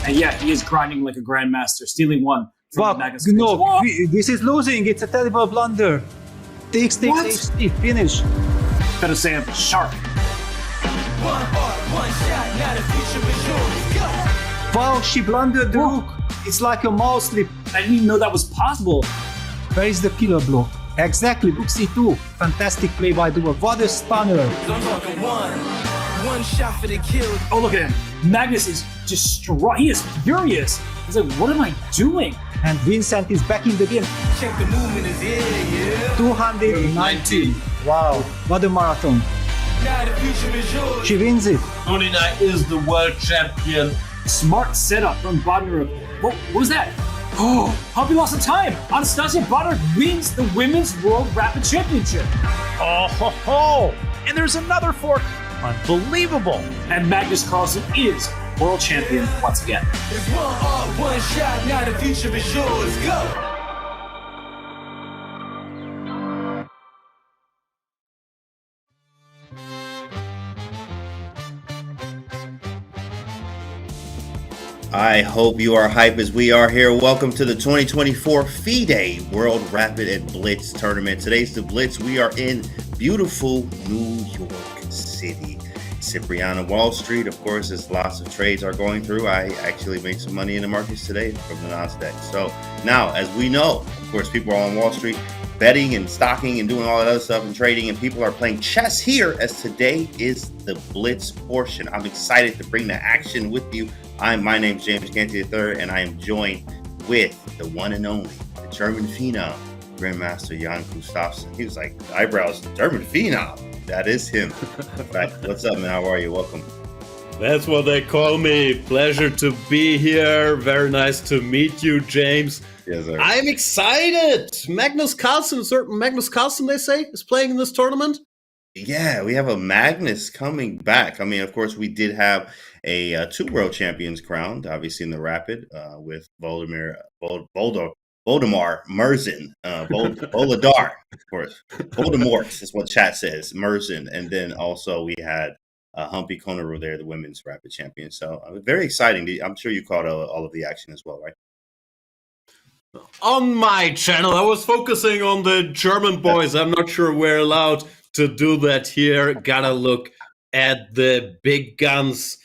And yeah, he is grinding like a grandmaster, stealing one from Magnus Carlsen. No, this is losing. It's a terrible blunder. Takes, HD, finish. Better say I'm sharp. One heart, one shot, now the future is yours. Go! Wow, she blundered the hook. It's like a mouse slip. I didn't even know that was possible. Where is the killer block? Exactly, book C2. Fantastic play by Duo. What a stunner. I'm talking one shot for the kill. Oh, look at him. Magnus is distraught. He is furious. He's like, what am I doing? And Vincent is back in the game. Check the movement is yeah. 219. Wow, what a marathon. Now the future is yours. She wins it. 29 is the world champion. Smart setup from Bodnar. What was that? Oh, Humpy lost some time. Anastasia Bodnar wins the Women's World Rapid Championship. Oh ho ho! And there's another fork. Unbelievable. And Magnus Carlsen is world champion once again. It's one heart, one shot, now the future is yours. Go! I hope you are hype as we are here. Welcome to the 2024 FIDE World Rapid and Blitz Tournament. Today's the Blitz. We are in beautiful New York City. Cipriana Wall Street, of course, as lots of trades are going through. I actually made some money in the markets today from the Nasdaq. So now, as we know, of course, people are on Wall Street betting and stocking and doing all that other stuff and trading, and people are playing chess here as today is the Blitz portion. I'm excited to bring the action with you. My name's James Canty III, and I am joined with the one and only, the German phenom, Grandmaster Jan Gustafsson. He was like, eyebrows, German phenom. That is him. Right. What's up, man? How are you? Welcome. That's what they call me. Pleasure to be here. Very nice to meet you, James. Yes, sir. I'm excited. Magnus Carlsen, certain Magnus Carlsen, they say, is playing in this tournament. Yeah, we have a Magnus coming back. I mean, of course, we did have a two world champions crowned, obviously in the Rapid with Voldemar Merzen, Voladar, of course. Voldemort is what chat says, Merzen. And then also we had Humpy Konaru there, the women's Rapid champion. So very exciting. I'm sure you caught all of the action as well, right? On my channel, I was focusing on the German boys. I'm not sure we're allowed to do that here. Gotta look at the big guns.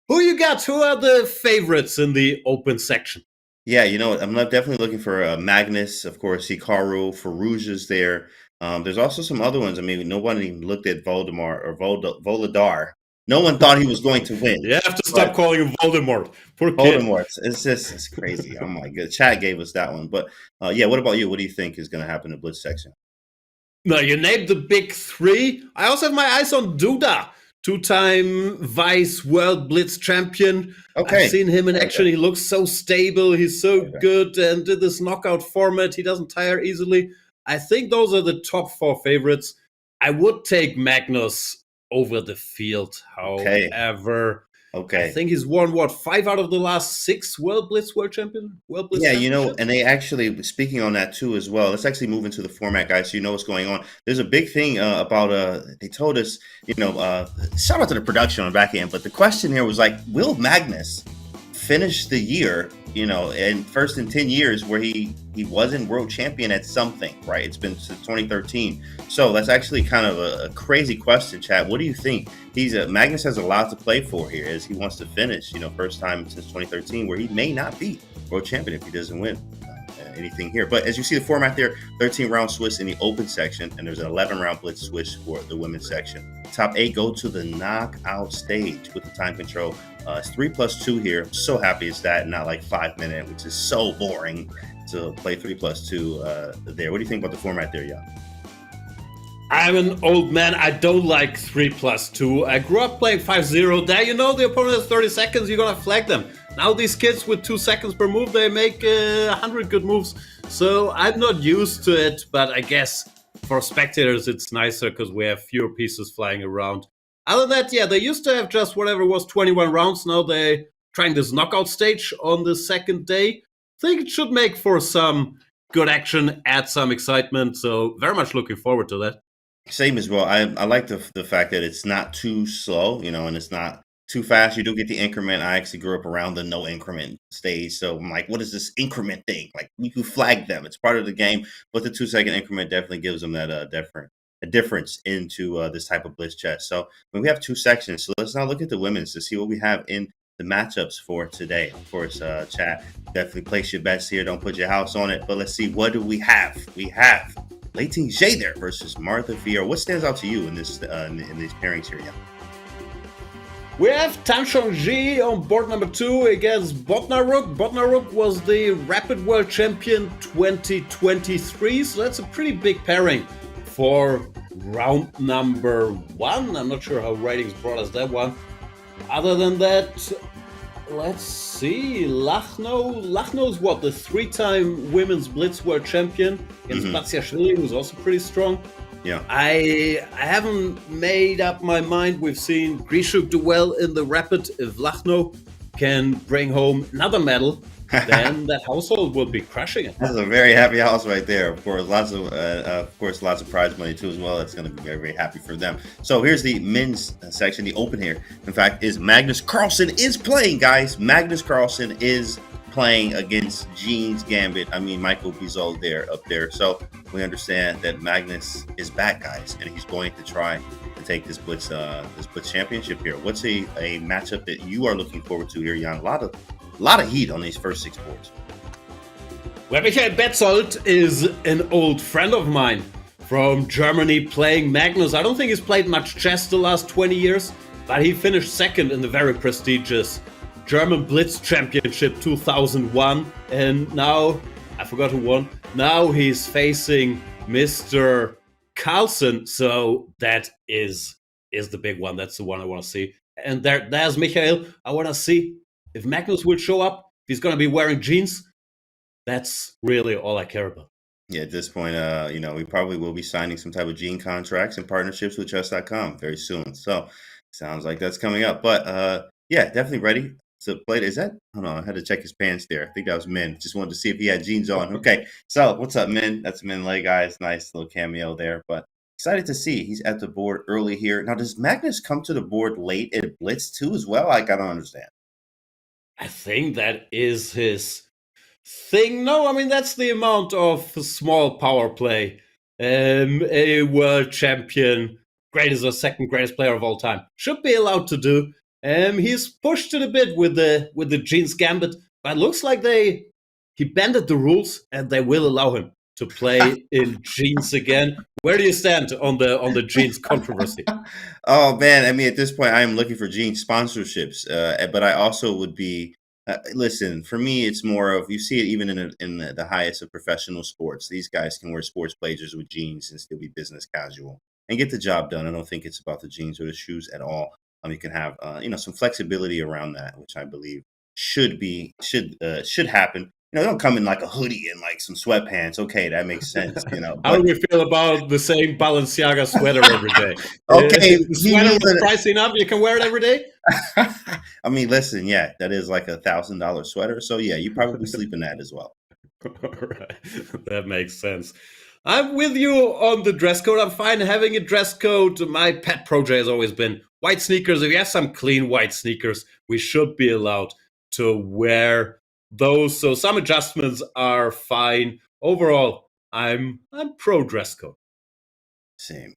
Who you got? Who are the favorites in the open section? Yeah, you know what? I'm definitely looking for Magnus, of course. Hikaru, Firouzja's there. There's also some other ones. I mean, no one even looked at Voldemar or Voladar. No one thought he was going to win. You have to stop calling him Voldemort. Poor kid. Voldemort. It's crazy. Oh my god. Chad gave us that one. But yeah, what about you? What do you think is going to happen in the Blitz section? No, you named the big three. I also have my eyes on Duda, two-time Vice World Blitz champion. Okay. I've seen him in action. He looks so stable. He's so good. And did this knockout format. He doesn't tire easily. I think those are the top four favorites. I would take Magnus over the field. However, I think he's won, 5 out of the last 6 World Blitz champion? Yeah, you know, and they actually, speaking on that too as well, let's actually move into the format, guys, so you know what's going on. There's a big thing about, they told us, you know, shout out to the production on the back end, but the question here was like, will Magnus finish the year, you know, and first in 10 years where he wasn't world champion at something, right? It's been since 2013. So that's actually kind of a crazy question, chat. What do you think? Magnus has a lot to play for here as he wants to finish, you know, first time since 2013 where he may not be world champion if he doesn't win anything here. But as you see the format there, 13 round Swiss in the open section, and there's an 11 round Blitz Swiss for the women's section. Top 8 go to the knockout stage with the time control. It's 3+2 here. I'm so happy it's that, not like 5 minute, which is so boring to play 3+2 there. What do you think about the format there, Jan? I'm an old man. I don't like 3+2. I grew up playing 5-0. There, you know, the opponent has 30 seconds. You're going to flag them. Now these kids with 2 seconds per move, they make 100 good moves. So I'm not used to it, but I guess for spectators, it's nicer because we have fewer pieces flying around. Other than that, yeah, they used to have just whatever was 21 rounds. Now they're trying this knockout stage on the second day. I think it should make for some good action, add some excitement. So very much looking forward to that. Same as well. I like the fact that it's not too slow, you know, and it's not too fast. You do get the increment. I actually grew up around the no increment stage. So I'm like, what is this increment thing? Like, you can flag them. It's part of the game. But the 2-second increment definitely gives them that a difference into this type of blitz chess. So we have 2 sections. So let's now look at the women's to see what we have in the matchups for today. Of course, chat, definitely place your bets here. Don't put your house on it. But let's see, what do we have? We have Leiting J there versus Martha Fior. What stands out to you in this in these pairings here, yeah? We have Tan Chongji on board number 2 against Botnaruk. Botnaruk was the Rapid World Champion 2023, so that's a pretty big pairing for round number 1. I'm not sure how ratings brought us that one. Other than that, let's see. Lachno's what? The 3-time Women's Blitz World Champion against Batsiashvili, who's also pretty strong. Yeah. I haven't made up my mind. We've seen Grishuk do well in the Rapid. If Lachno can bring home another medal, then that household will be crushing it. That's a very happy house right there. Of course, lots of prize money too as well. That's going to be very, very happy for them. So here's the men's section, the open here. In fact, is Magnus Carlsen is playing, guys. Magnus Carlsen is playing against Jean's Gambit. Michael Bezold up there. So we understand that Magnus is back, guys, and he's going to try to take this Blitz championship here. What's a matchup that you are looking forward to here, Jan? A lot of heat on these first 6 boards. Well, Michael Bezold is an old friend of mine from Germany playing Magnus. I don't think he's played much chess the last 20 years, but he finished second in the very prestigious German Blitz Championship 2001. And now, I forgot who won. Now he's facing Mr. Carlsen. So that is the big one. That's the one I want to see. And there's Michael. I want to see if Magnus will show up, if he's going to be wearing jeans. That's really all I care about. Yeah, at this point, we probably will be signing some type of gene contracts and partnerships with chess.com very soon. So sounds like that's coming up. But yeah, definitely ready to play. Is that? Hold on, I had to check his pants there. I think that was Min. Just wanted to see if he had jeans on. Okay, so what's up, Min? That's Min Lay, guys. Nice little cameo there. But excited to see he's at the board early here. Now, does Magnus come to the board late at Blitz too as well? Like, I don't understand. I think that is his thing. No, that's the amount of small power play a world champion, greatest or second greatest player of all time, should be allowed to do. He's pushed it a bit with the Jeans Gambit, but it looks like he bended the rules and they will allow him to play in jeans again. Where do you stand on the jeans controversy? Oh man, at this point, I am looking for jeans sponsorships, but I also would be. Listen, for me, it's more of, you see it even in the highest of professional sports. These guys can wear sports blazers with jeans and still be business casual and get the job done. I don't think it's about the jeans or the shoes at all. You can have some flexibility around that, which I believe should happen. They don't come in like a hoodie and like some sweatpants. Okay, that makes sense. How do we feel about the same Balenciaga sweater every day? Okay, the sweater is pricey enough. You can wear it every day. Listen, yeah, that is like $1,000 sweater. So yeah, you probably sleep in that as well. All right, that makes sense. I'm with you on the dress code. I'm fine having a dress code. My pet project has always been white sneakers. If you have some clean white sneakers, we should be allowed to wear those. So some adjustments are fine. Overall, I'm pro dress code. Same.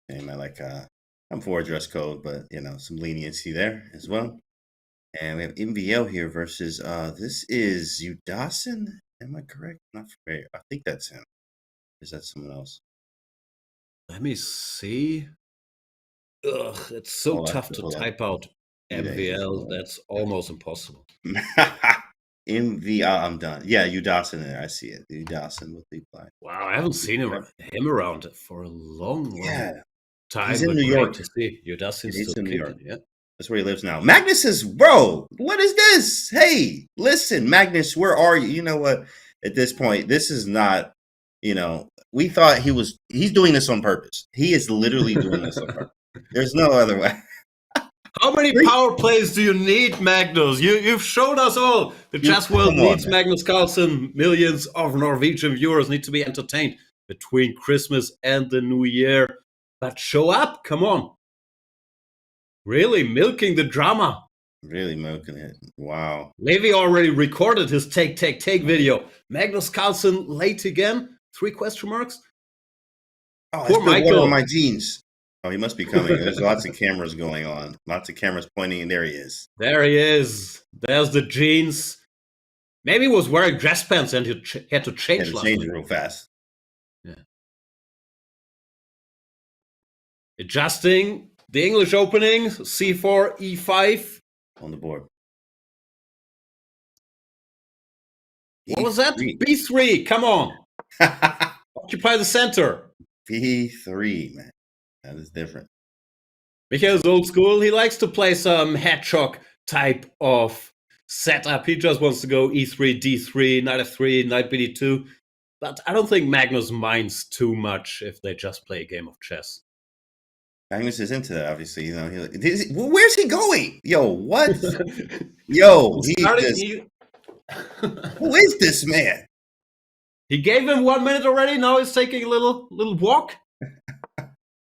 I'm for a dress code, but some leniency there as well. And we have MVL here versus this is Udasin. Am I correct? Not familiar. I think that's him. Is that someone else? Let me see. Ugh, it's so tough to type out MVL. That's almost impossible. MV, I'm done. Yeah, Udasin there. I see it. Udasin with the black. Wow, I haven't seen him around for a long time. He's in New York. To see Udasin He's in New York. Yeah, that's where he lives now. Magnus is, bro. What is this? Hey, listen, Magnus, where are you? You know what? At this point, this is not. We thought he's doing this on purpose. He is literally doing this on purpose. There's no other way. How many power plays do you need, Magnus? You've showed us all. The chess world needs Magnus Carlsen. Millions of Norwegian viewers need to be entertained between Christmas and the New Year. But show up, come on. Really milking the drama. Really milking it. Wow. Levi already recorded his take video. Magnus Carlsen late again? 3 question marks? Oh, Poor I spilled water Michael. on my jeans. Oh, he must be coming. There's lots of cameras going on. Lots of cameras pointing, and there he is. There he is. There's the jeans. Maybe he was wearing dress pants and he had to change Had to last change week. it real fast. Yeah. Adjusting the English opening, C4, E5. On the board. What was that? B3. B3, come on. Occupy the center. B3, man. That is different. Because old school, he likes to play some hedgehog type of setup. He just wants to go E3, D3, knight F3, knight BD2. But I don't think Magnus minds too much if they just play a game of chess. Magnus is into that, obviously. You know, where's he going? Yo, what? Yo, who is this man? He gave him 1 minute already. Now he's taking a little walk.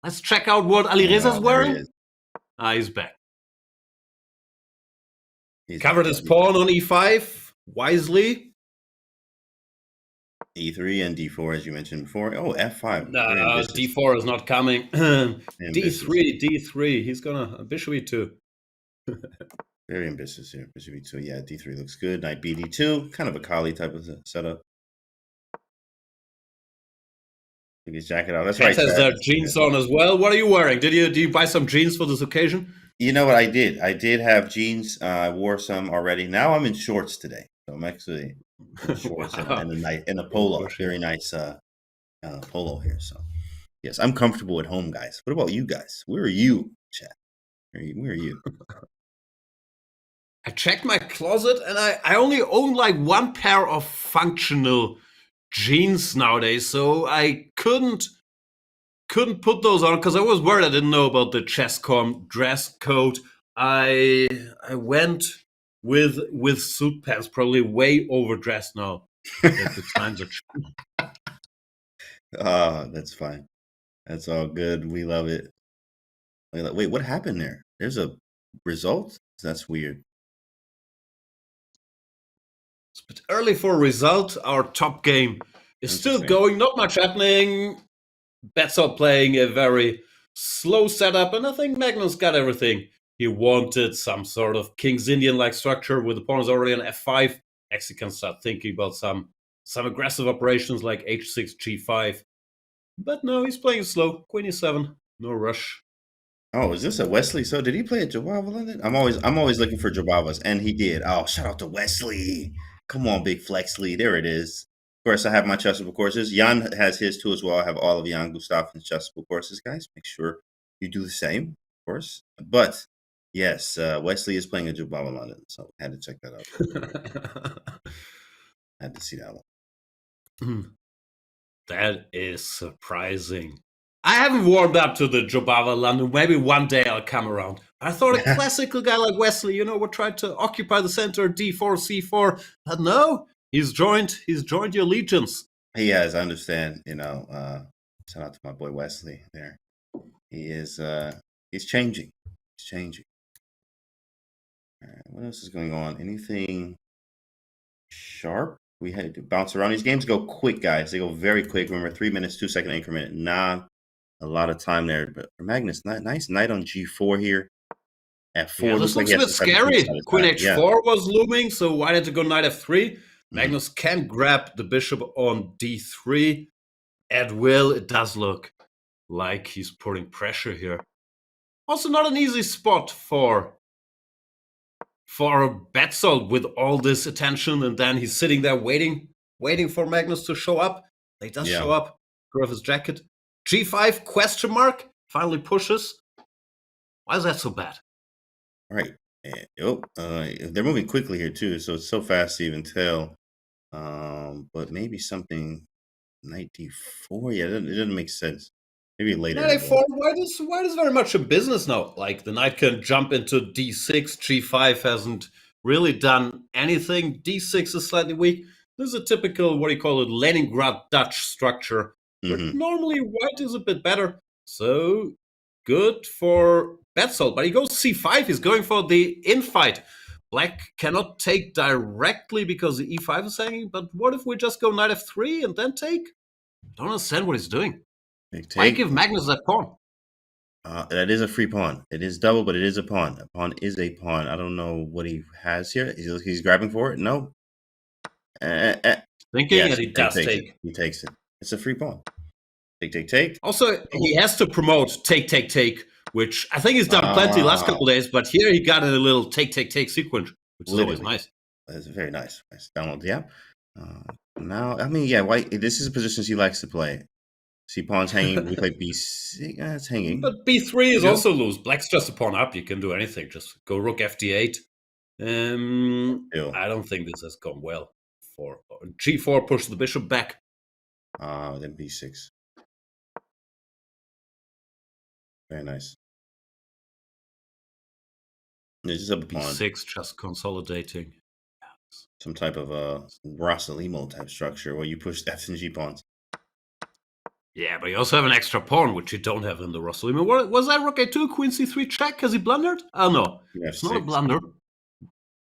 Let's check out what Alireza's wearing. He's back. He's covered his pawn on E5 wisely. E3 and D4, as you mentioned before. Oh, F5. No, D4 is not coming. D3. He's gonna bishop E2. Very ambitious here. Bishop E2. Yeah, D3 looks good. Knight BD2. Kind of a Kali type of setup. Take his jacket out. That's right. Has their jeans on as well. What are you wearing? Did you buy some jeans for this occasion? You know what I did? I did have jeans. I wore some already. Now I'm in shorts today. So I'm actually in shorts and a polo. Very nice polo here. So yes, I'm comfortable at home, guys. What about you guys? Where are you, chat? Where are you? I checked my closet and I only own like one pair of functional jeans nowadays, so I couldn't put those on because I was worried I didn't know about the chesscom dress code. I went with suit pants, probably way overdressed now. The times are Oh, that's fine. That's all good. We love it. Wait, what happened there? There's a result? That's weird. It's a bit early for a result. Our top game is still going. Not much happening. Bezold playing a very slow setup, and I think Magnus got everything he wanted. Some sort of King's Indian-like structure with the pawns already on F5. Next, he can start thinking about some aggressive operations like H6, G5. But no, he's playing slow. Queen E7, no rush. Oh, is this a Wesley? So did he play at Jabava London? I'm always looking for Jabavas, and he did. Oh, shout out to Wesley. Come on, big Flexley. There it is. Of course, I have my chessable courses. Jan has his too as well. I have all of Jan Gustafson's chessable courses, guys. Make sure you do the same, of course. But yes, Wesley is playing at Jabava London, so I had to check that out. I had to see that one. That is surprising. I haven't warmed up to the Jobava London. Maybe one day I'll come around. I thought a classical guy like Wesley, would try to occupy the center, D4, C4. But no, he's joined your legions. He has, I understand. Shout out to my boy Wesley there. He is he's changing. He's changing. All right, what else is going on? Anything sharp? We had to bounce around. These games go quick, guys. They go very quick. Remember, 3 minutes, 2 second increment. Not a lot of time there. But for Magnus, nice knight on G4 here. F4. Yeah, this looks a bit scary. Queen H4 was looming, so why did it go knight F3? Magnus can grab the bishop on D3 at will. It does look like he's putting pressure here. Also, not an easy spot for Bezold with all this attention, and then he's sitting there waiting for Magnus to show up. He does show up. Grab his jacket. G5 question mark finally pushes. Why is that so bad? All right. They're moving quickly here too, so it's so fast to even tell. But maybe something knight D4. Yeah, it doesn't make sense. Maybe later. Knight A4. Why is very much a business now? Like the knight can jump into D6. G5 hasn't really done anything. D6 is slightly weak. This is a typical Leningrad Dutch structure. But normally white is a bit better. So good for Bezold, but he goes c5. He's going for the infight. Black cannot take directly because the e5 is hanging, but what if we just go knight f3 and then take? I don't understand what he's doing. Why give Magnus that pawn? That is a free pawn. It is double, but it is a pawn. A pawn is a pawn. I don't know what he has here. He's grabbing for it. No. Thinking, yes, and he does take. He takes it. It's a free pawn. Take, take, take. Also, he has to promote take, take, take, which I think he's done plenty last couple days, but here he got in a little take, take, take sequence, which is always nice. That's very nice. Nice. Download the app. Now, I mean, yeah, white. This is a position he likes to play. See pawns hanging. We play b6. Yeah, it's hanging. But b3 is also loose. Black's just a pawn up. You can do anything. Just go rook fd8. I don't think this has gone well. For g4, push the bishop back. Then b6. Very nice. Yeah, just up a pawn. b6, just consolidating. Some type of Rossalimo type structure where you push f and g pawns. Yeah, but you also have an extra pawn, which you don't have in the Rossalimo. Was that rook a2, queen c3 check? Has he blundered? Oh, no. It's not a blunder.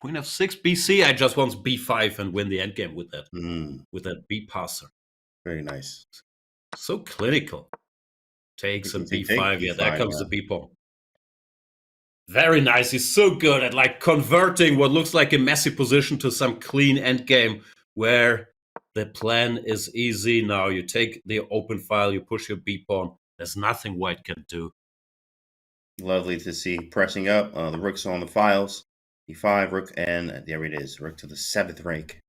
Queen f6, bc. I just want b5 and win the endgame with that b passer. Very nice. So clinical. Takes and b5. Yeah, there comes the b pawn. Very nice. He's so good at like converting what looks like a messy position to some clean endgame where the plan is easy. Now you take the open file, you push your b pawn. There's nothing white can do. Lovely to see. Pressing up. The rook's on the files. e5, rook, and there it is. Rook to the 7th rank.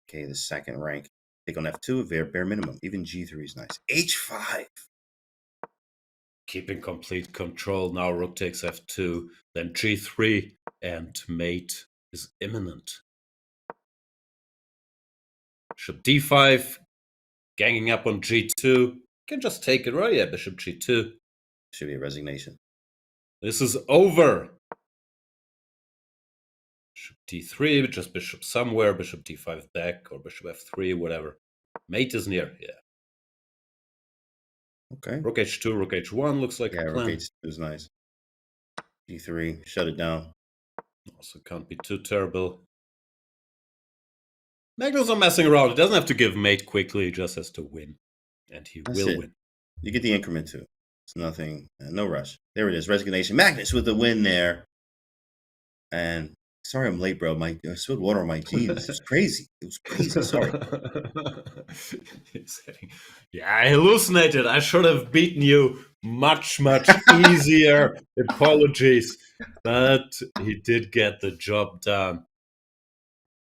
Okay, the 2nd rank. Take on f2, bare minimum. Even g3 is nice. h5. Keeping complete control. Now rook takes f2, then g3, and mate is imminent. Bishop d5, ganging up on g2. Can just take it, right? Yeah, bishop g2. Should be a resignation. This is over. Bishop d3, just bishop somewhere, bishop d5 back, or bishop f3, whatever. Mate is near, yeah. Okay. Rook h2, rook h1 looks like a plan. Rook h2 is nice. g3, shut it down. Also can't be too terrible. Magnus not messing around. He doesn't have to give mate quickly. He just has to win. And he will win. You get the increment too. It's nothing. No rush. There it is. Resignation. Magnus with the win there. And sorry I'm late, bro. I spilled water on my jeans. It was crazy. It was crazy. Sorry. Yeah, I hallucinated. I should have beaten you much, much easier. Apologies. But he did get the job done.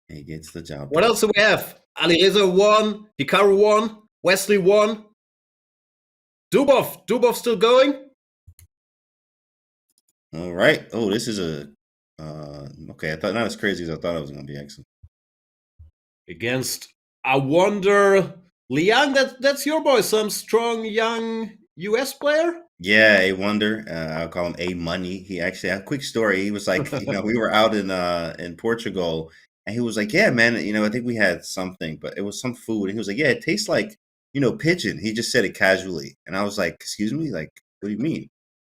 He gets the job. What else do we have? Alireza won. Hikaru won. Wesley won. Dubov still going? All right. Oh, this is a okay. I thought not as crazy as I thought it was going to be. Excellent. Against I wonder Liang. That's your boy. Some strong young US player. Yeah, A Wonder. I'll call him A Money. He actually had a quick story. He was like, we were out in Portugal. And he was like, yeah, man, I think we had something, but it was some food. And he was like, yeah, it tastes like, pigeon. He just said it casually. And I was like, excuse me? Like, what do you mean?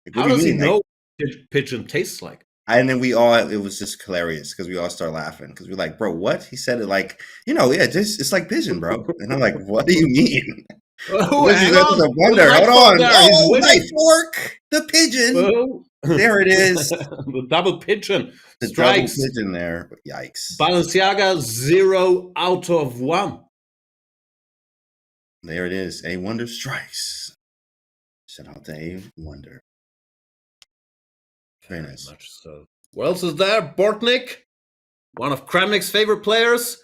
Like, how does he know what pigeon tastes like? And then it was just hilarious because we all start laughing because we're like, bro, what? He said it like, it's like pigeon, bro. And I'm like, what do you mean? Oh, this is a wonder. Hold on. Oh, knife fork. The pigeon. Oh. There it is. The double pigeon. The strikes. Double pigeon there. Yikes. Balenciaga 0 out of 1. There it is. A Wonder strikes. Shout out to A Wonder. Very nice. Much so. What else is there? Bortnik, one of Kramnik's favorite players.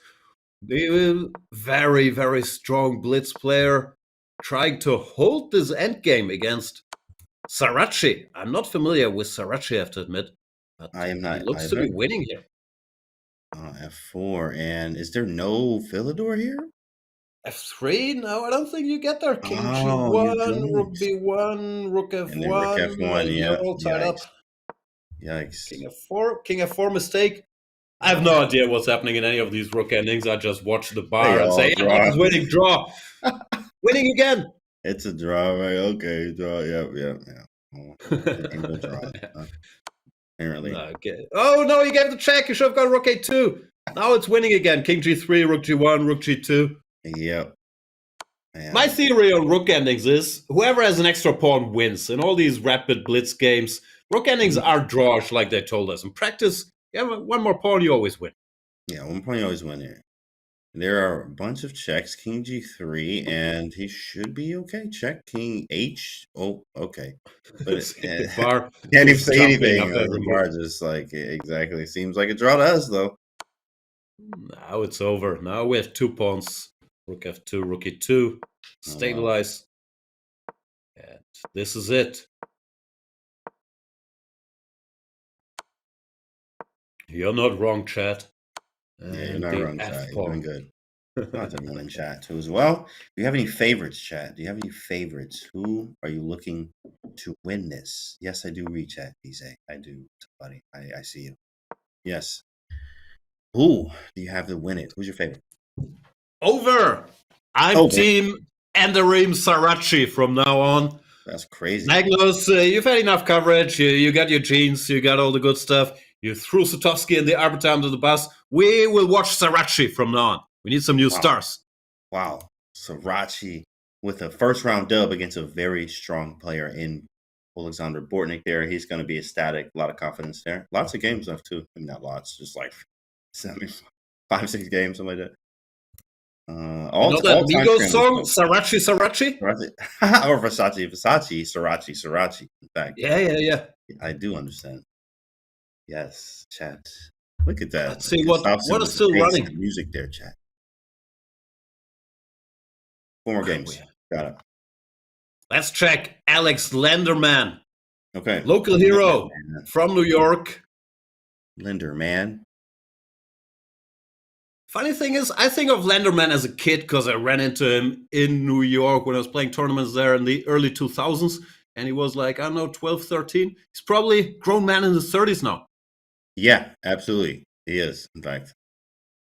The very, very strong blitz player, trying to hold this endgame against Saracchi. I'm not familiar with Saracchi, I have to admit. But I am not. He looks to be winning here. F4. And is there no Philidor here? F3? No, I don't think you get there. King G1, Rook B1, Rook F1. And then Rook F1, yeah. All tied up. Yikes. King F4 mistake. I have no idea what's happening in any of these rook endings. I just watch the bar and say, yeah, he's winning, draw. Winning again. It's a draw, right? Okay, draw. Yeah. Oh, and we'll draw. Apparently. Okay. Oh no, you gave the check. You should have got rook a2. Now it's winning again. King g3, rook g1, rook g2. Yep. Man. My theory on rook endings is whoever has an extra pawn wins. In all these rapid blitz games, rook endings are drawish, like they told us. In practice, you have one more pawn, you always win. Yeah, one point you always win here. There are a bunch of checks. King g3, and he should be okay. Check king h. Oh, okay. But Bar can't even say jumping anything. up every The bar just like exactly seems like a draw to us, though. Now it's over. Now we have 2 pawns. Rook f2, rook e2. Stabilize. And this is it. You're not wrong, chat. Yeah, you're not wrong, chat. You're doing good. Lots of in chat too as well. Do you have any favorites, chat? Do you have any favorites? Who are you looking to win this? Yes, I do read chat, DJ. I do, buddy. I see you. Yes. Who do you have to win it? Who's your favorite? Over. I'm team Enderim Sarachi from now on. That's crazy. Magnus, you've had enough coverage. You got your genes. You got all the good stuff. You threw Sotowski and the Arbiter under the bus. We will watch Sarachi from now on. We need some new stars. Wow. Sarachi with a first-round dub against a very strong player in Alexander Bortnik there. He's going to be ecstatic. A lot of confidence there. Lots of games left, too. I mean, not lots. Just like 5, 6 games, something like that. All that Migos song, Sarachi, Sarachi? Or Versace, Sarachi. In fact. Yeah. I do understand. Yes, chat. Look at that. Let's see what is still running. Music there, chat. 4 more games. Got it. Let's check Alex Lenderman. Okay. Local hero from New York. Lenderman. Funny thing is, I think of Lenderman as a kid because I ran into him in New York when I was playing tournaments there in the early 2000s. And he was like, I don't know, 12, 13. He's probably a grown man in his 30s now. Yeah, absolutely. He is, in fact.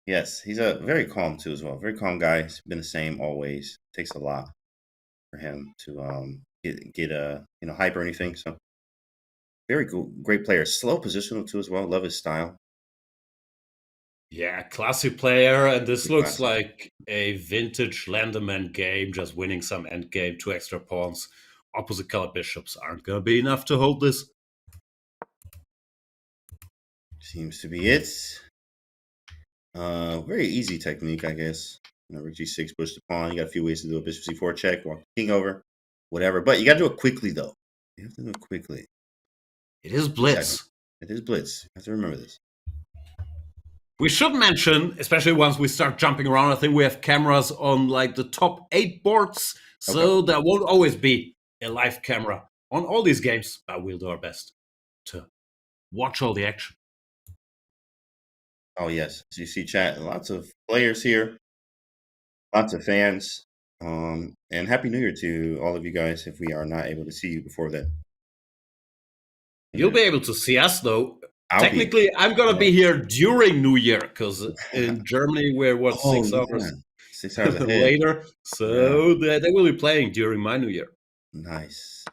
Yes, he's a very calm, too, as well. Very calm guy. He's been the same always. Takes a lot for him to get hype or anything. So, very cool. Great player. Slow positional, too, as well. Love his style. Yeah, classy player, and this looks like a vintage Lenderman game, just winning some endgame, 2 extra pawns. Opposite color bishops aren't going to be enough to hold this. Seems to be it. Very easy technique, I guess. Rook g6, push the pawn. You got a few ways to do it. Bishop c4 check, walk the king over, whatever. But you got to do it quickly, though. You have to do it quickly. It is blitz. Exactly. It is blitz. You have to remember this. We should mention, especially once we start jumping around, I think we have cameras on like the top 8 boards, so there won't always be a live camera on all these games, but we'll do our best to watch all the action. Oh, yes. So you see chat, lots of players here, lots of fans, and Happy New Year to all of you guys if we are not able to see you before then. You'll be able to see us, though. Technically, I'm going to be here during New Year, because in Germany we're, 6 hours, 6 hours ahead. later, so they will be playing during my New Year. Nice.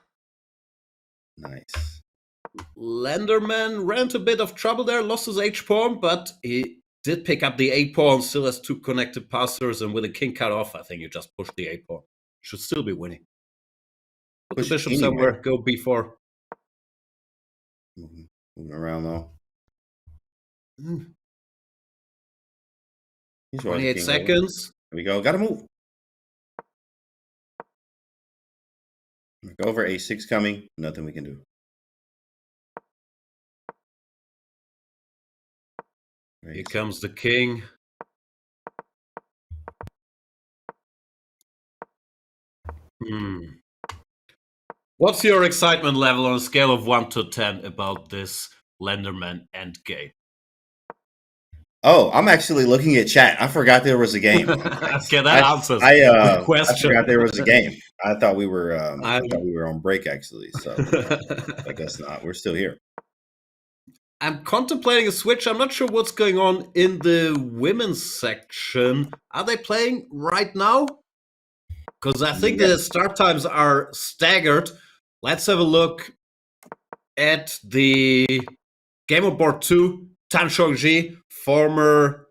Lenderman ran into a bit of trouble there, lost his h-pawn, but he did pick up the a-pawn, still has 2 connected passers, and with a king cut off, I think you just pushed the a-pawn. Should still be winning. Put the bishop somewhere, go b4. Moving around, though. 28 seconds. Here we go. Got to move. Over a6 coming. Nothing we can do. Here comes the king. What's your excitement level on a scale of 1 to 10 about this Lenderman endgame? Oh, I'm actually looking at chat. I forgot there was a game. Okay, that answers the question. I forgot there was a game. I thought we were on break, actually. So I guess not. We're still here. I'm contemplating a switch. I'm not sure what's going on in the women's section. Are they playing right now? Because I think the start times are staggered. Let's have a look at the game on board 2, Tan Shongji, former,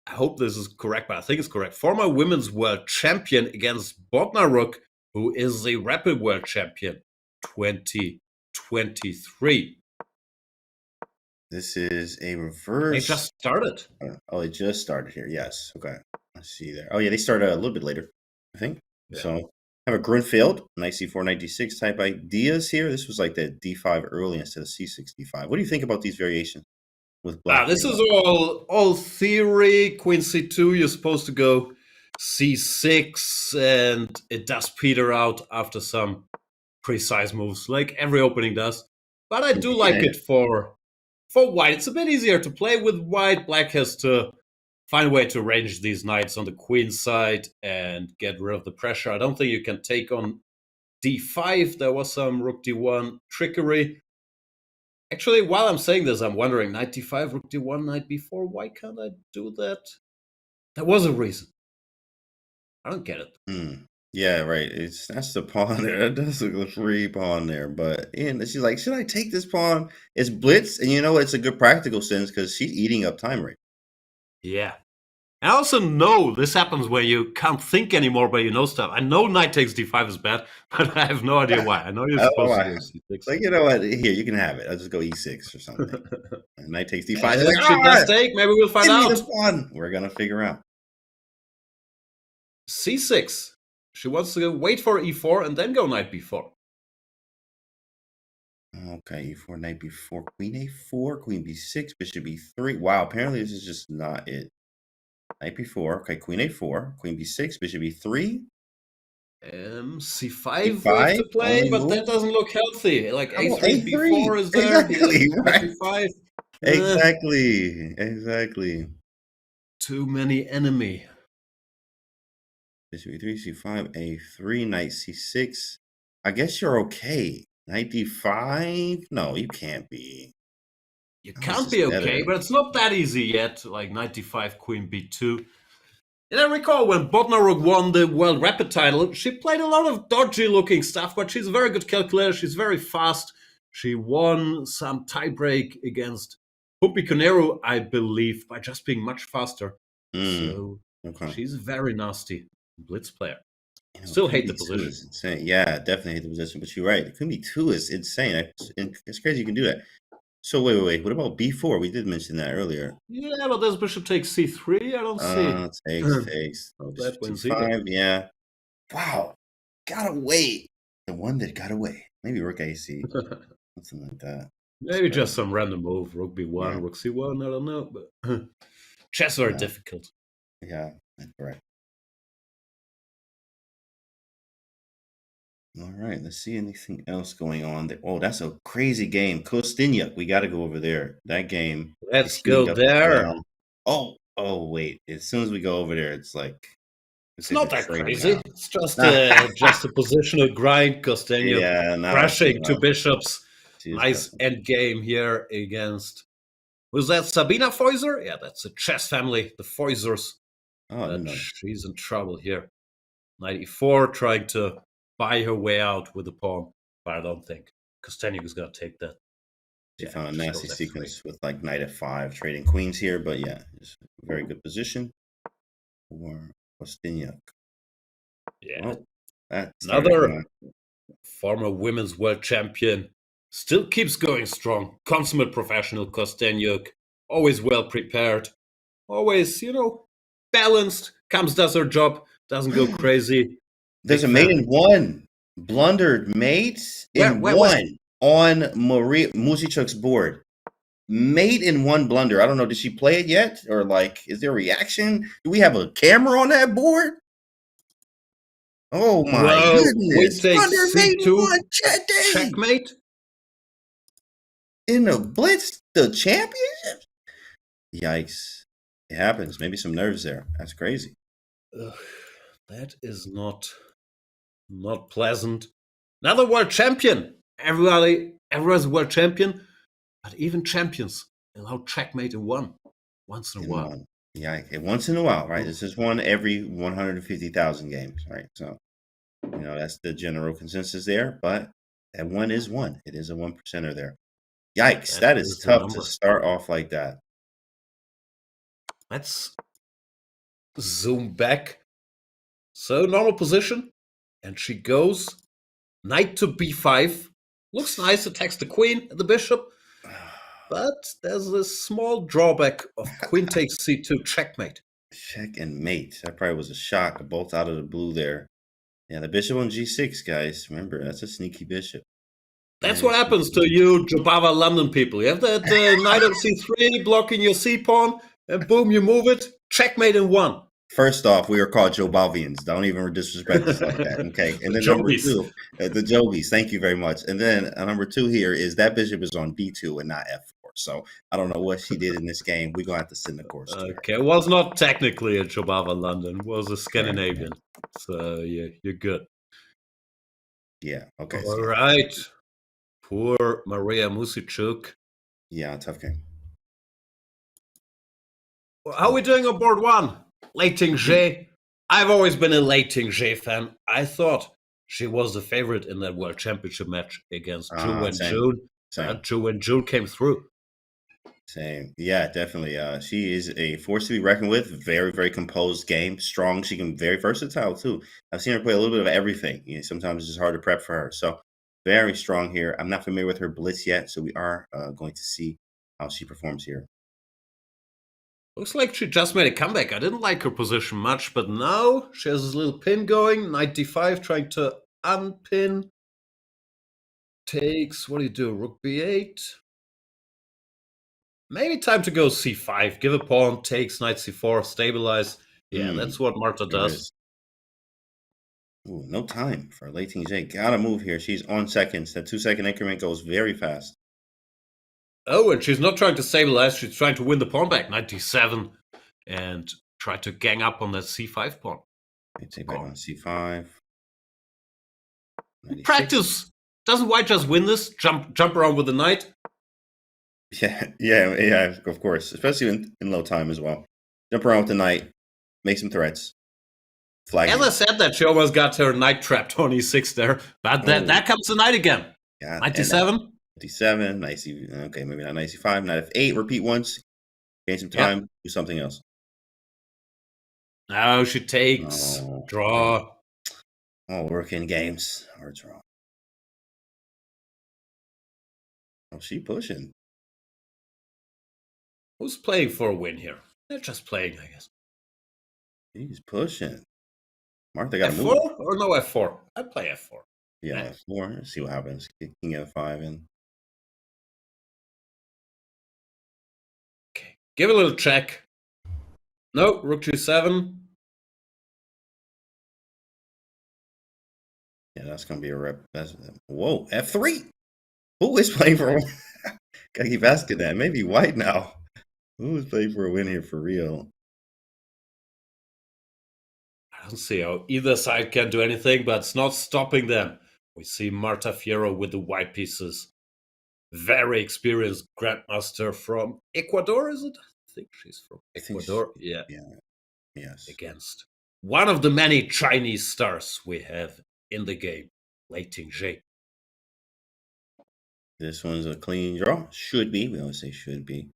I hope this is correct, but I think it's correct, former women's world champion against Bodnaruk, who is the Rapid World Champion 2023. This is a reverse. They just started. Oh, it just started here. Yes. Okay. I see there. Oh, yeah. They started a little bit later, I think. Yeah. So have a Grunfeld, knight c4, knight d6 type ideas here. This was like the d5 early instead of c6, d5. What do you think about these variations with black? This is all theory. Queen c2, you're supposed to go c6, and it does peter out after some precise moves, like every opening does. But I do like it for white. It's a bit easier to play with white. Black has to find a way to arrange these knights on the queen side and get rid of the pressure. I don't think you can take on d5. There was some rook d1 trickery. Actually, while I'm saying this, I'm wondering, knight d5, rook d1, knight b4, why can't I do that? There was a reason. I don't get it. Yeah, right. That's the pawn there. That does look like a free pawn there. But she's like, should I take this pawn? It's blitz, and it's a good practical sense because she's eating up time right. Yeah. I also know this happens when you can't think anymore, but you know stuff. I know knight takes d5 is bad, but I have no idea why. I know you're supposed to go c6. Like, you know what? Here, you can have it. I'll just go e6 or something. And knight takes d5. Like, she does take. Maybe we'll find out. We're going to figure out. c6. She wants to wait for e4 and then go knight b4. Okay, e4, knight b4, queen a4, queen b6, bishop b3. Wow, apparently this is just not it. Knight b4, okay, queen a4, queen b6, bishop b3. c5 we have to play, but that doesn't look healthy. Like a3, b4 is there. Exactly, right. b5. Exactly. Too many enemy. Bishop e3, c5, a3, knight c6. I guess you're okay. Knight d5? No, you can't be. You can't be okay, but it's not that easy yet. Like knight d5, queen b2. And I recall when Bodnaruk won the World Rapid title, she played a lot of dodgy-looking stuff, but she's a very good calculator. She's very fast. She won some tiebreak against Humpi Koneru, I believe, by just being much faster. So she's very nasty blitz player. Still hate the position. Is insane. Yeah, definitely hate the position. But you're right. Queen b2 is insane. It's crazy you can do that. So wait. What about b4? We did mention that earlier. Yeah, but there's bishop takes c3. I don't see. Takes. That wins c5. Yeah. Wow. Got away. The one that got away. Maybe rook ac. Something like that. Maybe just some random move. Rook b1, rook c1. I don't know. But chess are difficult. Yeah, that's correct. All right, let's see anything else going on there. Oh, that's a crazy game. Kosteniuk, we got to go over there. That game. Let's go there. Oh, wait. As soon as we go over there, it's like... It's not that crazy. It's just a positional grind. Kosteniuk crashing two bishops. Nice endgame here against... Was that Sabina Feuser? Yeah, that's a chess family. The Feusers. Oh, no. She's in trouble here. Knight e4, trying to buy her way out with the pawn, but I don't think Kosteniuk is going to take that. She found a nasty sequence with like knight f5, trading queens here, but yeah, it's a very good position for Kosteniuk. Yeah. Well, another former women's world champion still keeps going strong. Consummate professional Kosteniuk, always well prepared, always, balanced, does her job, doesn't go crazy. There's a mate in one. Blundered mate in one on Maria Musichuk's board. Mate in one blunder. I don't know. Did she play it yet? Or is there a reaction? Do we have a camera on that board? Oh my goodness. Blunder mate in one. Checkmate. In the Blitz, the championship? Yikes. It happens. Maybe some nerves there. That's crazy. That is not pleasant. Another world champion. Everyone's a world champion, but even champions allow checkmate in one once in a while. Yeah, once in a while, right? This is one every 150,000 games, right? So, that's the general consensus there. But That one is one. It is a 1%er there. Yikes, that is the tough number. to start off like that. Let's zoom back. So normal position, and she goes knight to b5. Looks nice, attacks the queen and the bishop, but there's a small drawback of queen takes c2, checkmate. Check and mate. That probably was a shock, both out of the blue there. Yeah, the bishop on g6, guys. Remember, that's a sneaky bishop. That's what happens to you Jobava London people. You have that knight on c3 blocking your c-pawn, and boom, you move it, checkmate in one. First off, we are called Jobavians. Don't even disrespect us like that, okay? And then number two, the Jobies. Thank you very much. And then number two here is that bishop is on b2 and not f4. So I don't know what she did in this game. We're going to have to send the course to her. Okay, it was not technically a Jobava London. It was a Scandinavian. So yeah, you're good. Yeah, okay. All right. Poor Maria Musichuk. Yeah, tough game. How are we doing on board one? Leiting Zhe. I've always been a Leiting Zhe fan. I thought she was the favorite in that World Championship match against Zhu and June. Zhu and June came through. Same. Yeah, definitely. She is a force to be reckoned with. Very, very composed game. Strong. She can very versatile, too. I've seen her play a little bit of everything. You know, sometimes it's just hard to prep for her. So very strong here. I'm not familiar with her blitz yet, so we are going to see how she performs here. Looks like she just made a comeback. I didn't like her position much, but now she has this little pin going. Knight d5, trying to unpin. Takes, what do you do? Rook b8. Maybe time to go c5. Give a pawn, takes, knight c4, stabilize. Yeah, that's what Marta does. Ooh, no time for Leiting Zhe. Gotta move here. She's on seconds. That 2-second increment goes very fast. Oh, and she's not trying to stabilize. She's trying to win the pawn back. Knight d7. And try to gang up on that c5 pawn. Take back on c5. Practice. Doesn't white just win this? Jump around with the knight? Yeah, of course. Especially in low time as well. Jump around with the knight. Make some threats. Flag. As I said that, she almost got her knight trapped on e6 there. But that comes the knight again. Yeah, knight d7. d7, knight c. Okay, maybe not knight c5. Knight f8. Repeat once. Gain some time. Do something else. No, she takes. Draw. Oh, working games. Or draw. Oh, she pushing. Who's playing for a win here? They're just playing, I guess. He's pushing. Martha got to move. F4 or no F4? I'd play F4. Yeah, F4. Let's see what happens. King F5 in. Okay. Give a little check. No, Rook G7. Yeah, that's going to be a rep. Whoa, F3. Who is playing for a win? Gotta keep asking that. Maybe white now. Who is playing for a win here for real? I don't see how either side can do anything, but it's not stopping them. We see Marta Fierro with the white pieces. Very experienced grandmaster from Ecuador, is it? I think she's from Ecuador. Yeah. Yes. Against one of the many Chinese stars we have in the game, Leiting Zhe. This one's a clean draw. Should be. We always say should be.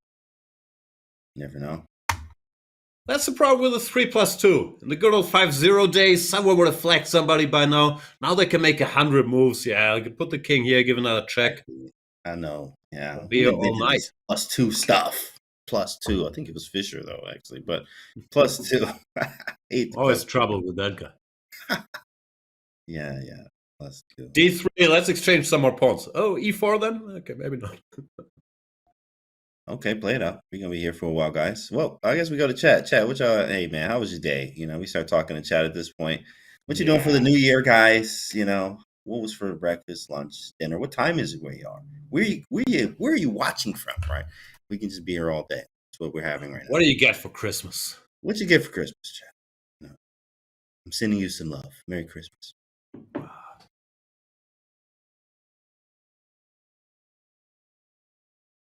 Never know. That's the problem with the 3+2. In the good old 5-0 days, someone would have flagged somebody by now. Now they can make 100 moves. Yeah, I can put the king here, give another check. I know. Yeah. Be here all night. +2 stuff. +2. I think it was Fisher, though, actually. But +2. Always trouble with that guy. Yeah. +2. D3, let's exchange some more pawns. Oh, E4 then? Okay, maybe not. Okay, play it out. We're going to be here for a while, guys. Well, I guess we go to chat. Chat, what y'all, hey, man, how was your day? You know, we start talking to chat at this point. What you doing for the new year, guys? You know, what was for breakfast, lunch, dinner? What time is it where you are? Where are you watching from, right? We can just be here all day. That's what we're having right now. What do you get for Christmas? What you get for Christmas, chat? No. I'm sending you some love. Merry Christmas.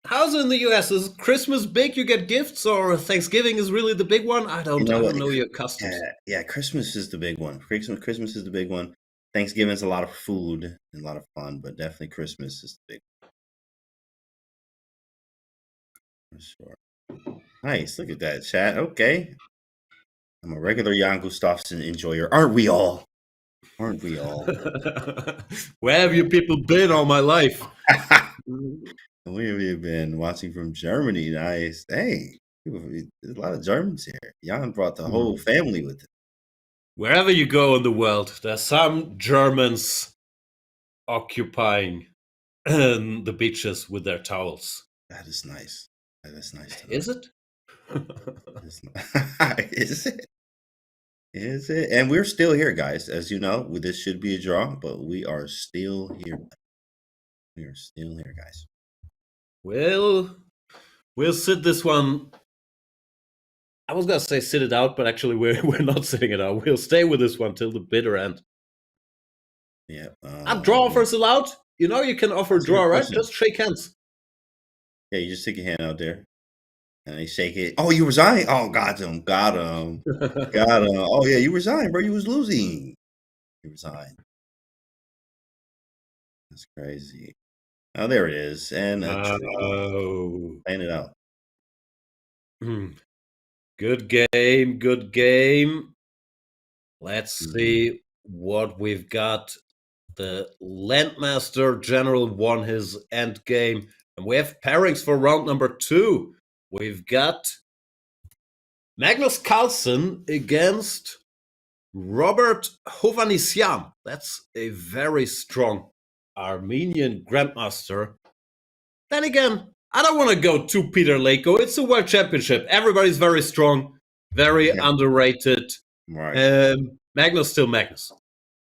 How's it in the US? Is Christmas big? You get gifts, or Thanksgiving is really the big one? I don't know your customs. Yeah, Christmas is the big one. Christmas is the big one. Thanksgiving's a lot of food and a lot of fun, but definitely Christmas is big. For sure. Nice. Look at that, chat. Okay. I'm a regular Jan Gustafsson enjoyer. Aren't we all? Aren't we all? Where have you people been all my life? Where have you been? Watching from Germany. Nice. Hey, there's a lot of Germans here. Jan brought the whole family with him. Wherever you go in the world, there's some Germans occupying the beaches with their towels. That is nice. That is nice. Is it? Is it? Is it? And we're still here, guys. As you know, this should be a draw, but we are still here. We are still here, guys. We'll sit this one. I was gonna say sit it out, but actually we're not sitting it out. We'll stay with this one till the bitter end. Yeah. A draw offers allowed. You know you can offer a draw, right? question. Just shake hands. Yeah, you just stick your hand out there. And they shake it. Oh, you resign? Oh, got him. Got him. Got him. Oh, yeah, you resigned, bro. You was losing. You resigned. That's crazy. Oh, there it is. And playing it out. Good game. Good game. Let's see what we've got. The Landmaster General won his Endgame. And we have pairings for round number 2. We've got Magnus Carlsen against Robert Hovhannisyan. That's a very strong Armenian Grandmaster. Then again, I don't want to go too Peter Lako. It's a World Championship. Everybody's very strong, very underrated. Right. Magnus still Magnus.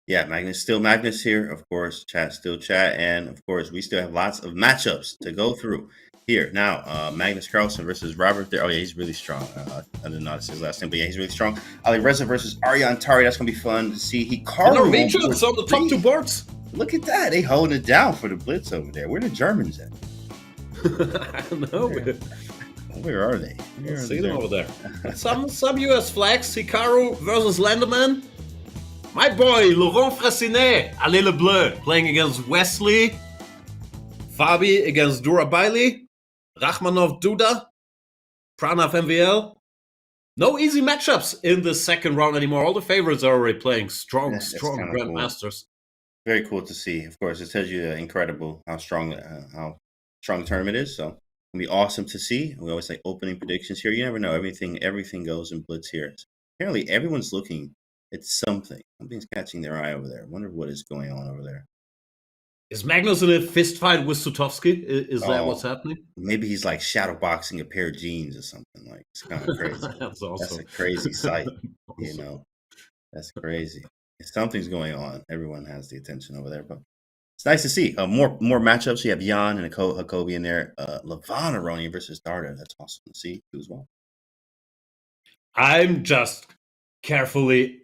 Yeah, Magnus still Magnus here. Of course, chat still chat. And of course, we still have lots of matchups to go through. Here now, Magnus Carlsen versus Robert. There, oh yeah, he's really strong. I didn't notice his last name, but yeah, he's really strong. Alireza versus Arjun Erigaisi. That's gonna be fun to see. Hikaru Norwegians on the top 2 boards. Look at that. They holding it down for the Blitz over there. Where the Germans at? I don't know. Where are they? Where are See the them over Germans? there. Some US flags. Hikaru versus Landerman. My boy Laurent Fressinet, Allez le Bleu, playing against Wesley. Fabi against Durabaili. Rachmanov Duda. Pranav MVL. No easy matchups in the second round anymore. All the favorites are already playing strong Grandmasters. Cool. Very cool to see. Of course, it tells you incredible how strong the tournament is. So it'll be awesome to see. We always say opening predictions here. You never know. Everything goes in Blitz here. Apparently, everyone's looking at something. Something's catching their eye over there. I wonder what is going on over there. Is Magnus in a fist fight with Sutovsky? Is that what's happening? Maybe he's like shadowboxing a pair of jeans or something. Like, it's kind of crazy. That's awesome. That's a crazy sight. You know, that's crazy. Something's going on. Everyone has the attention over there, but it's nice to see. More matchups. You have Jan and Jacoby in there. Levon Aroni versus Darda. That's awesome to see too as well. I'm just carefully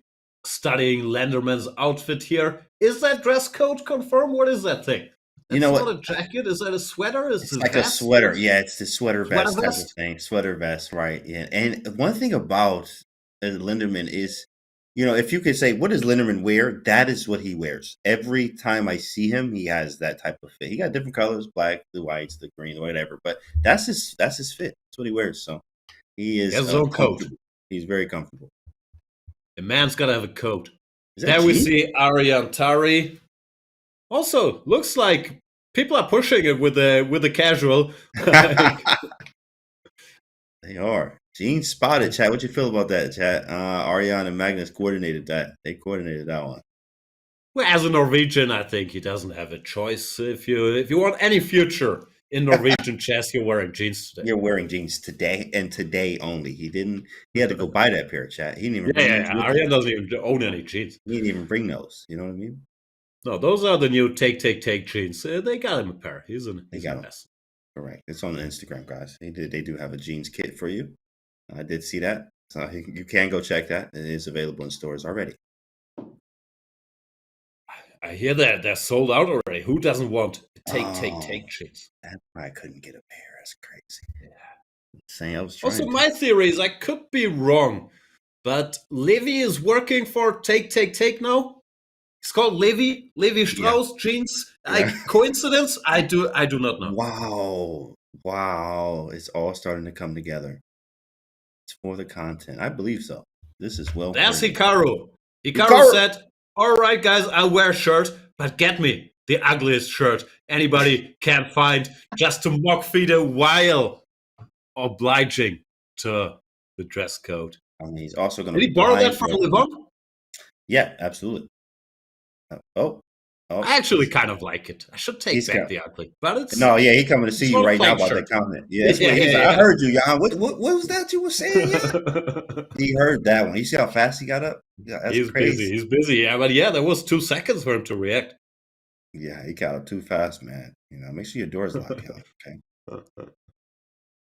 studying Landerman's outfit here. Is that dress code confirmed? What is that thing? You know what? Not a jacket. Is that a sweater? It's like a sweater. Yeah, it's the sweater vest type vest? of thing. Sweater vest, right? Yeah. And one thing about Linderman is, you know, if you could say, what does Linderman wear? That is what he wears. Every time I see him, he has that type of fit. He got different colors, black, the whites, the green, whatever. But that's his fit. That's what he wears. So he is his own coat. He's very comfortable. A man's got to have a coat. Is that There we cheap? see Aryan Tari. Also, looks like people are pushing it with the casual. They are. Gene spotted, chat. What you feel about that, chat? Aryan and Magnus coordinated that. They coordinated that one. Well, as a Norwegian, I think he doesn't have a choice. If you want any future in Norwegian chess, you're wearing jeans today. You're wearing jeans today and today only. He had to go buy that pair, chat. He didn't even bring those with him. Aryan doesn't even own any jeans. He didn't even bring those. You know what I mean? No, those are the new take jeans. They got him a pair. He's a mess. Correct. It's on Instagram, guys. They do have a jeans kit for you. I did see that. So you can go check that. It is available in stores already. I hear that they're sold out already. Who doesn't want take jeans? I couldn't get a pair. That's crazy. Yeah. Saying I was trying Also, to. my theory is I could be wrong, but Levy is working for take now. He's called Levi Strauss jeans. Yeah. Coincidence? I do not know. Wow. It's all starting to come together. It's for the content. I believe so. This is well. That's planned. Hikaru. Hikaru said, all right, guys, I'll wear a shirt, but get me the ugliest shirt anybody can find just to mock FIDE while obliging to the dress code. I mean, he's also going to. Did he borrow that from Levon? Yeah, absolutely. Oh. I actually kind of like it. I should take back the ugly, but it's no. Yeah, he coming to see you right now about shirt. the comment. Yeah, I heard you, Jan. What was that you were saying? Yeah? He heard that one. You see how fast he got up? Yeah, that's he's crazy. busy. He's busy. Yeah, but yeah, there was 2 seconds for him to react. Yeah, he got up too fast, man. You know, make sure your door's locked. Okay.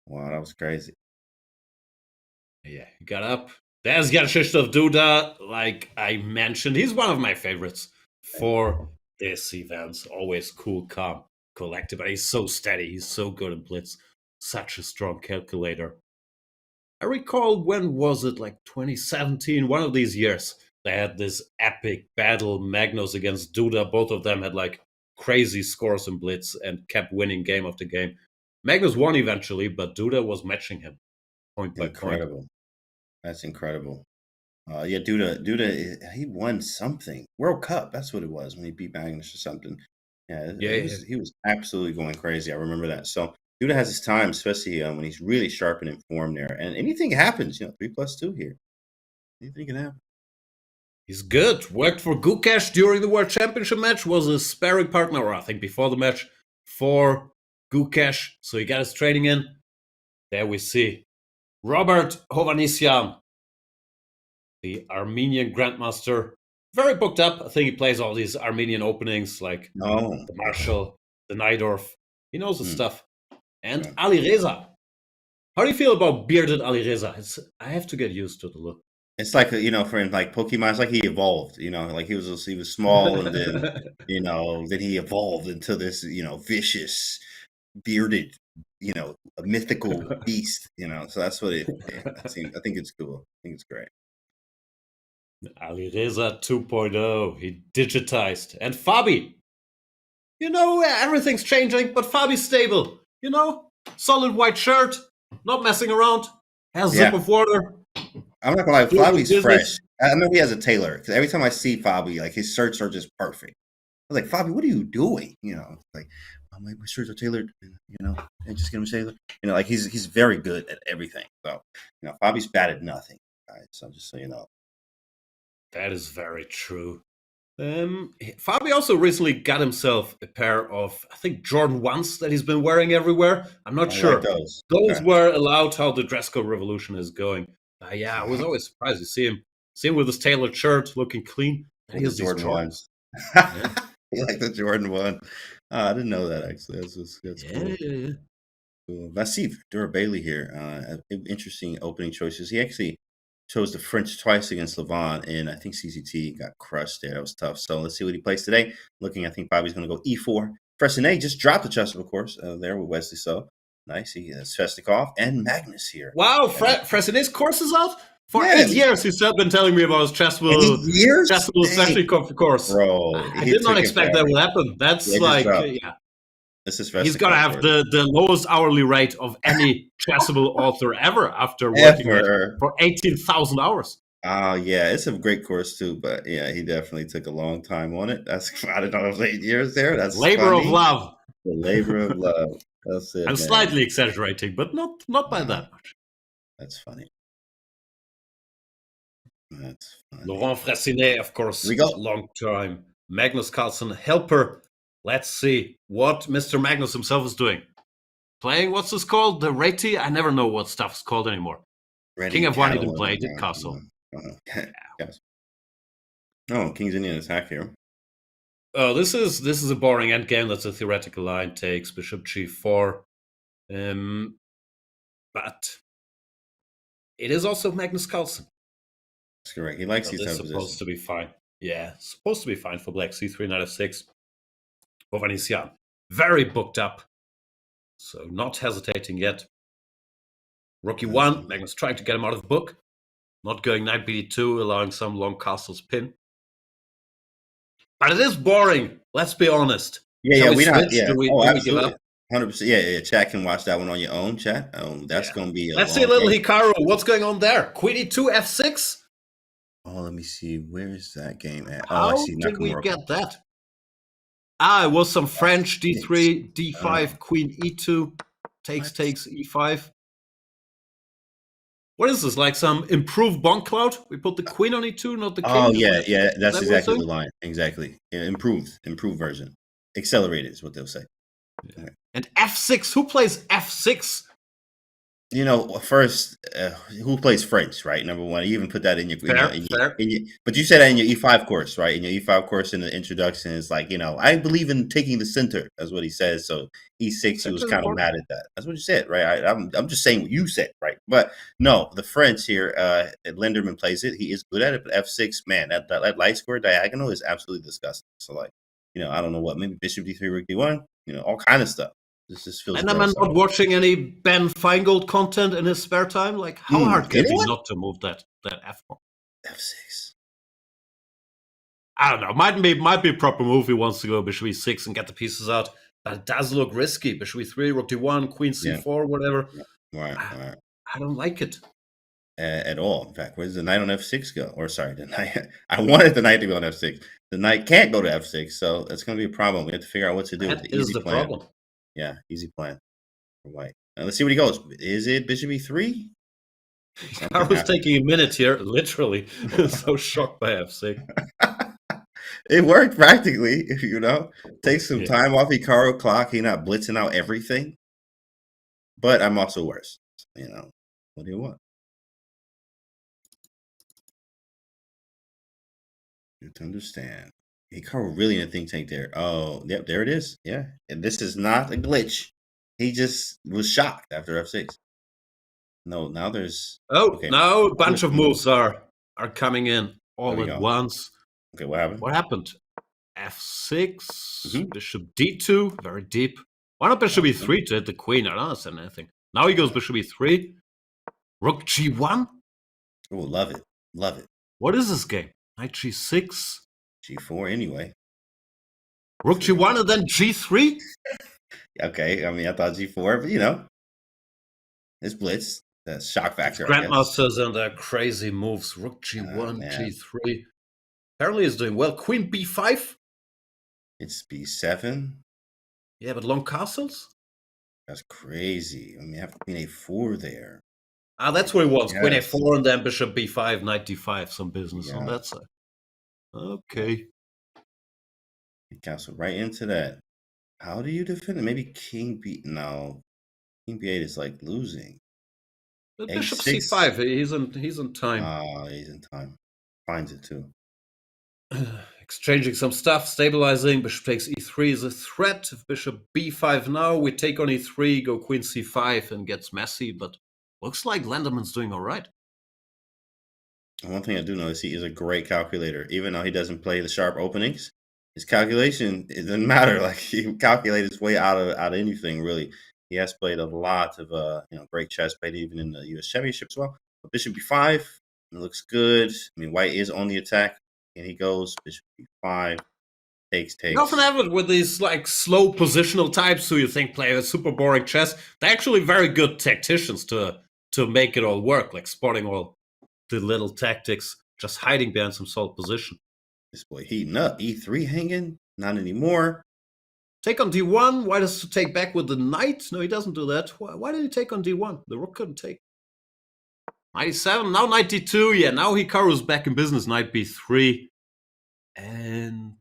Wow, that was crazy. Yeah, he got up. There's Krzysztof Duda. Like I mentioned, he's one of my favorites for this event. Always cool, calm, collected, but he's so steady. He's so good in blitz. Such a strong calculator. I recall, when was it? Like 2017, one of these years. They had this epic battle, Magnus against Duda. Both of them had like crazy scores in blitz and kept winning game after game. Magnus won eventually, but Duda was matching him point by Incredible. point. That's incredible. Yeah, Duda, he won something. World Cup, that's what it was, when he beat Magnus or something. Yeah, he was absolutely going crazy. I remember that. So Duda has his time, especially when he's really sharp and in form there. And anything happens, 3+2 here. Anything can happen. He's good. Worked for Gukesh during the World Championship match. Was a sparring partner, or I think before the match, for Gukesh. So he got his training in. There we see Robert Hovhannisyan, the Armenian Grandmaster. Very booked up. I think he plays all these Armenian openings like the Marshall, the Najdorf. He knows his stuff. And Alireza. How do you feel about bearded Alireza? I have to get used to the look. It's like, for like Pokemon, it's like he evolved, like he was small and then, then he evolved into this, vicious, bearded, a mythical beast, so that's what it seems. I think it's cool. I think it's great. Alireza 2.0, he digitized. And Fabi, everything's changing, but Fabi's stable, solid white shirt, not messing around, has a sip of water. I'm not gonna lie, Fabi's fresh. I know he has a tailor, because every time I see Fabi, like his shirts are just perfect. I was like, Fabi, what are you doing? Like, my shirts are tailored, and just get him tailored. Like he's very good at everything. So, Fabi's bad at nothing, guys. So just so you know. That is very true. Fabi also recently got himself a pair of, I think, Jordan 1s that he's been wearing everywhere. I'm not sure. Like those were allowed how the dress code revolution is going. Yeah, I was always surprised to see him with his tailored shirt, looking clean. He has these Jordans. You like the Jordan 1? I didn't know that, actually. That's cool. Yeah. Cool. Massive Durabali here. Interesting opening choices. He actually chose the French twice against Levon, and I think CCT got crushed there. That was tough. So let's see what he plays today. Looking, I think Bobby's going to go E4. Fressinet just dropped the chest, of course, there with Wesley So. Nice. He has Svestikov and Magnus here. Wow, Fressinet's course is out? For 8 years, he's been telling me about his Chessable Svestikov course. Bro, I did not expect that would happen. That's This is he's got to have the lowest hourly rate of any Chessable author ever after working for 18,000 hours. Oh, yeah, it's a great course too, but yeah, he definitely took a long time on it. That's, I don't know, it was 8 years there. That's labor of love. The labor of love. That's it. I'm slightly exaggerating, but not by that much. That's funny. That's funny. Laurent Fressinet, of course, long time. Magnus Carlsen, helper. Let's see what Mr. Magnus himself is doing. Playing, what's this called? The Reti? I never know what stuff's called anymore. King F1 he didn't play, did Castle. Yes. Oh, King's Indian attack here. Oh, this is a boring endgame. That's a theoretical line. Takes Bishop G4. But it is also Magnus Carlsen. That's correct. He likes these type of positions. Supposed to be fine. Yeah, supposed to be fine for Black. C3, Knight F6. Hovhannisyan. Very booked up. So not hesitating yet. Rook E1. Magnus trying to get him out of the book. Not going Knight BD2, allowing some long castles pin. But it is boring. Let's be honest. Yeah, Shall yeah, we we're not. switch? Yeah. Do we Oh, give up? absolutely. 100%. Yeah, yeah. Chat can watch that one on your own. Chat. That's gonna be a Let's see long a little game. Hikaru. What's going on there? Queen E2, F6? Oh, let me see. Where is that game at? Oh, How I see. did we Nakamura. get that? It was some French D3, D5, Queen E2, takes, E5. What is this? Like some improved bonk cloud? We put the queen on E2, not the king? Oh, yeah, yeah. That's that what we're exactly the saying? line. Exactly. Yeah, improved version. Accelerated is what they'll say. And F6. Who plays F6? You know, first, who plays French, right? Number one, you even put that in your, Fair. but you said that in your E5 course, right? In your E5 course, in the introduction, it's like, I believe in taking the center. That's what he says. So E6, he was kind of mad at that. That's what you said, right? I'm just saying what you said, right? But no, the French here, Linderman plays it. He is good at it. But F6, man, that light square diagonal is absolutely disgusting. So like, I don't know what, maybe Bishop D3, Rook D1, all kind of stuff. This just feels. And I'm not watching any Ben Feingold content in his spare time. Like, how hard can it be not to move that F4? F6. I don't know. Might be a proper move. He wants to go Bishop E6 and get the pieces out. But it does look risky. Bishop E3, Rook D1, Queen C4, whatever. Right. I don't like it at all. In fact, where does the knight on F6 go? Or sorry, the knight. I wanted the knight to go on F6. The knight can't go to F6, so that's going to be a problem. We have to figure out what to do. That is the problem. Yeah, easy plan for white. Now let's see what he goes. Is it Bishop E3? I was taking a minute here, literally. So shocked by F6. It worked practically, Takes some time off Hikaru clock. He's not blitzing out everything. But I'm also worse. What do you want? You to understand. Hikaru really in a think tank there. Oh, yep, there it is. Yeah. And this is not a glitch. He just was shocked after F6. No, now there's now a bunch of moves are coming in all at once. Okay, what happened? What happened? F6, Bishop D2, very deep. Why not Bishop E3 to hit the queen? I don't understand anything. Now he goes Bishop E3. Rook G1. Oh, love it. Love it. What is this game? Knight G6. G4 anyway. Rook G1 and then G3? Okay, I thought G4, but it's blitz. The shock factor. Grandmasters and their crazy moves. Rook G1, G3. Apparently he's doing well. Queen B5. It's B7. Yeah, but long castles? That's crazy. I have Queen A4 there. That's what he wants. Yes. Queen A4 and then Bishop B5, Knight D5. Some business on that side. Okay. He castle right into that. How do you defend it? Maybe King B. No. King B8 is like losing. But Bishop C5. He's in time. He's in time. Finds it too. Exchanging some stuff, stabilizing. Bishop takes E3 is a threat. If Bishop B5 now, we take on E3, go Queen C5 and gets messy, but looks like Lenderman's doing all right. One thing I do know is he is a great calculator. Even though he doesn't play the sharp openings, his calculation, it doesn't matter. Like, he calculated his way out of anything, really. He has played a lot of great chess, played even in the U.S. Championship as well. But Bishop B5, it looks good. White is on the attack. And he goes Bishop B5, takes. You often have it with these slow positional types who you think play a super boring chess. They're actually very good tacticians to make it all work, like spotting all the little tactics, just hiding behind some solid position. This boy heating up. E3 hanging, not anymore. Take on D1. Why does he take back with the knight? No, he doesn't do that. Why did he take on D1? The rook couldn't take. Knight E7, now Knight D2. Yeah, now Hikaru's back in business. Knight B3. And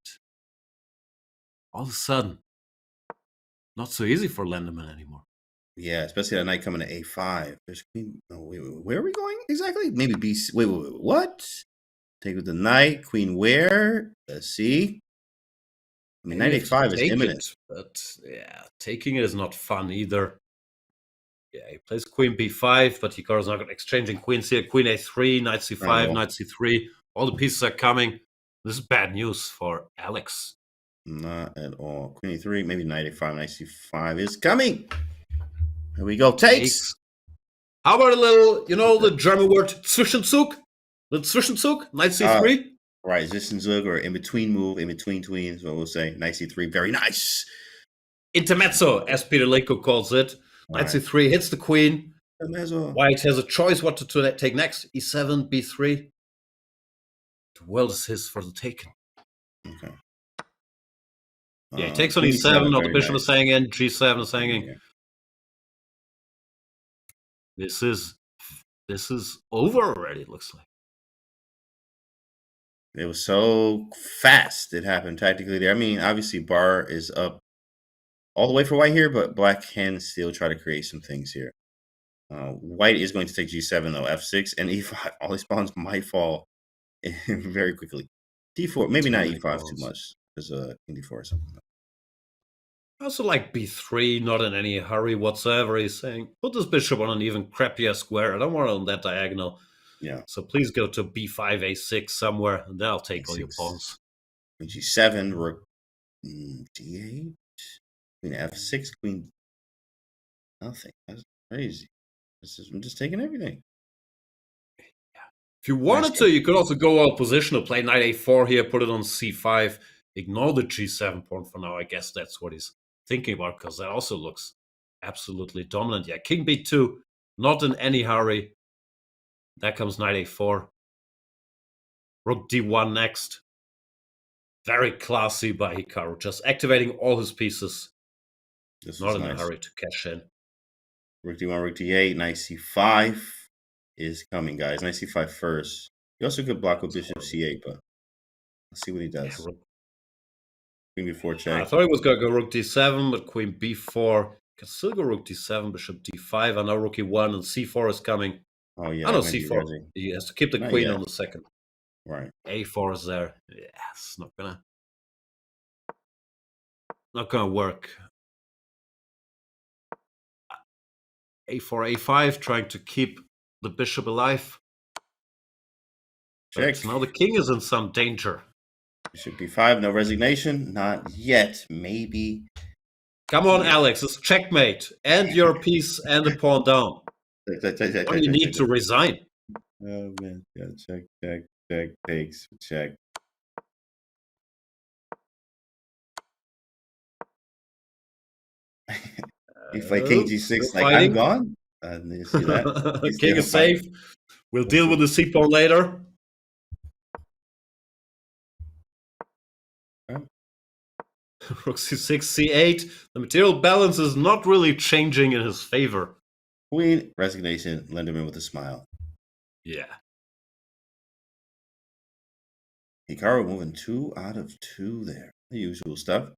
all of a sudden, not so easy for Lenderman anymore. Yeah, especially that knight coming to A5. There's queen. Oh, wait, where are we going exactly? Maybe B. Wait, what? Take with the knight. Queen where? Let's see. Knight A5 is imminent. But yeah, taking it is not fun either. Yeah, he plays Queen B5, but Hikaru's not exchanging queens here. Queen A3, Knight C5, Knight C3. All the pieces are coming. This is bad news for Alex. Not at all. Queen E3, maybe Knight A5, Knight C5 is coming. Here we go. Takes. How about a little, the German word Zwischenzug? The Zwischenzug, Knight C3. Right, Zwischenzug or in between move, in between tweens, what we'll say. Knight c3, very nice. Intermezzo, as Peter Leko calls it. Knight Right. c3 hits the queen. Intermezzo. White has a choice what to take next. e7, b3. The world is his for the taking. Okay. Yeah, he takes on Queen e7, now the very bishop nice. is hanging, g7 is hanging. Yeah. This is over already, it looks like. It was so fast it happened tactically there. I mean, obviously bar is up all the way for white here, but black can still try to create some things here. White is going to take g7 though, f6 and e5. All these pawns might fall very quickly. d4, maybe not e5 too much. There's a king d4 or something. I also like b3, not in any hurry whatsoever. He's saying, put this bishop on an even crappier square. I don't want it on that diagonal. Yeah. So please go to b5, a6 somewhere, and then I'll take all your A6. pawns. Queen g7, rook d8, queen f6, queen nothing. That's crazy. I'm just taking everything. If you wanted to, you could also go all positional, play knight a4 here, put it on c5, ignore the g7 pawn for now. I guess that's what he's thinking about, because that also looks absolutely dominant. Yeah, king b2, not in any hurry. There comes knight a4. Rook d1 next. Very classy by Hikaru, just activating all his pieces. This Not was in nice. a hurry to cash in. Rook d1, rook d8, knight c5 is coming, guys. Knight c5 first. You also could block with bishop c8, but let's see what he does. Yeah, Queen b4 I check. thought he was going to go rook d7, but queen b4. Can still go rook d7, bishop d5. I know rook e1 and c4 is coming. Oh, yeah. I know might be c4. rising. He has to keep the Not queen yet. on the second. Right. a4 is there. Yeah, it's not gonna work. a4, a5, trying to keep the bishop alive. Check. But now the king is in some danger. Bishop b5, no resignation. Not yet. Maybe. Come on, Alex, it's checkmate. And your piece and the pawn down. Check, check, check, Why do you check, need check, to check. resign? Oh, man. Yeah, check, check, check, takes, check. If I king g6, Still like fighting. I'm gone. You see that? He's King still is safe. fighting. We'll deal with the c pawn later. Okay. Rook c6, c8. The material balance is not really changing in his favor. Queen, resignation, Lenderman with a smile. Yeah. Hikaru moving 2 out of 2 there. The usual stuff.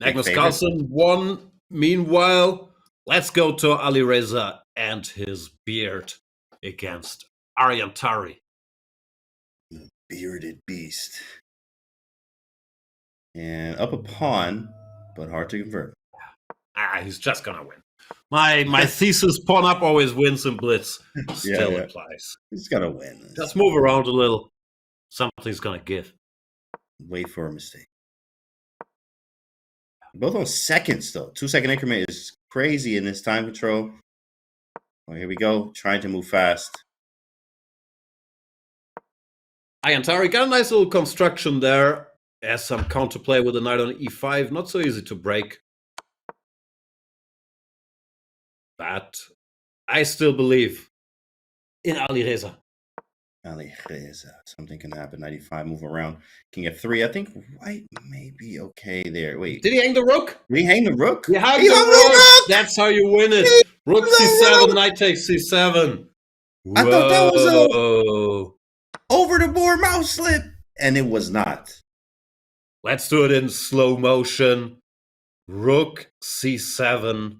Magnus favorite. Carlsen won. Meanwhile, let's go to Alireza and his beard against Arjun Tari. The bearded beast. And up a pawn, but hard to convert. He's just gonna win. My thesis pawn up always wins in blitz. Still yeah. applies. He's got to win. Just move around a little. Something's gonna give. Wait for a mistake. Both on seconds, though. 2-second increment is crazy in this time control. Oh, here we go. Trying to move fast. Arjun Tari got a nice little construction there. Has some counterplay with the knight on e5. Not so easy to break. But I still believe in Alireza. Alireza. Something can happen. 95, move around. King f3. I think white may be okay there. Wait. Did he hang the rook? Did he hang the rook? He hung He the hung rook! That's how you win it. Rook hung the c7, rook! knight takes c7. I thought that was Whoa. over the board mouse slip. And it was not. Let's do it in slow motion. Rook c7.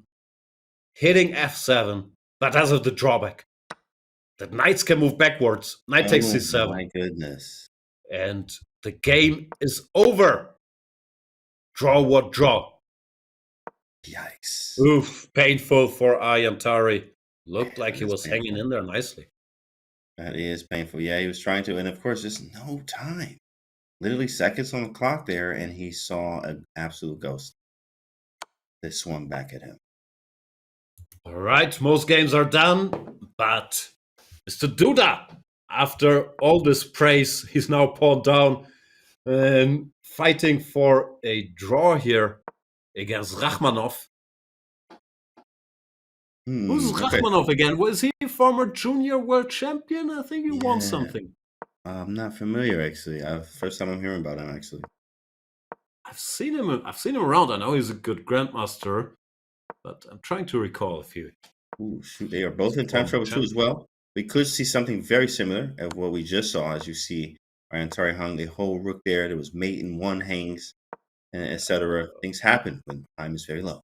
Hitting f7. That does have the drawback. That knights can move backwards. Knight takes c7. My goodness. And the game is over. Draw what draw. Yikes. Oof, painful for Arjun Tari. Looked like he That's was hanging in there nicely. That is painful. Yeah, he was trying to. And of course, there's no time. Literally seconds on the clock there. And he saw an absolute ghost that swung back at him. All right, most games are done. But Mr. Duda, After all this praise, he's now pawned down and fighting for a draw here against Rachmanov. Who's Okay. Rachmanov again? Was he a former junior world champion? I think he won Yeah. something. I'm not familiar, actually. First time I'm hearing about him, actually. I've seen him around. I know he's a good grandmaster, but I'm trying to recall a few. Ooh, shoot. They are both in time trouble, too, as well. We could see something very similar of what we just saw. As you see, Antari hung a whole rook there. There was mate and one hangs, and etc. Things happen when time is very low.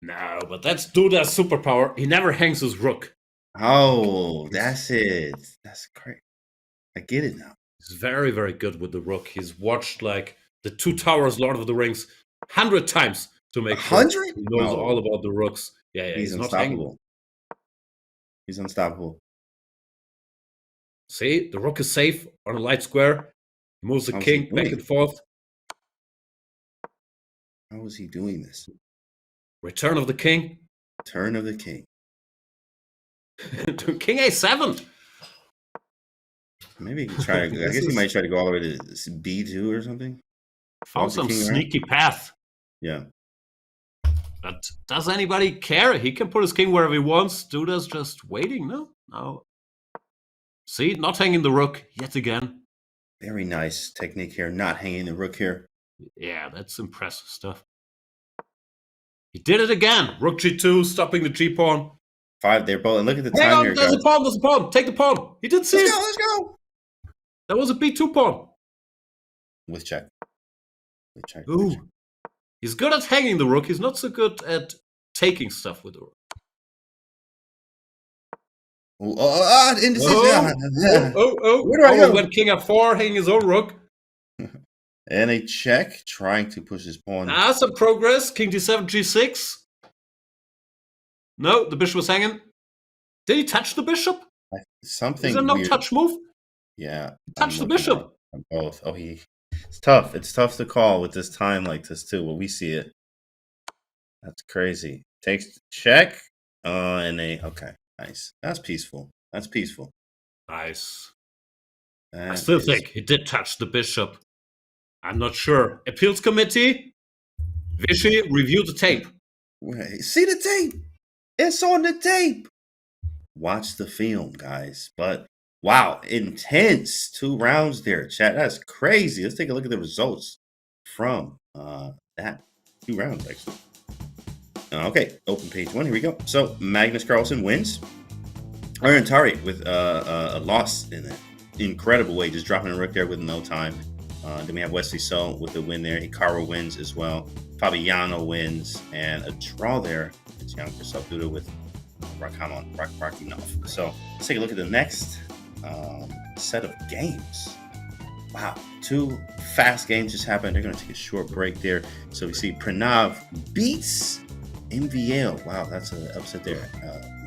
No, but that's Duda's superpower. He never hangs his rook. Oh, that's it. That's great. I get it now. He's very, very good with the rook. He's watched like the Two Towers, Lord of the Rings, 100 times to make sure 100? he knows Oh. all about the rooks. Yeah, He's not hanging. unstoppable. He's unstoppable. See, the rook is safe on a light square. He moves the How's he king back doing? and forth. How is he doing this? Return of the king. Turn of the king. To king a7. Maybe he can try. I guess he might try to go all the way to B2 or something. Found some sneaky path. Yeah. But does anybody care? He can put his king wherever he wants. Duda's just waiting, no? No. See, not hanging the rook yet again. Very nice technique here. Not hanging the rook here. Yeah, that's impressive stuff. He did it again. Rook g2, stopping the g-pawn. 5 there, both. And look at the Hang time on, here, there's guys. a pawn, there's a pawn. Take the pawn. He didn't see it. Let's go. That was a b2 pawn. With check. With check. Ooh. He's good at hanging the rook. He's not so good at taking stuff with the rook. Indecision. Where do I go? Went king f4, hanging his own rook. And a check, trying to push his pawn. Some progress. King d7, g6. No, the bishop was hanging. Did he touch the bishop? Something Is there no weird. touch move? Yeah. Touch the bishop. Both. Oh, it's tough. It's tough to call with this time like this too. When we see it, that's crazy. Takes check. Okay, nice. That's peaceful. Nice. That I still is- think he did touch the bishop. I'm not sure. Appeals committee. Vichy, review the tape. Wait, see the tape. It's on the tape. Watch the film, guys. But wow, intense 2 rounds there, chat. That's crazy. Let's take a look at the results from that 2 rounds, actually. Okay, open page 1. Here we go. So Magnus Carlsen wins. Arjun with a loss in an incredible way, just dropping a rook there with no time. Then we have Wesley So with a win there. Hikaru wins as well. Fabiano wins, and a draw there. It's young for Duda with Rachmanov. So let's take a look at the next set of games. Wow, 2 fast games just happened. They're going to take a short break there. So we see Pranav beats MVL. Wow, that's an upset there.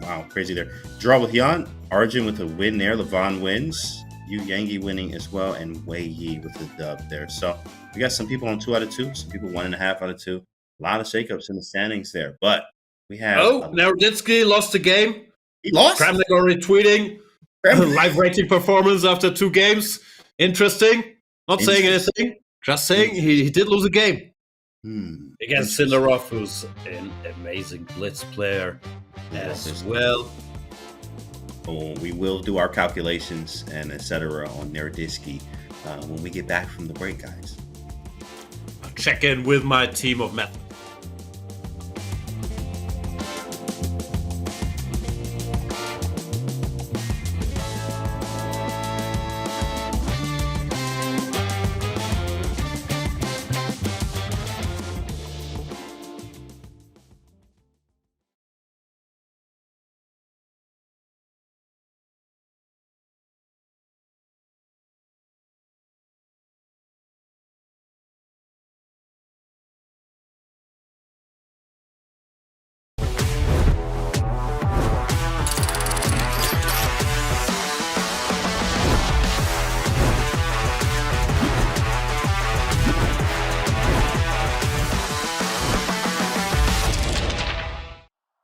Wow, crazy there. Draw with Yan. Arjun with a win there. Levon wins. Yu Yangi winning as well, and Wei Yi with the dub there. So we got some people on 2 out of 2, some people 1.5 out of 2. A lot of shakeups in the standings there, but we have. Naroditsky lost the game. He lost. Kramnik already tweeting. Live rating performance after 2 games. Interesting. Not saying anything. Just saying he did lose a game. Against Sindarov, who's an amazing blitz player as well. We will do our calculations and etc. on Naroditsky when we get back from the break, guys. I'll check in with my team of method.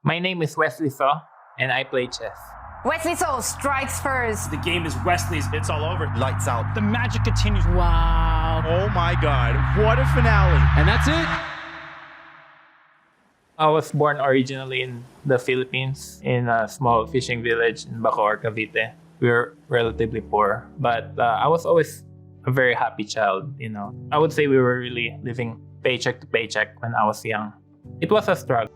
My name is Wesley So, and I play chess. Wesley So strikes first. The game is Wesley's. It's all over. Lights out. The magic continues. Wow. Oh my God. What a finale. And that's it. I was born originally in the Philippines in a small fishing village in Bacoor, Cavite. We were relatively poor, but I was always a very happy child, you know. I would say we were really living paycheck to paycheck when I was young. It was a struggle.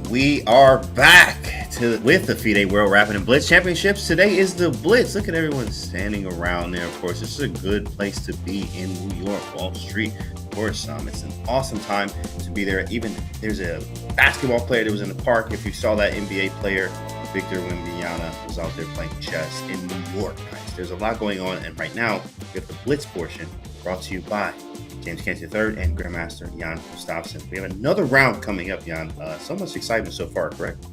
We are back with the FIDE World Rapid and Blitz Championships. Today is the Blitz. Look at everyone standing around there. Of course, this is a good place to be in New York, Wall Street. Of course, it's an awesome time to be there. Even there's a basketball player that was in the park. If you saw that NBA player, Victor Wembanyama, was out there playing chess in New York. Guys, there's a lot going on, and right now we have the Blitz portion brought to you by James Kent III and Grandmaster Jan Gustafsson. We have another round coming up, Jan. So much excitement so far, correct?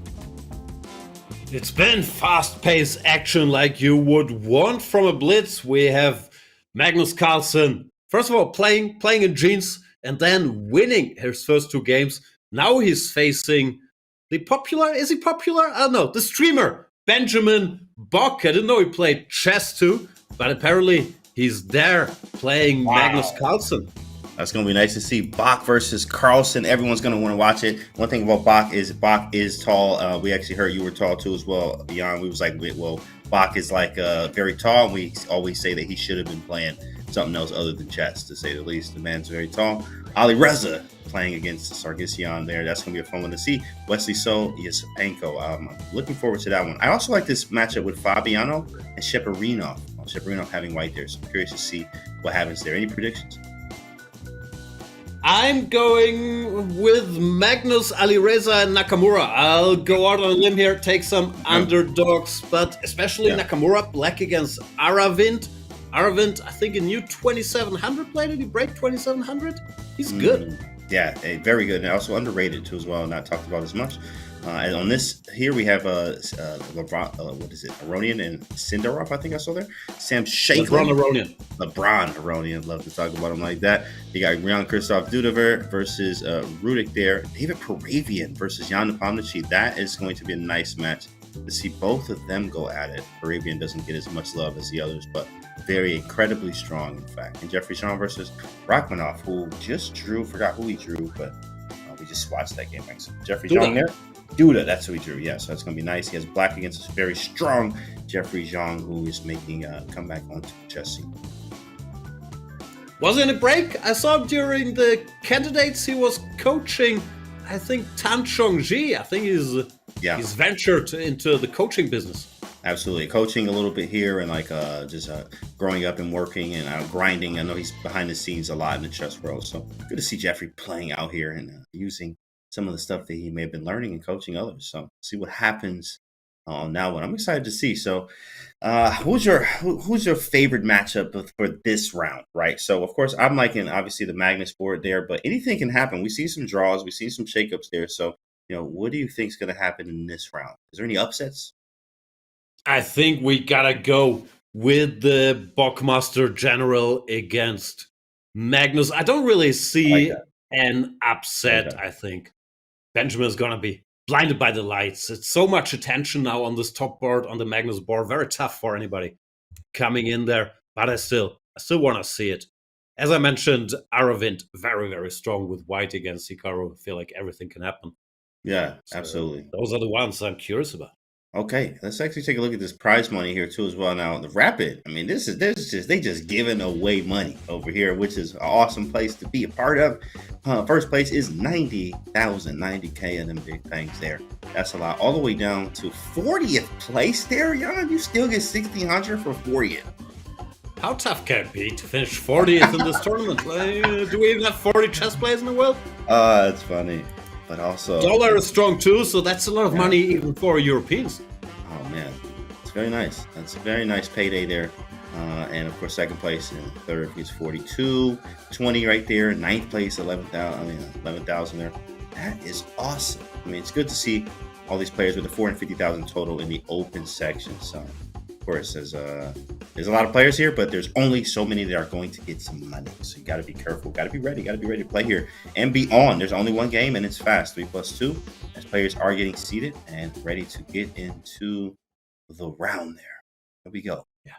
It's been fast-paced action like you would want from a Blitz. We have Magnus Carlsen, first of all, playing in jeans and then winning his first two games. Now he's facing the popular, is he popular? I don't know, the streamer, Benjamin Bock. I didn't know he played chess too, but apparently he's there playing Magnus Carlsen. That's going to be nice to see. Bach versus Carlsen. Everyone's going to want to watch it. One thing about Bach is tall. We actually heard you were tall too as well, Jan. We was like, well, Bach is like very tall. And we always say that he should have been playing something else other than chess, to say the least. The man's very tall. Alireza playing against Sargsyan there. That's going to be a fun one to see. Wesley So, Yasipenko. I'm looking forward to that one. I also like this matchup with Fabiano and Sheparinov. Sheparinov having white there. So I'm curious to see what happens there. Any predictions? I'm going with Magnus, Alireza, and Nakamura. I'll go out on a limb here, take some underdogs, but especially Nakamura, black against Aravind. Aravind, I think a new 2700 play. Did he break 2700? He's good. Yeah, very good. And also underrated too as well, not talked about as much. And on this here, we have Aronian and Sindarov, I think I saw there. Sam Shankland. LeBron Aronian. Love to talk about him like that. You got Jan Christoph Dudever versus Rudik there. David Paravian versus Jan Nepomniachtchi. That is going to be a nice match to see both of them go at it. Paravian doesn't get as much love as the others, but very incredibly strong, in fact. And Jeffrey Shawn versus Rachmanov, who just drew, forgot who he drew, but we just watched that game. Thanks. Jeffrey Shawn there. Duda, that's who he drew. Yeah, so that's going to be nice. He has black against this very strong Jeffrey Zhang, who is making a comeback onto the chess scene. Was in a break? I saw during the candidates he was coaching, I think, Tan Chongji. I think he's ventured into the coaching business. Absolutely. Coaching a little bit here and like just growing up and working and grinding. I know he's behind the scenes a lot in the chess world. So good to see Jeffrey playing out here and using some of the stuff that he may have been learning and coaching others. So see what happens on that one. I'm excited to see. So who's your favorite matchup for this round, right? So of course I'm liking obviously the Magnus board there, but anything can happen. We see some draws, we see some shakeups there. So what do you think is going to happen in this round? Is there any upsets? I think we gotta go with the Buckmaster General against Magnus. I don't really see an upset. I think Benjamin is gonna be blinded by the lights. It's so much attention now on this top board, on the Magnus board. Very tough for anybody coming in there. But I still want to see it. As I mentioned, Aravind, very, very strong with white against Hikaru. I feel like everything can happen. Yeah, absolutely. Those are the ones I'm curious about. Okay, let's actually take a look at this prize money here too as well. Now the Rapid, I mean, they just giving away money over here, which is an awesome place to be a part of. First place is 90,000, 90K of them big things there. That's a lot. All the way down to 40th place there, Jan. You still get 1,600 for 40th. How tough can it be to finish 40th in this tournament? Do we even have 40 chess players in the world? It's funny. But also dollar is strong too, so that's a lot of money even for Europeans. Oh man, it's very nice. That's a very nice payday there. And of course, second place and third is 42, 20 right there. Ninth place, 11,000 there. That is awesome. I mean, it's good to see all these players with the 450,000 total in the open section. So, of course, there's a lot of players here, but there's only so many that are going to get some money. So you got to be careful, got to be ready to play here and be on. There's only one game and it's fast, 3+2, as players are getting seated and ready to get into the round there. Here we go. Yeah.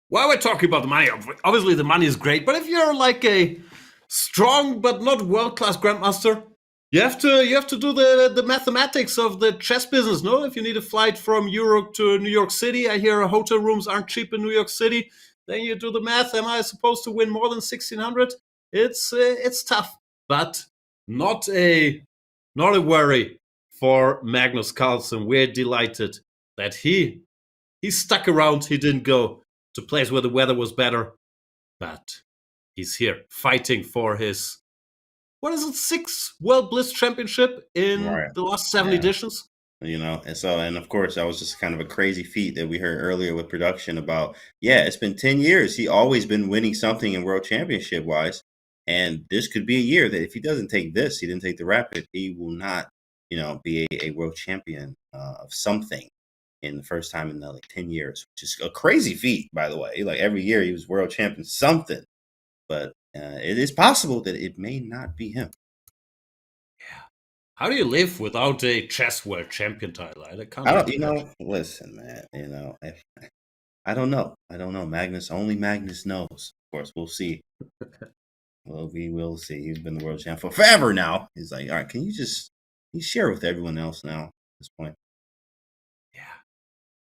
While we're talking about the money, obviously the money is great, but if you're like a strong but not world-class grandmaster, you have to do the mathematics of the chess business, no? If you need a flight from Europe to New York City, I hear hotel rooms aren't cheap in New York City. Then you do the math. Am I supposed to win more than 1,600? It's tough, but not a worry for Magnus Carlsen. We're delighted that he stuck around. He didn't go to a place where the weather was better, but he's here fighting for his, what is it, 6th World Blitz Championship in the last 7 editions? And of course, that was just kind of a crazy feat that we heard earlier with production about, it's been 10 years. He always been winning something in World Championship wise. And this could be a year that if he doesn't take this, he didn't take the Rapid, he will not, be a world champion of something in the first time in 10 years, which is a crazy feat, by the way. Like every year he was world champion something, but it is possible that it may not be him. Yeah. How do you live without a chess world champion title? Listen, man, I don't know. Only Magnus knows. Of course, we'll see. Well, we will see. He's been the world champ for forever now. He's like, all right, can you share with everyone else now at this point? Yeah.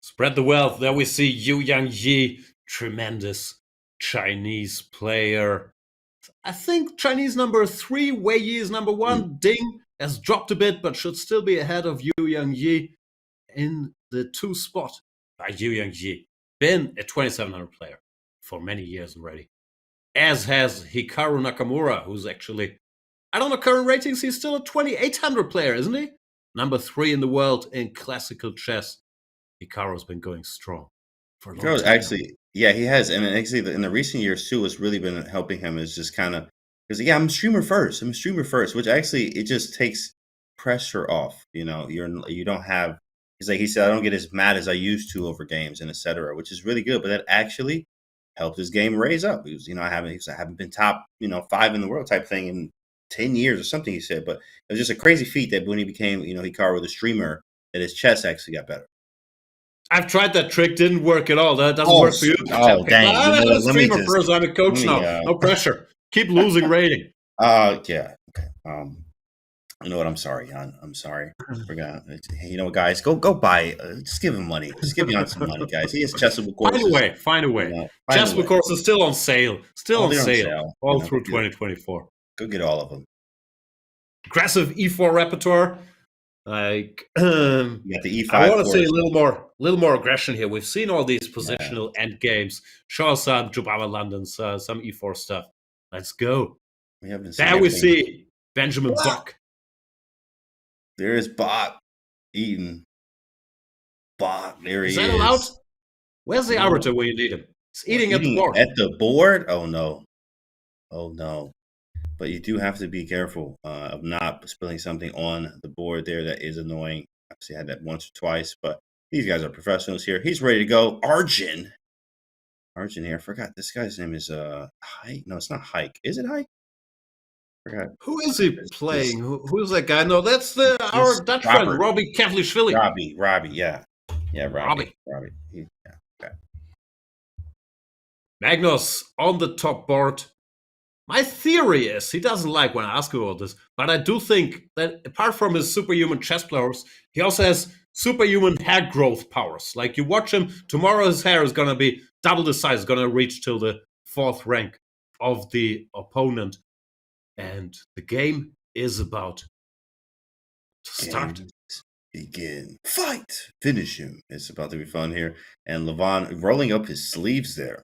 Spread the wealth. There we see Yu Yang Yi, tremendous Chinese player. I think Chinese number 3, Wei Yi is number 1. Ding has dropped a bit, but should still be ahead of Yu Yang Yi in the 2 spot. Yu Yang Yi, been a 2,700 player for many years already. As has Hikaru Nakamura, who's actually, I don't know current ratings, he's still a 2,800 player, isn't he? Number 3 in the world in classical chess. Hikaru's been going strong for a long time. Actually, yeah, he has. And actually, in the recent years, too, what's really been helping him is just kind of, because, I'm a streamer first, which actually, it just takes pressure off. You don't have, he's like he said, I don't get as mad as I used to over games and et cetera, which is really good. But that actually helped his game raise up. He was, I haven't been top, 5 in the world type thing in 10 years or something, he said. But it was just a crazy feat that when he became, Hikaru the streamer, that his chess actually got better. I've tried that trick, didn't work at all. That doesn't work for you. Oh, dang. I'm a streamer first. I'm a coach now. No pressure. Keep losing rating. Yeah. Okay. You know what? I'm sorry, Jan. I'm sorry. Forgot. Hey, you know what, guys? Go buy. Just give him money. Just give Jan some money, guys. He has chessable courses. Find a way. You know, find a Chessbook way. course is still on sale. Still Oh, on they're sale. All You know, through 2024. Go get all of them. Aggressive E4 repertoire. Like You got the E5. I want to see course. a little more aggression here. We've seen all these positional end games. Show us some Jobava London's some E4 stuff. Let's go. We haven't seen There we everything. see Benjamin Bach. There is Bach eating. Bach, there he is. Is that allowed? Where's the arbiter where you need him? He's eating at the board. At the board? Oh no. Oh no. But you do have to be careful of not spilling something on the board there. That is annoying. I've actually had that once or twice, but these guys are professionals here. He's ready to go. Arjun here. I forgot this guy's name is Hike. No, it's not Hike. Is it Hike? Forgot. Who is he playing? Who's that guy? No, that's our Dutch friend, Robbie Kevlishvili. Robbie, yeah. Yeah, Robbie. Okay. Magnus on the top board. My theory is he doesn't like when I ask him about this, but I do think that apart from his superhuman chess powers, he also has superhuman hair growth powers. Like you watch him, tomorrow his hair is going to be double the size, going to reach till the 4th rank of the opponent. And the game is about to start. Begin. Fight! Finish him. It's about to be fun here. And Levon rolling up his sleeves there.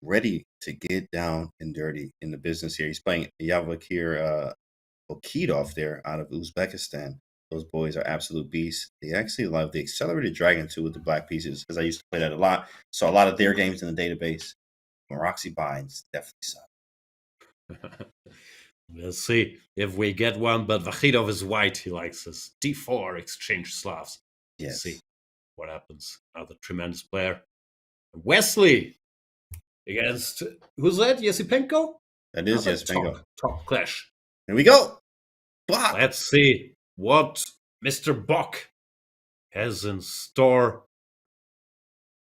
Ready to get down and dirty in the business here. He's playing Yavakir Okidov there out of Uzbekistan. Those boys are absolute beasts. They actually love the accelerated dragon too with the black pieces, because I used to play that a lot. Saw a lot of their games in the database. Maroxy binds definitely suck. We'll see if we get one, but Vakhidov is white. He likes his D4 exchange Slavs. Yes. Let's see what happens. Another tremendous player. Wesley against, who's that? Yesipenko? That is Yesipenko. Top clash. Here we go. Bach. Let's see what Mr. Bach has in store.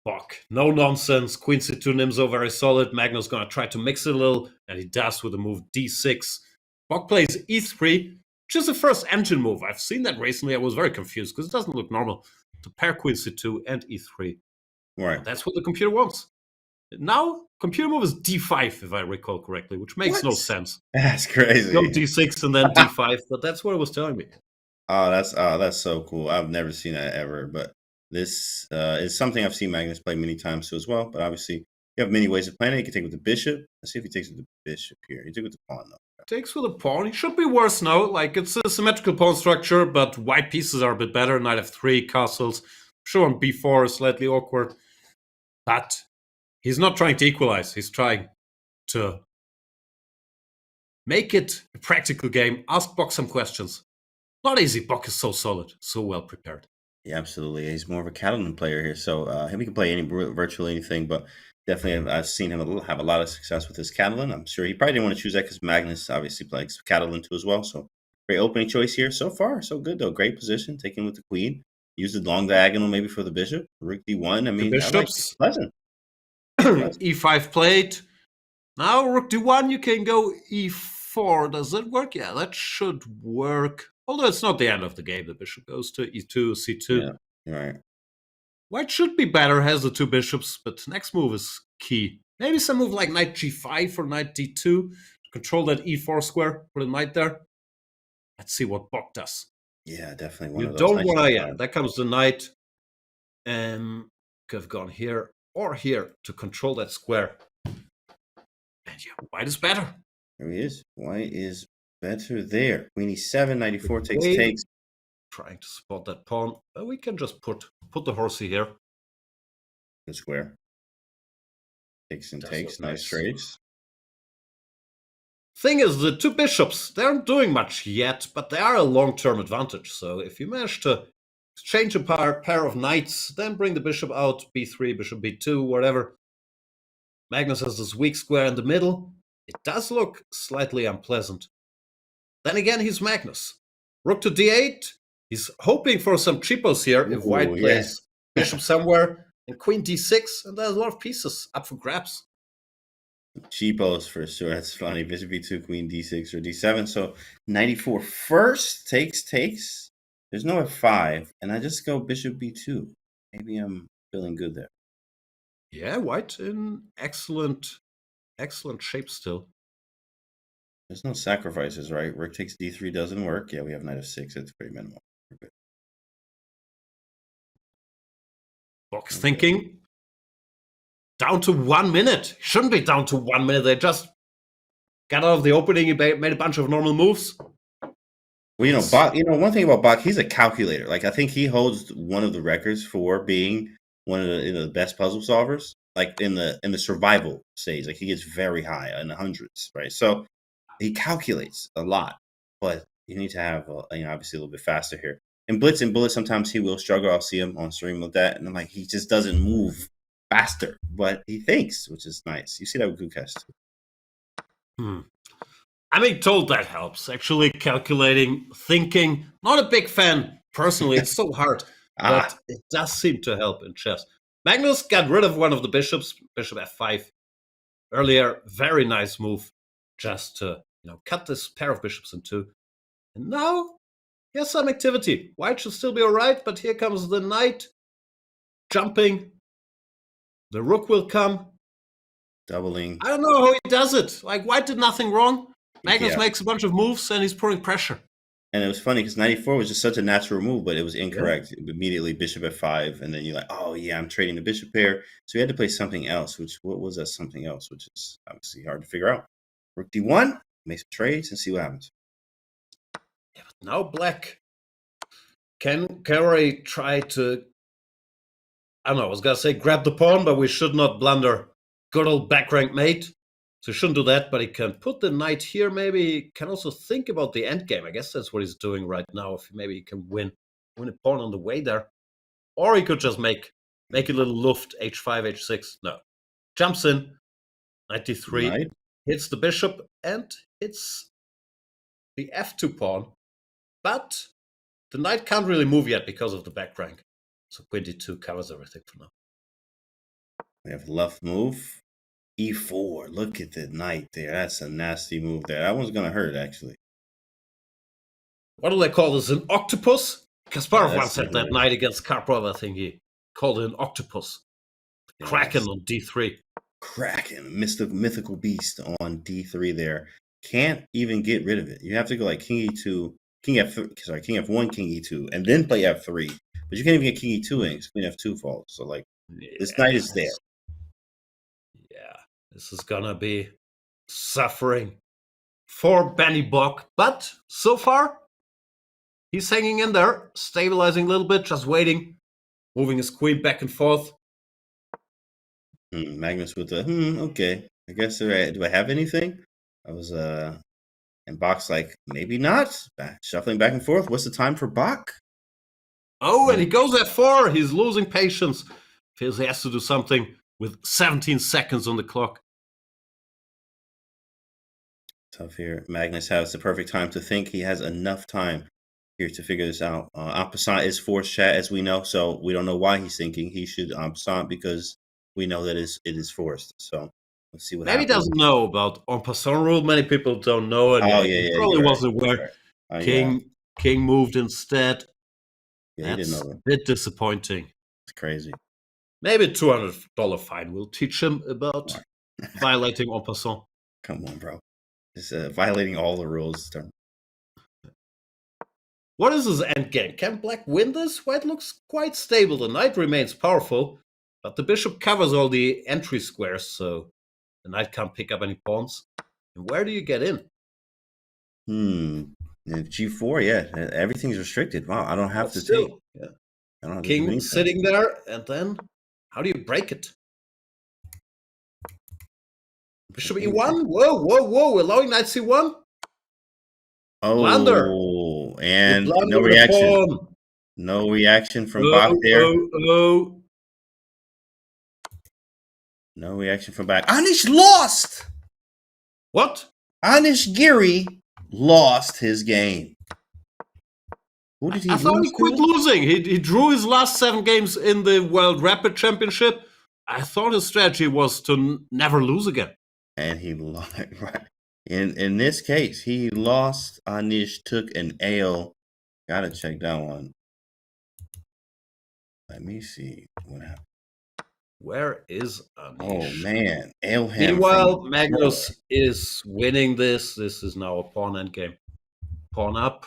Bach, no nonsense. Queen C2 Nimzo, very solid. Magnus going to try to mix it a little, and he does with the move D6. Bach plays E3, which is the first engine move. I've seen that recently. I was very confused because it doesn't look normal to pair Queen C2 and E3. Right. That's what the computer wants. Now, computer move is D5, if I recall correctly, which makes no sense. That's crazy. Go D6 and then D5, but that's what it was telling me. Oh, that's so cool. I've never seen that ever, but this is something I've seen Magnus play many times too as well. But obviously, you have many ways of playing it. You can take with the bishop. Let's see if he takes with the bishop here. He took with the pawn though. Takes with a pawn. He should be worse now. Like, it's a symmetrical pawn structure, but white pieces are a bit better. Knight f3, castles. Sure, on b4 is slightly awkward. But he's not trying to equalize. He's trying to make it a practical game. Ask Bach some questions. Not easy. Bach is so solid, so well prepared. Yeah, absolutely. He's more of a Catalan player here, so he can play virtually anything. But definitely, I've seen him have a lot of success with his Catalan. I'm sure he probably didn't want to choose that because Magnus obviously plays Catalan too as well. So great opening choice here so far. So good though. Great position, taking with the queen. Use the long diagonal maybe for the bishop. Rook d1. I mean, bishops. Pleasant. E5 played. Now rook d1. You can go e4. Does that work? Yeah, that should work. Although it's not the end of the game. The bishop goes to e2, c2. Yeah, right. White should be better, has the two bishops, but next move is key. Maybe some move like knight g5 or knight d2 to control that e4 square, put a knight there. Let's see what Bach does. Yeah, definitely. You don't want to, yeah, that comes the knight. Could have gone here or here to control that square. And yeah, white is better. There he is. White is better there. Queen e7, knight e4 takes. Trying to support that pawn. We can just put the horsey here. The square. Takes and takes. Nice nice trades. Thing is, the two bishops, they aren't doing much yet, but they are a long-term advantage. So if you manage to exchange a pair of knights, then bring the bishop out, b3, bishop b2, whatever. Magnus has this weak square in the middle. It does look slightly unpleasant. Then again, he's Magnus. Rook to d8. He's hoping for some cheapos here if white plays bishop somewhere, and queen d6, and there's a lot of pieces up for grabs. Cheapos for sure. That's funny. Bishop b2, queen d6 or d7. So 94 first takes. There's no f5, and I just go bishop b2. Maybe I'm feeling good there. Yeah, white in excellent shape still. There's no sacrifices, right? Rook takes d3 doesn't work. Yeah, we have knight f6. It's pretty minimal. We're good. Box thinking. Down to 1 minute. Shouldn't be down to 1 minute. They just got out of the opening. He made a bunch of normal moves. Well, Bach. One thing about Bach, he's a calculator. Like I think he holds one of the records for being one of the best puzzle solvers. Like in the survival stage, like he gets very high in the hundreds, right? So he calculates a lot, but you need to have obviously a little bit faster here. In Blitz and Bullet, sometimes he will struggle. I'll see him on stream with that, and I'm like, he just doesn't move faster, but he thinks, which is nice. You see that with Gukesh too. I'm being told that helps. Actually calculating, thinking. Not a big fan personally. It's so hard, but it does seem to help in chess. Magnus got rid of one of the bishops, bishop f5 earlier. Very nice move, just to cut this pair of bishops in two. And now he has some activity. White should still be all right, but here comes the knight jumping. The rook will come. Doubling. I don't know how he does it. Like, White did nothing wrong. Magnus makes a bunch of moves, and he's putting pressure. And it was funny because 94 was just such a natural move, but it was incorrect. Yeah. Immediately bishop f5, and then you're like, oh yeah, I'm trading the bishop pair. So we had to play something else, what was that something else, which is obviously hard to figure out. Rook d1, make some trades and see what happens. Yeah, but now black can already try to, I don't know, I was going to say grab the pawn, but we should not blunder good old back rank mate. So he shouldn't do that, but he can put the knight here. Maybe he can also think about the endgame. I guess that's what he's doing right now. If maybe he can win a pawn on the way there. Or he could just make a little luft, h5, h6. No. Jumps in, knight d3, hits the bishop, and hits the f2 pawn. But the knight can't really move yet because of the back rank. So queen d2 covers everything for now. We have left move. E4. Look at the knight there. That's a nasty move there. That one's going to hurt, actually. What do they call this? An octopus? Kasparov once had that knight against Karpov. I think he called it an octopus. Yes. Kraken on d3. Kraken, mythical beast on d3 there. Can't even get rid of it. You have to go like king e2, king f1, king e2, and then play f3. But you can't even get king e2 in because queen f2 falls. So, like, this knight is there. This is gonna be suffering for Benny Bock, but so far he's hanging in there, stabilizing a little bit, just waiting, moving his queen back and forth. Magnus with the okay. I guess do I have anything? I was and Bach's like maybe not. Shuffling back and forth. What's the time for Bach? Oh, and he goes f4. He's losing patience. Feels he has to do something. With 17 seconds on the clock. Tough here. Magnus has the perfect time to think. He has enough time here to figure this out. En passant is forced chat, as we know, so we don't know why he's thinking. He should en passant because we know that it is forced. So let's see what happens. Maybe he doesn't know about en passant rule. Many people don't know it. He probably wasn't aware. King moved instead. Yeah, That's he didn't know that. a bit disappointing. It's crazy. Maybe a $200 fine will teach him about violating en passant. Come on, bro. Just violating all the rules. What is his endgame? Can black win this? White looks quite stable. The knight remains powerful, but the bishop covers all the entry squares, so the knight can't pick up any pawns. And where do you get in? G4, yeah. Everything's restricted. Wow, I don't have to take. Yeah. I don't have King sitting there, and then how do you break it? Bishop e1? Whoa. Allowing knight c1? Oh, blunder. And no reaction. No reaction from Bach there. No reaction from Bach. Anish lost! What? Anish Giri lost his game. Who did he lose? I thought he quit losing. He drew his last 7 games in the World Rapid Championship. I thought his strategy was to never lose again. And he lost. Right. In this case, he lost. Anish took an L. Gotta check that one. Let me see what happened. Where is Anish? Oh man, Elham. Meanwhile, Magnus is winning this. This is now a pawn endgame. Pawn up.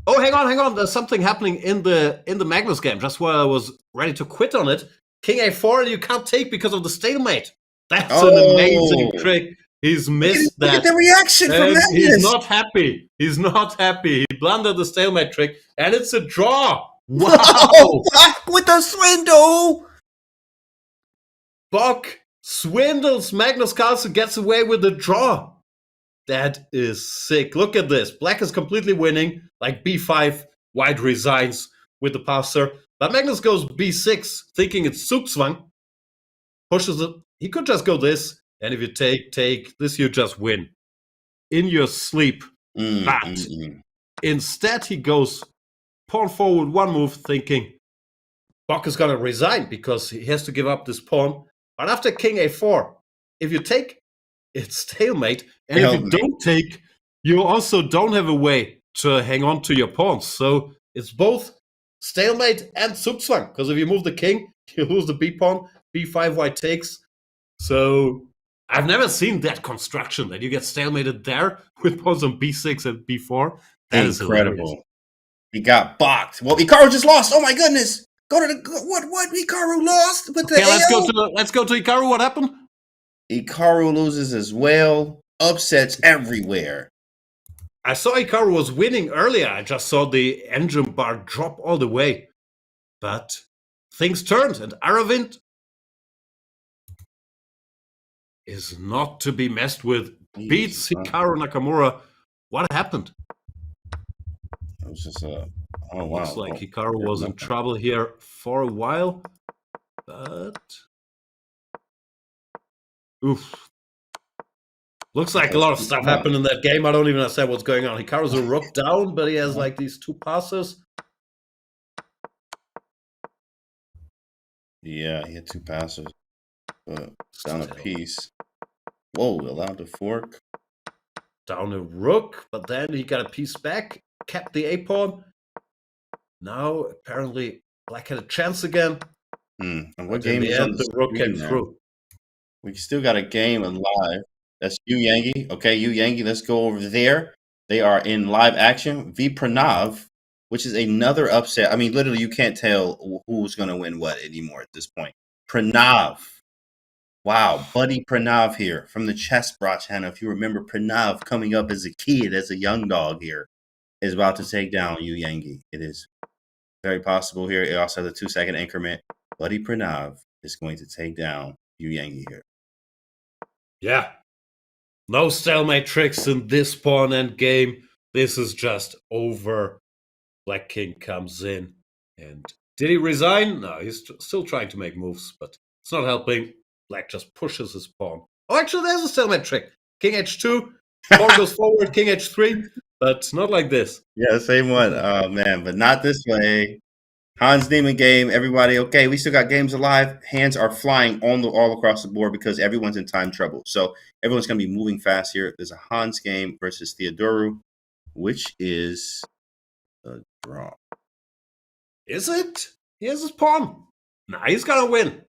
Oh, hang on. There's something happening in the Magnus game. Just while I was ready to quit on it. King A4 and you can't take because of the stalemate. That's an amazing trick. He's missed that. Look at the reaction from Magnus. He's not happy. He's not happy. He blundered the stalemate trick, and it's a draw. Wow! Back with the swindle. Bock swindles. Magnus Carlsen gets away with the draw. That is sick. Look at this. Black is completely winning. Like B5, white resigns with the passer. But Magnus goes B6, thinking it's Zugzwang. Pushes it. He could just go this. And if you take this, you just win. In your sleep. But instead he goes pawn forward one move, thinking Bock is going to resign because he has to give up this pawn. But after King A4, if you take, it's stalemate. And if you don't take, you also don't have a way to hang on to your pawns. So it's both stalemate and Zugzwang. Because if you move the king, you lose the B pawn. B5 white takes. So I've never seen that construction that you get stalemated there with pawns on B6 and B4. That is incredible. He got boxed. Well, Hikaru just lost. Oh my goodness. Go to the what? Hikaru lost with the let's go to Hikaru. What happened? Hikaru loses as well. Upsets everywhere. I saw Hikaru was winning earlier. I just saw the engine bar drop all the way. But things turned, and Aravind is not to be messed with. Beats Hikaru Nakamura. What happened? It was just oh wow. Looks like Hikaru was in trouble here for a while. But oof. Looks like a lot of stuff happened in that game. I don't even understand what's going on. Hikaru's a rook down, but he has like these two passes. Yeah, he had two passes. But down a piece. Whoa, allowed to fork. Down a rook, but then he got a piece back. Kept the A-pawn. Now, apparently, Black had a chance again. And what game is on the rook came through. We still got a game in live. That's Yu Yangi. Okay, Yu Yangi, let's go over there. They are in live action. V Pranav, which is another upset. I mean, literally, you can't tell who's going to win what anymore at this point. Pranav. Wow, Buddy Pranav here from the Chess Bra channel. If you remember Pranav coming up as a kid, as a young dog here, is about to take down Yu Yangi. It is very possible here. It also has a 2-second increment. Buddy Pranav is going to take down Yu Yangi here. Yeah. No stalemate tricks in this pawn end game. This is just over. Black King comes in. And did he resign? No, he's still trying to make moves, but it's not helping. Black just pushes his pawn. Oh, actually, there's a stalemate trick. King H2. Pawn goes forward. King H3. But not like this. Yeah, same one. Oh, man, but not this way. Hans Demon game. Everybody, okay, we still got games alive. Hands are flying all across the board because everyone's in time trouble. So everyone's going to be moving fast here. There's a Hans game versus Theodoru, which is a draw. Is it? He has his pawn. Nah, he's going to win.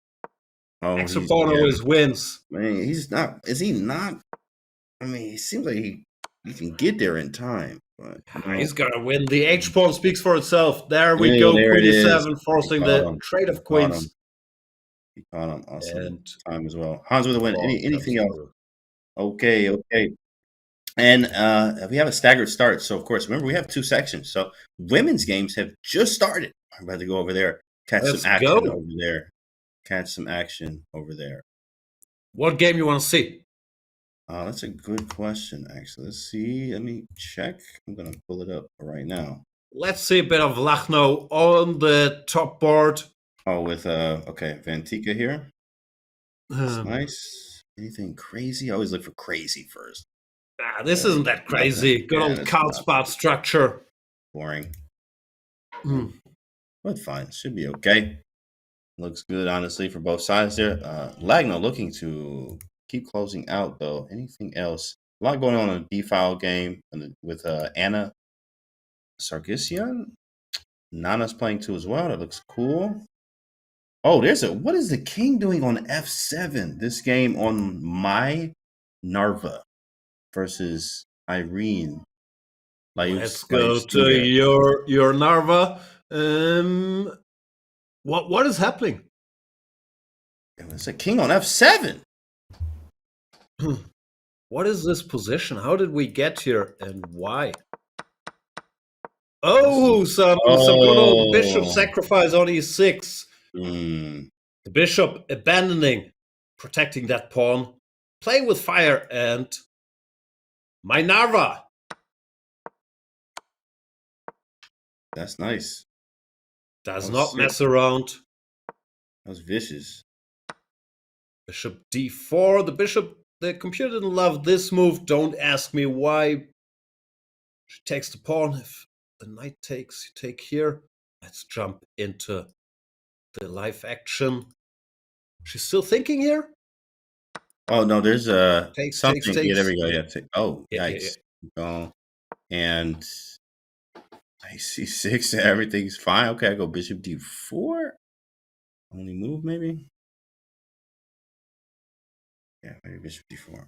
Oh, Extra pawn always wins. Man, he's not. Is he not? I mean, it seems like he can get there in time. But he's gonna win. The H pawn speaks for itself. There we go. Queen E7, forcing the trade of queens. He caught him. Awesome. And time as well. Hans with a win. Anything else? Okay. And we have a staggered start. So of course, remember we have two sections. So women's games have just started. I'm about to go over there, catch some action over there. What game you want to see? That's a good question, actually. Let's see. Let me check. I'm going to pull it up right now. Let's see a bit of Lachno on the top board. Oh, with, Vantika here. That's nice. Anything crazy? I always look for crazy first. This isn't that crazy. Good old card spot structure. Boring. But fine. Should be okay. Looks good, honestly, for both sides there. Lagno looking to keep closing out though. Anything else? A lot going on in the D-file game with Anna Sargsyan. Nana's playing too as well. That looks cool. Oh, what is the king doing on F7? This game on my Narva versus Irene. Let's go to your Narva. What is happening? It's a king on F7. What is this position? How did we get here and why? Oh, some good old bishop sacrifice on E6. The bishop abandoning, protecting that pawn, playing with fire, and my Narva. That's nice. Does not mess around. That was vicious. Bishop D4. The computer didn't love this move. Don't ask me why. She takes the pawn. If the knight takes, you take here. Let's jump into the live action. She's still thinking here? Oh, no, there's something. Takes. Yeah, there we go. Yeah. Yikes. Yeah. And I see 6. Everything's fine. Okay, I go bishop D4. Only move, maybe? Yeah, maybe bishop D4.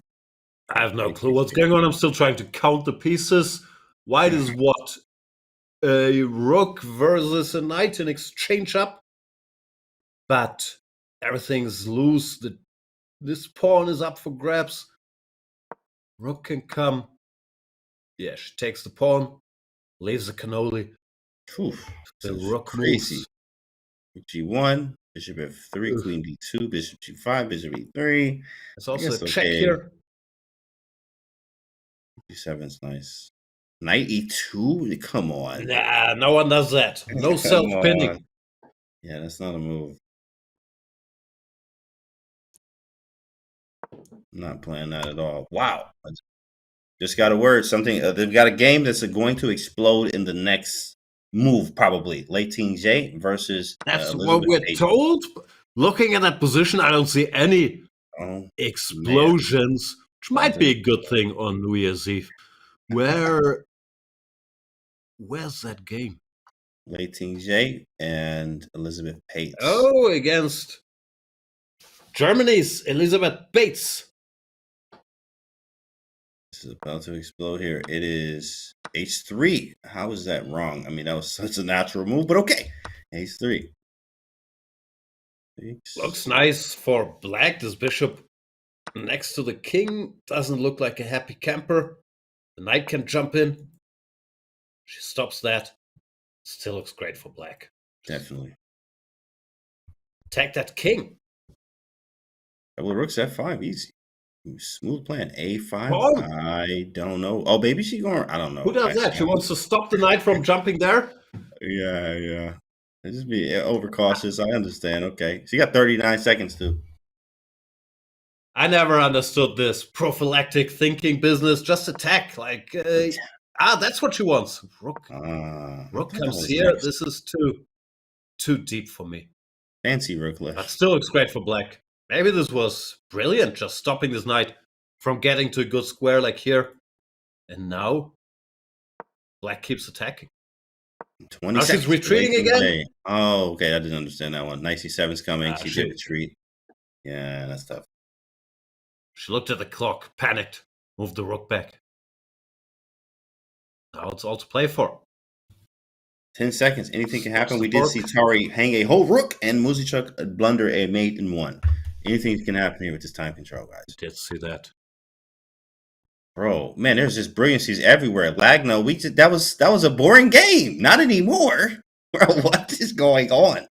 I have no clue what's going on. I'm still trying to count the pieces. White is what? A rook versus a knight in exchange up. But everything's loose. This pawn is up for grabs. Rook can come. Yeah, she takes the pawn. Leaves the cannoli. The rook crazy. moves. G1, bishop F3, queen D2, bishop G5, bishop E3. There's also a check here. G7's nice. Knight E2? Come on. Nah, no one does that. No self-pinning. Yeah, that's not a move. I'm not playing that at all. Wow. Just got a word. Something. They've got a game that's going to explode in the next move, probably. Late Teen J versus. That's what we're told. Looking at that position, I don't see any explosions, which might be a good thing on New Year's Eve. Where's that game? Late Teen J and Elizabeth Pates. Oh, against Germany's Elizabeth Bates. This is about to explode here. It is H3. How is that wrong? I mean, that was such a natural move, but okay. H3. Looks nice for black. This bishop next to the king doesn't look like a happy camper. The knight can jump in. She stops that. Still looks great for black. Definitely. Attack that king. Double rook's F5, easy. Smooth plan. A5. Oh. I don't know. Oh, maybe she's going. I don't know. Who does that? She wants to stop the knight from jumping there? Yeah. Just be overcautious. I understand. Okay. She got 39 seconds too. I never understood this prophylactic thinking business. Just attack. That's what she wants. Rook comes here. Nice. This is too deep for me. Fancy rook left. But still looks great for black. Maybe this was brilliant, just stopping this knight from getting to a good square like here. And now black keeps attacking. 20 seconds. She's retreating again. Oh, okay. I didn't understand that one. Knight C7's coming. She did retreat. Yeah, that's tough. She looked at the clock, panicked, moved the rook back. Now it's all to play for. 10 seconds. Anything can happen. We did see Tari hang a whole rook and Muzichuk blunder a mate in one. Anything can happen here with this time control, guys. Did see that. Bro, man, there's just brilliancies everywhere. Lagno, that was a boring game. Not anymore. Bro, what is going on?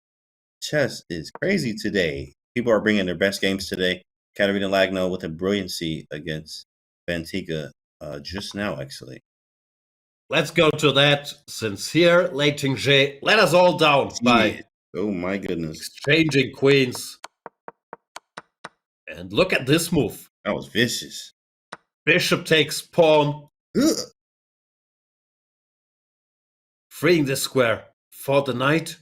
Chess is crazy today. People are bringing their best games today. Katarina Lagno with a brilliancy against Bentica just now, actually. Let's go to that, since here, Lei Ting-je let us all down by oh my goodness, exchanging queens. And look at this move. That was vicious. Bishop takes pawn. Ugh. Freeing this square for the knight.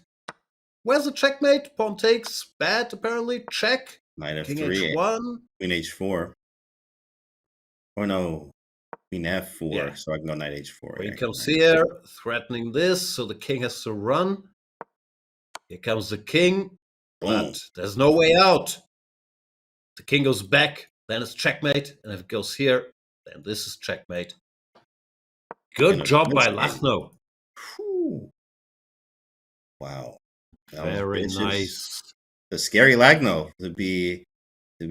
Where's the checkmate? Pawn takes, bad apparently, check. Knight F3, King H1. Queen H4. Or no, queen f4, Yeah. so I can go knight h4. Queen Yeah, comes here, threatening this, so the king has to run. Here comes the king, boom. but there's no way out. The king goes back, then it's checkmate, and if it goes here, then this is checkmate. Good job by Lasno. Whew. Wow. That was Very vicious. nice. The scary Lagno to be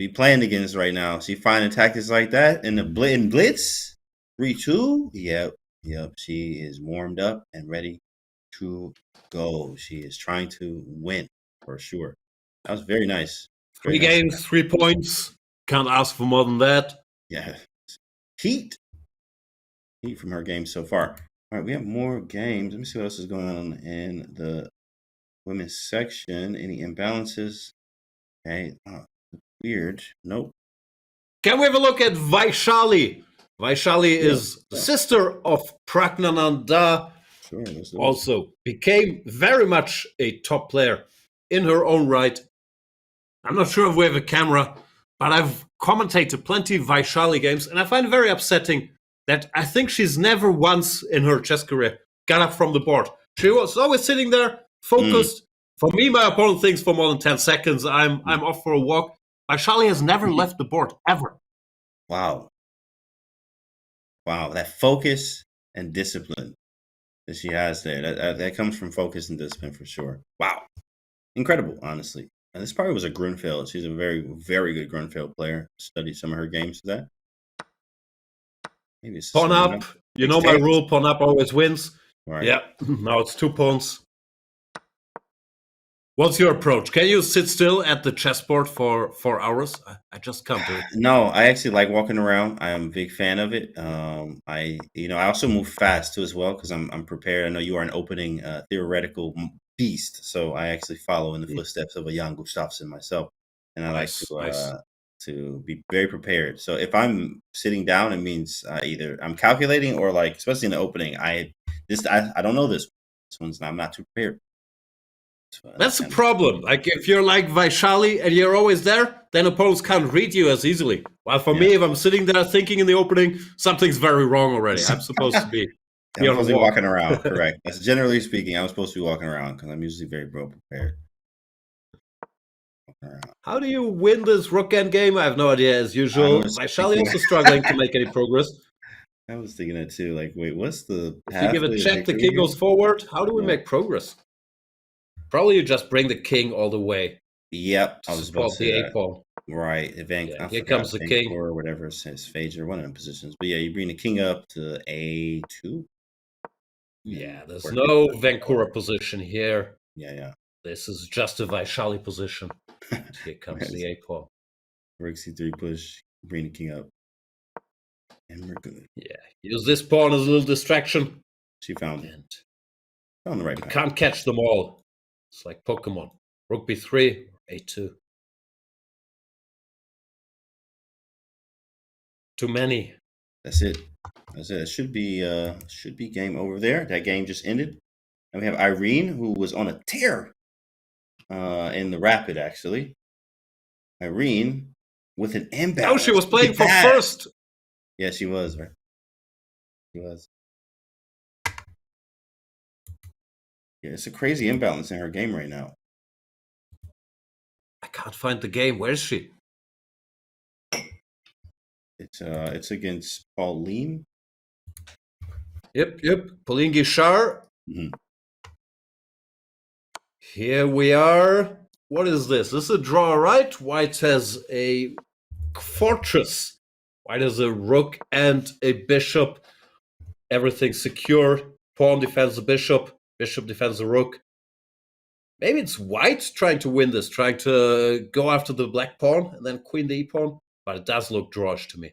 playing against right now. She finding tactics like that in the blitz 3-2. Yep. She is warmed up and ready to go. She is trying to win for sure. That was very nice. Three games, 3 points. Can't ask for more than that. Yeah. Heat from her game so far. All right, we have more games. Let me see what else is going on in the women's section. Any imbalances? Okay. Oh, weird. Nope. Can we have a look at Vaishali? Vaishali is the sister of Pragnananda. Sure. Also became very much a top player in her own right. I'm not sure if we have a camera, but I've commentated plenty of Vaishali games, and I find it very upsetting that I think she's never once in her chess career got up from the board. She was always sitting there, focused. For me, my opponent thinks for more than 10 seconds, I'm off for a walk. Vaishali has never left the board, ever. Wow, that focus and discipline that she has there, that comes from focus and discipline for sure. Wow. Incredible, honestly. And this probably was a Grunfeld. She's a very, very good Grunfeld player. Studied some of her games for that. Maybe it's Pawn up. You know my rule, pawn up always wins. Right. Yeah, now it's 2 pawns. What's your approach? Can you sit still at the chessboard for 4 hours? I just can't do it. No, I actually like walking around. I am a big fan of it. I also move fast too as well because I'm prepared. I know you are an opening theoretical beast, so I actually follow in the footsteps of a Jan Gustafsson myself, and I like to be very prepared. So if I'm sitting down, it means either I'm calculating or like, especially in the opening, I don't know this. This one's I'm not too prepared. So that's the problem. Like if you're like Vaishali and you're always there, then opponents can't read you as easily. While for me, if I'm sitting there thinking in the opening, something's very wrong already. I'm supposed to be. I'm supposed to be walking around. Correct. That's generally speaking. I'm supposed to be walking around because I'm usually very well prepared. How do you win this rook endgame? I have no idea as usual. Vaishali also struggling to make any progress. I was thinking it too. Like, wait, what's the path? If you give a check, the king goes forward. How do we make progress? Probably you just bring the king all the way. Yep. I was about to say the a-pawn. Right. Here comes the king. Or whatever it says, Phaser, one of them positions. But yeah, you bring the king up to A2. Yeah, there's no Vancouver position here. Yeah. This is just a Vaishali position. Here comes the a-pawn. Rook C3 push, bring the king up. And we're good. Yeah, use this pawn as a little distraction. She found it. Found the right path. Can't catch them all. It's like Pokemon. Rook B3, A2. Too many. That's it. It should be game over there. That game just ended. And we have Irene, who was on a tear in the Rapid, actually. Irene with an imbalance. Oh, she was playing for first. Yeah, she was, right? She was. Yeah, it's a crazy imbalance in her game right now. I can't find the game. Where is she? It's against Pauline. Yep. Pauline Guichard. Mm-hmm. Here we are. What is this? This is a draw, right? White has a fortress. White has a rook and a bishop. Everything secure. Pawn defends the bishop. Bishop defends the rook. Maybe it's white trying to win this, trying to go after the black pawn and then queen the e-pawn. But it does look drawish to me.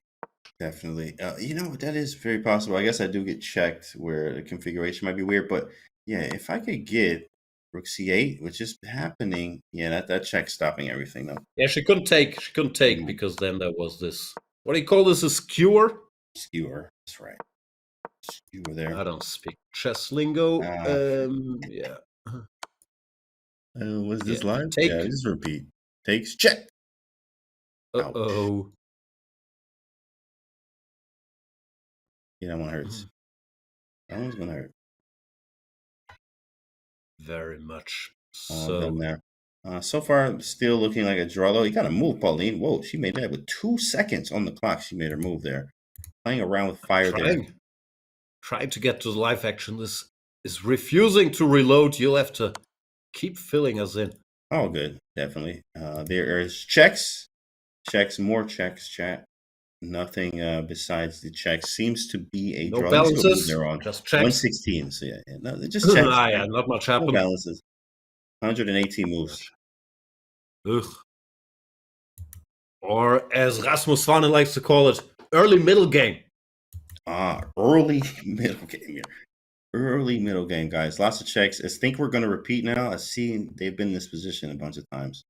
Definitely. That is very possible. I guess I do get checked where the configuration might be weird. But yeah, if I could get rook c8, which is happening, yeah, that check's stopping everything though. Yeah, she couldn't take because then there was this. What do you call this? A skewer? Skewer. That's right. Skewer there. I don't speak chess lingo. Yeah. Was this live? Take. Yeah, just repeat. Takes check. Uh-oh. Yeah, that one hurts. That one's gonna hurt. Very much. All So done there. So far, still looking like a draw. Though you got to move, Pauline. Whoa, she made that with 2 seconds on the clock. She made her move there. Playing around with fire there. trying to get to the live action. This is refusing to reload. You'll have to keep filling us in. Oh, good. Definitely. There is checks. Checks, more checks, chat. Nothing besides the checks. Seems to be a No draw. balances, They're on just checks. 116. So yeah, no, they're just checks. Yeah, not much No happened. balances. 118 moves. Ugh. Or as Rasmus Svane likes to call it, early middle game. Early middle game here. Early middle game, guys. Lots of checks. I think we're going to repeat now. I see they've been in this position a bunch of times.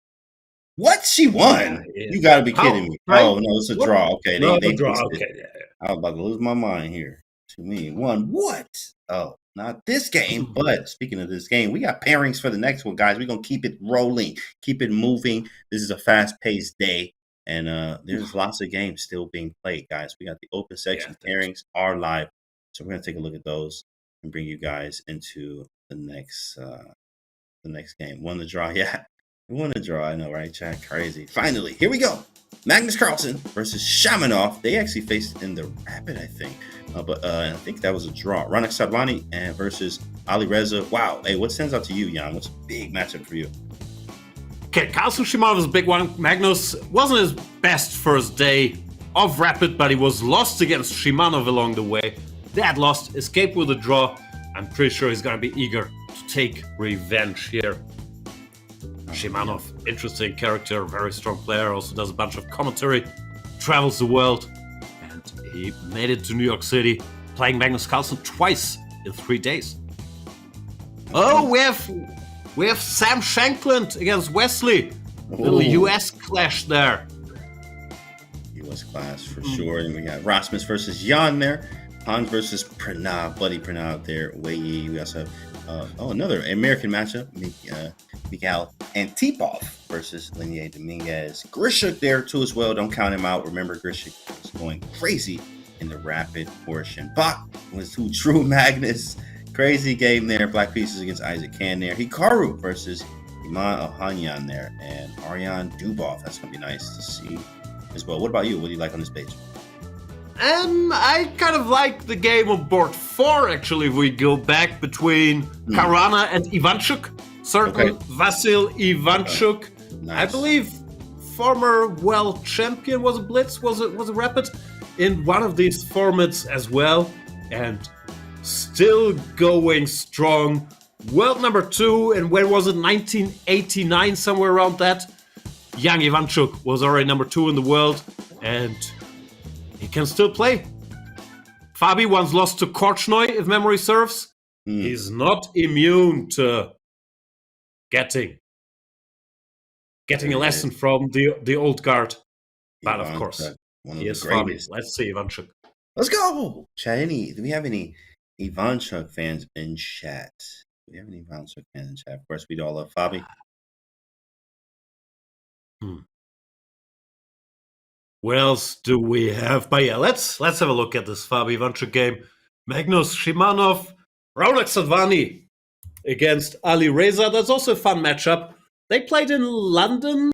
What? She won? Yeah. You got to be kidding me. Right? Oh, no, it's a draw. Okay. No, They draw. fixed it. Okay, yeah. I was about to lose my mind here. To me, won what? Oh, not this game. But speaking of this game, we got pairings for the next one, guys. We're going to keep it rolling, keep it moving. This is a fast-paced day. And there's lots of games still being played, guys. We got the open section pairings are live. So we're going to take a look at those and bring you guys into the next game. Won the draw. Yeah, we won the draw. I know, right, Chad? Crazy. Finally, here we go. Magnus Carlsen versus Shamanov. They actually faced in the Rapid, I think. But I think that was a draw. Ranak Sadwani versus Alireza. Wow. Hey, what stands out to you, Jan? What's a big matchup for you? Okay, Carlsen Shimanov is a big one. Magnus wasn't his best first day of Rapid, but he was lost against Shimanov along the way. That lost, escaped with a draw. I'm pretty sure he's going to be eager to take revenge here. Shimanov, interesting character, very strong player, also does a bunch of commentary, travels the world, and he made it to New York City, playing Magnus Carlsen twice in 3 days. Oh, we have Sam Shankland against Wesley. Little US clash there. US clash for sure. And we got Rasmus versus Jan there. Hans versus Pranav, Buddy Pranav there. Wei Yi. We also have another American matchup. Miguel Antipov versus Linnea Dominguez. Grishuk there too as well. Don't count him out. Remember, Grishuk was going crazy in the Rapid portion. Bach was who True Magnus. Crazy game there. Black Pieces against Isaac Can there. Hikaru versus Iman Ohanyan there. And Aryan Dubov. That's going to be nice to see as well. What about you? What do you like on this page? I kind of like the game on board 4, actually, if we go back between Caruana and Ivanchuk. Certainly, Vasil Ivanchuk. Nice. I believe former world champion, was a Blitz, was a Rapid, in one of these formats as well. And still going strong. World number 2, and when was it? 1989, somewhere around that. Young Ivanchuk was already number 2 in the world, and he can still play. Fabi once lost to Korchnoi, if memory serves. He's not immune to getting a lesson from the old guard. But of course, he is Fabi. Let's see, Ivanchuk. Let's go! Chat, do we have any Ivanchuk fans in chat? Do we have any Ivanchuk fans in chat? Of course, we all love Fabi. What else do we have? But yeah, let's have a look at this Fabi Ivanchuk game. Magnus Shimanov, Ranak Sadvani against Alireza. That's also a fun matchup. They played in London.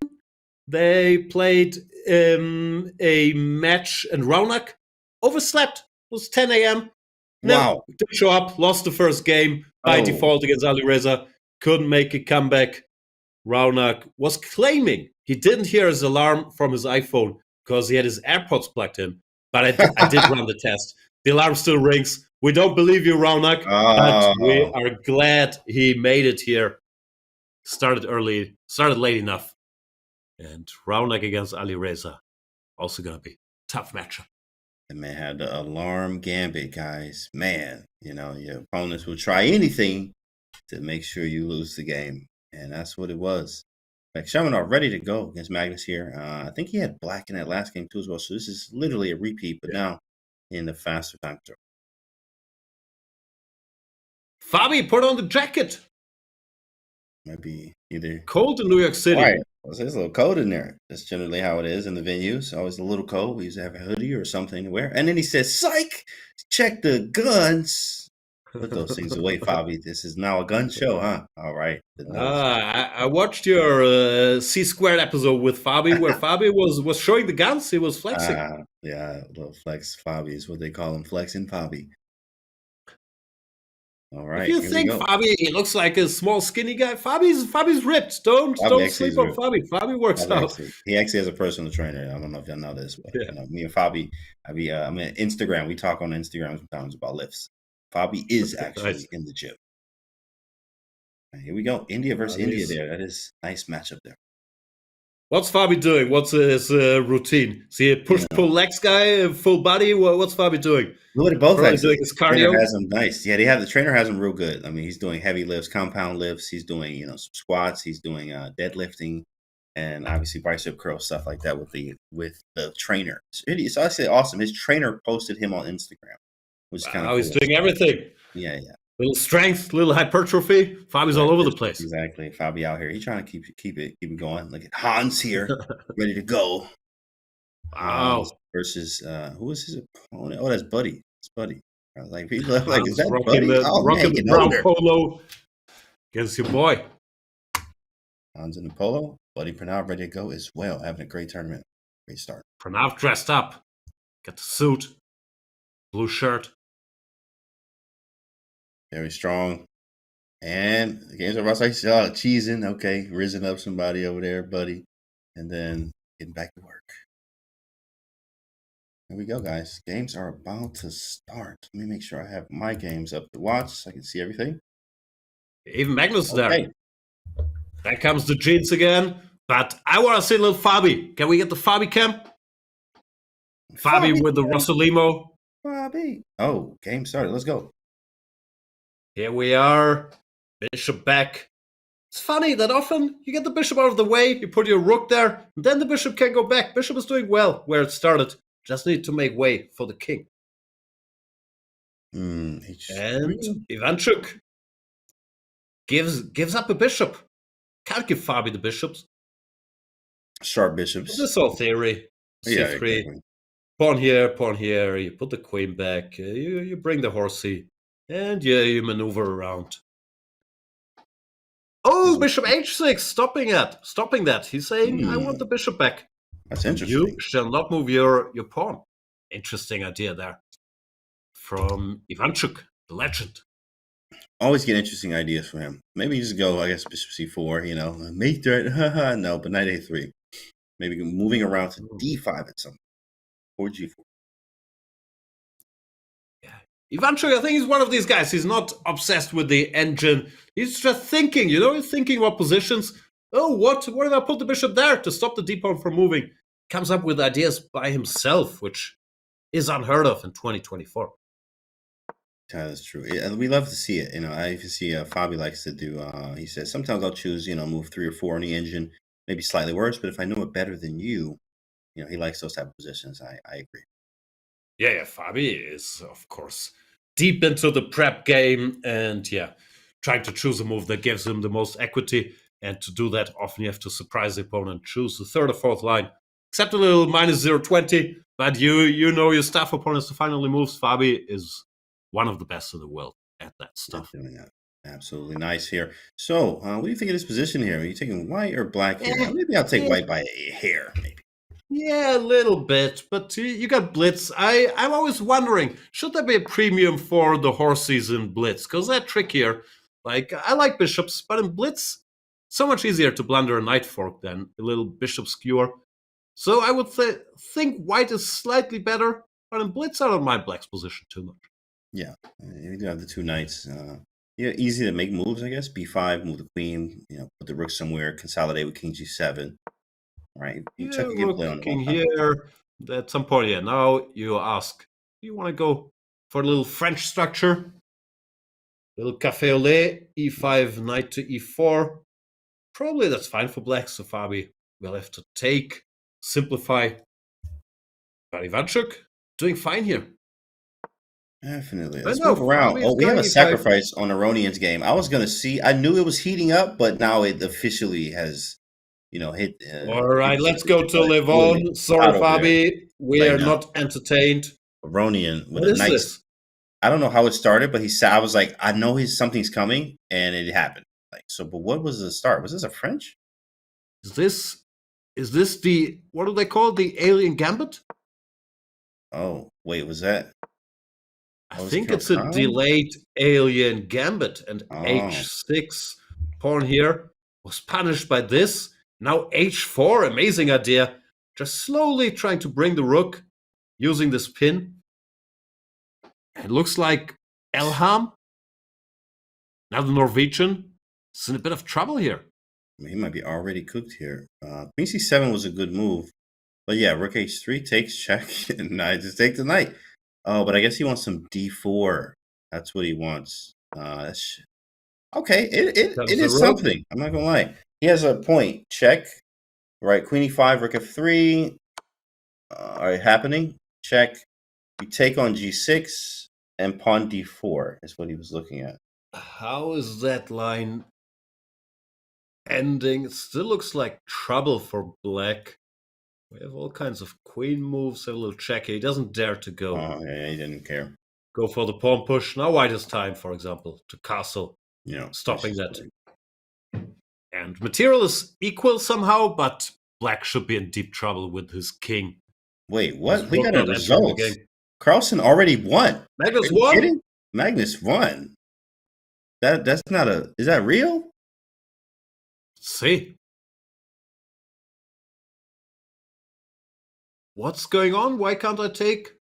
They played a match, and Ranak overslept. It was 10 a.m. Wow. Didn't show up, lost the first game by default against Alireza. Couldn't make a comeback. Ranak was claiming he didn't hear his alarm from his iPhone because he had his AirPods plugged in. But I did run the test. The alarm still rings. We don't believe you, Ranak, but we are glad he made it here. Started early, started late enough. And Ranak against Alireza, also going to be a tough matchup. The man had the alarm gambit, guys. Man, your opponents will try anything to make sure you lose the game. And that's what it was. Like Shamanov ready to go against Magnus here. I think he had black in that last game too as well. So this is literally a repeat, but now in the faster time control. Fabi, put on the jacket. Might be either cold in New York City. Right. Well, there's a little code in there. That's generally how it is in the venues. Always a little code. We used to have a hoodie or something to wear. And then he says, "Psych! Check the guns." Put those things away, Fabi. This is now a gun show, huh? All right. I watched your C² episode with Fabi, where Fabi was showing the guns. He was flexing. Yeah, little flex Fabi is what they call him, flexing Fabi. All right. If you think Fabi he looks like a small, skinny guy, Fabi's ripped. Don't sleep on Fabi. Fabi works out. He actually has a personal trainer. I don't know if y'all know this, but me and Fabi, I mean, Instagram. We talk on Instagram sometimes about lifts. Fabi is actually in the gym. Right, here we go. India versus India there. That is a nice matchup there. What's Fabi doing? What's his routine? Is he a push-pull legs guy, full body? What's Fabi doing? Look at both legs. Doing his cardio. Has him nice. Yeah, the trainer has him real good. I mean, he's doing heavy lifts, compound lifts. He's doing some squats. He's doing deadlifting, and obviously bicep curl stuff like that with the trainer. It's actually awesome. His trainer posted him on Instagram, which is kind of cool. He's doing everything. Yeah. Little strength, little hypertrophy. Fabi's all over the place. Exactly. Fabi out here. He's trying to keep it going. Look at Hans here, ready to go. Wow. Versus who is his opponent? Oh, that's Buddy. It's Buddy. Like he looked like is that rocking Buddy? The brown polo against your boy. Hans in the polo. Buddy Pranav ready to go as well. Having a great tournament. Great start. Pranav dressed up. Got the suit. Blue shirt. Very strong. And the games are about like cheesing. Okay, risen up somebody over there, Buddy. And then getting back to work. Here we go, guys. Games are about to start. Let me make sure I have my games up to watch so I can see everything. Even Magnus is there. There comes the jeans again. But I want to see a little Fabi. Can we get the Fabi cam? Fabi with the Rossolimo. Fabi. Oh, game started. Let's go. Here we are. Bishop back. It's funny that often you get the bishop out of the way, you put your rook there, and then the bishop can go back. Bishop is doing well where it started. Just need to make way for the king. And Ivanchuk gives up a bishop. Can't give Fabi the bishops. Sharp bishops. This is all theory. C3. Yeah, exactly. Pawn here. You put the queen back. You bring the horsey. And you maneuver around. Oh, bishop h6, stopping that. He's saying, I want the bishop back. That's interesting. You shall not move your pawn. Interesting idea there. From Ivanchuk, the legend. Always get interesting ideas from him. Maybe you just go, I guess, bishop c4, mate threat. No, but knight a3. Maybe moving around to d5 at some point. Or g4. Ivanchuk, I think he's one of these guys. He's not obsessed with the engine. He's just thinking, he's thinking about positions. Oh, what if I put the bishop there to stop the d-pawn from moving? Comes up with ideas by himself, which is unheard of in 2024. Yeah, that's true. And we love to see it. I even see Fabi likes to do, he says, sometimes I'll choose, move 3 or 4 on the engine, maybe slightly worse, but if I know it better than you, he likes those type of positions. I agree. Yeah, Fabi is, of course, deep into the prep game and, trying to choose a move that gives him the most equity. And to do that, often you have to surprise the opponent, choose the third or fourth line, except a little minus 0.20. But you know your stuff. Opponents to finally moves. Fabi is one of the best in the world at that stuff. Absolutely nice here. So, what do you think of this position here? Are you taking white or black here? Maybe I'll take white by a hair, maybe. Yeah, a little bit, but you got Blitz. I'm always wondering, should there be a premium for the horses in Blitz? Because they're trickier. Like, I like bishops, but in Blitz, so much easier to blunder a knight fork than a little bishop skewer. So I would think white is slightly better, but in Blitz, I don't mind black's position too much. Yeah, you do have the 2 knights. Easy to make moves, I guess. b5, move the queen, put the rook somewhere, consolidate with king g7. Right, king here. At some point, now you ask, do you want to go for a little French structure? Little café au lait, e5, knight to e4. Probably that's fine for black, so Fabi will have to take, simplify. But Ivanchuk doing fine here. Definitely. Let's move around. Oh, we have a sacrifice on Aronian's game. I was going to see, I knew it was heating up, but now it officially has hit. All right, let's go to Really Levon. Sorry, out over there. Fabi. We Like, are no. not entertained. Aronian with What a is nice. this? I don't know how it started, but he said, I was like, I know something's coming, and it happened. Like, so, but what was the start? Was this a French? Is this the, what do they call it? The Alien Gambit? Oh, wait, was that? I was think it it's a Carlsen? delayed Alien Gambit, and Oh. H6 pawn here was punished by this. Now H4, amazing idea. Just slowly trying to bring the rook using this pin. It looks like Elham, now the Norwegian, is in a bit of trouble here. He might be already cooked here. Queen C7 was a good move. But yeah, Rook H3 takes check, and I just take the knight. Oh, but I guess he wants some D4. That's what he wants. Okay, it is something. I'm not gonna lie. He has a point. Check. Right, Queen E5, Rook F3. All right, happening. Check. You take on G6 and pawn D4 is what he was looking at. How is that line ending? It still looks like trouble for black. We have all kinds of queen moves, a little check here. He doesn't dare to go. Oh, yeah, he didn't care. Go for the pawn push. Now white is time, for example, to castle, stopping that. And material is equal somehow, but black should be in deep trouble with his king. Wait, what? His We rook got a not entering the result. game. Carlsen already won. Magnus Are you won? kidding? Magnus won. That's not a. Is that real? See. What's going on? Why can't I take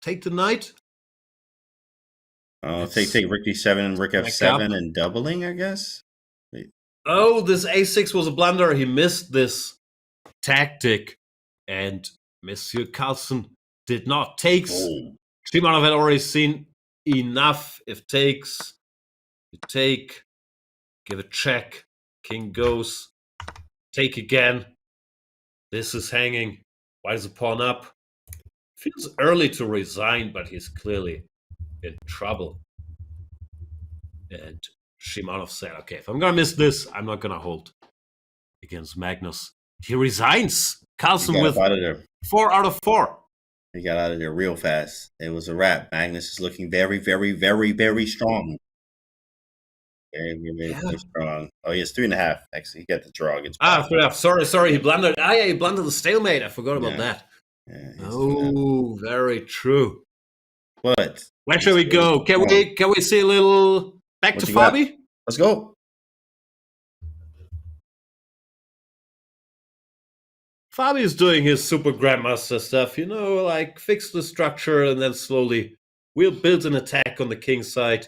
the knight? Oh, take Rook D7 and Rook F7 and doubling, I guess. Wait. Oh, this A6 was a blunder. He missed this tactic, and Monsieur Carlsen did not. Takes. Oh. Shimanov had already seen enough. If takes, you take, give a check. King goes, take again. This is hanging. Why is the pawn up? Feels early to resign, but he's clearly in trouble. And Shimanov said, okay, if I'm going to miss this, I'm not going to hold against Magnus. He resigns. Carlsen with 4 out of 4. He got out of there real fast. It was a wrap. Magnus is looking very, very, very, very strong. Very strong. Oh, he has 3.5. Actually, he got the draw against. 3.5. Sorry. He blundered. Yeah, he blundered the stalemate. I forgot about that. Yeah, oh, very true. But where shall we go? Can we see a little back to Fabi? Let's go. Fabi is doing his super grandmaster stuff, like fix the structure and then slowly we'll build an attack on the king side.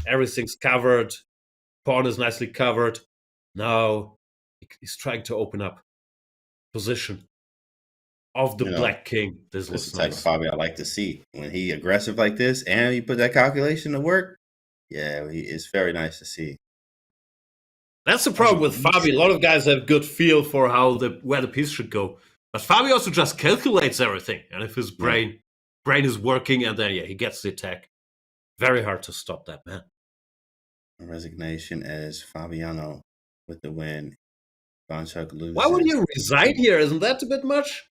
Everything's covered. Pawn is nicely covered. Now he's trying to open up position of the black king. This is the type of Fabi I like to see. When he aggressive like this and he put that calculation to work, it's very nice to see. That's the problem with Fabi. A lot of guys have good feel for where the piece should go. But Fabi also just calculates everything. And if his brain is working, and then he gets the attack. Very hard to stop that, man. Resignation as Fabiano with the win. Bonchuk loses. Why would you resign here? Isn't that a bit much?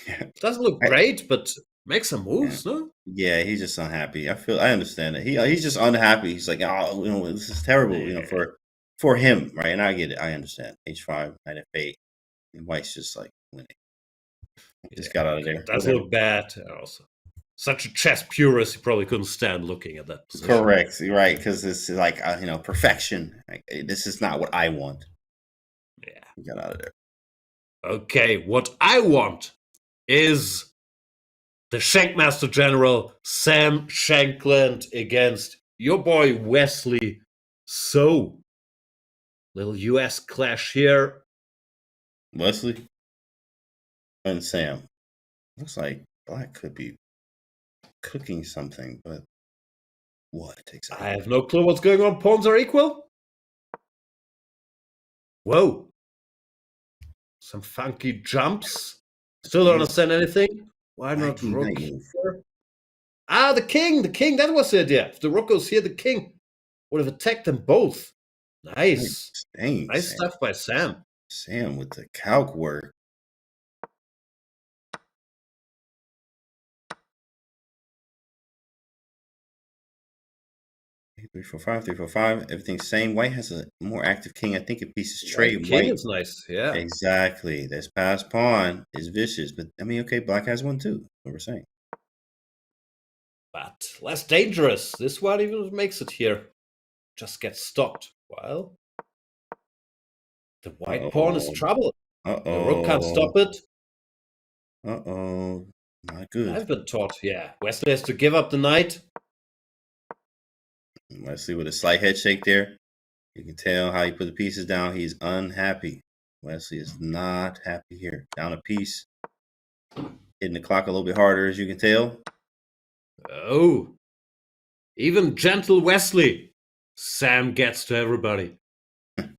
It doesn't look great, but make some moves, no? Yeah, he's just unhappy. I understand it. He's just unhappy. He's like, this is terrible, for him, right? And I get it. I understand. H5, knight F8, and White's just like winning. Just got out of there. Does look bad. Also, such a chess purist, he probably couldn't stand looking at that position. Correct, right? Because it's like perfection. Like, this is not what I want. Yeah, he got out of there. Okay, what I want is the Shankmaster General Sam Shankland against your boy Wesley So. Little US clash here. Wesley and Sam. Looks like black could be cooking something, but what exactly? I have no clue what's going on. Pawns are equal. Whoa. Some funky jumps. Still don't understand anything. Why not rook here? The king. The king. That was the idea. If the rook goes here, the king would have attacked them both. Nice. Nice stuff by Sam. Sam with the calc work. Three, four, five, 3, 4, 5. Everything's same. White has a more active king. I think a piece is trade. King is nice, yeah. Exactly. This past pawn is vicious, but I mean, okay, black has one too. What we're saying. But less dangerous. This one even makes it here. Just gets stopped. Well, the white pawn is trouble. The rook can't stop it. Not good. I've been taught, yeah. Wesley has to give up the knight. Wesley with a slight head shake there. You can tell how he put the pieces down. He's unhappy. Wesley is not happy here. Down a piece. Hitting the clock a little bit harder, as you can tell. Oh. Even gentle Wesley. Sam gets to everybody. And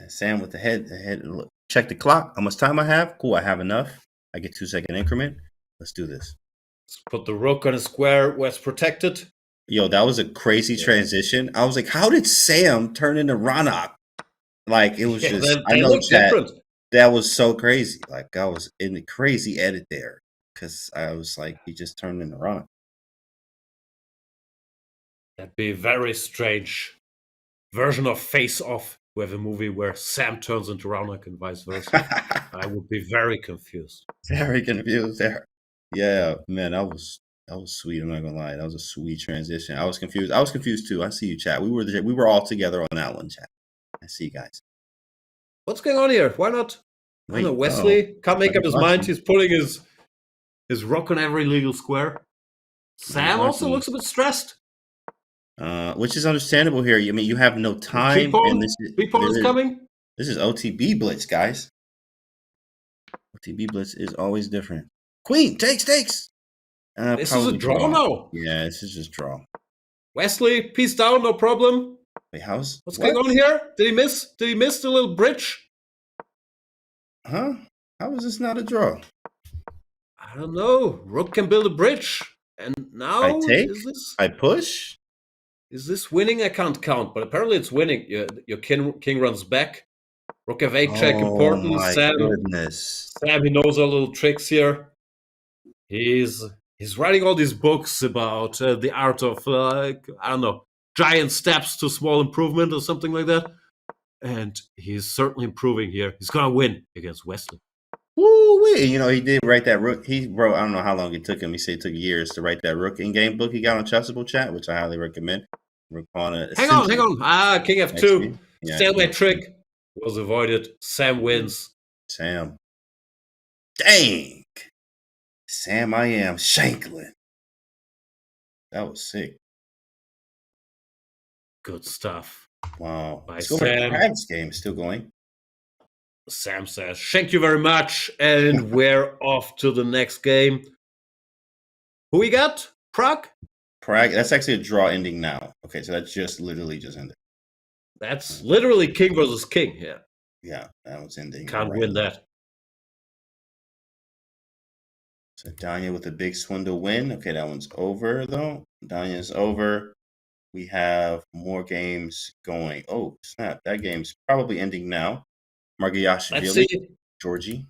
Sam with the head. Check the clock. How much time I have? Cool, I have enough. I get 2-second increment. Let's do this. Let's put the rook on a square where it's protected. Yo, that was a crazy transition. I was like, how did Sam turn into Ronak? Like, it was just, I know chat, that was so crazy. Like, I was in the crazy edit there because I was like, he just turned into Ronak. That'd be a very strange version of Face Off. We have a movie where Sam turns into Ronak and vice versa. I would be very confused. Very confused there. Yeah, man, that was sweet. I'm not gonna lie. That was a sweet transition. I was confused. I was confused too. I see you, chat. We were all together on that one, chat. I see you guys. What's going on here? Why not? I don't know, Wesley can't make up his mind. He's putting his rook on every legal square. Sam also looks a bit stressed. Which is understandable here. I mean, you have no time. B-pawn is coming. This is OTB Blitz, guys. OTB Blitz is always different. Queen takes. This is a draw now. Yeah, this is just draw. Wesley, piece down, no problem. Wait, what's going on here? Did he miss? Did he miss the little bridge? Huh? How is this not a draw? I don't know. Rook can build a bridge, and now I take. I push. Is this winning? I can't count, but apparently it's winning. Your king runs back. Rook f8 check, important. Sam, he knows our little tricks here. He's writing all these books about the art of, I don't know, giant steps to small improvement or something like that. And he's certainly improving here. He's going to win against Wesley. Woo-wee. You know, he did write that rook. He wrote, I don't know how long it took him. He said it took years to write that rook in-game book he got on Chessable Chat, which I highly recommend. Hang on. King f2. Stalemate trick was avoided. Sam wins. Sam. Dang. Sam, I am Shanklin. That was sick. Good stuff. Wow. Sam. Prague's game is still going. Sam says, thank you very much. And we're off to the next game. Who we got? Prague? Prague. That's actually a draw ending now. Okay, so that's just literally just ended. That's literally king versus king. Yeah. Yeah, that was ending. Can't win that. So Danya with a big swindle win. Okay, that one's over though. Danya's over. We have more games going. Oh, snap. That game's probably ending now. Margashvili, Georgie.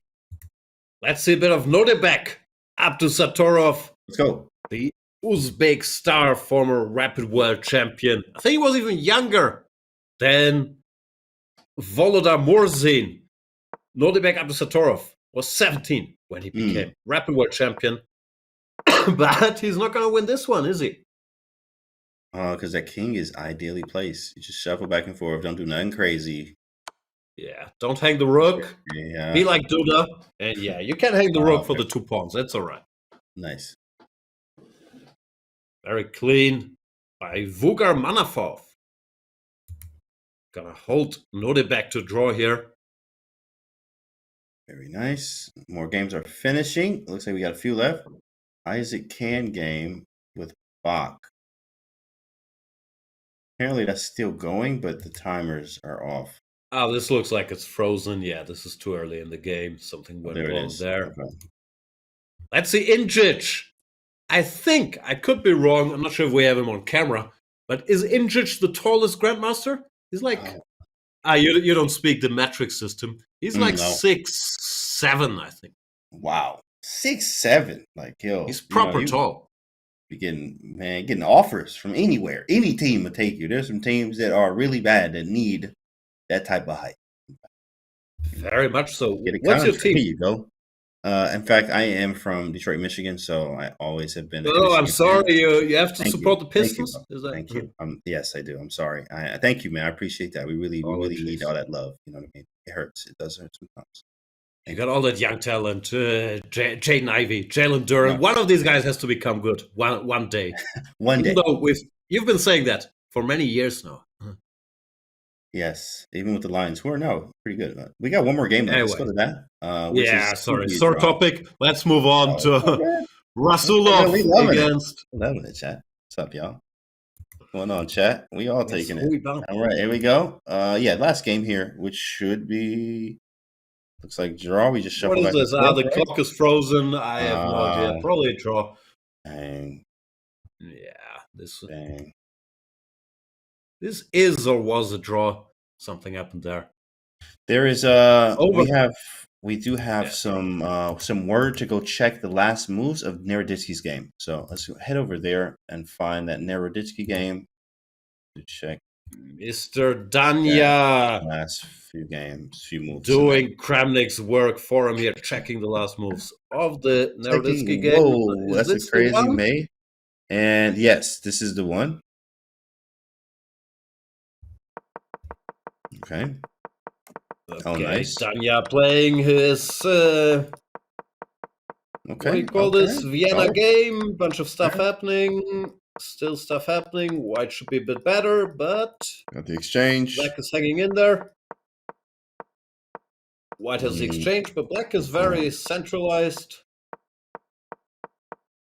Let's see a bit of Nodebek. Abdusatorov. Let's go. The Uzbek star, former Rapid World Champion. I think he was even younger than Volodar Murzin. Nodebek Abdusatorov was 17 when he became Rapid World Champion. But he's not going to win this one, is he? Because that king is ideally placed. You just shuffle back and forth. Don't do nothing crazy. Yeah, don't hang the rook. Yeah. Be like Duda. And yeah, you can hang the rook for the 2 pawns. That's all right. Nice. Very clean by Vugar Manafov. Gonna hold Nodebek to draw here. Very nice. More games are finishing. Looks like we got a few left. Isaac Can game with Bach. Apparently that's still going, but the timers are off. Oh, this looks like it's frozen. Yeah, this is too early in the game. Something went wrong there. Okay. Let's see Injic. I think, I could be wrong. I'm not sure if we have him on camera, but is Injic the tallest grandmaster? He's like, You don't speak the metric system. He's like No. 6'7", I think. Wow, 6'7". Like, yo, He's proper you tall. be getting offers from anywhere. Any team will take you. There's some teams that are really bad that need that type of height. Very much so. Get a What's your contract. team? Here you go. In fact, I am from Detroit, Michigan, so I always have been. Oh, I'm sorry. You have to Thank support you. the Pistons. Thank you, Is that? Thank you. Yes, I do. I'm sorry. I thank you, man. I appreciate that. We really need all that love. You know what I mean? It hurts. It does hurt sometimes. You got all that young talent. Jaden Ivey, Jalen Duran. Yeah. One of these guys has to become good one day. One day. Even though you've been saying that for many years now. Yes, even with the Lions, who are now pretty good. We got one more game left. Let's go to that. Which is sorry. Stevie's Sore draw. topic. Let's move on to Okay. Rasulov We loving against. Loving it, chat. What's up, y'all? What's going on, chat? We all taking who we it. bound? All right, here we go. Last game here, which should be looks like draw. We just shuffle What is back this? and forth, The right? clock is frozen. I have no idea. Probably a draw. Dang, Yeah, this dang. is or was a draw. Something happened there. There is Over. we do have some word to go check the last moves of Naroditsky's game. So let's head over there and find that Naroditsky game to check Mr. Danya last few moves. doing Kramnik's work for him here, checking the last moves of the Naroditsky game. Whoa, Is that's this a the crazy one? May. And yes, this is the one. Okay. Oh, nice. Danya playing his Okay. what do you call this? Vienna Oh. game. Bunch of stuff happening. Still stuff happening. White should be a bit better, but Got the exchange. Black is hanging in there. White has the exchange, but Black is very centralized.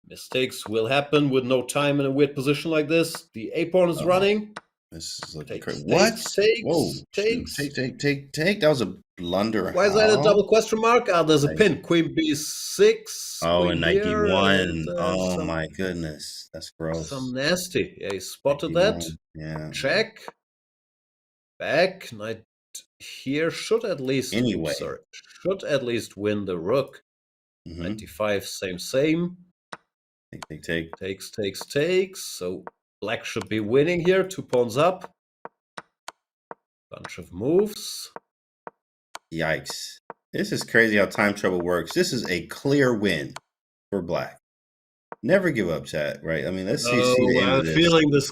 Mistakes will happen with no time in a weird position like this. The A pawn is running. This is looking Takes, crazy. takes, What? takes, Whoa. takes. Take. That was a blunder. Why is that a How? double question mark? There's a pin. Queen B6. Oh, queen and Nike here, won. and, Oh my goodness. That's gross. Some nasty. Yeah, he spotted Nike that. won. Yeah. Check. Back. Knight here should at least Anyway. should at least win the rook. Mhm. 95, same. Take. Takes. So Black should be winning here. 2 pawns up. Bunch of moves. Yikes. This is crazy how time trouble works. This is a clear win for Black. Never give up, chat, right? I mean, let's see the end I'm of this. feeling this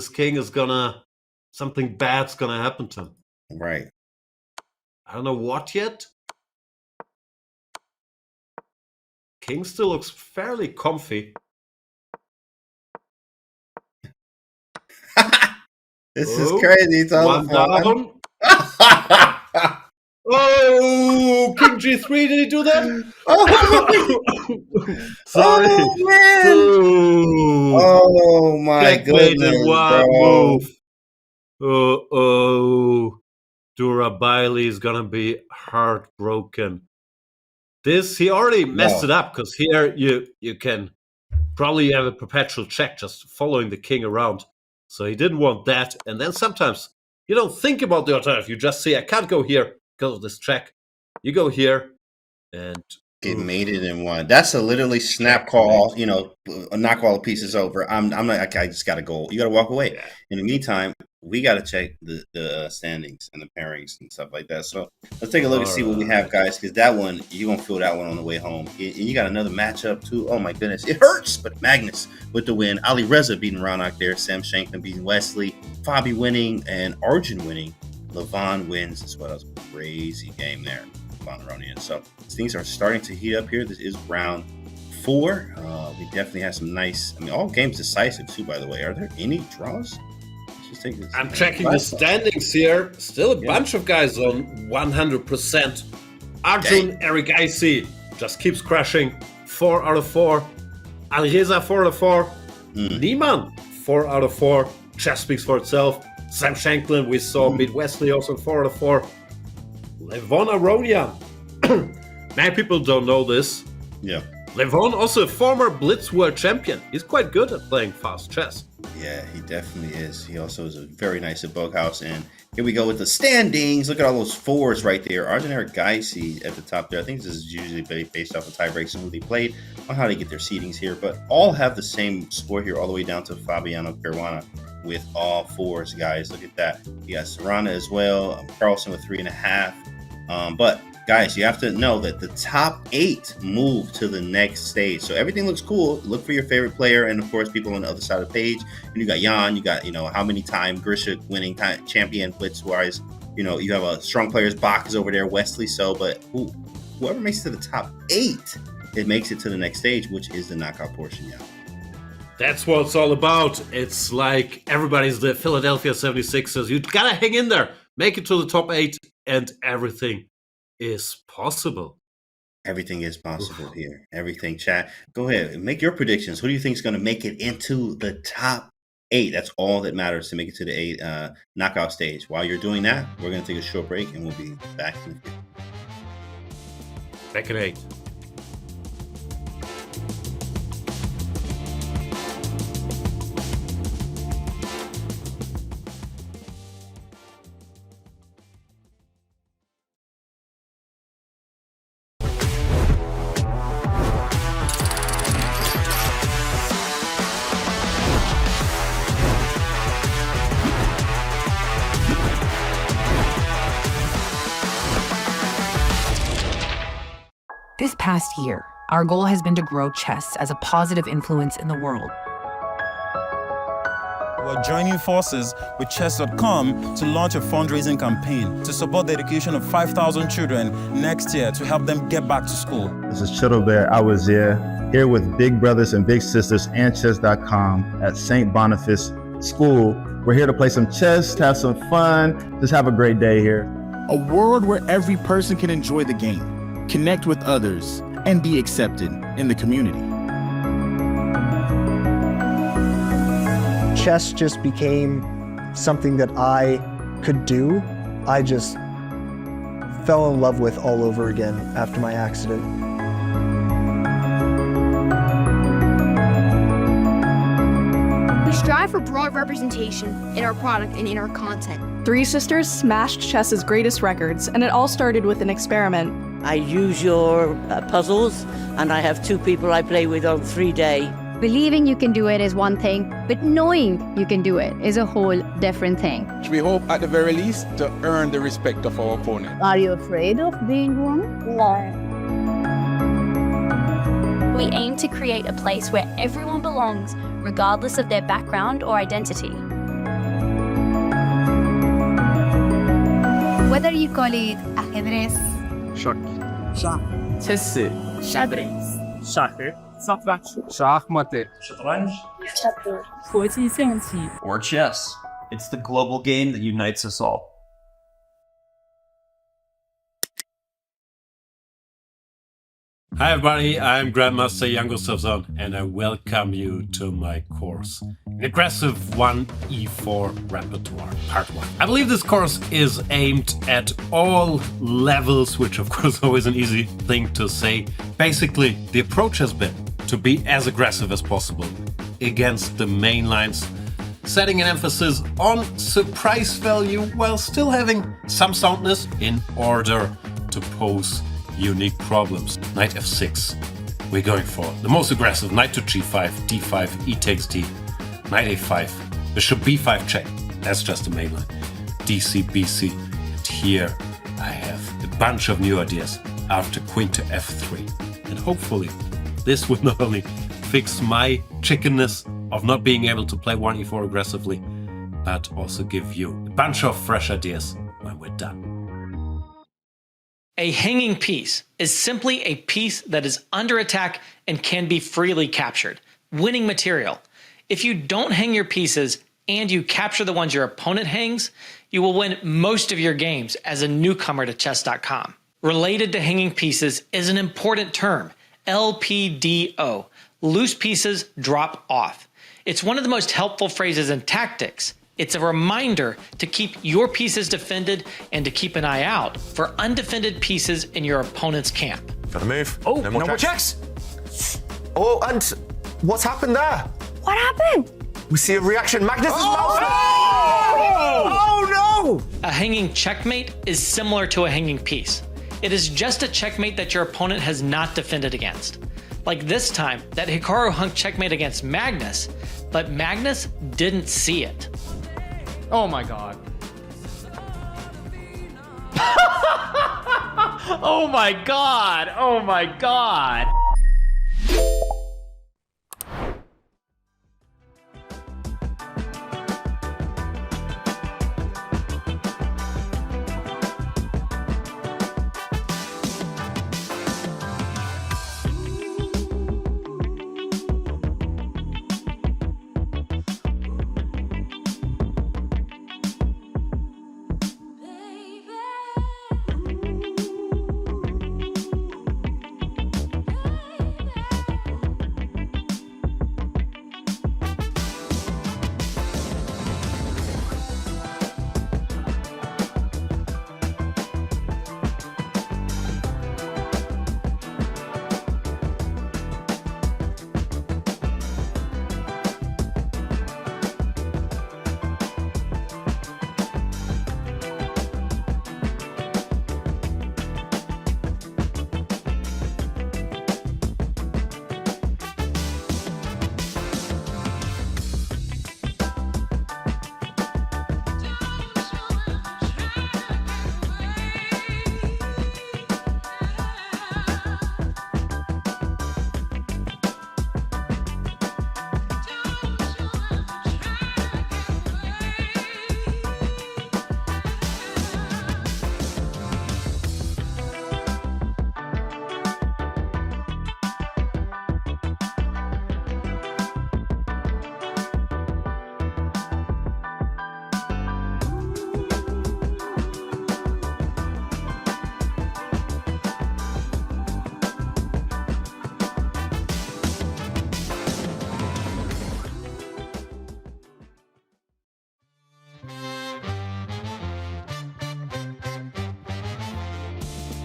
king is gonna, something bad's gonna happen to him. Right. I don't know what yet. King still looks fairly comfy. This is crazy. It's all One down. Oh, King G3, did he do that? Sorry. Oh, man. Ooh. Oh, my Checkmate goodness, in one bro. move. Dura Bailey is gonna be heartbroken. He already messed it up, because here you can probably have a perpetual check just following the king around. So he didn't want that. And then sometimes you don't think about the alternative. You just say, I can't go here because of this check. You go here and It made it in one. That's a literally snap call, knock all the pieces over. I'm like, I just got to go. You got to walk away. Yeah. In the meantime, we got to check the standings and the pairings and stuff like that. So let's take a look and see what we have, guys, because that one, you're going to feel that one on the way home. And you got another matchup, too. Oh, my goodness. It hurts, but Magnus with the win. Alireza beating Ronak there. Sam Shanklin beating Wesley. Fabi winning and Arjun winning. Levon wins as well. That was a crazy game there. Bonaronian. So things are starting to heat up here. This is round 4. We definitely have some nice, all games decisive too, by the way. Are there any draws? Let's just take this. I'm checking the standings here. Still a bunch of guys on 100%. Arjun Erigaisi just keeps crashing. 4 out of 4. Alireza 4 out of 4. Niemann 4 out of 4. Chess speaks for itself. Sam Shanklin we saw beat Wesley also 4 out of 4. Levon Aronian. Many people don't know this. Yeah. Levon, also a former Blitz World Champion. He's quite good at playing fast chess. Yeah, he definitely is. He also is a very nice at Bughouse. And here we go with the standings. Look at all those fours right there. Arjun Erigaisi at the top there. I think this is usually based off of tie breaks and who they played on how they get their seedings here. But all have the same score here all the way down to Fabiano Caruana with all fours, guys. Look at that. You got Serrana as well. Carlsen with 3.5. But guys, you have to know that the top 8 move to the next stage. So everything looks cool. Look for your favorite player, and of course, people on the other side of the page. And you got Jan, you got, how many time Grisha winning champion Blitz-wise. You have a strong players box over there, Wesley So, but whoever makes it to the top 8, it makes it to the next stage, which is the knockout portion, yeah. That's what it's all about. It's like everybody's the Philadelphia 76ers. You gotta hang in there, make it to the top 8, and everything is possible. Everything is possible here. Everything, chat. Go ahead and make your predictions. Who do you think is going to make it into the top 8? That's all that matters to make it to the 8 knockout stage. While you're doing that, we're going to take a short break and we'll be back in a few. Back at 8. This past year, our goal has been to grow chess as a positive influence in the world. We're joining forces with chess.com to launch a fundraising campaign to support the education of 5,000 children next year to help them get back to school. This is Chittle Bear Awazir, here with Big Brothers and Big Sisters and chess.com at St. Boniface School. We're here to play some chess, to have some fun, just have a great day here. A world where every person can enjoy the game, connect with others, and be accepted in the community. Chess just became something that I could do. I just fell in love with all over again after my accident. We strive for broad representation in our product and in our content. Three sisters smashed chess's greatest records, and it all started with an experiment. I use your puzzles, and I have 2 people I play with on 3-day. Believing you can do it is one thing, but knowing you can do it is a whole different thing. We hope at the very least to earn the respect of our opponent. Are you afraid of being wrong? No. We aim to create a place where everyone belongs, regardless of their background or identity. Whether you call it ajedrez, Schach, chess, xadrez, schach, Schachmatte, or chess. It's the global game that unites us all. Hi everybody, I'm Grandmaster Jan Gustafsson and I welcome you to my course, an aggressive 1e4 repertoire, part 1. I believe this course is aimed at all levels, which of course is always an easy thing to say. Basically, the approach has been to be as aggressive as possible against the main lines, setting an emphasis on surprise value while still having some soundness in order to pose unique problems. Knight f6. We're going for the most aggressive. Knight to g5, d5, e takes d. Knight a5. Bishop b5 check. That's just the main line. dc, bc. And here I have a bunch of new ideas after queen to f3. And hopefully this will not only fix my chickenness of not being able to play 1e4 aggressively, but also give you a bunch of fresh ideas when we're done. A hanging piece is simply a piece that is under attack and can be freely captured. Winning material. If you don't hang your pieces and you capture the ones your opponent hangs, you will win most of your games as a newcomer to chess.com. Related to hanging pieces is an important term, LPDO. Loose pieces drop off. It's one of the most helpful phrases in tactics. It's a reminder to keep your pieces defended and to keep an eye out for undefended pieces in your opponent's camp. Gotta move. Oh, no more checks. What? Oh, and what's happened there? What happened? We see a reaction. Magnus' mouse. Oh no! A hanging checkmate is similar to a hanging piece. It is just a checkmate that your opponent has not defended against. Like this time, that Hikaru hung checkmate against Magnus, but Magnus didn't see it. Oh my god. Oh my god! Oh my god!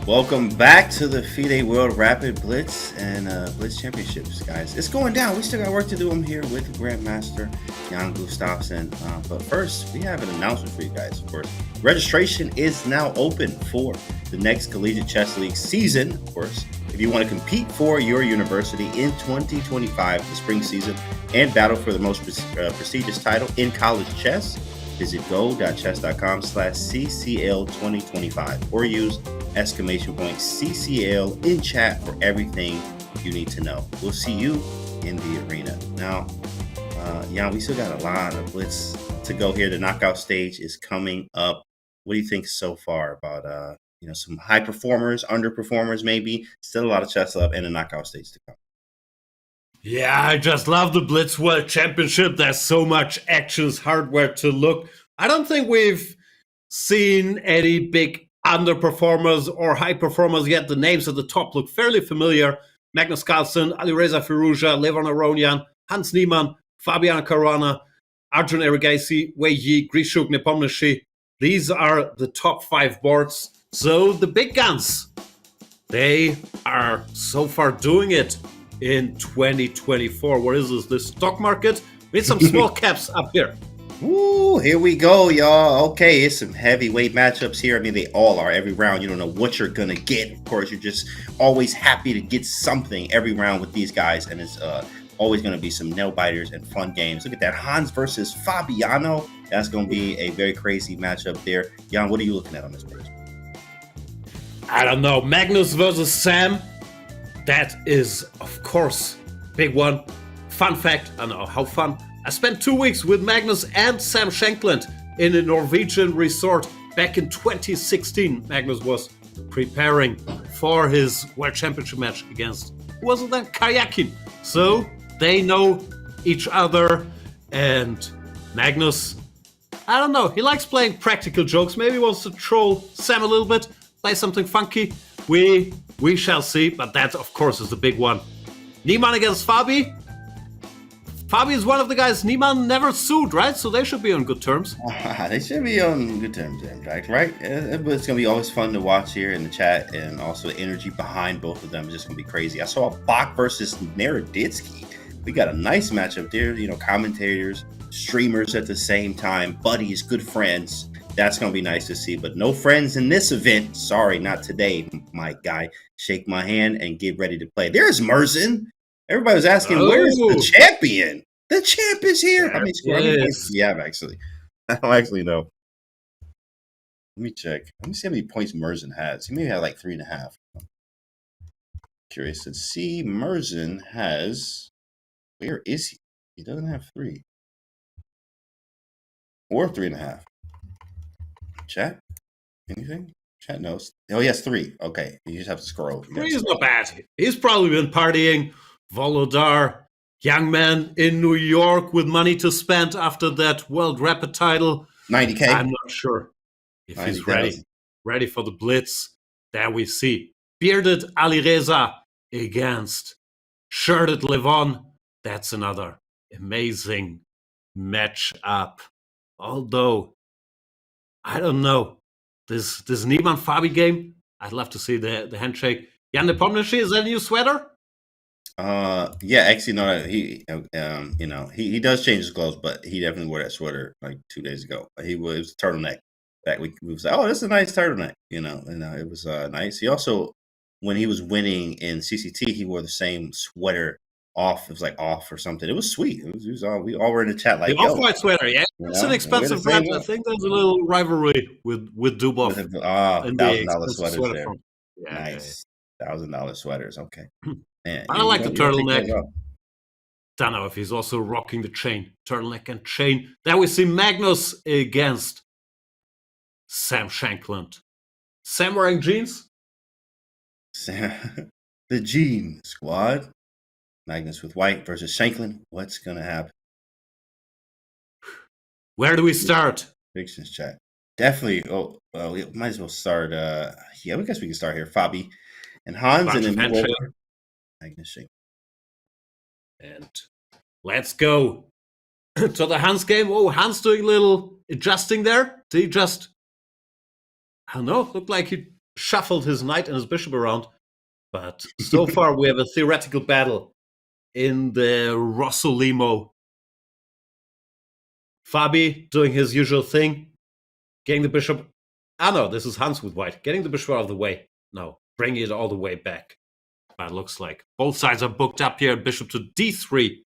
Welcome back to the FIDE World Rapid Blitz and Blitz Championships, guys. It's going down. We still got work to do. I'm here with Grandmaster Jan Gustafsson. But first, we have an announcement for you guys, of course. Registration is now open for the next Collegiate Chess League season, of course. If you want to compete for your university in 2025, the spring season, and battle for the most prestigious title in college chess, visit go.chess.com/CCL2025 or use exclamation point CCL in chat for everything you need to know. We'll see you in the arena. Now, Jan, we still got a lot of blitz to go here. The knockout stage is coming up. What do you think so far about some high performers, underperformers, maybe? Still a lot of chess up and a knockout stage to come. Yeah, I just love the Blitz World Championship. There's so much actions, hardware to look. I don't think we've seen any big underperformers or high performers yet. The names at the top look fairly familiar. Magnus Carlsen, Alireza Firouzja, Levon Aronian, Hans Niemann, Fabiano Caruana, Arjun Erigaisi, Wei Yi, Grishuk, Nepomniachtchi. These are the top 5 boards. So the big guns, they are so far doing it in 2024. What is this? The stock market? We need some small caps up here. Ooh, here we go, y'all. Okay, it's some heavyweight matchups here. I mean, they all are. Every round, you don't know what you're going to get. Of course, you're just always happy to get something every round with these guys. And it's always going to be some nail-biters and fun games. Look at that. Hans versus Fabiano. That's going to be a very crazy matchup there. Jan, what are you looking at on this page? I don't know. Magnus versus Sam. That is, of course, big one. Fun fact. I don't know how fun. I spent 2 weeks with Magnus and Sam Shankland in a Norwegian resort back in 2016. Magnus was preparing for his World Championship match against, who was it then? Karyakin. So they know each other, and Magnus, I don't know, he likes playing practical jokes. Maybe he wants to troll Sam a little bit, play something funky. We shall see, but that, of course, is the big one. Niemann against Fabi. Fabi is one of the guys Niemann never sued, right? So they should be on good terms. They should be on good terms, in fact, right? But it's gonna be always fun to watch here in the chat, and also the energy behind both of them is just gonna be crazy. I saw Bach versus Naroditsky. We got a nice matchup there. You know, commentators, streamers at the same time, buddies, good friends. That's gonna be nice to see. But no friends in this event. Sorry, not today, my guy. Shake my hand and get ready to play. There's Merzen. Everybody was asking, where's the champion? The champ is here. How many points do you have, actually? I don't actually know. Let me check. Let me see how many points Merzen has. He may have like 3.5. Curious to see. Merzen has... Where is he? He doesn't have 3. Or 3.5. Chat? Anything? Chat knows. Oh, he has 3. Okay. You just have to scroll. 3 is not bad. He's probably been partying. Volodar, young man in New York with money to spend after that World Rapid title. 90K. I'm not sure if he's ready for the Blitz. There we see bearded Alireza against shirted Levon. That's another amazing matchup. Although, I don't know. This Niemann Fabi game, I'd love to see the handshake. Jan Nepomniachtchi, is that a new sweater? Yeah, actually, no. He, you know, he does change his clothes, but he definitely wore that sweater like 2 days ago. It was a turtleneck. Back we was like, oh, this is a nice turtleneck, you know, and it was nice. He also, when he was winning in CCT, he wore the same sweater off. It was like off or something. It was sweet. It was all, we all were in the chat like, the off-white sweater, yeah. It's an expensive brand. I think there's a little rivalry with Dubov. $1,000 sweaters there. Yeah, nice. $1,000 sweaters. Okay. Man, I like the turtleneck. Don't know if he's also rocking the chain. Turtleneck and chain. Then we see Magnus against Sam Shankland. Sam wearing jeans? The Jean Squad. Magnus with white versus Shankland. What's going to happen? Where do we start? Predictions chat. Definitely. Oh, well, we might as well start. Yeah, I guess we can start here. Fabi and Hans, and then Magnus Shankland. And let's go to the Hans game. Oh, Hans doing a little adjusting there. Did he just, I don't know, looked like he shuffled his knight and his bishop around. But so far we have a theoretical battle in the Rosso Limo. Fabi doing his usual thing, getting the bishop. Ah, no, this is Hans with white. Getting the bishop out of the way. No, bringing it all the way back. But it looks like both sides are booked up here. Bishop to d3.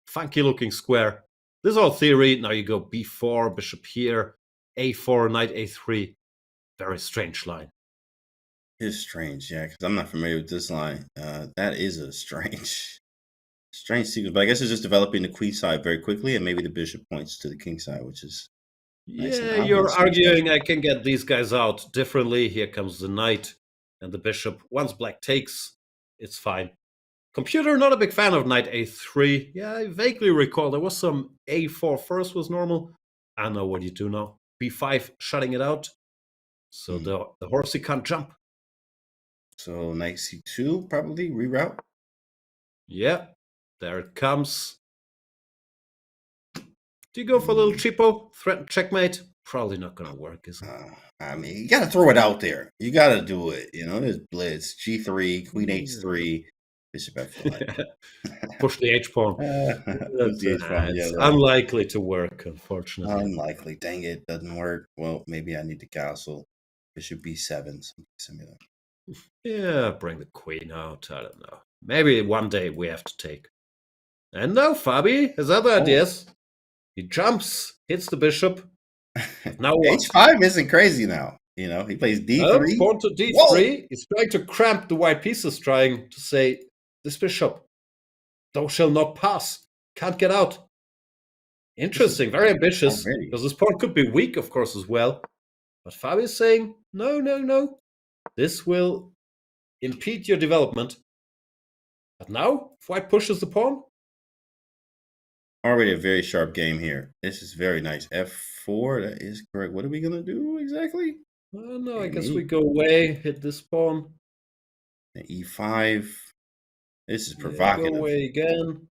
Funky looking square. This is all theory. Now you go b4, bishop here, a4, knight a3. Very strange line. It's strange, yeah, because I'm not familiar with this line. That is a strange sequence. But I guess it's just developing the queen side very quickly, and maybe the bishop points to the king side, which is nice. Yeah, you're arguing I can get these guys out differently. Here comes the knight and the bishop. Once black takes, it's fine. Computer, not a big fan of knight a3. Yeah, I vaguely recall there was some a4 first was normal. I know what you do now. b5, shutting it out. So the horsey can't jump. So knight c2, probably reroute. Yeah, there it comes. Do you go for a little cheapo? Threaten checkmate? Probably not going to work, is it? I mean, you got to throw it out there. You got to do it. You know, there's blitz, g3, queen h3, bishop f5. Push the h-pawn. It's unlikely to work, unfortunately. Unlikely. Dang it, doesn't work. Well, maybe I need to castle. Bishop b7, something similar. Yeah, bring the queen out. I don't know. Maybe one day we have to take. And no, Fabi has other ideas. He jumps, hits the bishop. Now what? h5 isn't crazy now. You know, he plays d3. Pawn to d3. Whoa. He's trying to cramp the white pieces, trying to say, this bishop, thou shall not pass. Can't get out. Interesting, very ambitious. Because this pawn could be weak, of course, as well. But Fabi is saying, no, no, no. This will impede your development. But now, if white pushes the pawn. Already a very sharp game here. This is very nice. f4, that is correct. What are we going to do exactly? I don't know. I guess we go away, hit this pawn. And e5. This is provocative. Go away again.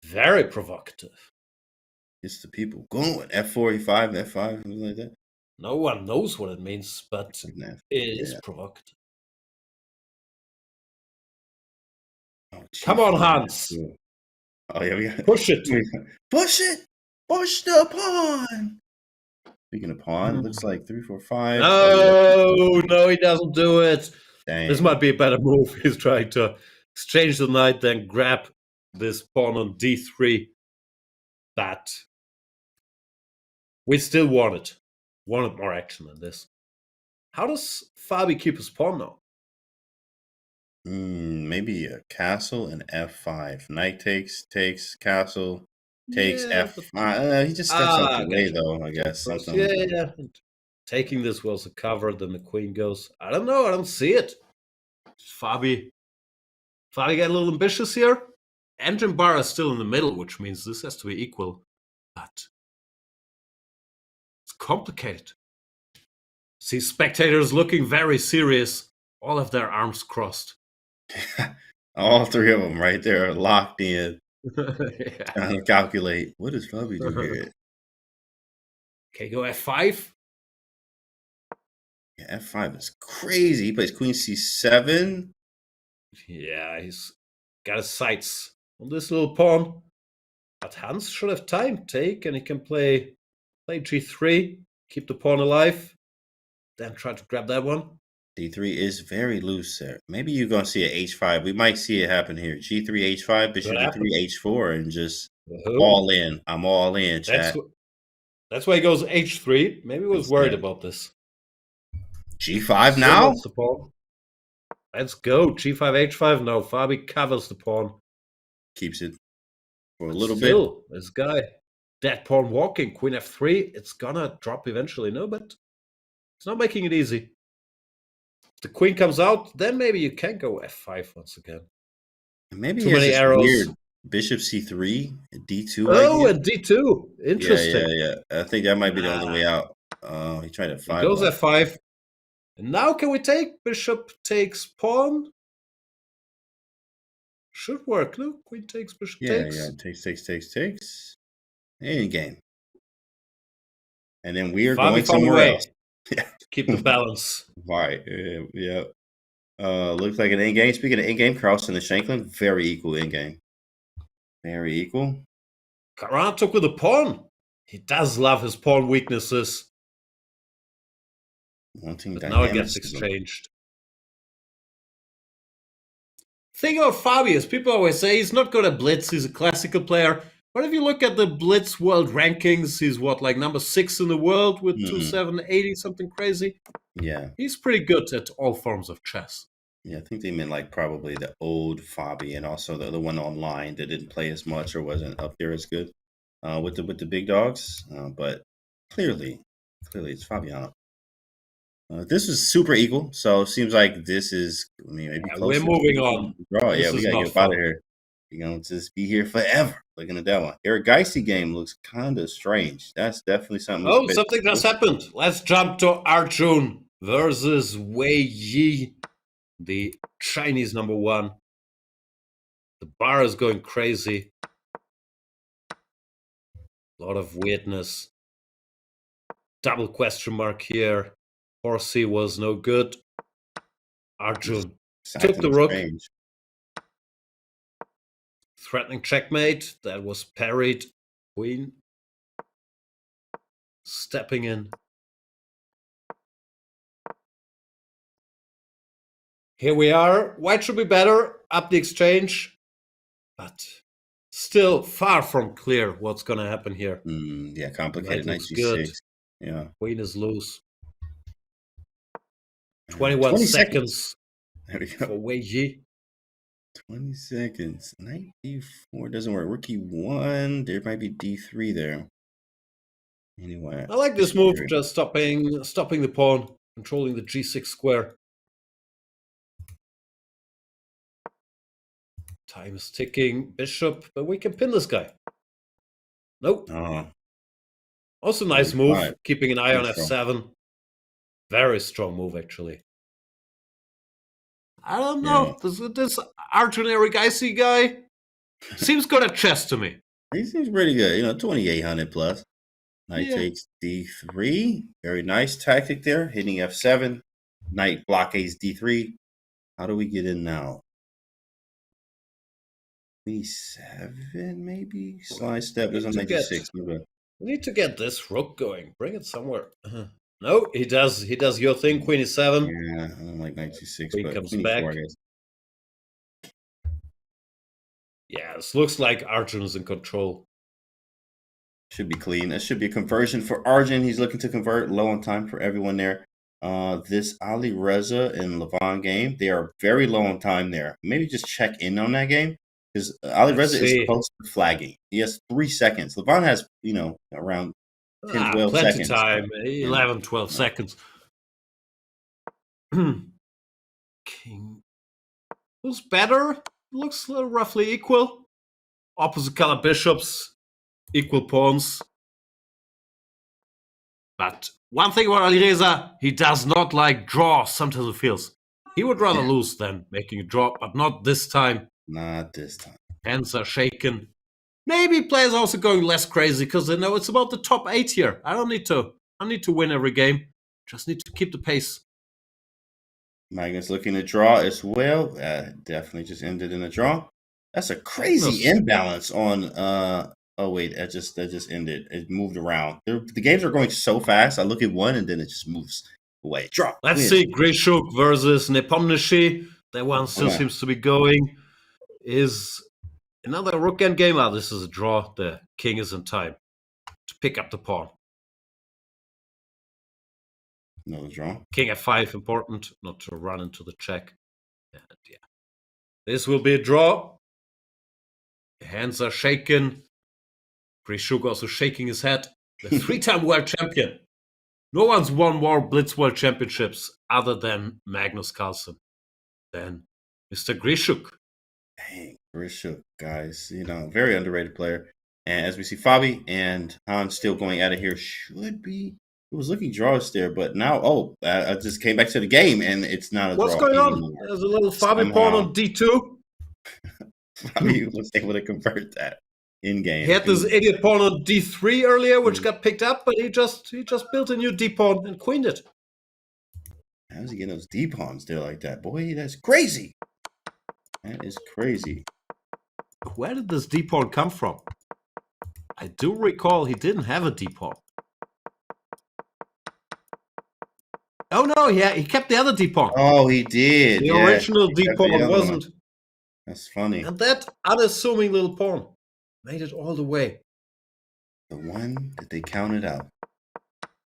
Very provocative. Gets the people going. F4, E5, F5, something like that. No one knows what it means, but it is provocative. Oh, come on, Hans. Oh, yeah, we got push it. Push it. Push the pawn. Speaking of pawn, looks like 3, 4, 5. No, he doesn't do it. Dang. This might be a better move. He's trying to exchange the knight, then grab this pawn on D3. But we still wanted more action than this. How does Fabi keep his pawn now? Maybe a castle and F5. Knight takes, castle, takes F5. He just steps out the way, though, I guess. Something. Yeah. Taking this was a cover, then the queen goes. I don't know. I don't see it. Fabi get a little ambitious here. Engine bar is still in the middle, which means this has to be equal. But it's complicated. See spectators looking very serious. All have their arms crossed. All three of them right there are locked in. Yeah. Trying to calculate. What does Fabi do here? Okay, go F5. Yeah, F5 is crazy. He plays Queen C7. Yeah, he's got his sights on this little pawn. But Hans should have time. Take, and he can play G3, keep the pawn alive, then try to grab that one. D3 is very loose there. Maybe you're going to see an H5. We might see it happen here. G3, H5, Bishop D3, H4, and just all in. I'm all in, chat. That's why he goes H3. Maybe he was worried about this. G5 now? The pawn. Let's go. G5, H5. No, Fabi covers the pawn. Keeps it for a little bit. This guy. Dead pawn walking. Queen F3. It's gonna drop eventually. No, but it's not making it easy. If the queen comes out, then maybe you can go F5 once again. Maybe too many arrows. Weird Bishop C3, D2. Oh, and D2. Interesting. Yeah. I think that might be the only way out. He tried F5. He goes F5. And now can we take? Bishop takes pawn. Should work, no? Queen takes, bishop takes. Yeah, takes. Endgame. And then we're going somewhere else. Keep the balance. Right. Yeah. Looks like an endgame. Speaking of endgame, Carlsen and Shanklin, very equal endgame. Very equal. Caruana took with a pawn. He does love his pawn weaknesses. But now it gets exchanged. Thing about Fabi is people always say he's not good at blitz. He's a classical player. But if you look at the blitz world rankings, he's like number 6 in the world with 2780, something crazy. Yeah. He's pretty good at all forms of chess. Yeah, I think they meant like probably the old Fabi and also the other one online that didn't play as much or wasn't up there as good with the big dogs. But clearly it's Fabiano. This is super equal, so it seems like this is maybe closer. We're moving on. Draw. Yeah, we gotta get out of here. You're gonna just be here forever. Looking at that one. Erigaisi game looks kind of strange. That's definitely something. Oh, something just happened. Let's jump to Arjun versus Wei Yi, the Chinese number 1. The bar is going crazy. A lot of weirdness. Double question mark here. Horsey was no good. Arjun took the rook. Strange. Threatening checkmate. That was parried. Queen. Stepping in. Here we are. White should be better. Up the exchange. But still far from clear what's going to happen here. Yeah, complicated. Knight looks G6. good. Yeah. Queen is loose. 21 seconds. There we go. For Wei Yi. 20 seconds. Knight D4 doesn't work. Rook E1. There might be D3 there. Anyway. I like this move, just stopping the pawn, controlling the G6 square. Time is ticking. Bishop, but we can pin this guy. Nope. Also nice move, keeping an eye on F7. Very strong move, actually. I don't know. This Arjun Erigaisi guy, Seems good at chess to me. He seems pretty good. 2,800 plus. Knight Yeah. takes d3. Very nice tactic there. Hitting f7. Knight blockades d3. How do we get in now? b7 maybe? Slide step is on knight d6. We need to get this rook going. Bring it somewhere. No, he does. He does your thing. Queen e7. Yeah, I don't like knight c6. Queen but comes queen back. e4, I guess. Yeah, this looks like Arjun is in control. Should be clean. That should be a conversion for Arjun. He's looking to convert. Low on time for everyone there. This Alireza and Levon game, they are very low on time there. Maybe just check in on that game because Alireza is close to flagging. He has 3 seconds. Levon has, around 10, 12 plenty seconds. time. 11, 12 seconds. King. Who's better? Looks roughly equal. Opposite color bishops, equal pawns. But one thing about Alireza, he does not like draw. Sometimes it feels. He would rather lose than making a draw, but not this time. Not this time. Hands are shaken. Maybe players are also going less crazy because they know it's about the top 8 here. I don't need to win every game. Just need to keep the pace. Magnus looking to draw as well. Definitely just ended in a draw. That's a crazy imbalance on. Oh wait, that just ended. It moved around. The games are going so fast. I look at one and then it just moves away. Draw. Let's win. see Grishuk versus Nepomniachtchi. That one still seems to be going. Is another rook endgame? Oh, this is a draw. The king is in time to pick up the pawn. Another draw. King f5, important not to run into the check. And yeah, this will be a draw. Hands are shaken. Grishuk also shaking his head. The 3-time world champion. No one's won more Blitz World Championships other than Magnus Carlsen. Then Mr. Grishuk. Dang, Grishuk, guys. Very underrated player. And as we see, Fabi and Hans still going at it here. Should be. It was looking draws there, but now, I just came back to the game and it's not a draw. What's going on? There's a little Fabi pawn on d2. Fabi was able to convert that in game. He had this idiot pawn on d3 earlier, which got picked up, but he just built a new d pawn and queened it. How's he getting those d pawns there like that? Boy, that's crazy. That is crazy. Where did this d pawn come from? I do recall he didn't have a d pawn. Oh no, yeah, he kept the other d pawn. Oh, he did. The original d pawn wasn't. That's funny. And that unassuming little pawn made it all the way. The one that they counted out.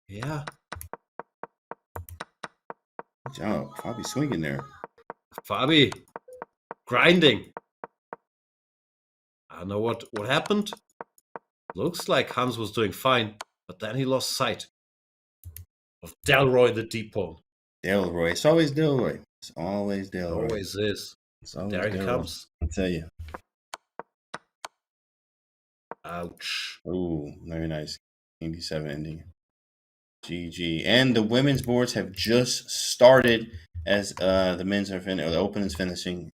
Yeah. Good job. Fabi swinging there. Fabi grinding. I don't know what happened. Looks like Hans was doing fine, but then he lost sight of Delroy the d pawn. Delroy. It's always Delroy. It's always Delroy. Always is. There he comes. I'll tell you. Ouch. Ooh, very nice. 87 ending. GG. And the women's boards have just started as the men's are finished, or the open is finishing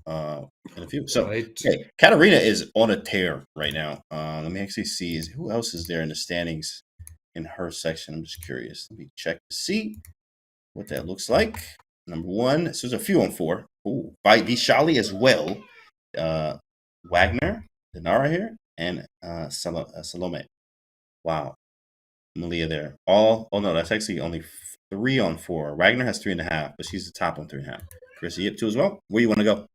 in a few. So, okay, Katarina is on a tear right now. Let me actually see who else is there in the standings in her section. I'm just curious. Let me check to see what that looks like. Number 1. So there's a few on 4. Ooh, by Vishali as well. Wagner, Dinara here, and Salome. Wow. Malia there. Oh no, that's actually only 3 on 4. Wagner has 3.5, but she's the top on 3.5. Chrissy Yip too as well. Where you want to go?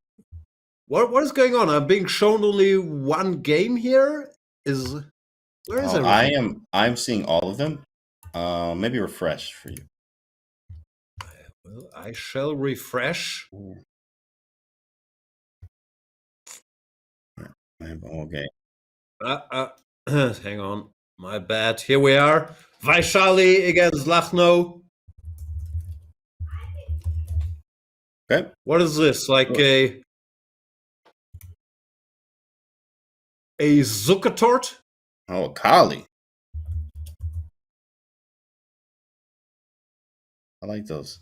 What is going on? I'm being shown only one game here. Where is everything? I'm seeing all of them. Maybe refresh for you. Well, I shall refresh. I have all game. Hang on. My bad. Here we are. Vaishali against Lucknow. Okay. What is this? Like a Zuckertort? Oh, Kali. I like those.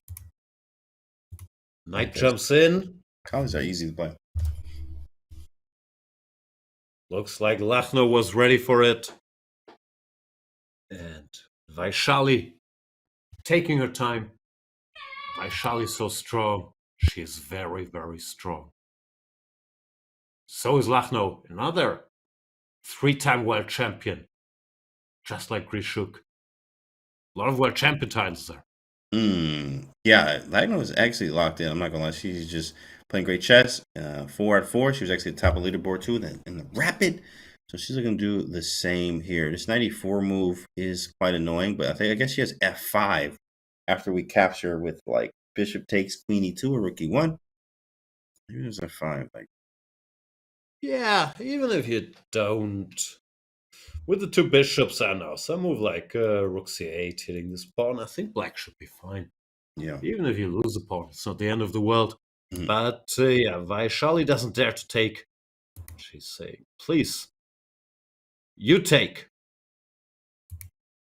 Knight jumps in. Kalis are easy to play. Looks like Lachno was ready for it. And Vaishali taking her time. Vaishali is so strong. She is very, very strong. So is Lachno, another 3-time world champion. Just like Grishuk. A lot of world champion titles there. Yeah, Lachno is actually locked in. I'm not gonna lie. She's just playing great chess. 4 out of 4. She was actually at the top of the leaderboard too in the rapid. So she's going to do the same here. This 94 move is quite annoying, but I guess she has F5 after we capture with like bishop takes queen E2 or rook E1. Maybe there's F5. Like, yeah, even if you don't. With the 2 bishops, I know some move like rook C8 hitting this pawn. I think black should be fine. Yeah. Even if you lose the pawn, it's not the end of the world. But yeah, Vaishali doesn't dare to take. She's saying, please, you take.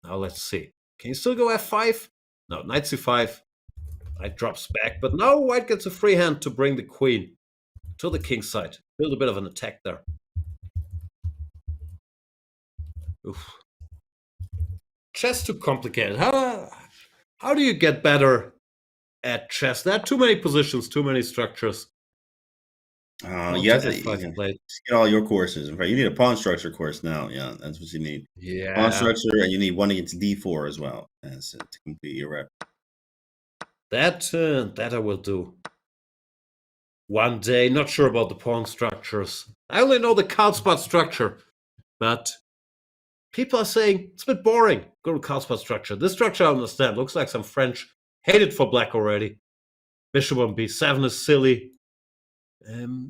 Now let's see. Can you still go F5? No, knight C5. Knight drops back, but now white gets a free hand to bring the queen to the king side. Build a bit of an attack there. Oof. Chess too complicated. How do you get better at chess? There are too many positions, too many structures. you have to get all your courses. In fact, you need a pawn structure course now. Yeah, that's what you need. Yeah. Pawn structure, and you need one against D4 as well. That's to complete your rep. That I will do. One day, not sure about the pawn structures. I only know the Karlspad structure, but people are saying it's a bit boring. Go to Karlspad structure. This structure I understand. Looks like some French hate it for black already. Bishop on B7 is silly.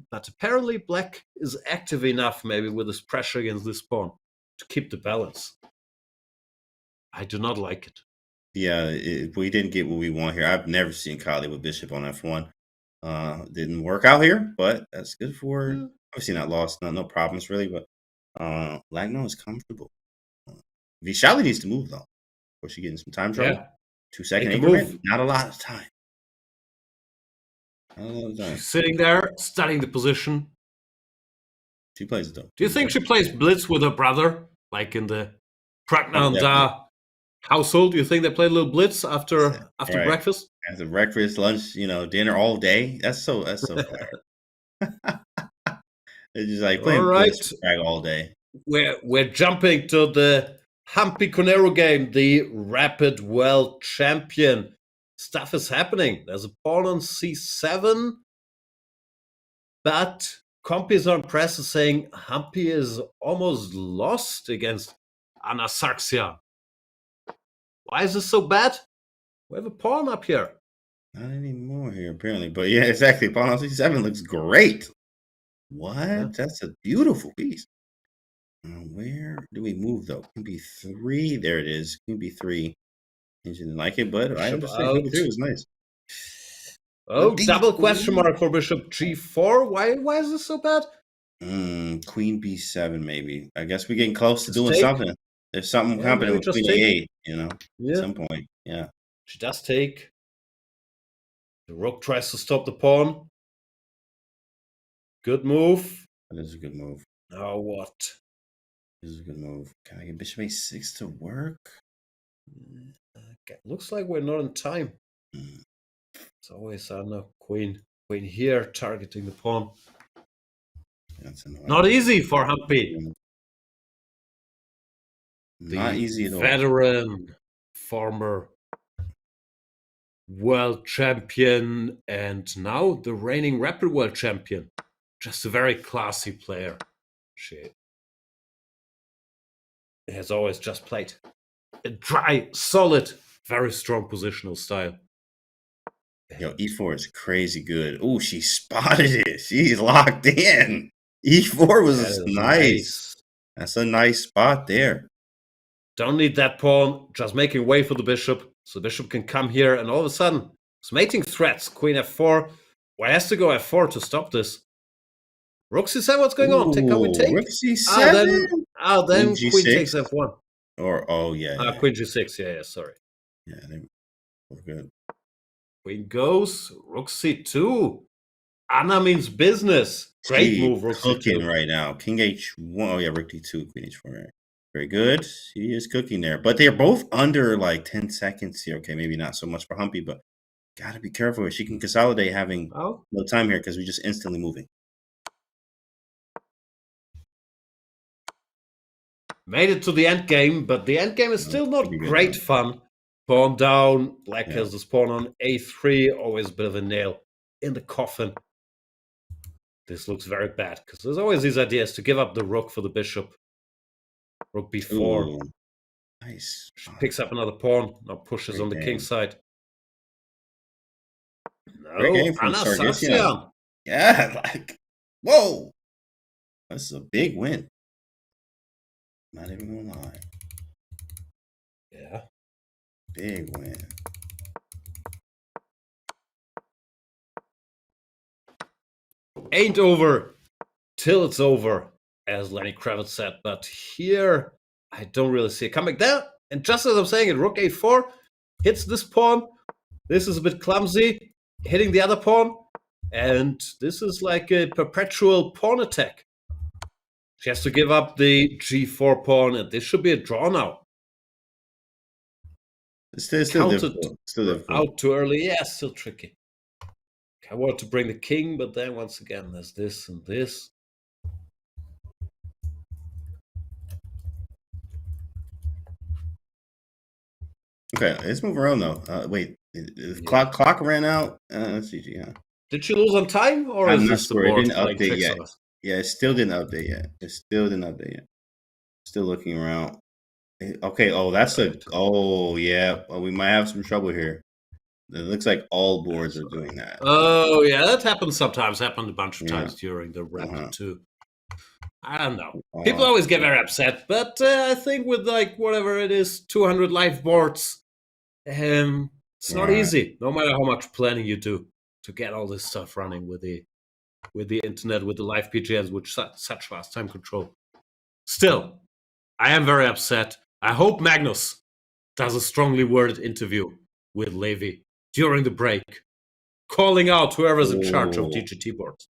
But apparently black is active enough, maybe with this pressure against this pawn, to keep the balance. I do not like it. Yeah, we didn't get what we want here. I've never seen Kali with bishop on F1. Didn't work out here, but that's good for. Obviously not lost, no problems really, but Lagno is comfortable. Vishali needs to move though. Of course, she's getting some time trouble. Yeah. 2-second increment, not a lot of time. She's sitting there, studying the position. She plays it though. Do you think she plays blitz with her brother, like in the Pragnanda household? Do you think they play a little blitz after breakfast? After breakfast, lunch, dinner all day. That's so fire. It's just like playing blitz all day. We're jumping to the Hampi Conero game, the Rapid World Champion. Stuff is happening. There's a pawn on C7, but Compis on press is saying Hampi is almost lost against Anna Sargsyan. Why is this so bad? We have a pawn up here. Not anymore here, apparently. But yeah, exactly. Pawn on C7 looks great. What? Yeah. That's a beautiful piece. Where do we move, though? Queen B3. There it is. Queen B3. You didn't like it, but I understand. Queen B3 was nice. Oh, double question mark for Bishop G4. Why is this so bad? Queen B7, maybe. I guess we're getting close to doing something. There's something happening with Queen A8, at some point. Yeah. She does take. The rook tries to stop the pawn. Good move. That is a good move. Now what? This is a good move. Can I get Bishop A6 to work? Okay. Looks like we're not in time. It's always Anna Queen here targeting the pawn. That's not easy for Hampi. Not easy at all. Veteran, former world champion, and now the reigning Rapid World Champion. Just a very classy player. She has always just played a dry, solid, very strong positional style. Yo, E4 is crazy good. Oh, she spotted it. She's locked in. E4 was nice. That's a nice spot there. Don't need that pawn. Just making way for the bishop. So the bishop can come here, and all of a sudden, it's mating threats. Queen F4. Why has to go F4 to stop this? Rook C7, what's going on? Can we take? Rook C7? Then Queen takes F1. Queen G6. Yeah, sorry. Yeah, we're good. Queen goes. Rook C2. Anna means business. Great move, Rook cooking C2. right now. King H1. Oh yeah, Rook D2, Queen H4. Very good. He is cooking there. But they're both under like 10 seconds here. Okay, maybe not so much for Humpy, but gotta be careful. She can consolidate having no time here because we're just instantly moving. Made it to the end game, but the end game is still not great fun. Pawn down, Black has this pawn on A3, always a bit of a nail in the coffin. This looks very bad, because there's always these ideas to give up the rook for the bishop. Rook B4. Ooh, nice. She picks up another pawn, now pushes Great on the game. king's side. Great No, game from Anna Sargsyan. Sargsyan. Yeah, like, whoa. That's a big win. Not even gonna lie. Yeah. Big win. Ain't over till it's over, as Lenny Kravitz said. But here, I don't really see it coming down. And just as I'm saying it, Rook A4 hits this pawn. This is a bit clumsy, hitting the other pawn. And this is like a perpetual pawn attack. She has to give up the G4 pawn, and this should be a draw now. It's still difficult. Still difficult. Out too early. Yeah, still tricky. I want to bring the king, but then once again, there's this and this. Okay, let's move around though. Wait, the clock ran out. Let's see. Yeah. Did she lose on time, or I'm is not this the sure. It board didn't playing update tricks yet. on us? Yeah, it still didn't update yet. Still looking around. Okay. Oh, that's a. Oh, yeah. Well, we might have some trouble here. It looks like all boards are doing that. Oh, yeah, that happens sometimes. Happened a bunch of times during the Rapid too. I don't know. People always get very upset, but I think with like whatever it is, 200 live boards, it's not easy. No matter how much planning you do to get all this stuff running with the internet, with the live PGNs, with such fast time control. Still, I am very upset. I hope Magnus does a strongly worded interview with Levy during the break, calling out whoever's in charge of DGT boards.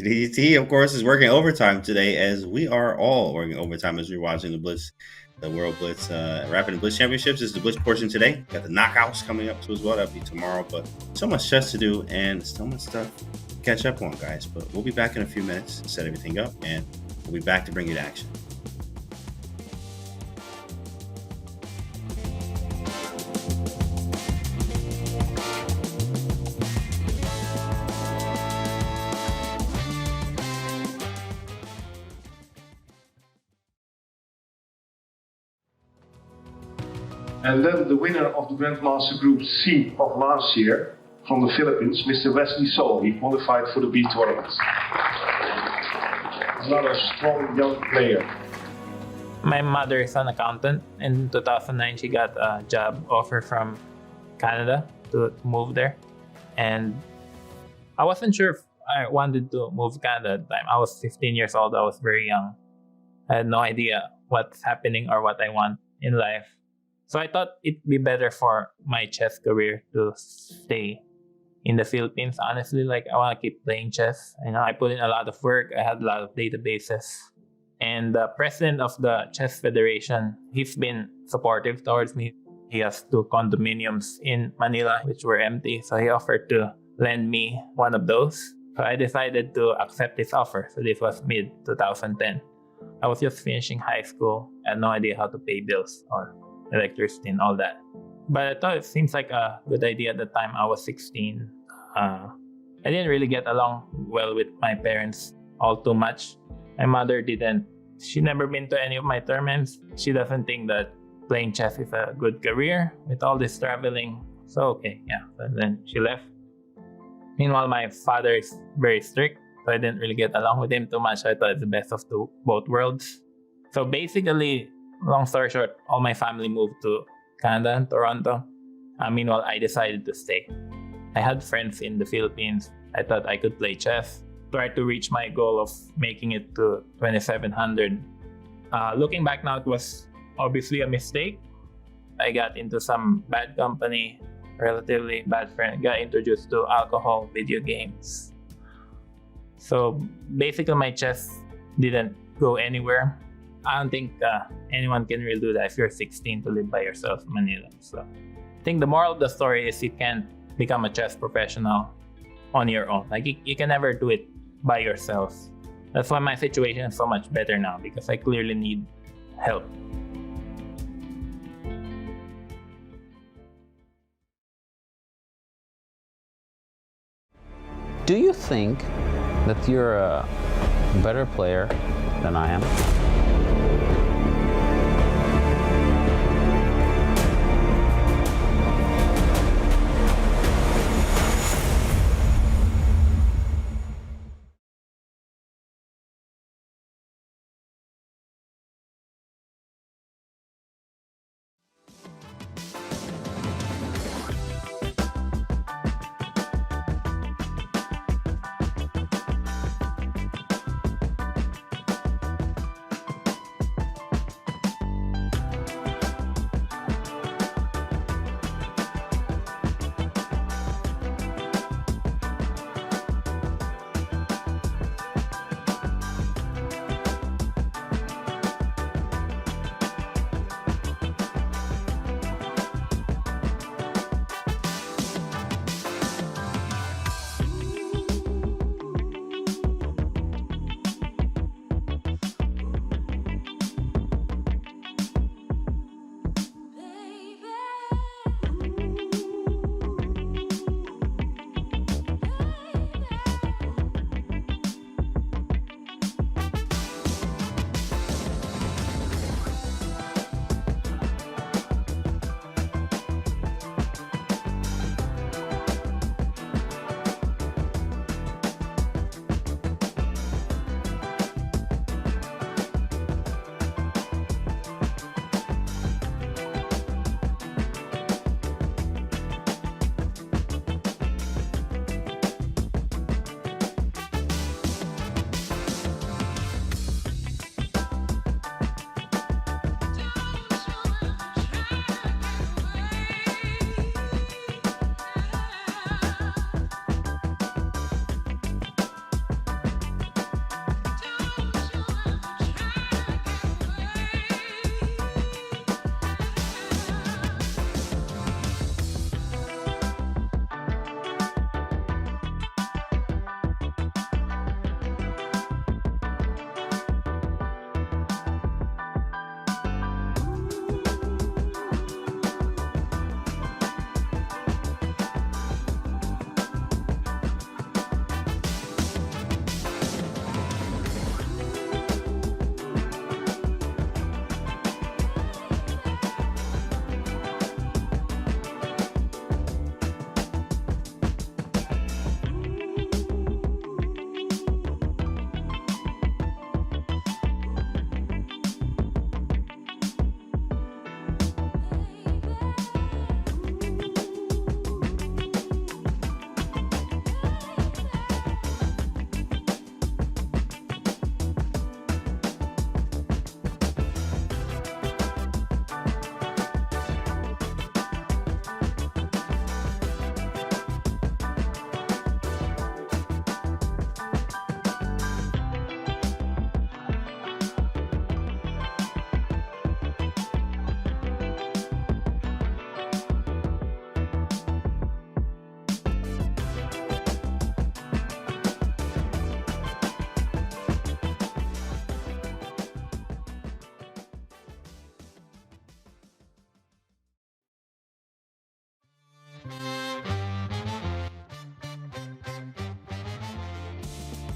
DGT, of course, is working overtime today, as we are all working overtime as we're watching the Blitz, the World Blitz Rapid and Blitz Championships. This is the Blitz portion today. Got the knockouts coming up too as well. That'll be tomorrow, but so much chess to do and so much stuff to catch up on, guys. But we'll be back in a few minutes to set everything up, and we'll be back to bring you to action. And then the winner of the Grandmaster Group C of last year from the Philippines, Mr. Wesley So. He qualified for the B tournament. Another strong young player. My mother is an accountant. In 2009, she got a job offer from Canada to move there. And I wasn't sure if I wanted to move to Canada at the time. I was 15 years old. I was very young. I had no idea what's happening or what I want in life. So I thought it'd be better for my chess career to stay in the Philippines. Honestly, like I want to keep playing chess. You know, I put in a lot of work. I had a lot of databases. And the president of the Chess Federation, he's been supportive towards me. He has 2 condominiums in Manila, which were empty. So he offered to lend me one of those. So I decided to accept his offer. So this was mid-2010. I was just finishing high school. I had no idea how to pay bills or electricity and all that. But I thought it seems like a good idea at the time. I was 16. I didn't really get along well with my parents all too much. My mother she never been to any of my tournaments. She doesn't think that playing chess is a good career with all this traveling. So okay, yeah. And then she left. Meanwhile, my father is very strict, so I didn't really get along with him too much. I thought it's the best of both worlds. So basically, long story short, all my family moved to Canada and Toronto. Meanwhile, I decided to stay. I had friends in the Philippines. I thought I could play chess, try to reach my goal of making it to 2700. Looking back now, it was obviously a mistake. I got into some bad company. relatively bad friend, got introduced to alcohol, video games. So basically my chess didn't go anywhere. I don't think anyone can really do that if you're 16 to live by yourself in Manila. So I think the moral of the story is you can't become a chess professional on your own. Like you can never do it by yourself. That's why my situation is so much better now, because I clearly need help. Do you think that you're a better player than I am?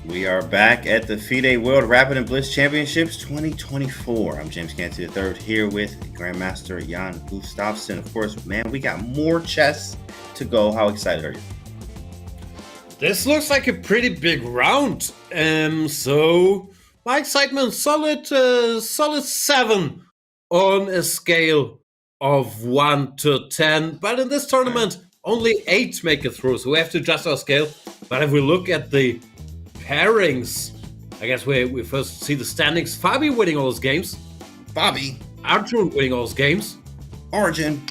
We are back at the FIDE World Rapid and Blitz Championships 2024. I'm James Canty III here with Grandmaster Jan Gustafsson. Of course, man, we got more chess to go. How excited are you? This looks like a pretty big round. So my excitement, solid 7 on a scale of 1 to 10. But in this tournament, only 8 make it through, so we have to adjust our scale. But if we look at the pairings, I guess we first see the standings. Fabi winning all those games. Fabi. Arjun winning all those games. Arjun.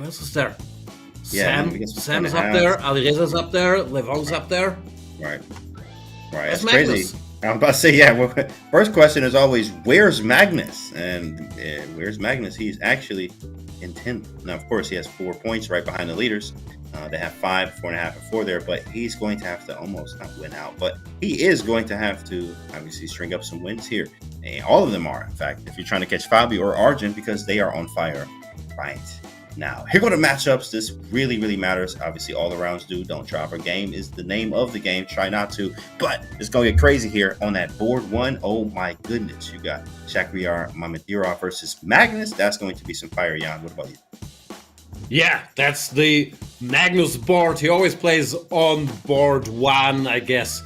Who else is there? Yeah, Sam is up there. Alireza's up there. Levon's up there. Right. That's That's crazy. Magnus. I'm about to say, yeah. Well, first question is always, where's Magnus? And where's Magnus? He's actually in 10th. Now, of course, he has 4 points right behind the leaders. They have 5, 4.5, and 4 there, but he's going to have to almost not win out, but he is going to have to obviously string up some wins here. And all of them are, in fact, if you're trying to catch Fabi or Arjun, because they are on fire right now. Here go the matchups. This really, really matters. Obviously, all the rounds do. Don't drop. Our game is the name of the game. Try not to, but it's going to get crazy here on that board 1. Oh my goodness. You got Shakhriyar Mamedyarov versus Magnus. That's going to be some fire, Jan. What about you? Yeah, that's the Magnus board. He always plays on board 1, I guess.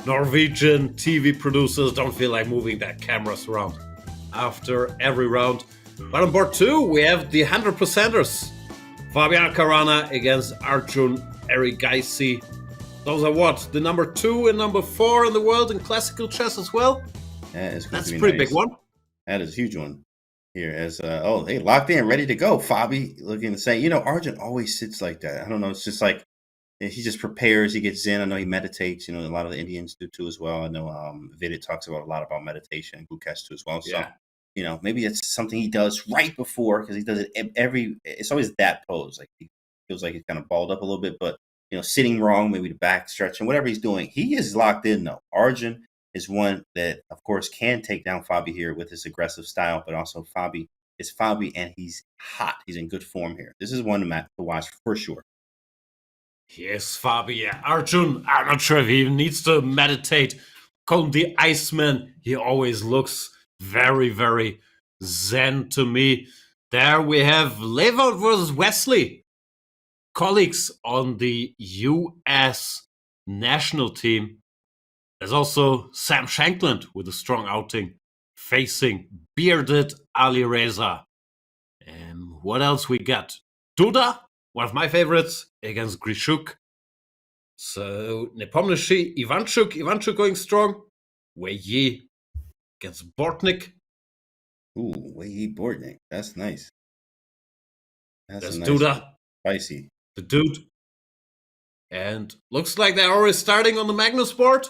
Norwegian TV producers don't feel like moving their cameras around after every round. But on board 2, we have the 100%ers. Fabiano Caruana against Arjun Erigaisi. Those are what? The number 2 and number 4 in the world in classical chess as well? That's a pretty big one. That is a huge one. Here as they locked in, ready to go. Fabi looking the same. Arjun always sits like that. I don't know. It's just like he just prepares. He gets in. I know he meditates. A lot of the Indians do too as well. I know FIDE talks a lot about meditation and Gukesh too as well. So maybe it's something he does right before, because he does it it's always that pose. Like he feels like he's kind of balled up a little bit, but sitting wrong, maybe the back stretching, whatever he's doing, he is locked in though. Arjun is one that, of course, can take down Fabi here with his aggressive style, but also Fabi is Fabi, and he's hot. He's in good form here. This is one to watch for sure. Yes, Fabi. Yeah. Arjun, I'm not sure if he even needs to meditate. Call him the Iceman. He always looks very, very zen to me. There we have Levon versus Wesley. Colleagues on the U.S. national team. There's also Sam Shankland with a strong outing facing bearded Alireza. And what else we got? Duda, one of my favorites, against Grishuk. So Nepomniachtchi, Ivanchuk going strong. Wei Yi against Bortnik. Ooh, Wei Yi Bortnik. That's nice. There's nice Duda. Spicy. The dude. And looks like they're already starting on the Magnus board.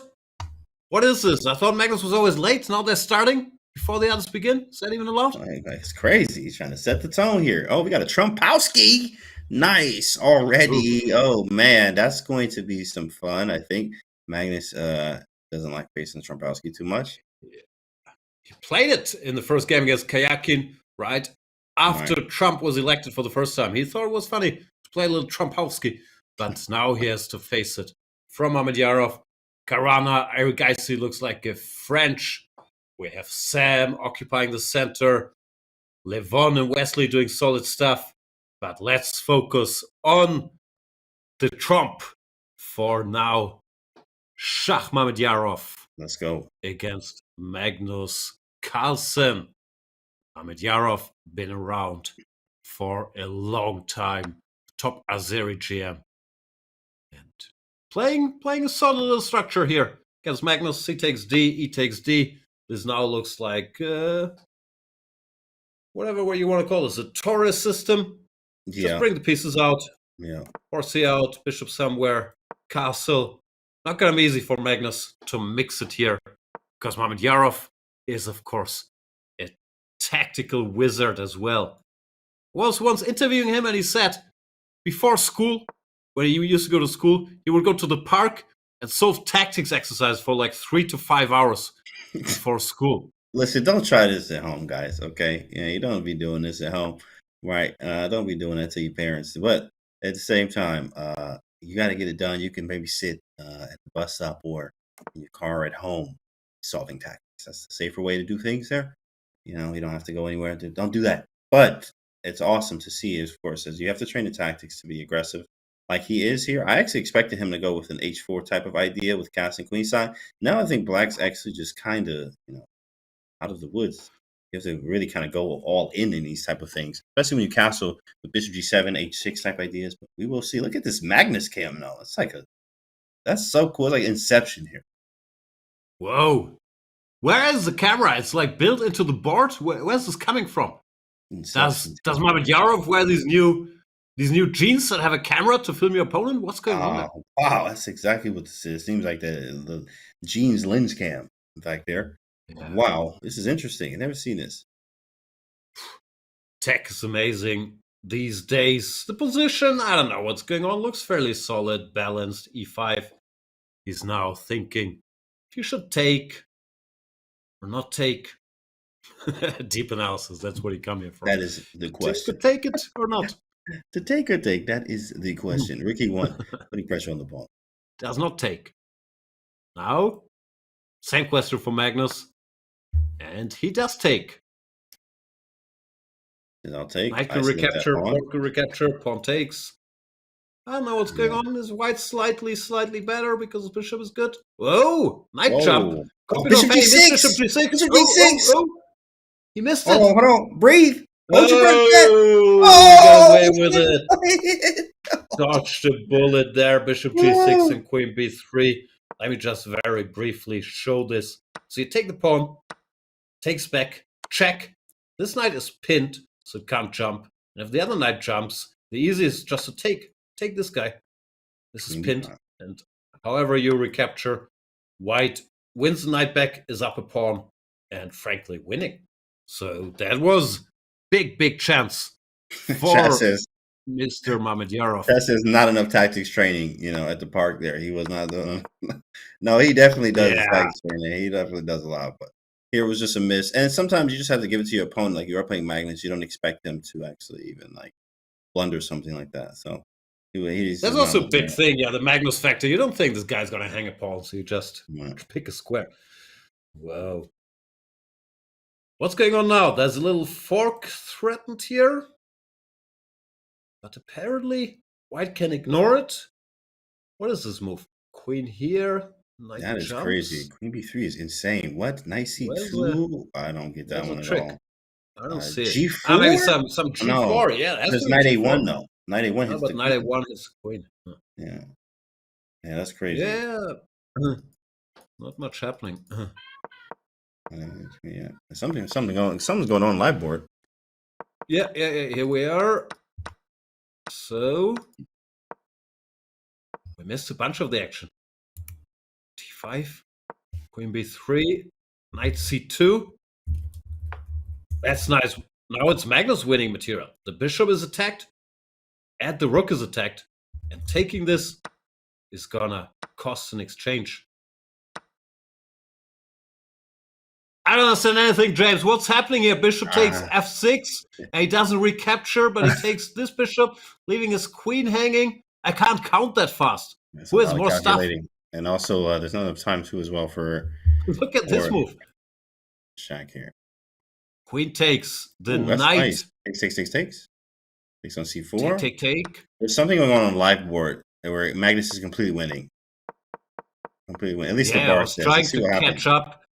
What is this? I thought Magnus was always late. Now they're starting before the others begin. Is that even allowed? It's crazy. He's trying to set the tone here. Oh, we got a Trumpowski. Nice already. Ooh. Oh, man. That's going to be some fun. I think Magnus doesn't like facing Trumpowski too much. He played it in the first game against Kayakin, right? After Trump was elected for the first time. He thought it was funny to play a little Trumpowski. But now he has to face it. From Mamedyarov. Caruana, Erigaisi looks like a French. We have Sam occupying the center. Levon and Wesley doing solid stuff. But let's focus on the Trump for now. Shach Mamedyarov. Let's go. Against Magnus Carlsen. Mamedyarov been around for a long time. Top Azeri GM. And playing a solid little structure here. Against Magnus, C takes D, E takes D. This now looks like whatever way you want to call this, a Torres system. Just bring the pieces out. Yeah. Horsey out, bishop somewhere, castle. Not going to be easy for Magnus to mix it here, because Mamedyarov is, of course, a tactical wizard as well. I was once interviewing him, and he said before school, when he used to go to school, he would go to the park and solve tactics exercise for like 3 to 5 hours before school. Listen, don't try this at home, guys, okay? You don't be doing this at home, right? Don't be doing that to your parents. But at the same time, you got to get it done. You can maybe sit at the bus stop or in your car at home solving tactics. That's the safer way to do things there. You don't have to go anywhere. Don't do that. But it's awesome to see, of course, as you have to train the tactics to be aggressive like he is here. I actually expected him to go with an H4 type of idea with castle and queenside. Now I think Black's actually just kind of, out of the woods. You have to really kind of go all in these type of things, especially when you castle with Bishop G7, H6 type ideas. But we will see. Look at this Magnus cam now. It's like that's so cool. It's like Inception here. Whoa. Where is the camera? It's like built into the board. Where's this coming from? Does Mamedyarov wear these new these new jeans that have a camera to film your opponent? What's going on there? Wow, that's exactly what this is. Seems like the jeans lens cam back there. Yeah. Wow, this is interesting. I've never seen this. Tech is amazing these days. The position, I don't know what's going on. Looks fairly solid, balanced. E5. He's now thinking if you should take or not take. Deep analysis. That's what he come here for. That is the question. To take it or not. To take or take. That is the question. Ricky won. Putting pressure on the ball. Does not take. Now, same question for Magnus. And he does take. And I'll take. Knight can recapture, pawn can recapture, pawn takes. I don't know what's going on. Is white slightly better because the bishop is good? Whoa! Knight jump. Oh, bishop G6. Bishop G6. Bishop G6. Oh. He missed it. Hold on. Breathe. Hold your breath. Got away with it. Dodged the bullet there. Bishop G6 and Queen B3. Let me just very briefly show this. So you take the pawn, takes back, check. This knight is pinned, so it can't jump. And if the other knight jumps, the easiest is just to take this guy. This is pinned. And however you recapture, white wins the knight back, is up a pawn, and frankly winning. So that was big chance for Mr. Mamedyarov. That says not enough tactics training, at the park there. He was not doing. No, he definitely does tactics training. He definitely does a lot, but here was just a miss. And sometimes you just have to give it to your opponent. Like you are playing Magnus, you don't expect them to actually even blunder something like that. So that's also a big thing. Yeah, the Magnus factor. You don't think this guy's gonna hang a pawn, so you just pick a square. Whoa. What's going on now? There's a little fork threatened here. But apparently, white can ignore it. What is this move? Queen here. Knight that is jumps. Crazy. Queen B3 is insane. What? Knight C2? I don't get that one at all. I don't see it. G4? Maybe some G4. No. Yeah, that's there's Knight A1 though. Knight A1 hits but Knight A1 hits the queen. Yeah. Yeah, that's crazy. Yeah. Not much happening. Yeah, something's going on in live board. Yeah. Here we are. So we missed a bunch of the action. T5, Queen B3, Knight C2. That's nice. Now it's Magnus winning material. The bishop is attacked, and the rook is attacked, and taking this is gonna cost an exchange. I don't understand anything, James. What's happening here? Bishop takes f6, and he doesn't recapture, but he takes this bishop, leaving his queen hanging. I can't count that fast. Who has more stuff? And also, there's not enough time, too, as well for... Look at this move. Shack here. Queen takes. The that's knight... Nice. Takes. Takes on c4. Take. There's something going on live board where Magnus is completely winning. At least the bar says. Trying to catch up.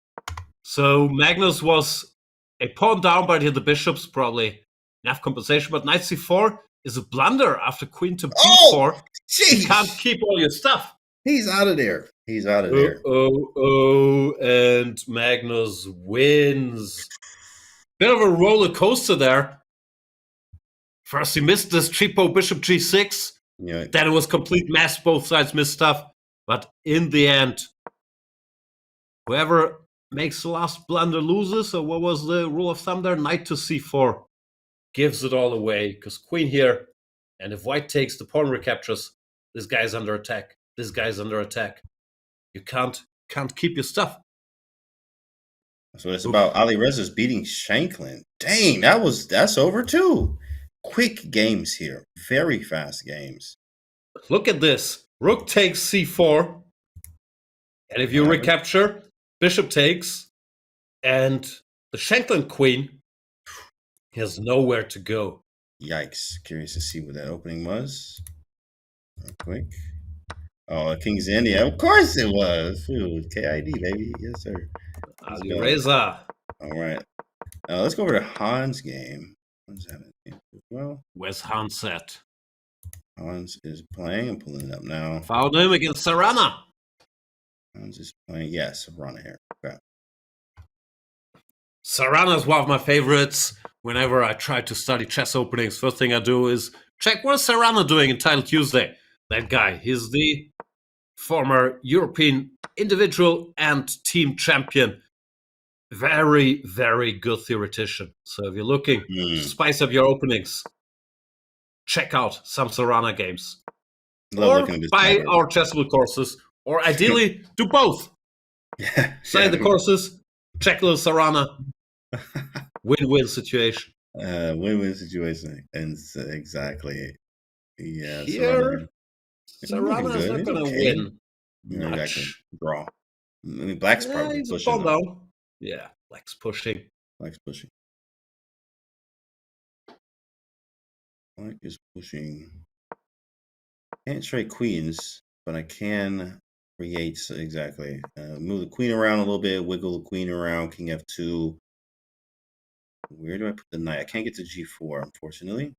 So Magnus was a pawn down, but here the bishop's probably enough compensation. But knight c4 is a blunder after queen to b4. You can't keep all your stuff. He's out of there. And Magnus wins. Bit of a roller coaster there. First he missed this cheapo bishop g6. Yeah. Then it was complete mess. Both sides missed stuff. But in the end, whoever makes the last blunder loses. So what was the rule of thumb there? Knight to c4 gives it all away because queen here, and if white takes, the pawn recaptures. This guy's under attack. This guy's under attack. You can't keep your stuff. So it's about Alireza's beating Shanklin. Dang, that's over too. Quick games here, very fast games. Look at this. Rook takes c4, and if you recapture, bishop takes, and the Shanklin queen has nowhere to go. Yikes. Curious to see what that opening was. Real quick. Oh, King's India. Of course it was. Ooh, KID, baby. Yes, sir. Alireza. All right. Let's go over to Hans' game. What's that? Well, where's Hans at? Hans is playing. I'm pulling it up now. Found him against Sarana. Hans is playing. Yes, Sarana here. Okay. Sarana is one of my favorites. Whenever I try to study chess openings, first thing I do is Check, what is Caruana doing in Title Tuesday? That guy, he's the former European individual and team champion. Very, very good theoretician. So if you're looking to spice up your openings, check out some Caruana games. Or buy our chessable courses, or ideally do both. Study the courses, check a little Caruana. Win-win situation. Win-win situation. And exactly. Yeah. Here, Caruana is not going to win. Yeah, exactly. Draw. I mean, Black's probably pushing. Down. Yeah, Black's pushing. Black is pushing. Can't trade queens, but I can create exactly. Move the queen around a little bit, wiggle the queen around, king f2. Where do I put the knight? I can't get to g4, unfortunately.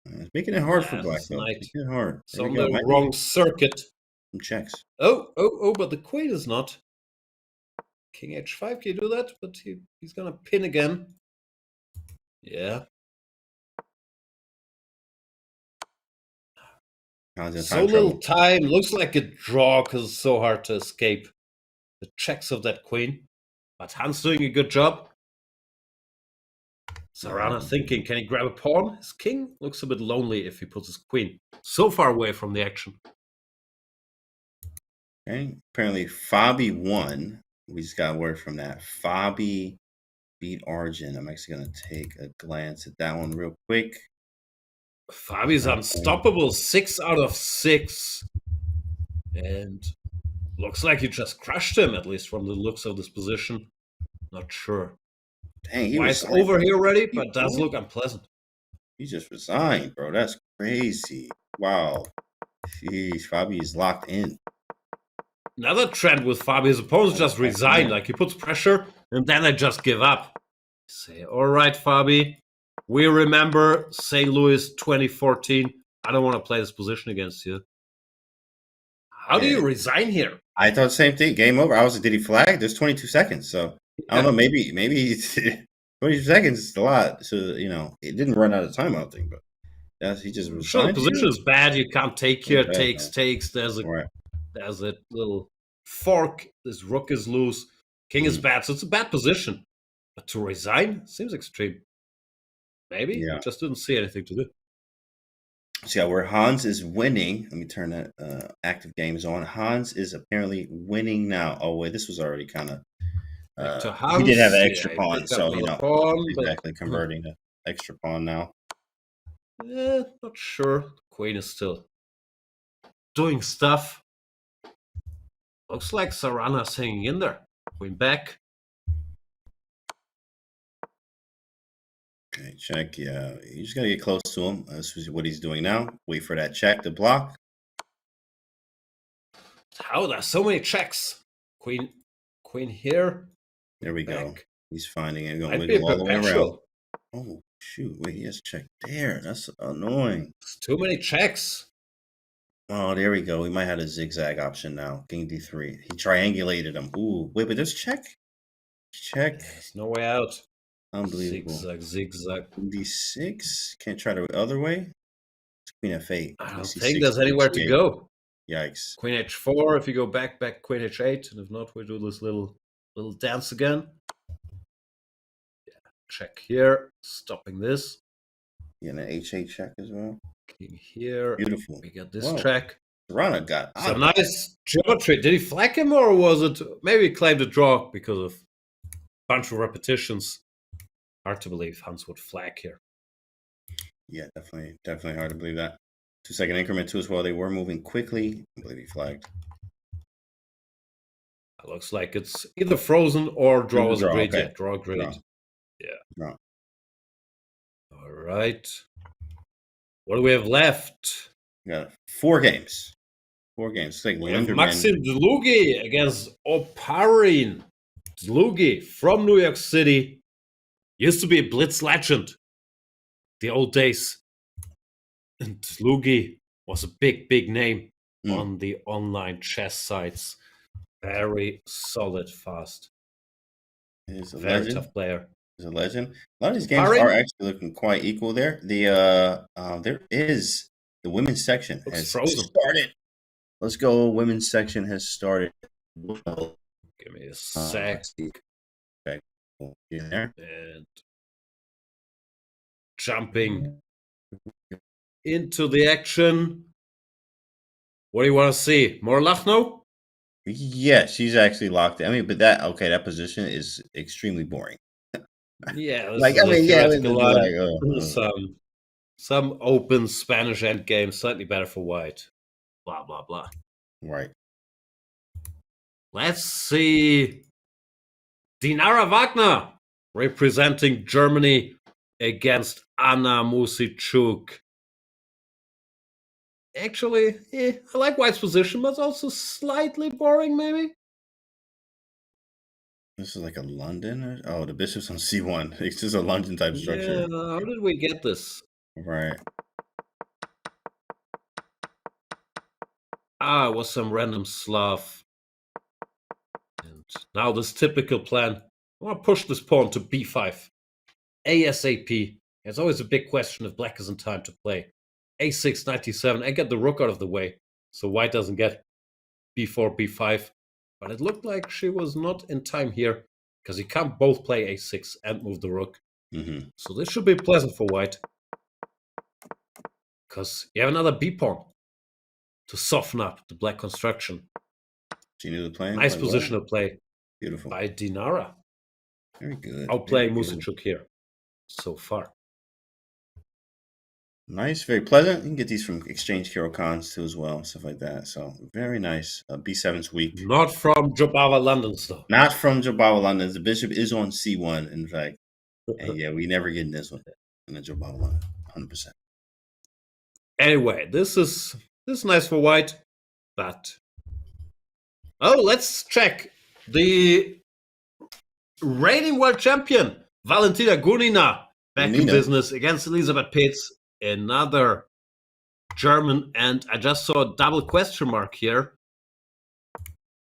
It's making it hard for Black, though. It's making it hard. It's on the wrong circuit. Some checks. Oh, but the queen is not. King h5, can you do that? But he's going to pin again. Yeah. So little time. Looks like a draw because it's so hard to escape the checks of that queen. But Hans doing a good job. Caruana thinking, can he grab a pawn? His king looks a bit lonely if he puts his queen so far away from the action. Okay. Apparently, Fabi won. We just got word from that. Fabi beat Arjun. I'm actually going to take a glance at that one real quick. Fabi's unstoppable, 6 out of 6. And looks like you just crushed him, at least from the looks of this position. Not sure. Dang, he was over here already, but does look unpleasant. He just resigned, bro. That's crazy. Wow. Jeez, Fabi is locked in. Another trend with Fabi, his opponents just resign. Like, he puts pressure, and then they just give up. Say, all right, Fabi, we remember St. Louis 2014. I don't want to play this position against you. How do you resign here? I thought the same thing. Game over. Did he flag? There's 22 seconds, so I don't know. Maybe 22 seconds is a lot. So, it didn't run out of time, I don't think, but he just resigned. Sure, the position is bad. You can't take here. Takes. There's a little fork. This rook is loose. King is bad. So it's a bad position. But to resign seems extreme. Maybe. Yeah. Just didn't see anything to do. So yeah, where Hans is winning. Let me turn that active games on. Hans is apparently winning now. Oh wait, this was already kind of. He did have an extra pawn, so exactly converting to extra pawn now. Not sure. The queen is still doing stuff. Looks like Caruana's hanging in there. Queen back. Okay, check. Yeah, you just gotta get close to him. This is what he's doing now. Wait for that check to block. How there's so many checks. Queen here. There we go. He's finding it. Going to wiggle all the way around. Oh shoot! Wait, he has check there. That's annoying. It's too many checks. Oh, there we go. We might have a zigzag option now. King d3. He triangulated him. Ooh, wait, but there's check. Check. There's no way out. Unbelievable. Zigzag. d6. Can't try the other way. Queen f8. I don't think there's anywhere to go. Yikes. Queen h4. If you go back, queen h8. And if not, we do this little dance again. Yeah. Check here. Stopping this. Yeah, and an h8 check as well. King here. Beautiful. We got this check. Caruana got some nice geometry. Did he flag him, or was it maybe he claimed a draw because of a bunch of repetitions? Hard to believe Hans would flag here. Yeah, definitely hard to believe that. 2-second increment too as well. They were moving quickly. I believe he flagged. It looks like it's either frozen or draw is agreed. Okay. Yeah, draw agreed. Yeah. Draw. All right. What do we have left? We got 4 games. 4 games. Like we have Maxim Dlugi against Oparin. Dlugi from New York City. Used to be a Blitz legend. The old days. And Dlugi was a big name on the online chess sites. Very solid, fast. He's a very legend. tough player. He's a legend. A lot of these games are actually looking quite equal there. There is the women's section has started. Let's go. Women's section has started. Give me a sec. In there. And jumping into the action. What do you want to see? More Lachno? Yeah, she's actually locked in. I mean, but that position is extremely boring. Yeah, like I mean, yeah, some open Spanish endgame, slightly better for white. Blah blah blah. Right. Let's see. Dinara Wagner representing Germany against Anna Musicchuk. Actually, I like white's position, but it's also slightly boring, maybe. This is like a London. The bishop's on c1. It's just a London type structure. Yeah, how did we get this? Right. It was some random Slav. And now this typical plan. I want to push this pawn to b5. ASAP. It's always a big question if black is in time to play. a6, 97, and get the rook out of the way. So white doesn't get b4, b5. But it looked like she was not in time here, because you can't both play a6 and move the rook. Mm-hmm. So this should be pleasant for white. Because you have another b-pawn to soften up the black construction. She knew the plan. Nice positional play. Beautiful. By Dinara. Very good. Outplaying Musicchuk here so far. Nice, very pleasant. You can get these from exchange Kiro Khans too as well, stuff like that. So very nice. B7's weak. Not from Jobawa London's though. Not from Jobawa London's. The bishop is on c1, in fact. And yeah, we never get this one in the Jobawa London, 100%. Anyway, this is nice for white, but let's check the reigning world champion Valentina Gunina back in business against Elisabeth Peetz. Another German, and I just saw a double question mark here.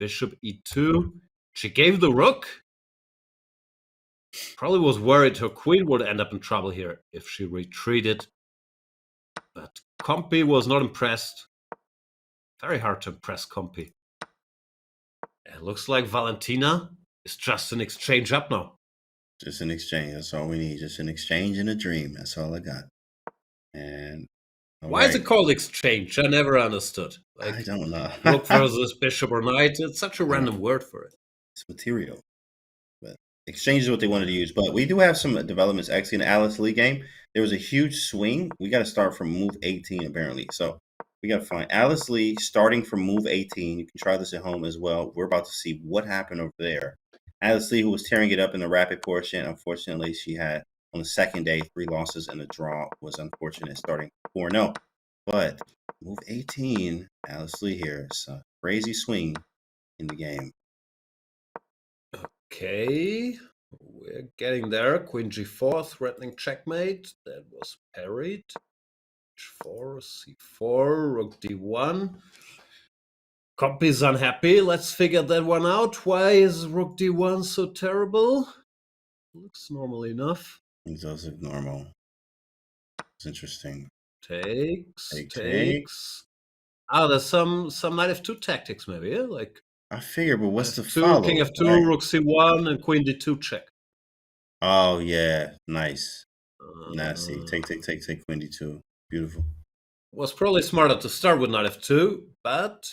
Bishop e2. She gave the rook. Probably was worried her queen would end up in trouble here if she retreated. But Compi was not impressed. Very hard to impress Compi. It looks like Valentina is just an exchange up now. Just an exchange. That's all we need. Just an exchange and a dream. That's all I got. And why is it called exchange? I never understood. Like, I don't know. Rook versus bishop or knight. It's such a random word for it. It's material. But exchange is what they wanted to use. But we do have some developments. Actually, in the Alice Lee game, there was a huge swing. We got to start from move 18, apparently. So we got to find Alice Lee starting from move 18. You can try this at home as well. We're about to see what happened over there. Alice Lee, who was tearing it up in the rapid portion, unfortunately, she had on the second day 3 losses and a draw. Was unfortunate, starting 4-0. But move 18, Alice Lee here. It's a crazy swing in the game. Okay, we're getting there. Queen g4, threatening checkmate. That was parried. h4, c4, rook d1. Compi's unhappy. Let's figure that one out. Why is rook d1 so terrible? Looks normal enough. It does look normal. It's interesting. Takes. There's some knight f2 tactics maybe, yeah? Like I figure, but what's the f2, follow? king f2, rook c1, and queen d2 check. Oh yeah, nice. Nasty. Take queen d2. Beautiful. Was probably smarter to start with knight f2, but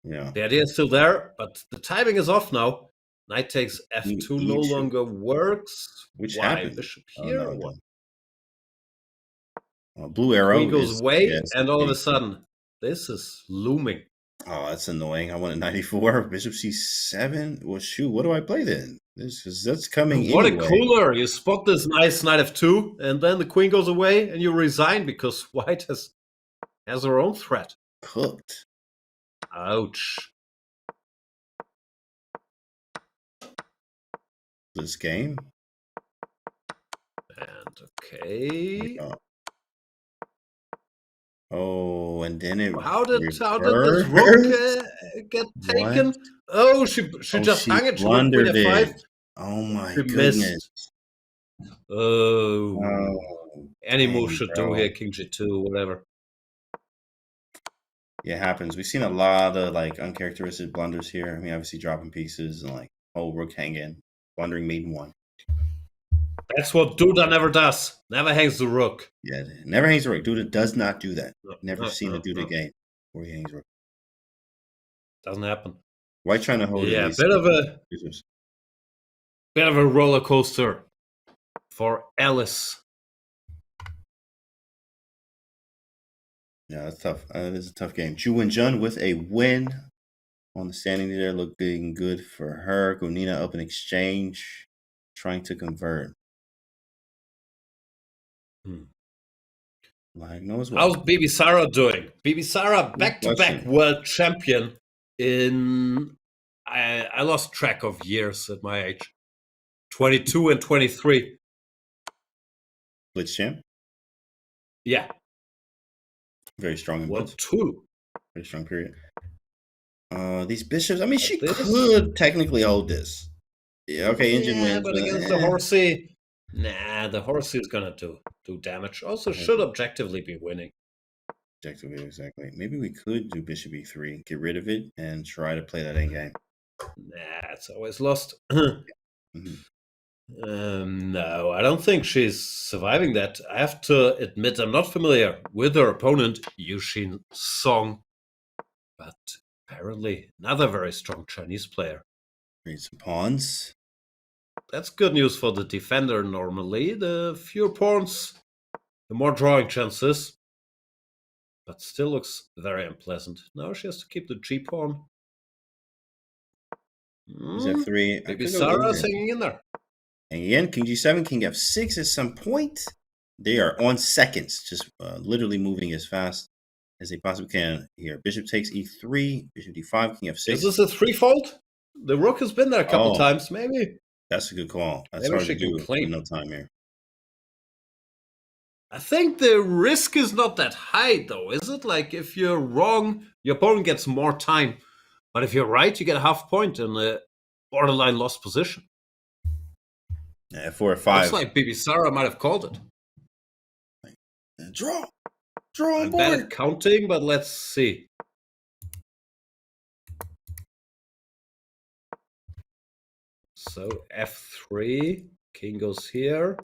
yeah, the idea is still there. But the timing is off now. Knight takes f2 no longer works. Which Why? happened? Bishop here or what? Blue arrow. Queen goes away, and all of a sudden, this is looming. Oh, that's annoying. I want a 94. Bishop c7. Well, shoot, what do I play then? That's coming. What anyway. a cooler! You spot this nice knight f2, and then the queen goes away, and you resign because white has her own threat. Cooked. Ouch. This game. And okay. Oh, and then it. How did this rook get taken? What? Oh, she just hung it. She blundered queen f5. it. Oh my She goodness. missed. Oh. Any move dang, should bro. do here, King G2, whatever. Yeah, it happens. We've seen a lot of like uncharacteristic blunders here. I mean, obviously dropping pieces and like rook hanging, blundering mate in 1. That's what Duda never does. Never hangs the rook. Yeah, never hangs the rook. Duda does not do that. Never no, seen no, a Duda no. game where he hangs rook. Doesn't happen. White trying to hold it. Yeah, He's- bit of a roller coaster for Alice. Yeah, that's tough. It is a tough game. Ju Wen-jun with a win on the standing there, looking good for her. Gunina up in exchange, trying to convert. Lagno as well. How's Bibi Sara doing? Bibi Sara, back-to-back world champion in... I lost track of years at my age. 22 and 23. Blitz champ? Yeah. Very strong in Blitz. 1-2. Very strong period. These bishops, I mean, she could technically hold this. Yeah, okay, engine wins. But against the horsey, nah, the horsey is gonna do damage. Also, should objectively be winning. Objectively, exactly. Maybe we could do bishop e3, get rid of it, and try to play that endgame. Nah, it's always lost. No, I don't think she's surviving that. I have to admit, I'm not familiar with her opponent, Yushin Song, but apparently another very strong Chinese player. Create some pawns. That's good news for the defender normally. The fewer pawns, the more drawing chances. But still looks very unpleasant. Now she has to keep the G-pawn. He's f3. Maybe Sarah's hanging in there. And again, king g7, king f6 at some point. They are on seconds, just literally moving as fast as they possibly can here. Bishop takes e3, bishop d5, king f6. Is this a threefold? The rook has been there a couple times, maybe. That's a good call. That's Maybe hard she to can do claim. no time here. I think the risk is not that high, though, is it? Like, if you're wrong, your opponent gets more time. But if you're right, you get a half point in a borderline lost position. Yeah, 4 or 5. Looks like Bibi Sara might have called it. Draw on I'm bad board. at counting, but let's see. So f3, king goes here.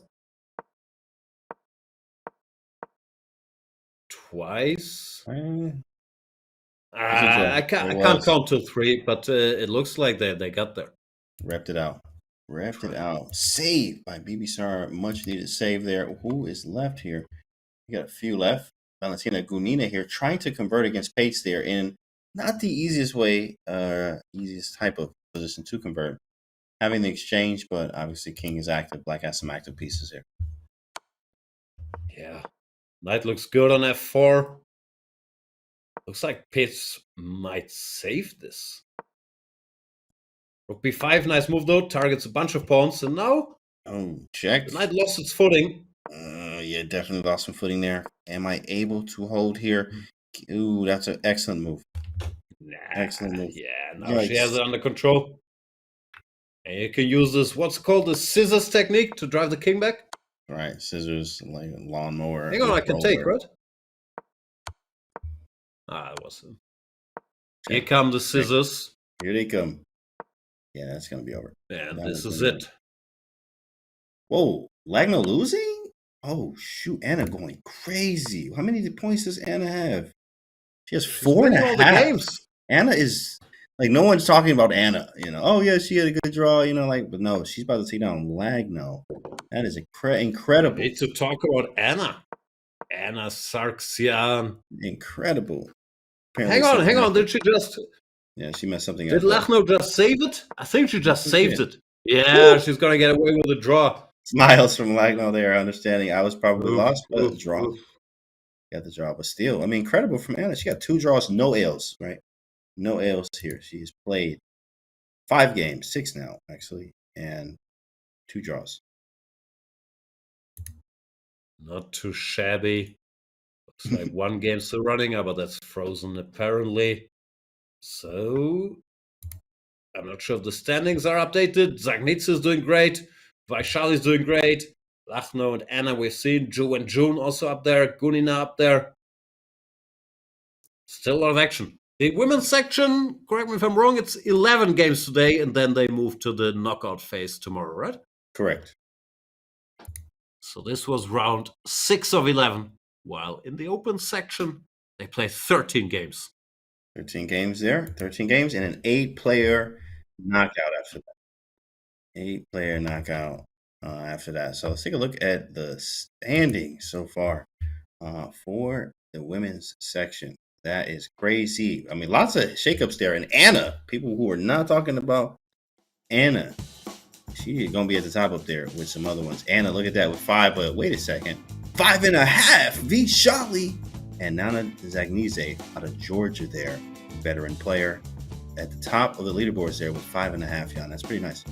Twice. I can't count till 3, but it looks like they got there. Wrapped it out. Saved by Bibi Sara. Much needed save there. Who is left here? We got a few left. Valentina Gunina here trying to convert against Pates there in not the easiest way, easiest type of position to convert. Having the exchange, but obviously king is active. Black has some active pieces here. Yeah. Knight looks good on f4. Looks like Pates might save this. Rook b5, nice move though. Targets a bunch of pawns, and now... Oh, check. The knight lost its footing. Yeah, definitely lost some footing there. Am I able to hold here? Ooh, that's an excellent move. Nah, excellent move. Yeah, now she has it under control. And you can use this, what's called the scissors technique to drive the king back. Right, scissors, like a lawnmower. Hang on, I can take, right? It wasn't. Here come the scissors. Here they come. Yeah, that's going to be over. And this is it. Whoa, Lagno losing? Oh, shoot. Anna going crazy. How many points does Anna have? She has 4.5. Games. Anna is, like, no one's talking about Anna. You know, oh, yeah, she had a good draw, you know, like, but no, she's about to take down Lagno. That is incredible. We need to talk about Anna. Anna Sargsyan. Incredible. Apparently hang on. Did she just... Yeah, she messed something up. Did Lagno just save it? I think she just saved it. Yeah, she's going to get away with a draw. Smiles from Lagno there, understanding I was probably lost, but the draw. Got the draw, but still, I mean, incredible from Anna. She got 2 draws, no L's, right? No L's here. She's played 5 games, 6 now, actually, and 2 draws. Not too shabby. Looks like 1 game still running, but that's frozen apparently. So, I'm not sure if the standings are updated. Zagnitsa is doing great. Vaishali is doing great. Lachno and Anna we've seen. Ju and June also up there. Gunina up there. Still a lot of action. The women's section, correct me if I'm wrong, it's 11 games today, and then they move to the knockout phase tomorrow, right? Correct. So this was round 6 of 11, while in the open section, they play 13 games. 13 games there, 13 games, and an 8-player knockout after that. 8-player knockout after that. So let's take a look at the standings so far for the women's section. That is crazy. I mean, lots of shakeups there. And Anna, people who are not talking about Anna, she's going to be at the top up there with some other ones. Anna, look at that with 5, but wait a second. 5.5, V. Shockley. And Nana Zagnise out of Georgia there, veteran player at the top of the leaderboards there with 5.5, Jan. That's pretty nice.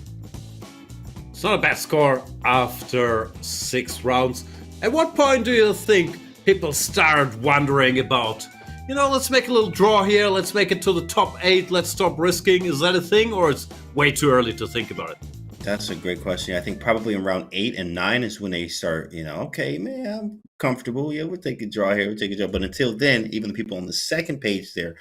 It's not a bad score after 6 rounds. At what point do you think people start wondering about, let's make a little draw here, let's make it to the top 8, let's stop risking? Is that a thing, or it's way too early to think about it? That's a great question. I think probably in round 8 and 9 is when they start, okay, man, I'm comfortable. Yeah, we'll take a draw here, we'll take a draw. But until then, even the people on the second page there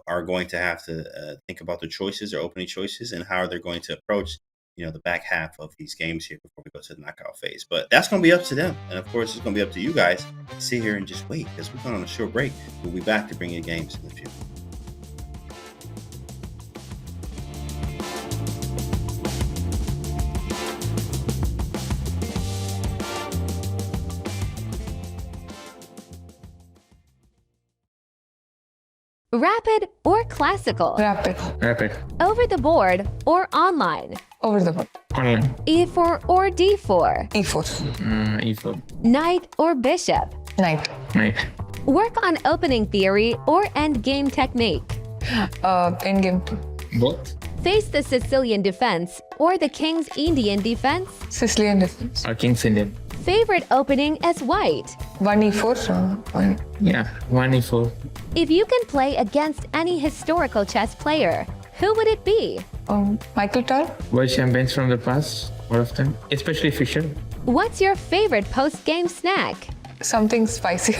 are going to have to think about their choices, their opening choices, and how they're going to approach, the back half of these games here before we go to the knockout phase. But that's going to be up to them. And of course, it's going to be up to you guys to sit here and just wait, because we're going on a short break. We'll be back to bring you games in the future. Rapid or classical? Rapid. Rapid. Over the board or online? Over the board. Online. E4 or D4? E4. E4. Knight or bishop? Knight. Knight. Work on opening theory or endgame technique? Endgame. Both. Face the Sicilian defense or the King's Indian defense? Sicilian defense. Or King's Indian. Favorite opening as white? 1E4. Yeah, 1E4. If you can play against any historical chess player, who would it be? Michael Tal. World champions from the past, all of them, especially Fischer. What's your favorite post-game snack? Something spicy.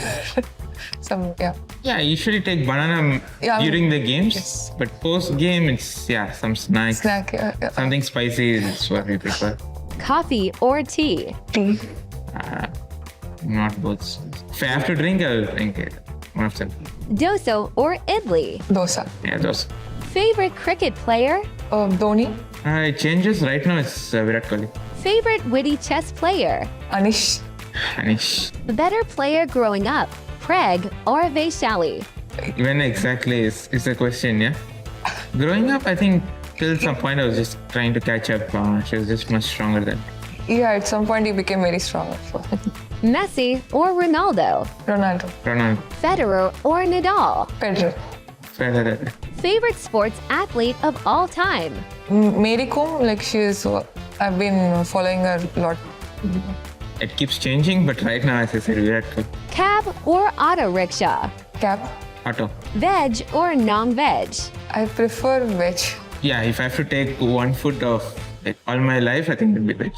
Yeah. Yeah, I usually take banana during the games, but post-game it's, some snacks. Yeah. Something spicy is what we prefer. Coffee or tea? Tea. Not both. If I have to drink, I'll drink it. One of them. Dosa or idli? Dosa. Yeah, dosa. Favorite cricket player? Dhoni. It changes. Right now it's Virat Kohli. Favorite witty chess player? Anish. Better player growing up, Craig or Vaishali? When exactly is the question, yeah? Growing up, I think till some point I was just trying to catch up. She was just much stronger than. Yeah, at some point he became very strong. Messi or Ronaldo? Ronaldo. Federer or Nadal? Federer. Favorite sports athlete of all time? Mary Kom, I've been following her a lot. It keeps changing, but right now, as I said, Virat Kohli. Cab or auto rickshaw? Cab. Auto. Veg or non-veg? I prefer veg. Yeah, if I have to take 1 foot of all my life, I think it would be veg.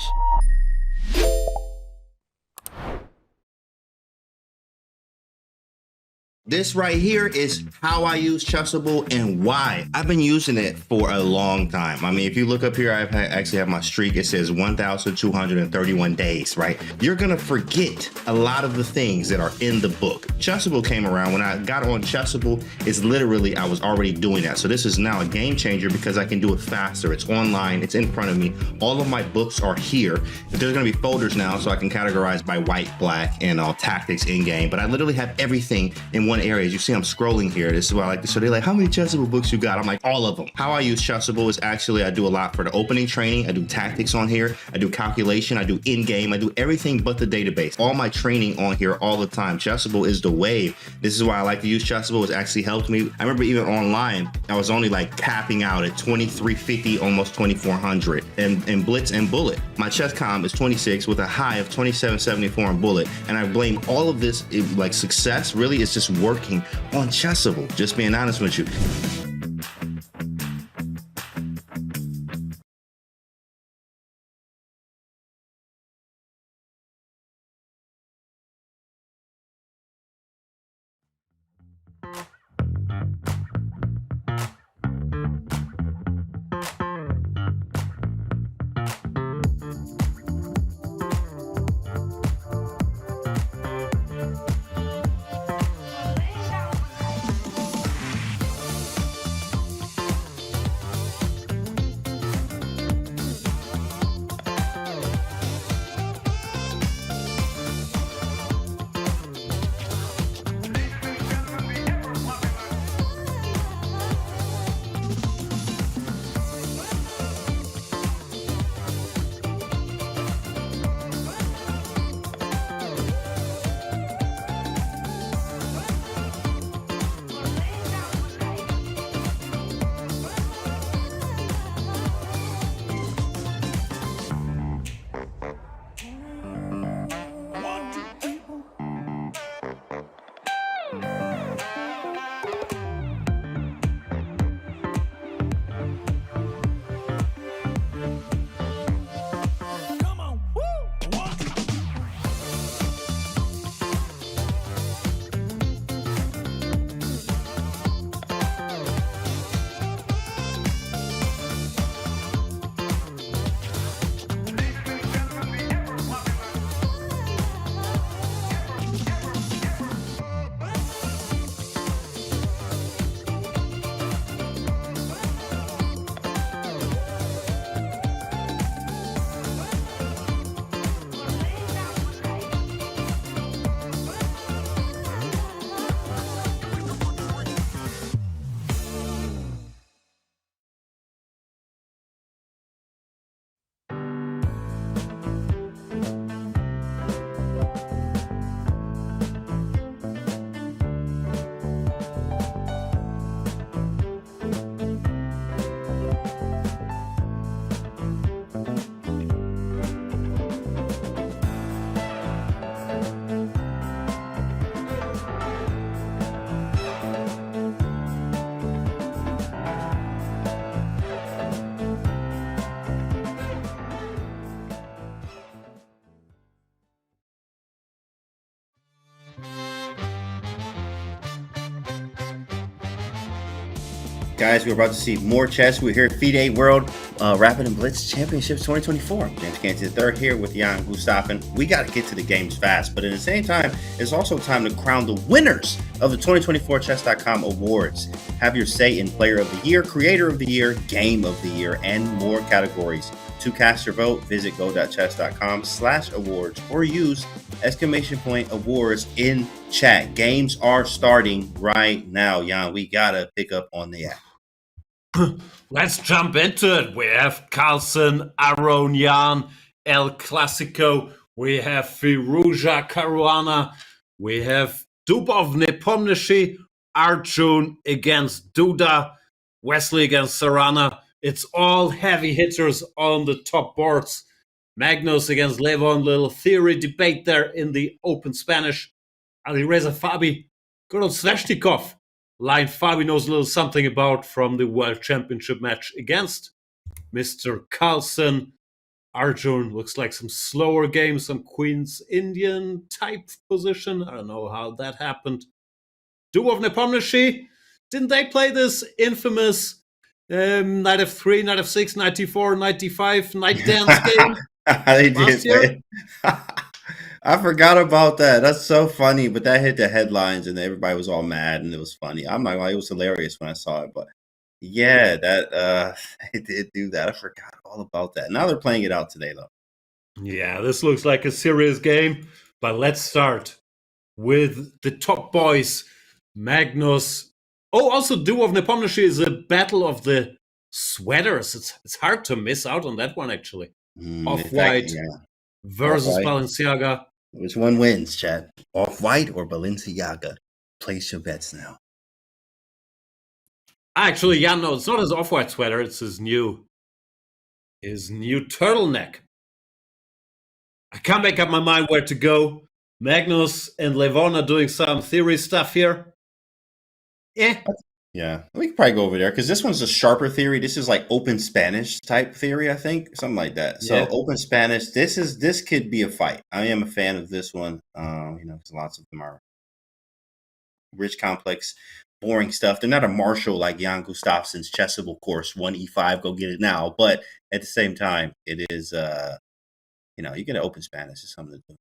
This right here is how I use Chessable and why. I've been using it for a long time. I mean, if you look up here, I actually have my streak. It says 1,231 days, right? You're gonna forget a lot of the things that are in the book. Chessable came around. When I got on Chessable, it's literally, I was already doing that. So this is now a game changer because I can do it faster. It's online, it's in front of me. All of my books are here. There's gonna be folders now so I can categorize by white, black, and all tactics in game. But I literally have everything in one area. As you see, I'm scrolling here. This is what I like to. So they're like, how many Chessable books you got? I'm like, all of them. How I use Chessable is actually, I do a lot for the opening training. I do tactics on here. I do calculation. I do in-game. I do everything but the database. All my training on here all the time. Chessable is the wave. This is why I like to use Chessable. It's actually helped me. I remember even online, I was only like capping out at 2350, almost 2400 in Blitz and Bullet. My chess comm is 26 with a high of 2774 in Bullet. And I blame all of this, like success really is just working on Chessable, just being honest with you. Guys, we're about to see more chess. We're here at FIDE World Rapid and Blitz Championships 2024. James Canty III here with Jan Gustafsson. We got to get to the games fast, but at the same time, it's also time to crown the winners of the 2024 Chess.com Awards. Have your say in Player of the Year, Creator of the Year, Game of the Year, and more categories. To cast your vote, visit go.chess.com/awards or use !awards in chat. Games are starting right now. Jan, we got to pick up on the app. Let's jump into it. We have Carlsen, Aronian, El Clasico. We have Firouzja Caruana. We have Dubov Nepomniachtchi, Arjun against Duda, Wesley against Sarana. It's all heavy hitters on the top boards. Magnus against Levon, little theory debate there in the open Spanish. Alireza Fabi, good old Sveshnikov. Line Fabi knows a little something about from the World Championship match against Mr. Carlsen. Arjun looks like some slower game, some Queen's Indian type position. I don't know how that happened. Dubov Nepomniachtchi, didn't they play this infamous knight f3, knight f6, knight d4, knight d5, knight dance game? They did. I forgot about that. That's so funny, but that hit the headlines and everybody was all mad and it was funny. I'm not gonna lie, it was hilarious when I saw it, but yeah, that it did do that. I forgot all about that. Now they're playing it out today though. Yeah, this looks like a serious game, but let's start with the top boys. Magnus. Oh, also Dubov Nepomniachtchi is a battle of the sweaters. It's hard to miss out on that one actually. Off-white versus Off-white. Balenciaga. Which one wins, chat? Off-white or Balenciaga? Place your bets now. Actually, yeah, no, it's not his off-white sweater. It's his new turtleneck. I can't make up my mind where to go. Magnus and Levon are doing some theory stuff here. Yeah, we can probably go over there because this one's a sharper theory. This is like open Spanish type theory, I think, something like that. So open Spanish. This could be a fight. I am a fan of this one. Because lots of them are rich, complex, boring stuff. They're not a Marshall like Jan Gustafsson's chessable course, 1e5, go get it now. But at the same time, it is, you get an open Spanish is something to do.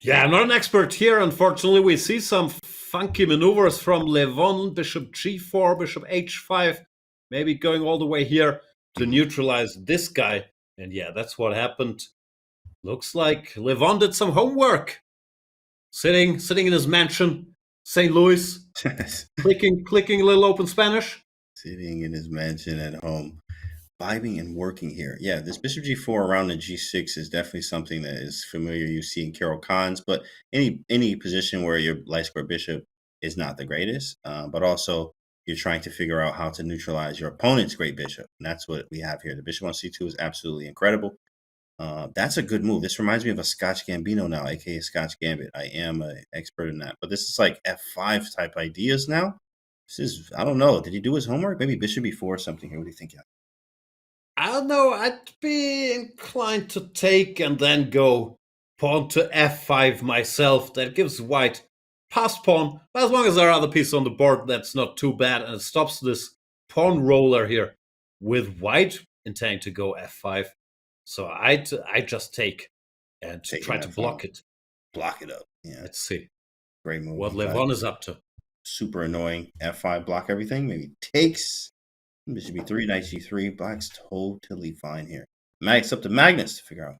Yeah, I'm not an expert here. Unfortunately, we see some funky maneuvers from Levon, bishop g4, bishop h5, maybe going all the way here to neutralize this guy. And yeah, that's what happened. Looks like Levon did some homework. Sitting in his mansion, St. Louis, clicking a little open Spanish. Sitting in his mansion at home, vibing and working here. Yeah, this bishop g4 around the g6 is definitely something that is familiar. You see in Carol Khan's, but any position where your light square bishop is not the greatest, but also you're trying to figure out how to neutralize your opponent's great bishop. And that's what we have here. The bishop on c2 is absolutely incredible. That's a good move. This reminds me of a Scotch Gambino now, aka Scotch Gambit. I am an expert in that. But this is like f5 type ideas now. This is, I don't know. Did he do his homework? Maybe bishop b4 or something here. What do you think? I don't know. I'd be inclined to take and then go pawn to f5 myself. That gives white passed pawn. But as long as there are other pieces on the board, that's not too bad. And it stops this pawn roller here with white intending to go f5. So I just take and try to block it. Block it up. Yeah. Let's see. Great move. What Levon is up to. Super annoying. f5, block everything. Maybe takes. Bishop b3, knight g3. Black's totally fine here. It's up to Magnus to figure out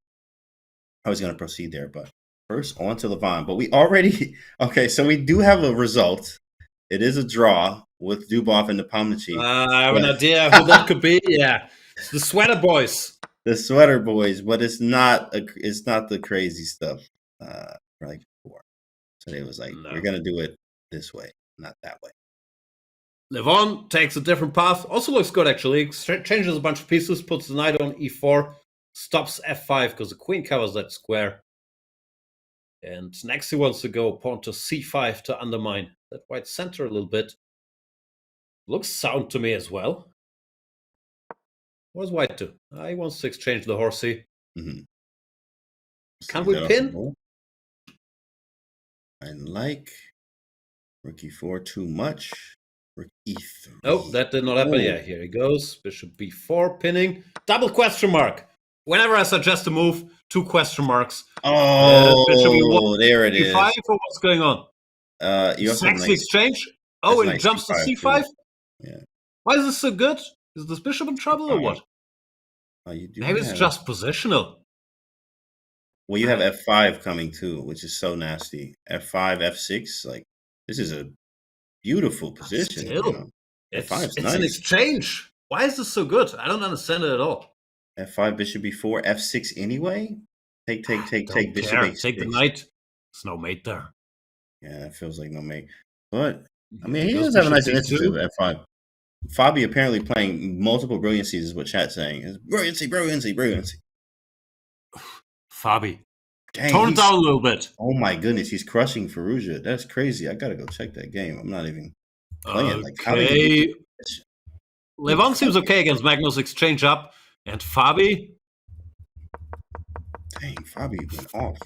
how he's going to proceed there. But first, on to Levon. But we already... Okay, so we do have a result. It is a draw with Dubov and Nepomniachtchi. I have an idea who that could be. Yeah. It's the Sweater Boys. The Sweater Boys, but it's not the crazy stuff like before. So it was like, we're going to do it this way, not that way. Levon takes a different path. Also looks good, actually. Changes a bunch of pieces, puts the knight on e4, stops f5 because the queen covers that square. And next he wants to go pawn to c5 to undermine that white center a little bit. Looks sound to me as well. What does white do? He wants to exchange the horsey. Mm-hmm. Can we pin? I like rook e4 too much. Rook e3. Nope, that did not happen. Yeah, here he goes. Bishop b4 pinning. Double question mark. Whenever I suggest a move, 2 question marks. Oh, Bishop e1, there it is. e5 or what's going on? Sexy exchange. Oh, and it jumps to c5? Yeah. Why is this so good? Is this bishop in trouble or what? Maybe it's just positional. Well, you have f5 coming too, which is so nasty. f5, f6, like this is a beautiful position. Still, it's nice. An exchange. Why is this so good? I don't understand it at all. f5, bishop b4, f6 anyway. Take bishop h6. Take the knight. There's no mate there. Yeah, that feels like no mate. But I mean, he does have a nice initiative at f5. Fabi apparently playing multiple brilliancies is what chat's saying. It's brilliancy. Fabi. Dang, tone it down a little bit. Oh my goodness, he's crushing Firouzja. That's crazy. I gotta go check that game. I'm not even playing. Okay. Levon seems okay against Magnus. Exchange up. And Fabi. Dang, Fabi went off.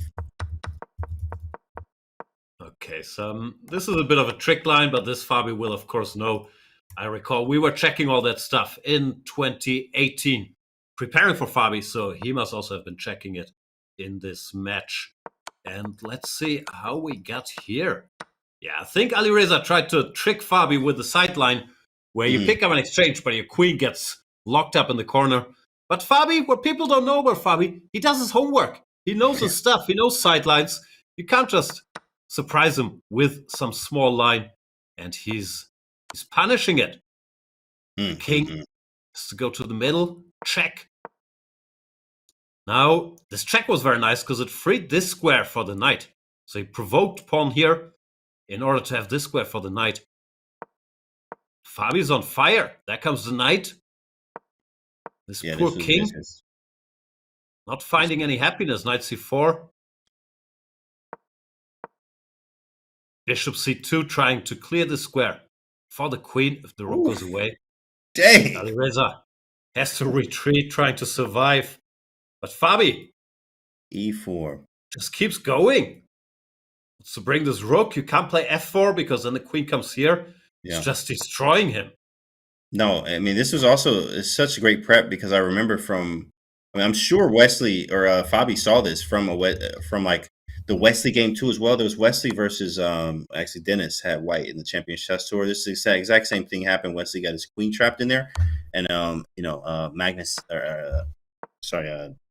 Okay, so this is a bit of a trick line, but this Fabi will, of course, know. I recall we were checking all that stuff in 2018, preparing for Fabi, so he must also have been checking it in this match. And let's see how we got here. Yeah, I think Alireza tried to trick Fabi with the sideline, where you pick up an exchange, but your queen gets locked up in the corner. But Fabi, what people don't know about Fabi, he does his homework. He knows his stuff. He knows sidelines. You can't just surprise him with some small line, and he's punishing it. King has to go to the middle. Check. Now, this check was very nice because it freed this square for the knight. So he provoked pawn here in order to have this square for the knight. Fabi's on fire. There comes the knight. This poor king. Not finding any happiness. Knight c4. Bishop c2 trying to clear the square for the queen if the rook goes away. Dang! Alireza has to retreat, trying to survive. But Fabi e4 just keeps going. to bring this rook. You can't play f4 because then the queen comes here. Yeah. It's just destroying him. No, I mean, this was also such a great prep because I remember I'm sure Wesley or Fabi saw this from like the Wesley game too as well. There was Wesley versus actually Dennis had white in the Champions Chess Tour. This is the exact same thing happened. Wesley got his queen trapped in there, and Magnus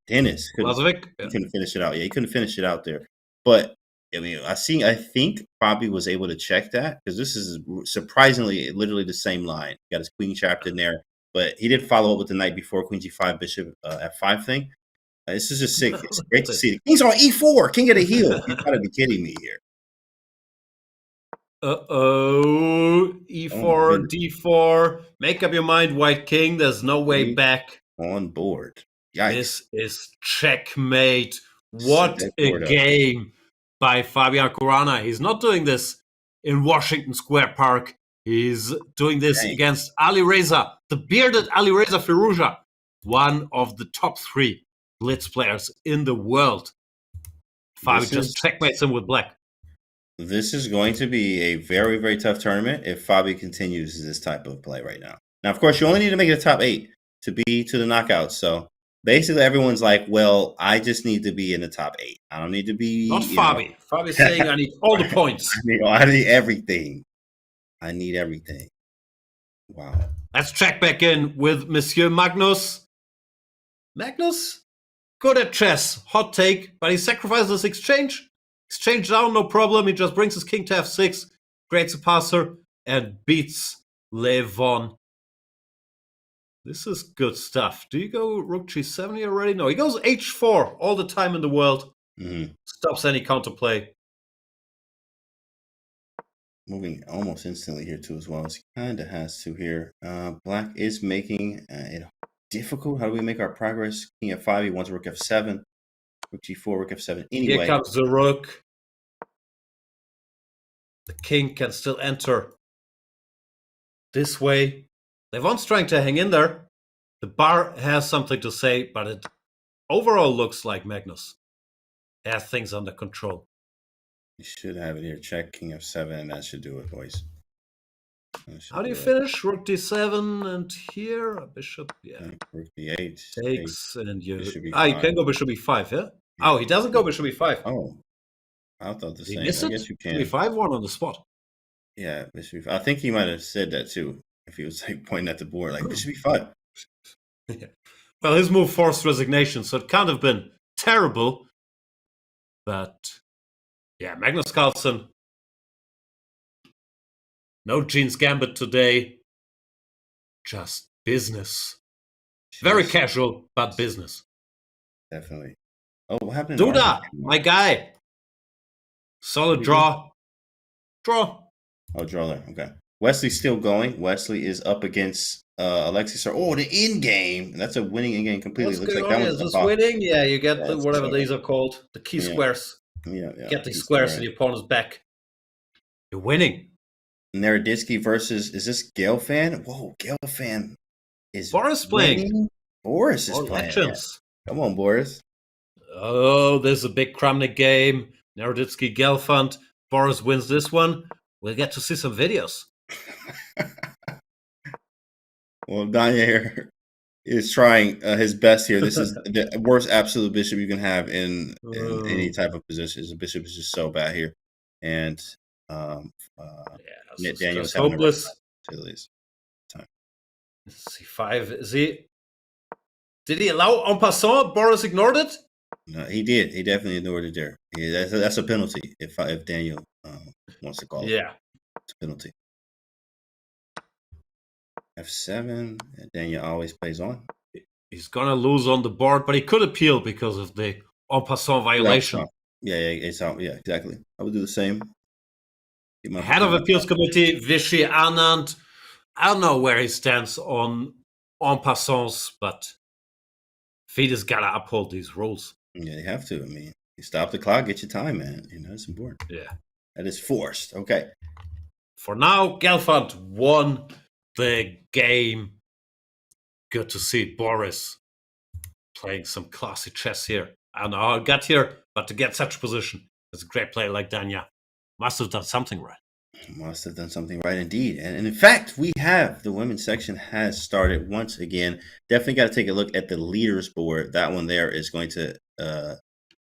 Dennis couldn't finish it out. Yeah, he couldn't finish it out there. But I mean, I think Fabi was able to check that because this is surprisingly literally the same line. He got his queen trapped in there, but he did follow up with the knight before queen g5, bishop f5 thing. This is just sick. It's great to see. The king's on e4, king of the heel. You gotta be kidding me here. E4, d4. Make up your mind, white king. There's no way back. On board. Yikes. This is checkmate. What a game by Fabiano Caruana. He's not doing this in Washington Square Park. He's doing this against Alireza, the bearded Alireza Firouzja, one of the top 3 Blitz players in the world. Fabi just checkmates him with black. This is going to be a very, very tough tournament if Fabi continues this type of play right now. Now, of course, you only need to make it a top 8 to be to the knockout. So basically, everyone's like, well, I just need to be in the top 8. I don't need to be... Not Fabi. Fabi's saying I need all the points. I need everything. I need everything. Wow. Let's check back in with Monsieur Magnus. Magnus? Good at chess. Hot take. But he sacrifices exchange. Exchange down, no problem. He just brings his king to f6, creates a passer, and beats Levon. This is good stuff. Do you go rook g7 here already? No, he goes h4 all the time in the world. Stops any counterplay. Moving almost instantly here too as well. It kind of has to here. Black is making it difficult. How do we make our progress? King f5, he wants rook f7. Rook g4, rook f7. Anyway. Here comes the rook. The king can still enter this way. Levon's trying to hang in there. The bar has something to say, but it overall looks like Magnus has things under control. You should have it here. Check king f7, and that should do it, boys. How do you finish? Rook d7, and here a bishop. Yeah. Rook d8 takes, and you. You can go bishop e5. Yeah. Oh, he doesn't go bishop e5. Oh, I thought the same. I guess you can. E5 one on the spot. Yeah, bishop e5. I think he might have said that too. If he was like pointing at the board, like bishop e5. Yeah. Well, his move forced resignation, so it can't have been terrible. But yeah, Magnus Carlsen. No Jean's Gambit today. Just business. Very casual, but business. Definitely. Oh, what happened? Duda, my guy. Solid draw. Draw. Oh, draw there. Okay. Wesley's still going. Wesley is up against Alexis. Oh, the in-game. That's a winning in-game completely. What's Looks going like on? that was Is this winning? Yeah, you get the, whatever good. these are called. The key squares. Yeah. Get these squares to the opponent's back. You're winning. Naroditsky versus, is this Gelfand? Whoa, Gelfand is Boris playing. Boris is playing. Legends. Come on, Boris. Oh, there's a big Kramnik game. Naroditsky, Gelfand. Boris wins this one. We'll get to see some videos. Well, Danya here is trying his best here. This is the worst absolute bishop you can have in any type of position. The bishop is just so bad here. And Daniel's hopeless. Time. C5. Did he allow en passant? Boris ignored it? No, he did. He definitely ignored it there. Yeah, that's a penalty if Daniel wants to call it. Yeah. It's a penalty. F7. Daniel always plays on. He's going to lose on the board, but he could appeal because of the en passant violation. Yeah, it's out. Yeah, exactly. I would do the same. Head of Appeals Committee, Vishy Anand. I don't know where he stands on en passants, but FIDE's got to uphold these rules. Yeah, you have to. I mean, you stop the clock, get your time, man. You know, it's important. Yeah. That is forced. Okay. For now, Gelfand won the game. Good to see Boris playing some classy chess here. I don't know how I got here, but to get such a position, it's a great player like Danya. Must have done something right. Must have done something right indeed. And in fact, we have the women's section has started once again. Definitely got to take a look at the leaders board. That one there is going to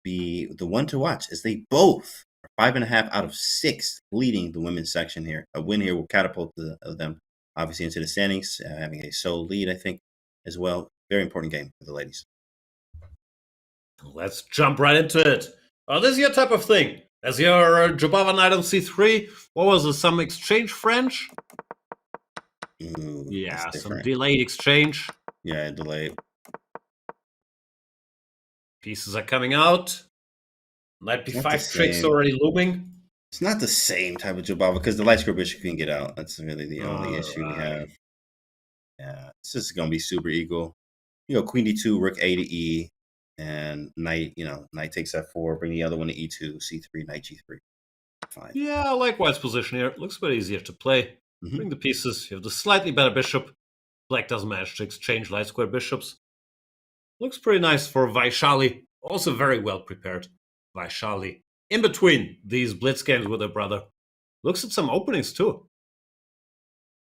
be the one to watch as they both are 5.5 out of 6 leading the women's section here. A win here will catapult them obviously into the standings, having a sole lead, I think, as well. Very important game for the ladies. Let's jump right into it. Oh, this is your type of thing. As your Jobava knight on c3, what was it? Some exchange French? Ooh, yeah, some delayed exchange. Yeah, delayed. Pieces are coming out. Knight b5 tricks already looming. It's not the same type of Jobava because the light square bishop can get out. That's really the only issue we have. Yeah, it's just going to be super equal. You know, queen d2, rook a to e. And knight, knight takes f4, bring the other one to e2, c3, knight g3. Fine. Yeah, I like white's position here. Looks a bit easier to play. Bring the pieces. You have the slightly better bishop. Black doesn't manage to exchange light square bishops. Looks pretty nice for Vaishali. Also very well prepared. Vaishali. In between these blitz games with her brother. Looks at some openings too.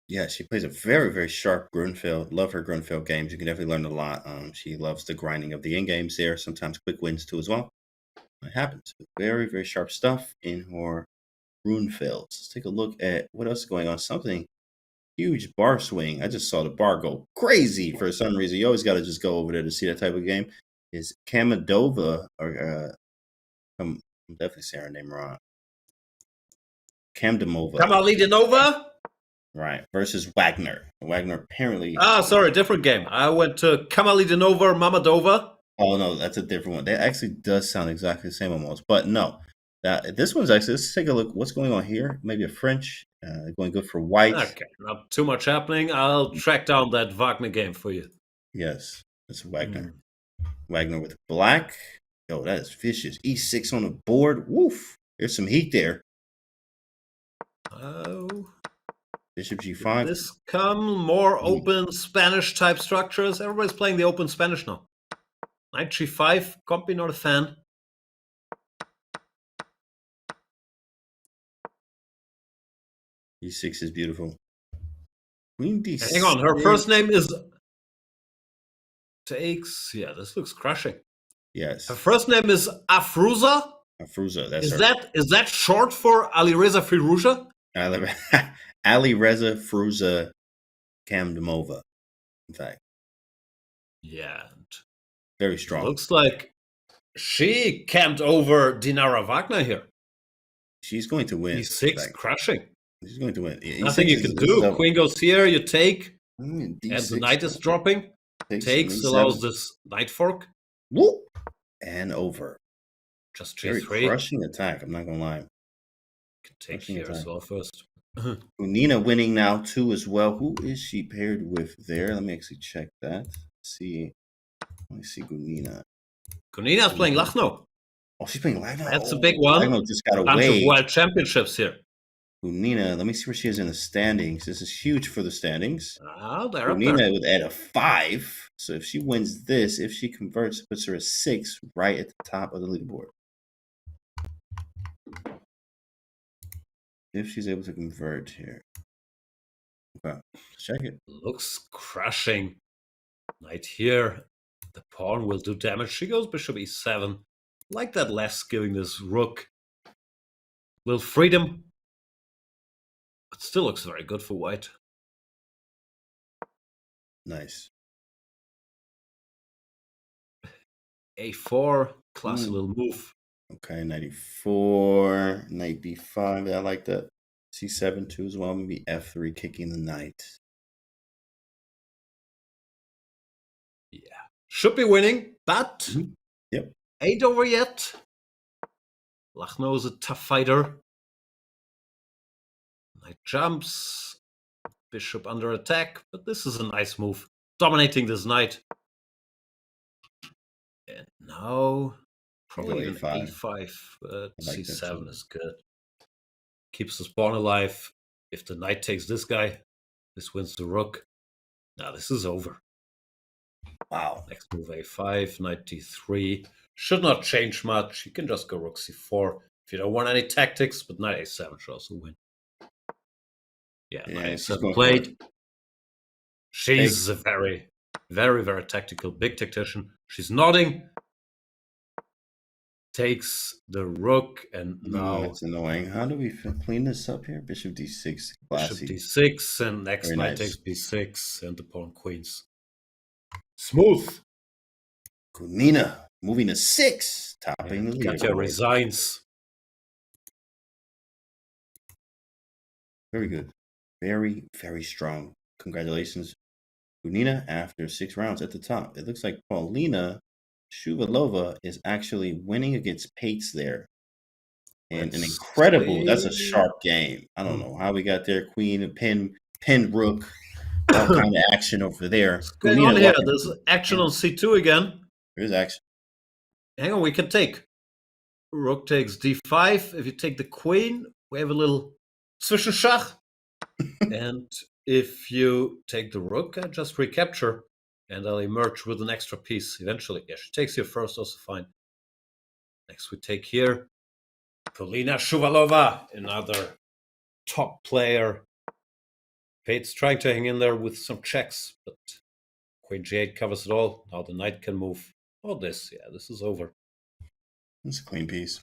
Yeah, she plays a very, very sharp Grunfeld. Love her Grunfeld games. You can definitely learn a lot. She loves the grinding of the end games there. Sometimes quick wins too as well. It happens. Very, very sharp stuff in her Grunfelds. Let's take a look at what else is going on. Something huge bar swing. I just saw the bar go crazy for some reason. You always got to just go over there to see that type of game. Is Kamadova, or I'm definitely saying her name wrong. Kamdamova. Kamalidinova? Right, versus Wagner. Wagner apparently... sorry, different game. I went to Kamalidinova, Mamadova. Oh, no, that's a different one. That actually does sound exactly the same almost. But no, this one's actually... Let's take a look. What's going on here? Maybe a French. Going good for white. Okay, not too much happening. I'll track down that Wagner game for you. Yes, that's Wagner. Wagner with black. Yo, that is vicious. E6 on the board. Woof. There's some heat there. Oh... Bishop g5. This come more open Spanish type structures. Everybody's playing the open Spanish now. Knight g5, Compy not a fan. e6 is beautiful. Queen d6. Hang on, her first name is takes. Yeah, this looks crushing. Yes. Her first name is Afruza. Afruza, that's her. Is that short for Alireza Firouzja? Alireza Firouzja Kamdamova, in fact. Yeah. Very strong. Looks like she camped over Dinara Wagner here. She's going to win. E6 crushing. She's going to win. Nothing you can do. Queen goes here, you take. And the knight is dropping. Takes allows this knight fork. Whoop! And over. Just Very g3. crushing attack, I'm not going to lie. Can take here as well first. Nina winning now too as well. Who is she paired with there? Let me actually check that. See. Let me see Gunina. Gunina's playing Lachno. Oh, she's playing Lachno. That's a big one. Lachno just got Bunch away. of world championships here. Gunina, let me see where she is in the standings. This is huge for the standings. They're up Gunina there. would add a 5. So if she wins this, if she converts, it puts her at 6 right at the top of the leaderboard. If she's able to convert here. Okay, let's check it. Looks crushing. Knight here. The pawn will do damage. She goes bishop e7. Like that less, giving this rook little freedom. But still looks very good for white. Nice. a4. Classy little move. Okay, 94, knight b5. I like that. c7 too as well. Maybe f3, kicking the knight. Yeah. Should be winning, but Yep. ain't over yet. Lachno is a tough fighter. Knight jumps. Bishop under attack, but this is a nice move. Dominating this knight. And now... Probably an a5, but like c7 is good. Keeps the pawn alive. If the knight takes this guy, this wins the rook. Now this is over. Wow. Next move a5, knight d3. Should not change much. You can just go rook c4. If you don't want any tactics, but knight a7 should also win. Yeah, knight a7 played. She's a very, very, very tactical, big tactician. She's nodding. Takes the rook, and now... That's annoying. How do we clean this up here? Bishop d6. Classy. Bishop d6, and next Very knight nice. takes b6, and the pawn queens. Smooth. Kunina moving to 6. Topping the leaderboard. Katya resigns. Very good. Very, very strong. Congratulations, Kunina, after 6 rounds at the top. It looks like Paulina Shuvalova is actually winning against Pates there. And an incredible, that's a sharp game. I don't know how we got there. Queen and pin rook. All kind of action over there. What's going on here? There's action on c2 again. There's action. Hang on, we can take. Rook takes d5. If you take the queen, we have a little Zwischenschach. And if you take the rook, I just recapture. And I'll emerge with an extra piece eventually. Yeah, she takes here first, also fine. Next we take here. Polina Shuvalova, another top player. Pate's trying to hang in there with some checks, but Queen g8 covers it all. Now the knight can move. Oh, this is over. It's a clean piece.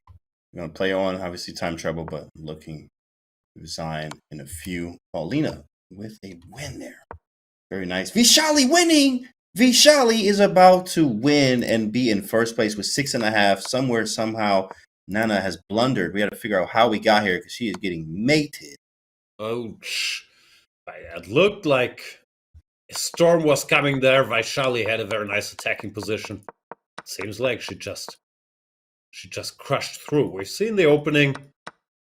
We're going to play on, obviously time trouble, but looking to resign in a few. Paulina with a win there. Very nice. Vishali winning! Vishali is about to win and be in first place with 6.5. Somewhere, somehow, Nana has blundered. We had to figure out how we got here because she is getting mated. Oh, it looked like a storm was coming there. Vaishali had a very nice attacking position. Seems like she just crushed through. We've seen the opening.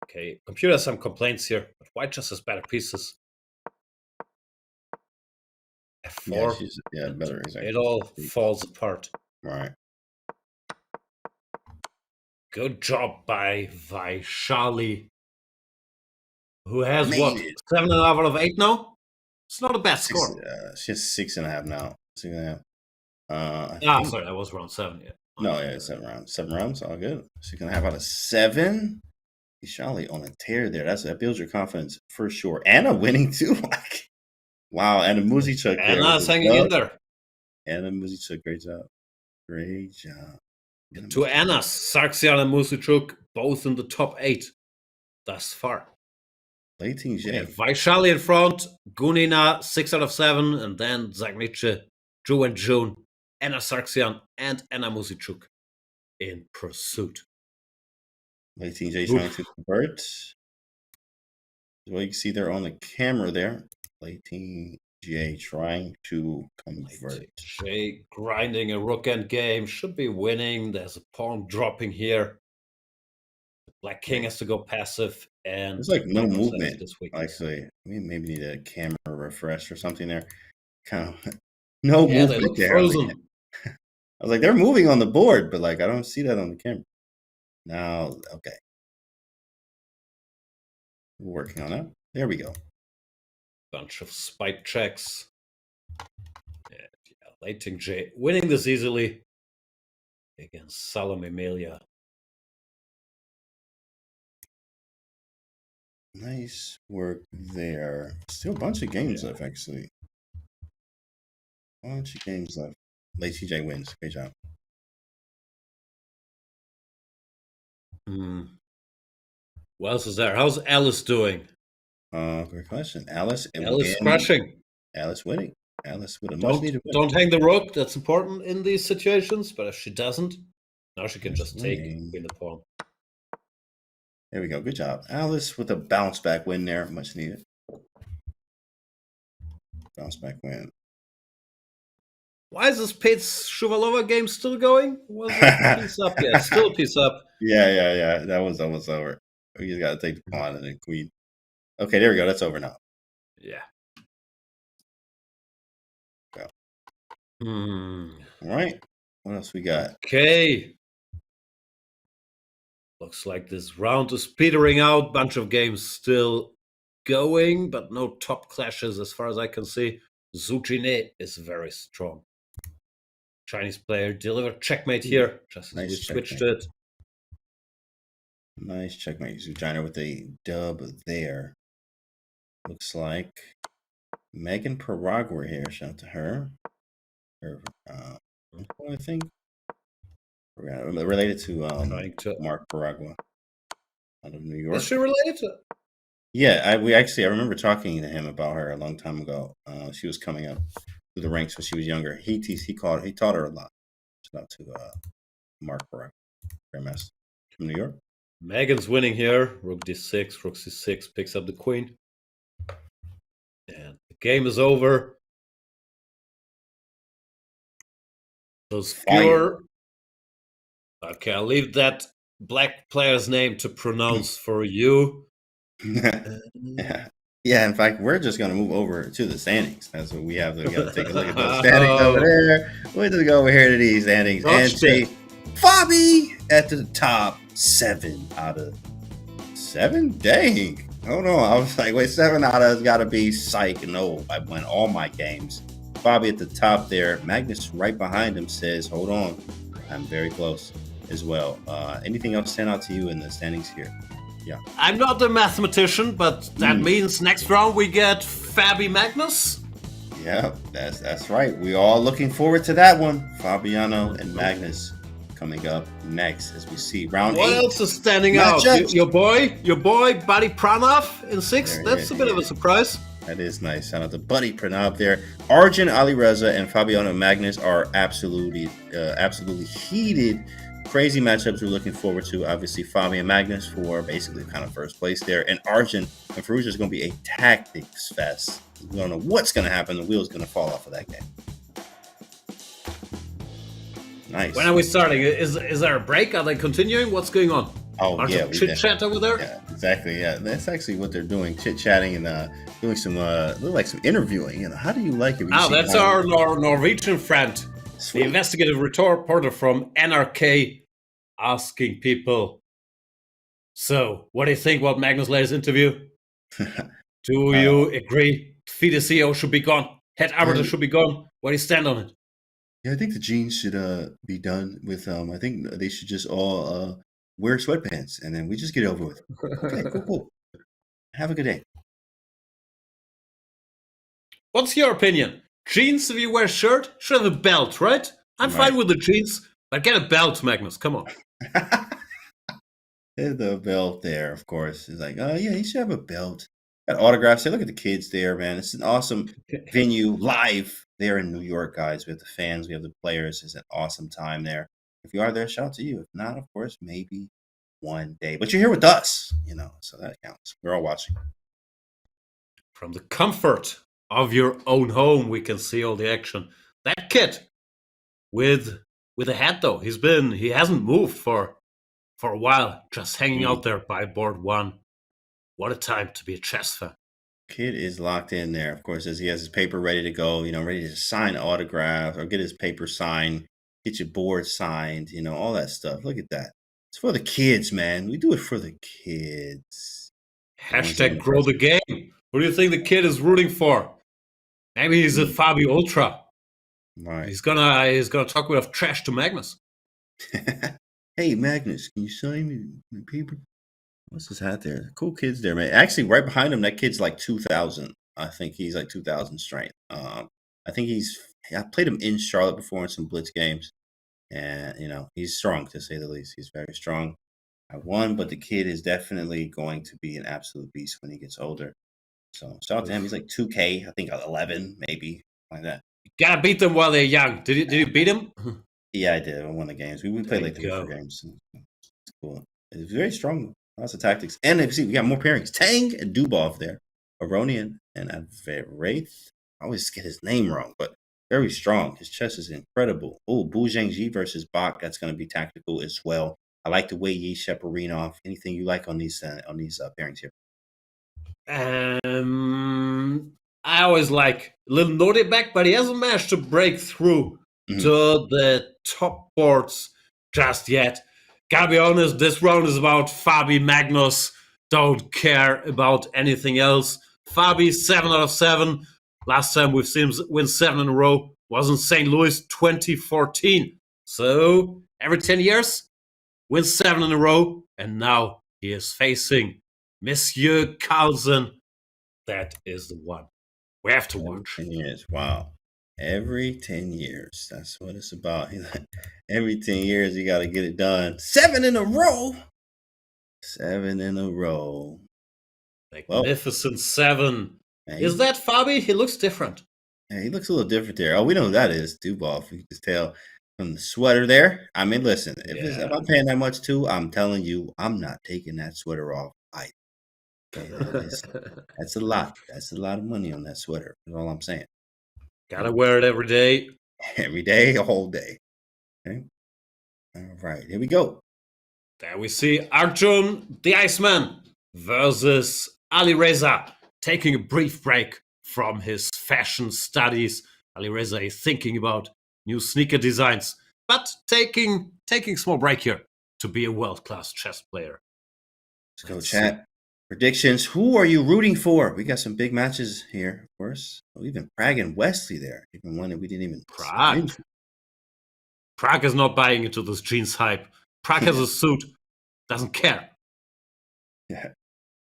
Okay, computer has some complaints here, but white just has better pieces. F4. Yeah, better. Exactly. It all falls apart. Right. Good job by Vaishali. Who has Made what? it. 7.5 out of 8 now? It's not a bad score. She has 6.5 now. 6.5. Sorry, that was round 7. Yeah. No, yeah, 7 rounds. 7 rounds, all good. 6.5 out of 7. Vishali on a tear there. That builds your confidence for sure. Anna winning too. Like, wow, Anna Muzichuk. Anna's hanging in there. Anna Muzichuk, great job. Great job. To Anna, Sarksian and Muzichuk, both in the top 8 thus far. Leiting J. Vaishali in front, Gunina 6 out of 7, and then Zagnice, Drew and June, Anna Sarksian, and Anna Muzichuk in pursuit. Leiting J trying to convert. Well, you can see there on the camera there. Leiting J trying to convert. J grinding a rook end game, should be winning. There's a pawn dropping here. The Black King has to go passive. And there's like no movement. Actually, we maybe need a camera refresh or something there. Kind of no movement they look there. frozen. I was like, they're moving on the board, but like I don't see that on the camera. Now, okay. We're working on that. There we go. Bunch of spike checks. Yeah, Leiting J winning this easily against Salome Melia. Nice work there. Still a bunch of games left, actually. Bunch of games left. Late TJ wins. Great job. What else is there? How's Alice doing? Great question. Alice crushing. Alice winning. Alice with a don't hang the rook. That's important in these situations. But if she doesn't, now she can just take win the pawn. There we go. Good job. Alice with a bounce back win there. Much needed. Bounce back win. Why is this Pates Shuvalova game still going? Wasn't a piece up yet. Still a piece up. Yeah. That one's almost over. We just got to take the pawn and then queen. Okay, there we go. That's over now. Yeah. Go. All right. What else we got? Okay. Looks like this round is petering out. Bunch of games still going, but no top clashes as far as I can see. Zhu Jine is very strong. Chinese player delivered checkmate here, just as we switched it. Nice checkmate. Vagina with a dub there. Looks like Megan Paragua here. Shout out to her. I think related to Mark Paragua out of New York. Is she related to? Yeah, I remember talking to him about her a long time ago. She was coming up through the ranks when she was younger. He taught her a lot. Shout out to Mark Paragua, Grandmaster from New York. Megan's winning here. Rook d6, rook c6 picks up the queen. And the game is over. Those fewer. Okay, I'll leave that black player's name to pronounce for you. Yeah, in fact, we're just going to move over to the standings. That's what we have. We got to take a look at those standings over there. We're just go over here to these standings and see Fabi at the top 7 out of 7. Dang. Hold on. I was like, wait, 7 out of has got to be psych. No, I won all my games. Fabi at the top there. Magnus right behind him says, hold on. I'm very close as well. Anything else stand out to you in the standings here? Yeah. I'm not a mathematician, but that means next round we get Fabi Magnus. Yeah, that's right. We're all looking forward to that one. Fabiano and Magnus coming up next as we see round 8. What else is standing out? Your boy, Buddy Pranav in 6. That's a bit of a surprise. That is nice. Shout out to Buddy Pranav there. Arjun, Alireza, and Fabiano Magnus are absolutely heated. Crazy matchups we're looking forward to. Obviously, Fabi and Magnus for basically kind of first place there. And Arjun and Firouzja is going to be a tactics fest. We don't know what's going to happen. The wheel's going to fall off of that game. Nice. When are we starting? Is there a break? Are they continuing? What's going on? Oh, yeah. Chit chat over there? Yeah, exactly. Yeah, that's actually what they're doing. Chit chatting and doing some, like some interviewing. You know, how do you like it? That's our Norwegian friend. Sweet. The investigative reporter from NRK asking people, so what do you think about Magnus' latest interview? Do you agree FIDE CEO should be gone? Head arbiter should be gone? Where do you stand on it? Yeah, I think the Genes should be done with, I think they should just all wear sweatpants and then we just get it over with. Okay, cool. Have a good day. What's your opinion? Jeans, if you wear a shirt, should have a belt, right? I'm fine with the jeans, but get a belt, Magnus. Come on. There's the belt there, of course. It's like, oh, yeah, you should have a belt. Got autographs. Hey, look at the kids there, man. It's an awesome venue live there in New York, guys. We have the fans. We have the players. It's an awesome time there. If you are there, shout out to you. If not, of course, maybe one day. But you're here with us, you know, so that counts. We're all watching. From the comfort of your own home, we can see all the action. That kid with a hat, though, he hasn't moved for a while, just hanging out there by board 1. What a time to be a chess fan. Kid is locked in there, of course, as he has his paper ready to go, you know, ready to sign autographs or get his paper signed, get your board signed, you know, all that stuff. Look at that. It's for the kids, man. We do it for the kids. Hashtag grow the game. Who do you think the kid is rooting for? Maybe he's a Fabi Ultra. Right. He's gonna talk a bit of trash to Magnus. Hey Magnus, can you sign me my paper? What's his hat there? Cool kids there, man. Actually, right behind him, that kid's like 2,000. I think he's like 2,000 strength. I think I played him in Charlotte before in some blitz games, and you know he's strong to say the least. He's very strong. I won, but the kid is definitely going to be an absolute beast when he gets older. So shout out to him. He's like 2K, I think 11 maybe like that. You gotta beat them while they're young. Did you beat him? Yeah, I did. I won the games. We played like 3 games. It's cool. It's very strong. Lots of tactics. And if you see, we got more pairings. Tang and Dubov there. Aronian and Wraith. I always get his name wrong, but very strong. His chess is incredible. Oh, Bu Zhengji versus Bach. That's going to be tactical as well. I like the way Yi Sheparinov. Anything you like on these pairings here? I always like a little naughty back, but he hasn't managed to break through to the top boards just yet. Gotta be honest, this round is about Fabi Magnus. Don't care about anything else. Fabi, 7 out of 7. Last time we've seen him win 7 in a row was in St. Louis 2014. So every 10 years, wins 7 in a row, and now He is facing Monsieur Carlsen. That is the one we have to watch. 10 years. Wow. Every 10 years. That's what it's about. Every 10 years, you got to get it done. 7 in a row. 7 in a row. Magnificent 7. Man, Is that Fabi? He looks different. Yeah, he looks a little different there. Oh, we know who that is. Duval. You can just tell from the sweater there. I mean, listen, if I'm paying that much too, I'm telling you, I'm not taking that sweater off. That's a lot. That's a lot of money on that sweater. That's all I'm saying. Gotta wear it every day. Every day, all day. Okay. All right, here we go. There we see Arjun, the Iceman, versus Alireza, taking a brief break from his fashion studies. Alireza is thinking about new sneaker designs, but taking a small break here to be a world-class chess player. Let's go, chat. Predictions. Who are you rooting for? We got some big matches here, of course. Oh, even Prague and Wesley there. Even one that we didn't even... Prague is not buying into this jeans hype. Prague has a suit. Doesn't care.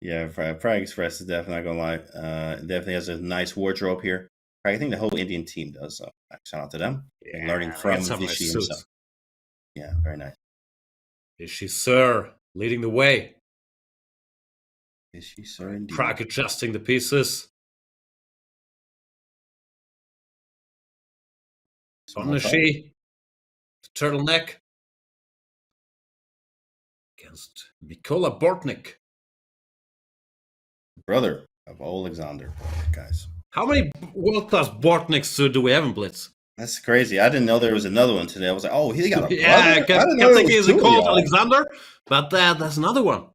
Yeah, Prague Express is definitely not going to lie. Definitely has a nice wardrobe here. I think the whole Indian team does, so shout out to them. Yeah, learning from Vishy himself. Yeah, very nice. Vishy Sir leading the way. Vishy Sir indeed. Prague adjusting the pieces. Sonashi, turtleneck. Against Mikola Bortnik. Brother of Alexander, guys. How many world-class Bortniks do we have in Blitz? That's crazy. I didn't know there was another one today. I was like, oh, he got a brother? Yeah, I kept thinking, is it called Alexander? But there's another one.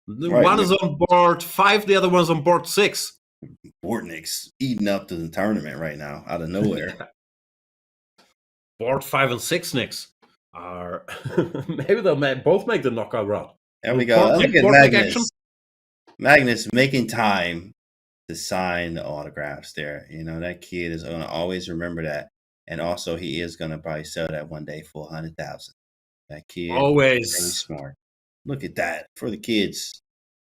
One is on board 5, the other one's on board 6. Bortnik's eating up the tournament right now, out of nowhere. Board 5 and 6 Nicks are... maybe they'll both make the knockout round. There we go. Look at Magnus. Magnus making time to sign the autographs there. You know, that kid is going to always remember that. And also, he is going to probably sell that one day for 100,000. That kid always very smart. Look at that for the kids.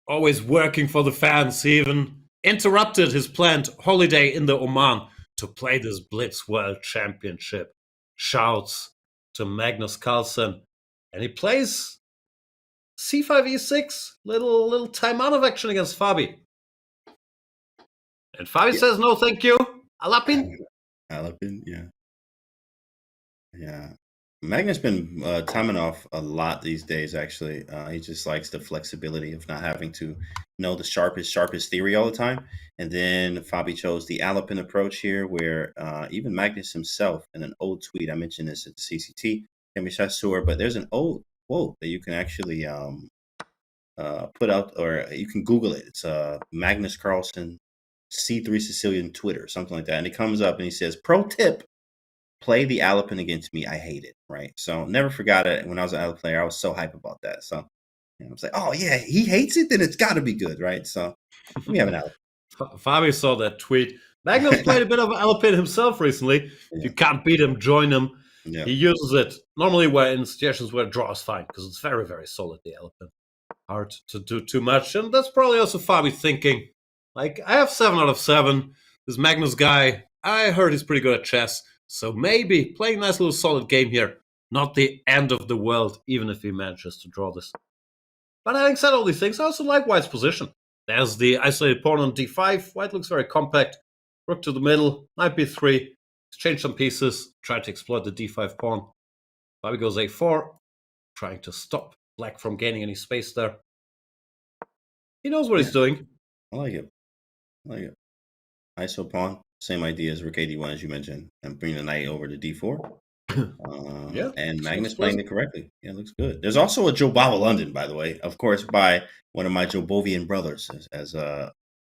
Always working for the fans. He even interrupted his planned holiday in the Oman to play this Blitz World Championship. Shouts to Magnus Carlsen. And he plays C5, E6. Little time out of action against Fabi. And Fabi says, no, thank you. Alapin? Alapin, yeah. Yeah. Magnus been timing off a lot these days, actually. He just likes the flexibility of not having to know the sharpest theory all the time. And then Fabi chose the Alapin approach here, where even Magnus himself, in an old tweet, I mentioned this at the CCT, can be sure, but there's an old quote that you can actually put out, or you can Google it. It's Magnus Carlsen, C3 Sicilian Twitter, something like that. And it comes up and he says, pro tip, play the Alapin against me. I hate it, right? So never forgot it. When I was an Alapin player, I was so hype about that. So I was like, oh, yeah, he hates it? Then it's got to be good, right? So we have an Alapin. Fabi saw that tweet. Magnus played a bit of Alapin himself recently. Yeah. If you can't beat him, join him. Yeah. He uses it normally in situations where draw is fine, because it's very, very solid, the Alapin. Hard to do too much. And that's probably also Fabi thinking, like, I have 7 out of 7. This Magnus guy, I heard he's pretty good at chess. So maybe playing a nice little solid game here. Not the end of the world, even if he manages to draw this. But having said all these things, I also like White's position. There's the isolated pawn on d5. White looks very compact. Rook to the middle, knight b3. Exchange some pieces, try to exploit the d5 pawn. Fabi goes a4, trying to stop black from gaining any space there. He knows what he's doing. I like it. ISO pawn, same idea as Rook 81, as you mentioned, and bring the knight over to d4. And Magnus playing it correctly. Yeah, looks good. There's also a Jobava London, by the way, of course, by one of my Jobovian brothers,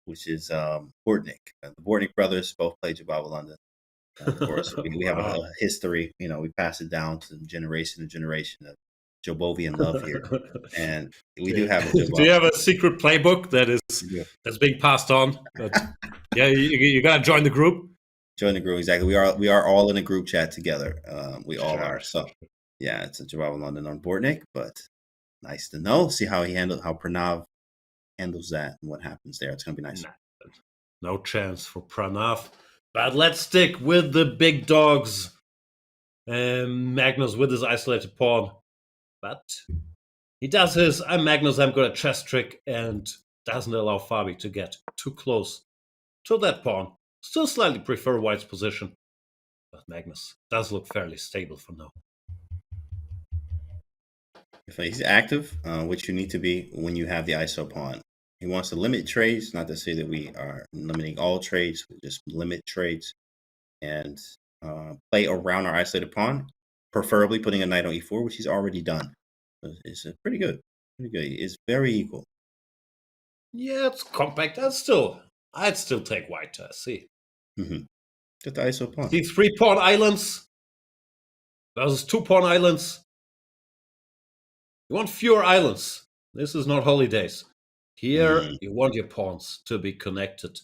which is Bortnik. The Bortnik brothers both play Jobava London. Of course, we have a history. You know, we pass it down to generation to generation of Jobovian love here, and we do have. Do you have a secret playbook that's being passed on? But, yeah, you gotta join the group. Join the group, exactly. We are all in a group chat together. We all are. So yeah, it's a Jobava London on Bortnik, but Nice to know. See how Pranav handles that and what happens there. It's gonna be nice. No chance for Pranav. But let's stick with the big dogs. Magnus with his isolated pawn. But he does his I'm Magnus, I'm good at chess trick, and doesn't allow Fabi to get too close to that pawn. Still slightly prefer White's position. But Magnus does look fairly stable for now. If he's active, which you need to be when you have the ISO pawn. He wants to limit trades, not to say that we are limiting all trades, but just limit trades and play around our isolated pawn, preferably putting a knight on e4, which he's already done. It's pretty good. Pretty good. It's very equal. Yeah, it's compact. I'd still take White to SC. Just the ISO pawn. See 3 pawn islands versus 2 pawn islands. You want fewer islands. This is not holidays. Here, you want your pawns to be connected.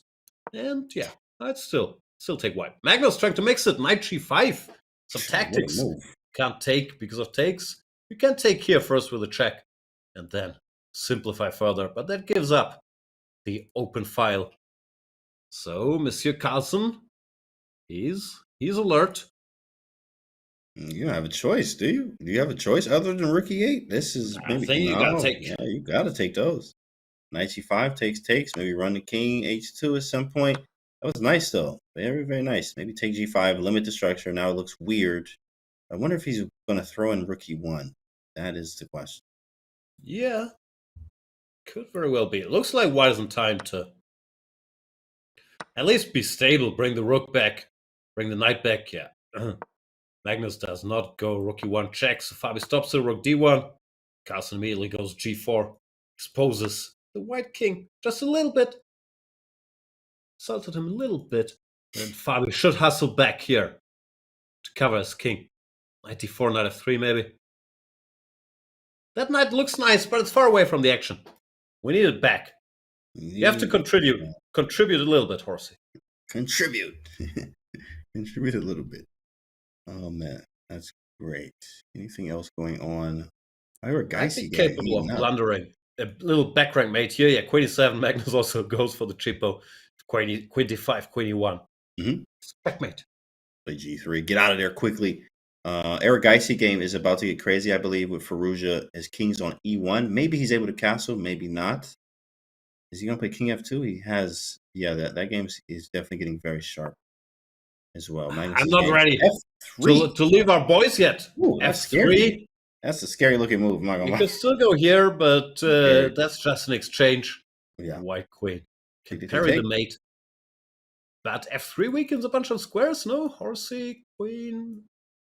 And yeah, I'd still take White. Magnus trying to mix it. Knight g5. Some tactics. Can't take because of takes. You can take here first with a check and then simplify further. But that gives up the open file. So, Monsieur Carlsen, he's alert. You don't have a choice, do you? Do you have a choice other than rook e8? This is maybe you gotta take. Yeah, you gotta take those. Knight g5 takes. Maybe run the king h2 at some point. That was nice though. Very, very nice. Maybe take g5, limit the structure. Now it looks weird. I wonder if he's gonna throw in rook e1. That is the question. Yeah. Could very well be. It looks like White is in time to at least be stable, bring the rook back, bring the knight back. Yeah. Magnus does not go rook e1 check, so Fabi stops the rook d1. Carlsen immediately goes g4, exposes the white king just a little bit. Salted him a little bit, and Fabi should hustle back here to cover his king. Knight d4, knight f3 maybe. That knight looks nice, but it's far away from the action. We need it back. You have to contribute a little bit, Horsey. Contribute a little bit. Oh man, that's great. Anything else going on? Erigaisi capable of blundering. A little back rank mate here. Yeah, queen e7. Magnus also goes for the cheapo. Queen d5, queen e1. Checkmate. Play g3. Get out of there quickly. Erigaisi game is about to get crazy, I believe, with Firouzja as kings on e1. Maybe he's able to castle, maybe not. Is he going to play king f2? He has, yeah, that game is definitely getting very sharp as well. I'm not ready to leave our boys yet. Ooh, that's f3. Scary. That's a scary looking move. I'm not gonna You lie. can still go here, but that's just an exchange. Yeah. White queen. Take. Parry the mate. But f3 weakens a bunch of squares, no? Horsey, queen.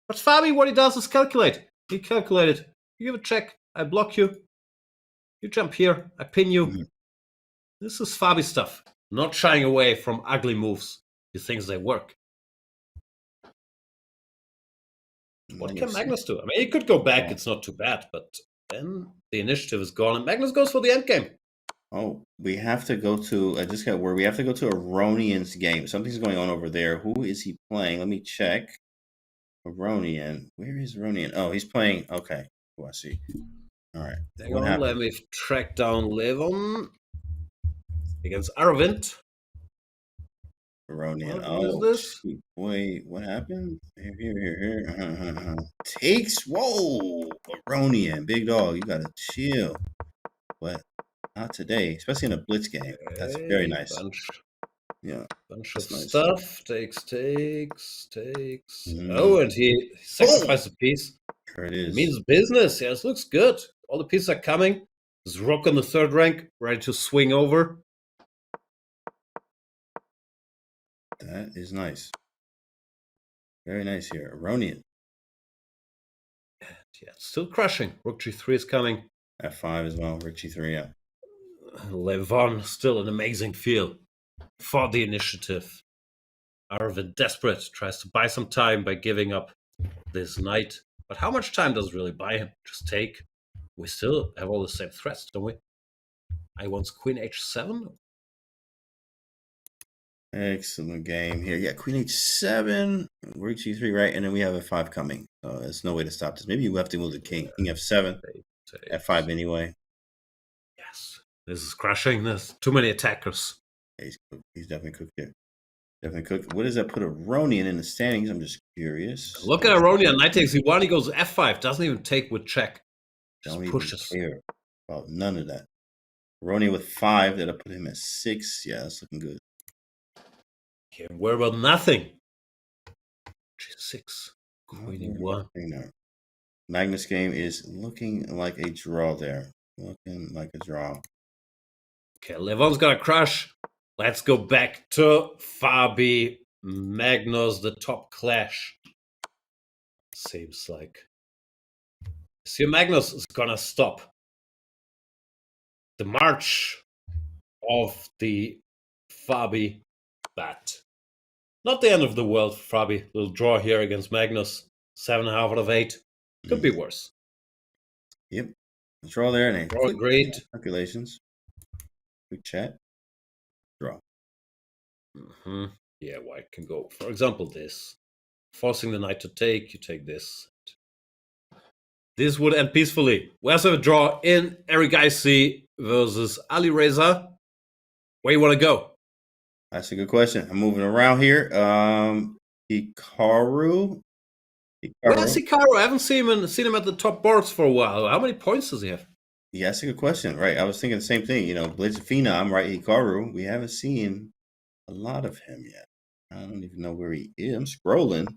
But Fabi, what he does is calculate. He calculated. You give a check, I block you. You jump here, I pin you. This is Fabi stuff. Not shying away from ugly moves. He thinks they work. What can Magnus do? I mean, he could go back. It's not too bad, but then the initiative is gone, and Magnus goes for the endgame. Oh, we have to go to. I just got word. We have to go to Aronian's game. Something's going on over there. Who is he playing? Let me check. Aronian. Where is Aronian? Oh, he's playing. Okay. Oh, I see. All right. Hang on, let me track down Levon against Aravind. Aronian. What is this? Shoot. Wait, what happened? Here. Takes. Whoa, Aronian, big dog. You gotta chill. But not today, especially in a blitz game. That's very nice. Yeah, bunch of stuff. Takes. Oh, and he sacrificed a piece. Sure it is. It means business. Yes, looks good. All the pieces are coming. There's rook on the third rank, ready to swing over. That is nice. Very nice here. Aronian. Yeah, still crushing. Rook g3 is coming. F5 as well. Rook g3, yeah. Levon, still an amazing field for the initiative. Aravind, desperate, tries to buy some time by giving up this knight. But how much time does it really buy him? Just take. We still have all the same threats, don't we? I wants queen h7. Excellent game here. Yeah, queen h7, rook g3, right? And then we have f5 coming. There's no way to stop this. Maybe you have to move the king. King f7. F5 anyway. Yes. This is crushing. There's too many attackers. Yeah, he's definitely cooked here. Definitely cooked. What does that put Aronian in the standings? I'm just curious. Look at Aronian. Knight takes e1. He goes F5. Doesn't even take with check. Just Don't pushes. even care about none of that. Aronian with 5. That'll put him at 6. Yeah, that's looking good. Can't worry about nothing. G6. Queen e1. Magnus game is looking like a draw there. Looking like a draw. Okay, Levon's got a crush. Let's go back to Fabi. Magnus, the top clash. Seems like Sir Magnus is gonna stop the march of the Fabi, but not the end of the world for Fabi. Little draw here against Magnus. 7.5 out of 8. Could be worse. Yep. Draw there and draw great. Calculations. Quick chat. Draw. Yeah, white can go. For example, this. Forcing the knight to take. You take this. This would end peacefully. We also have a draw in Erigaisi versus Alireza. Where you want to go? That's a good question. I'm moving around here. Hikaru. Where's Hikaru? I haven't seen him at the top boards for a while. How many points does he have? Yeah, that's a good question. Right. I was thinking the same thing. You know, Blitz Phenom, right? Hikaru. We haven't seen a lot of him yet. I don't even know where he is. I'm scrolling.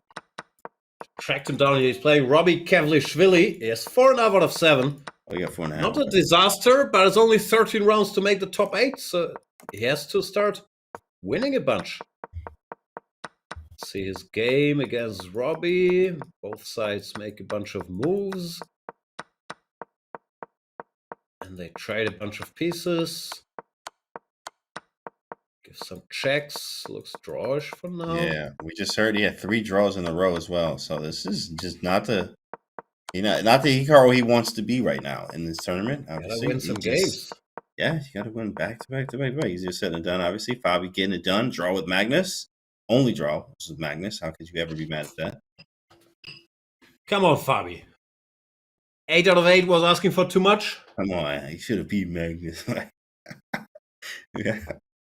Tracked him down. He's playing Robbie Kavlishvili. He has 4.5 out of 7. Oh, you got 4.5. Not a disaster, but it's only 13 rounds to make the top 8, so he has to start winning a bunch. See his game against Robbie. Both sides make a bunch of moves. And they trade a bunch of pieces. Give some checks. Looks drawish for now. Yeah, we just heard he had 3 draws in a row as well. So this is just not the, not the Hikaru he wants to be right now in this tournament. Gotta win some games. Yeah, you got to win back to back to back. Easier said than done. Obviously, Fabi getting it done. Draw with Magnus. Only draw with Magnus. How could you ever be mad at that? Come on, Fabi. 8 out of 8 was asking for too much. Come on, he should have beat Magnus. Yeah.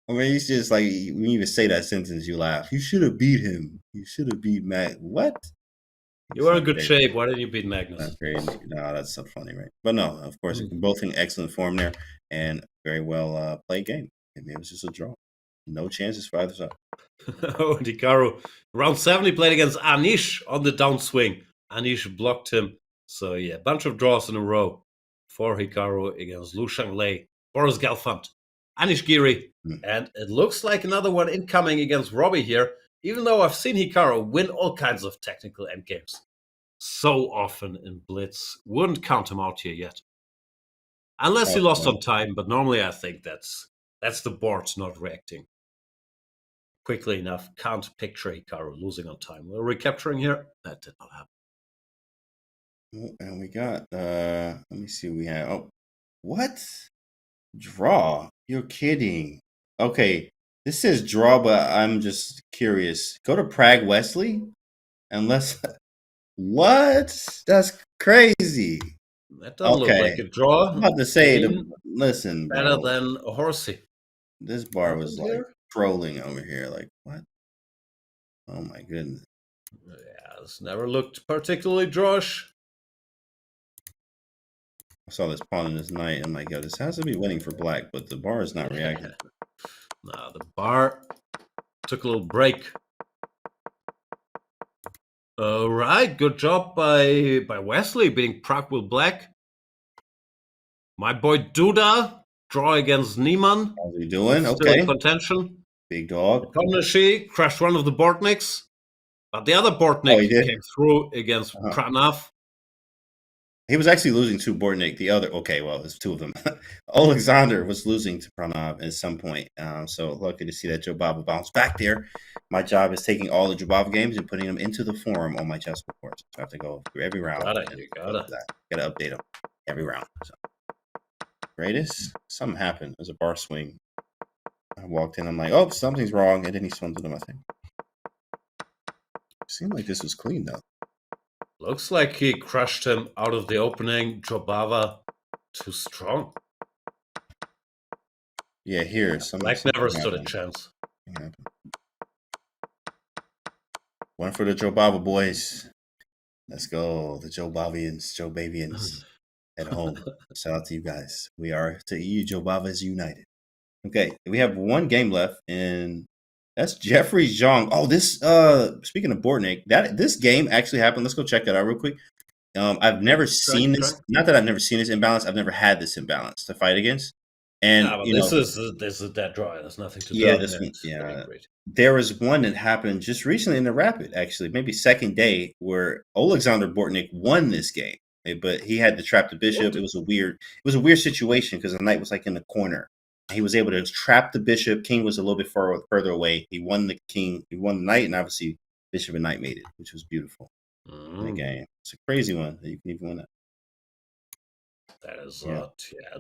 I mean, he's just like, when you even say that sentence, you laugh. You should have beat him. You should have beat Magnus. What? You were in good shape. Why didn't you beat Magnus? That's crazy. No, that's so funny, right? But no, of course, both in excellent form there and very well played game. I mean, it was just a draw. No chances for either side. Oh, Hikaru. Round 7, he played against Anish on the downswing. Anish blocked him. So, yeah, bunch of draws in a row for Hikaru against Lu Shanglei, Boris Galfand, Anish Giri. And it looks like another one incoming against Robbie here, even though I've seen Hikaru win all kinds of technical endgames so often in Blitz. Wouldn't count him out here yet. Unless he lost on time, but normally I think that's the board not reacting quickly enough. Can't picture Hikaru losing on time. We're recapturing here. That did not happen. And we got, let me see what we have. Oh, what? Draw? You're kidding. Okay, this says draw, but I'm just curious. Go to Prague Wesley? Unless, what? That's crazy. That doesn't look like a draw. I'm about to say, listen, better bro, than a horsey. this bar was like trolling over here. Like, what? Oh my goodness. Yeah, this never looked particularly drawish. I saw this pawn in this knight. I'm like, yo, this has to be winning for black, but the bar is not reacting. No, the bar took a little break. All right, good job by Wesley beating Prague with black. My boy Duda draw against Niemann. How's he doing? Still Okay. in contention. Big dog. Nepomniachtchi crashed one of the Bortniks, but the other Bortnik came through against Pranav. He was actually losing to Bortnik. The other, okay, well, there's 2 of them. Alexander was losing to Pranav at some point. So lucky to see that Jobava bounce back there. My job is taking all the Jobava games and putting them into the forum on my chess report. So I have to go through every round. Gotta update them every round. So. Greatest, something happened. There's a bar swing. I walked in. I'm like, oh, something's wrong. And then he swung to them, I think. Seemed like this was clean, though. Looks like he crushed him out of the opening. Jobava Too strong. Yeah, here. Black never stood a chance. One for the Joe Bava boys. Let's go. The Joe Bavians at home. Shout out to you guys. We are to you, Joe Bavas United. Okay, we have one game left, and that's Jeffrey Zhang. Oh, this speaking of Bortnik, this game actually happened. Let's go check that out real quick. I've never seen this. Not that I've never seen this imbalance. I've never had this imbalance to fight against. And this is a dead draw. There's nothing to do. Yeah, there was one that happened just recently in the Rapid, actually, maybe second day, where Alexander Bortnik won this game, but he had to trap the bishop. It was a weird situation because the knight was like in the corner. He was able to trap the bishop. King was a little bit further away. He won the king. He won the knight, and obviously bishop and knight made it, which was beautiful in the game. It's a crazy one that you can even win that. That is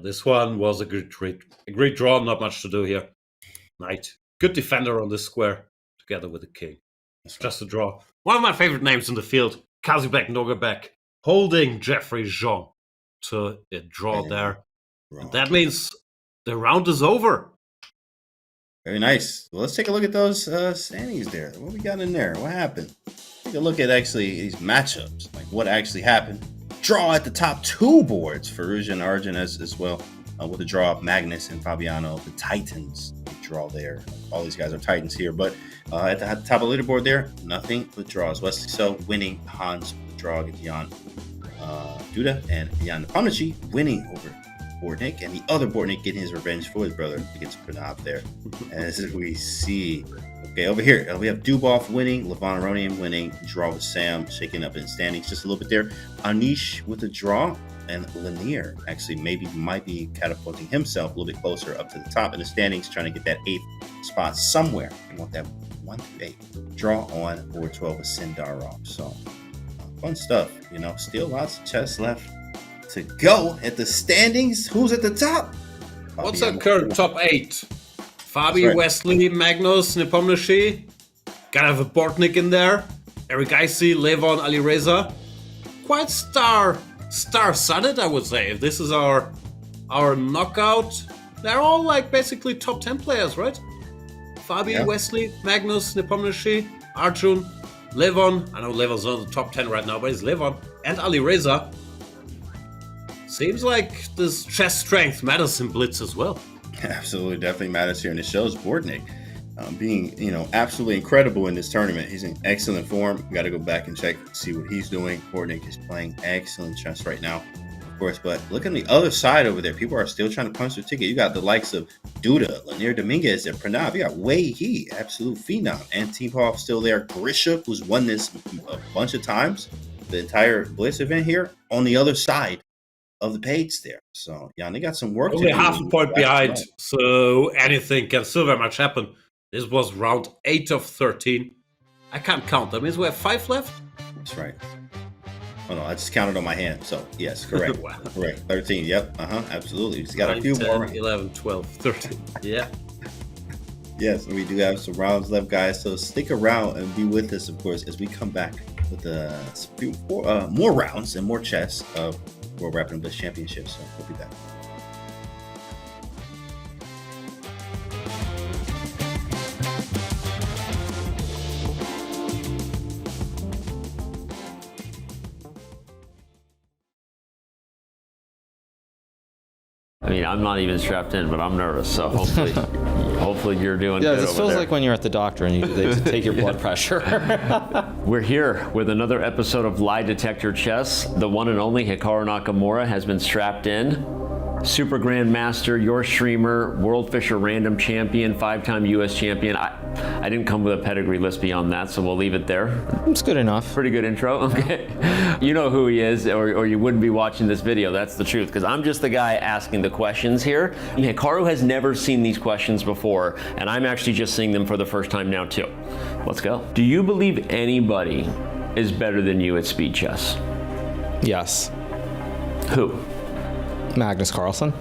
this one was a great draw. Not much to do here. Knight, good defender on this square, together with the king. It's just a draw. One of my favorite names in the field, Kazibek Nogabek, holding Jeffrey Zhang to a draw there. And that means the round is over. Very nice. Well, let's take a look at those standings there. What we got in there? What happened? Take a look at actually these matchups, like what actually happened. Draw at the top two boards, Firouzja and Arjun as well, with a draw of Magnus and Fabiano, the Titans. Draw there. All these guys are Titans here, but at the top of the leaderboard there, nothing but draws. Wesley So winning Hans with the draw against Jan Duda, and Jan Nepomniachtchi winning over Bortnik, and the other Bortnik getting his revenge for his brother against Pranav there, as we see. Okay, over here, we have Dubov winning, Levon Aronian winning, draw with Sam, shaking up in standings just a little bit there. Anish with a draw, and Lanier actually might be catapulting himself a little bit closer up to the top in the standings, trying to get that 8th spot somewhere. We want that 1 through 8. Draw on board 12 with Sindarov. So, fun stuff, Still lots of chess left to go at the standings. Who's at the top? What's our current top 8? Fabi, Wesley, Magnus, Nepomniachtchi. Gotta have a Bortnik in there. Erigaisi, Levon, Alireza. Quite star-studded, I would say. If this is our knockout, they're all like basically top 10 players, right? Fabi, Wesley, Magnus, Nepomniachtchi, Arjun, Levon. I know Levon's not in the top 10 right now, but it's Levon and Alireza. Seems like this chess strength matters in Blitz as well. Absolutely, definitely matters here, and it shows Bortnik being, absolutely incredible in this tournament. He's in excellent form. Got to go back and check, see what he's doing. Bortnik is playing excellent chess right now, of course. But look on the other side over there. People are still trying to punch their ticket. You got the likes of Duda, Lanier Dominguez, and Pranav. You got Wei He, absolute phenom, and Antipov still there. Grisha, who's won this a bunch of times, the entire Blitz event here, on the other side of the page there. So they got some work to do. Only half a point behind, so anything can still very much happen. This was round 8 of 13. I can't count. That means we have 5 left? That's right. Oh no, I just counted on my hand. So yes, correct. Wow. Correct. 13. Yep. Absolutely. Just got 9, a few 10, more. 11, 12, 13. Yeah. Yes, we do have some rounds left, guys. So stick around and be with us, of course, as we come back with more rounds and more chess of World Rapid Blitz Championship. So we'll be back. I mean, I'm not even strapped in, but I'm nervous. So hopefully you're doing good. Yeah, this feels like when you're at the doctor and they take your blood pressure. We're here with another episode of Lie Detector Chess. The one and only Hikaru Nakamura has been strapped in. Super Grandmaster, your streamer, World Fisher Random Champion, 5-time US Champion. I didn't come with a pedigree list beyond that, so we'll leave it there. It's good enough. Pretty good intro, okay. You know who he is, or you wouldn't be watching this video, that's the truth, because I'm just the guy asking the questions here. Hikaru has never seen these questions before, and I'm actually just seeing them for the first time now too. Let's go. Do you believe anybody is better than you at speed chess? Yes. Who? Magnus Carlsen.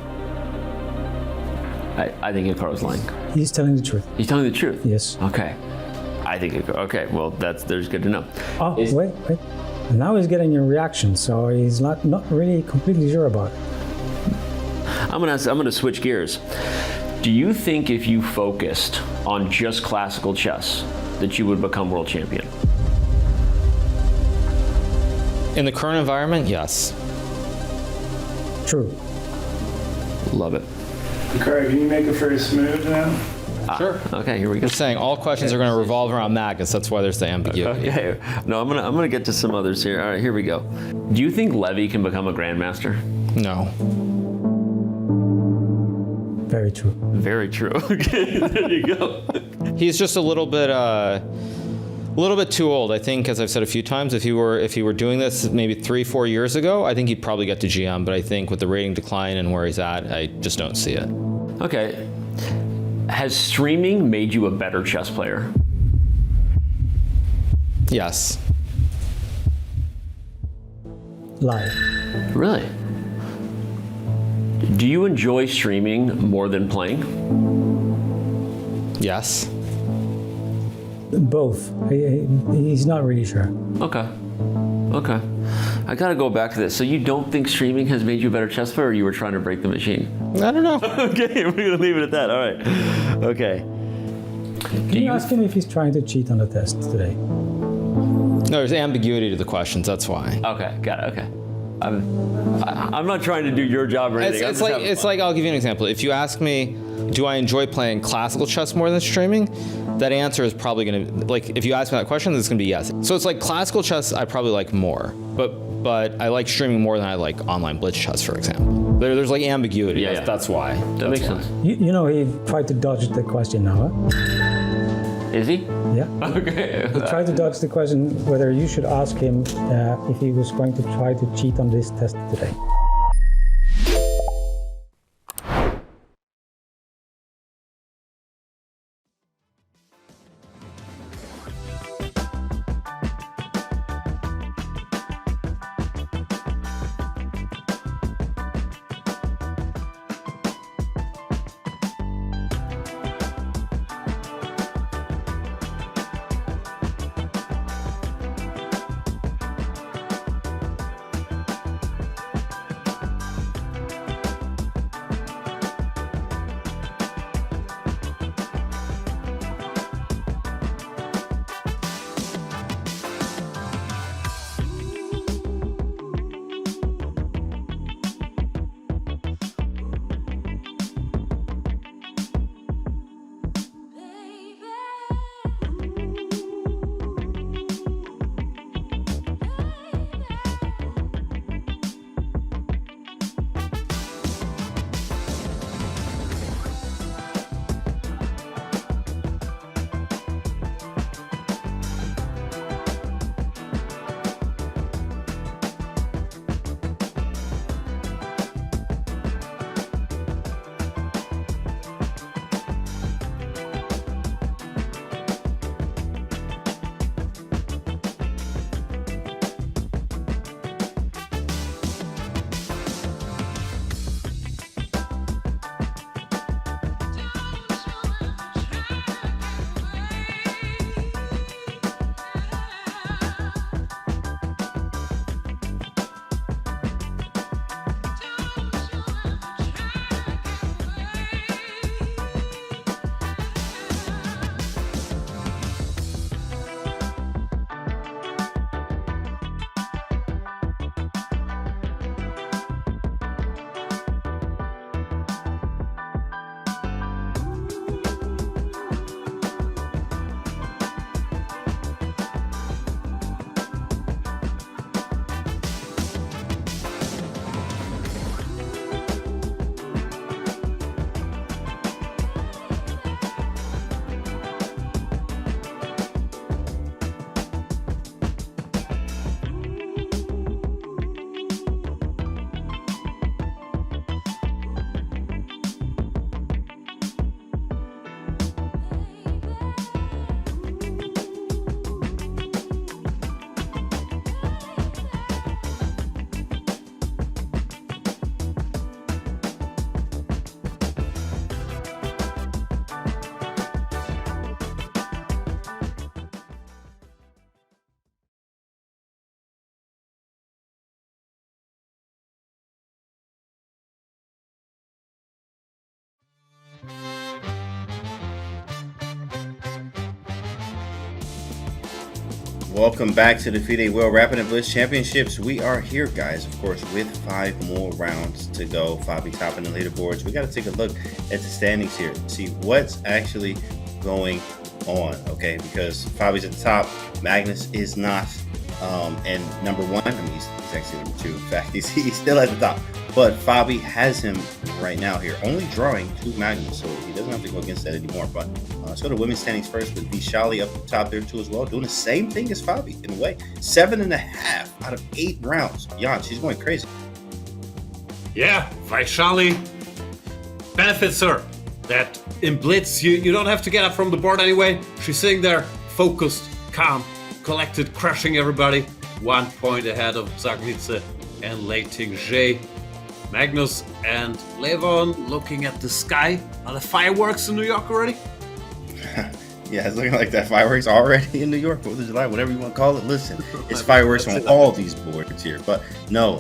I think Hikaru's lying. He's telling the truth. He's telling the truth? Yes. Okay. I think okay, well, there's good to know. Oh, wait. Now he's getting your reaction, so he's not really completely sure about it. I'm gonna switch gears. Do you think if you focused on just classical chess that you would become world champion? In the current environment, yes. True. Love it. Hikaru, can you make a first move now? Sure. Okay, here we go. I'm saying all questions are going to revolve around Magnus. That's why there's the ambiguity. Okay. No, I'm gonna get to some others here. All right, here we go. Do you think Levy can become a grandmaster? No. Very true. Very true. Okay, there you go. He's just a little bit too old. I think, as I've said a few times, if he were doing this maybe 3-4 years ago, I think he'd probably get to GM. But I think with the rating decline and where he's at, I just don't see it. Okay. Has streaming made you a better chess player? Yes. Live. Really? Do you enjoy streaming more than playing? Yes. Both. He's not really sure. Okay. Okay. I gotta go back to this. So you don't think streaming has made you a better chess player, or you were trying to break the machine? I don't know. Okay, we're gonna leave it at that. All right. Okay. Can you ask him if he's trying to cheat on the test today? No, there's ambiguity to the questions. That's why. Okay, got it. Okay. I'm not trying to do your job or anything. It's like I'll give you an example. If you ask me, do I enjoy playing classical chess more than streaming? That answer is probably going to, like, if you ask me that question, it's going to be yes. So it's like classical chess I probably like more, but I like streaming more than I like online blitz chess, for example. There's like ambiguity. Yeah, That's why. That makes sense. You know, he tried to dodge the question now, huh? Is he? Yeah. Okay. He tried to dodge the question whether you should ask him if he was going to try to cheat on this test today. Welcome back to the FIDE World Rapid Blitz Championships. We are here, guys, of course, with 5 more rounds to go. Fabi topping the leaderboards. We got to take a look at the standings here, see what's actually going on, okay? Because Fabi's at the top, Magnus is not. And number 1, I mean, he's actually number 2. In fact, he's still at the top. But Fabi has him right now here, only drawing 2 Magnus, so he doesn't have to go against that anymore. But let's go to women's standings first with Vishali up the top there too as well, doing the same thing as Fabi in a way. 7.5 out of 8 rounds. Jan, she's going crazy. Yeah, Vaishali benefits her. That in Blitz, you don't have to get up from the board anyway. She's sitting there, focused, calm, collected, crushing everybody. 1 point ahead of Zagnitze and Lei Ting-Zhe. Magnus and Levon looking at the sky. Are the fireworks in New York already? Yeah, it's looking like that fireworks already in New York, 4th of July, whatever you want to call it. Listen, it's fireworks on all these boards here. But no,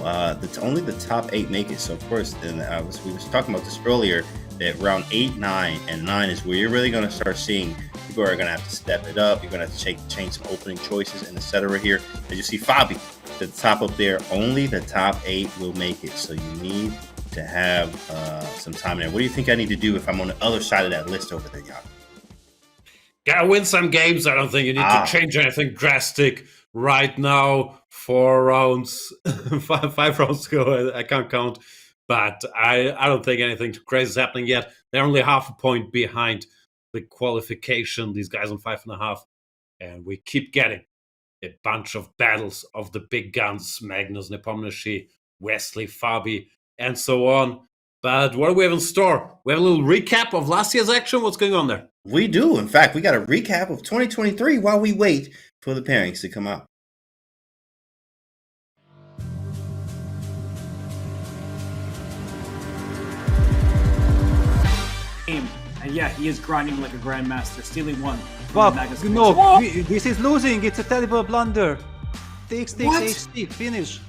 only the top 8 make it. So, of course, and we were talking about this earlier, that round 8, 9, and 9 is where you're really going to start seeing people are going to have to step it up. You're going to have to change some opening choices and etc. here. As you see, Fabi, the top up there, only the top 8 will make it. So you need to have some time there. What do you think I need to do if I'm on the other side of that list over there, Jan? Gotta win some games. I don't think you need to change anything drastic right now. 4 rounds, 5 rounds to go. I can't count. But I don't think anything too crazy is happening yet. They're only half a point behind the qualification, these guys on 5.5. And we keep getting a bunch of battles of the big guns, Magnus, Nepomniachtchi, Wesley, Fabi, and so on. But what do we have in store? We have a little recap of last year's action. What's going on there? We do. In fact, we got a recap of 2023 while we wait for the pairings to come out. And yeah, he is grinding like a grandmaster, stealing 1. Wow, no, this is losing. It's a terrible blunder. Takes HC, finish.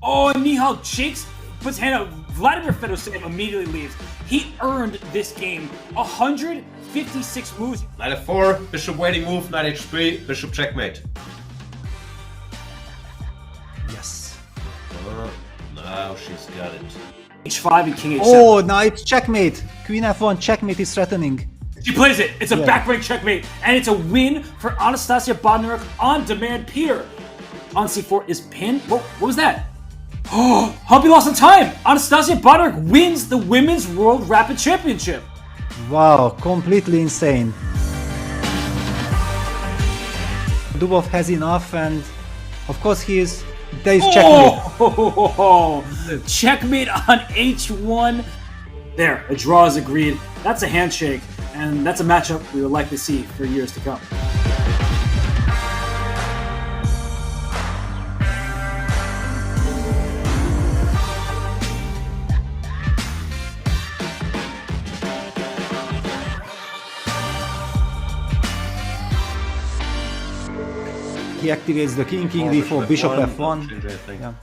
Oh, and Nihal Chicks puts hand out. Vladimir Fedosov immediately leaves. He earned this game 156 moves. Knight f4, bishop waiting move, knight h3, bishop checkmate. Yes. Now she's got it. H5 and king h7. Oh, now it's checkmate. Queen f1 checkmate is threatening. She plays it. It's a backbreak checkmate, and it's a win for Anastasia Bodnar on demand Peter. On c4 is pinned. What was that? Oh, Humpy lost in time. Anastasia Bodnar wins the Women's World Rapid Championship. Wow, completely insane. Dubov has enough, and of course there is checkmate. Oh, checkmate on h1. There, a draw is agreed. That's a handshake, and that's a matchup we would like to see for years to come. He activates the king d4, bishop f1. Yeah.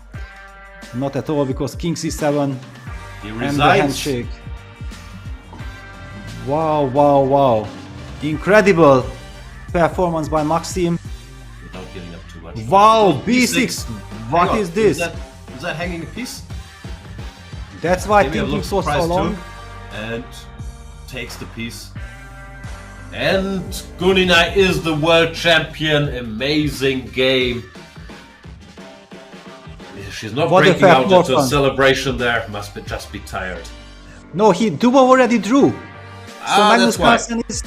Not at all, because king c7 and the handshake. Wow, wow, wow. Incredible performance by Maxim. Without giving up too much. Wow, b6. What is this? Is that hanging a piece? That's why thinking for so long. And takes the piece. And Gunina is the world champion. Amazing game. She's not breaking out into a celebration there. Must just be tired. No, Dubov already drew. So Magnus Carlsen is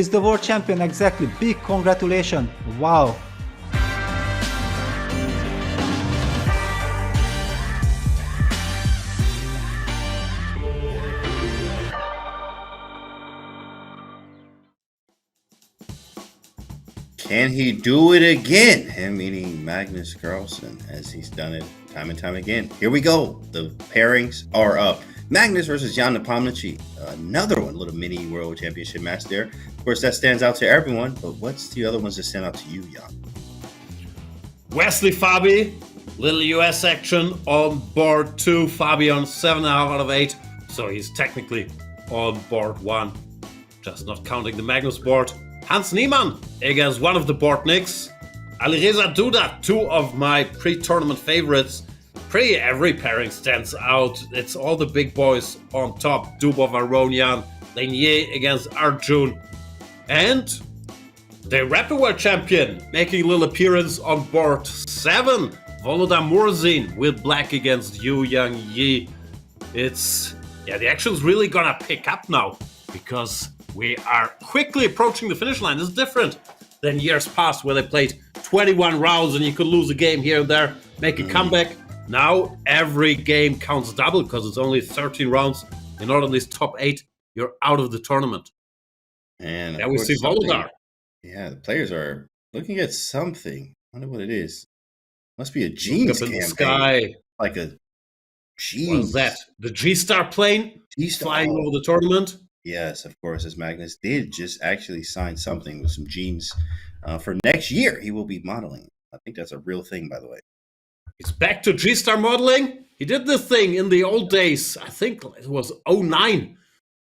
the world champion. Exactly. Big congratulations. Wow. Can he do it again? Him meaning Magnus Carlsen, as he's done it time and time again. Here we go. The pairings are up. Magnus versus Jan Nepomniachtchi. Another one, little mini world championship match there. Of course, that stands out to everyone, but what's the other ones that stand out to you, Jan? Wesley Fabi, little US action on board 2. Fabi on 7.5 out of 8. So he's technically on board 1. Just not counting the Magnus board. Hans Niemann against one of the Bortniks. Alireza Duda, two of my pre-tournament favorites. Pretty every pairing stands out. It's all the big boys on top. Dubov, Aronian, Lenier against Arjun. And the Rapid World Champion making a little appearance on board 7. Volodar Murzin with black against Yu Yang Yi. The action's really gonna pick up now because we are quickly approaching the finish line. This is different than years past where they played 21 rounds and you could lose a game here and there, make a comeback. Now every game counts double because it's only 13 rounds. You're not at least top 8, you're out of the tournament. And we see Volodar. Yeah, the players are looking at something. I wonder what it is. Must be a jeans Look up in campaign. the sky. Like a jeans. What is that? The G-Star plane flying over the tournament? Yes, of course, as Magnus did just actually sign something with some jeans for next year. He will be modeling. I think that's a real thing, by the way. He's back to G-Star modeling. He did this thing in the old days. I think it was 09,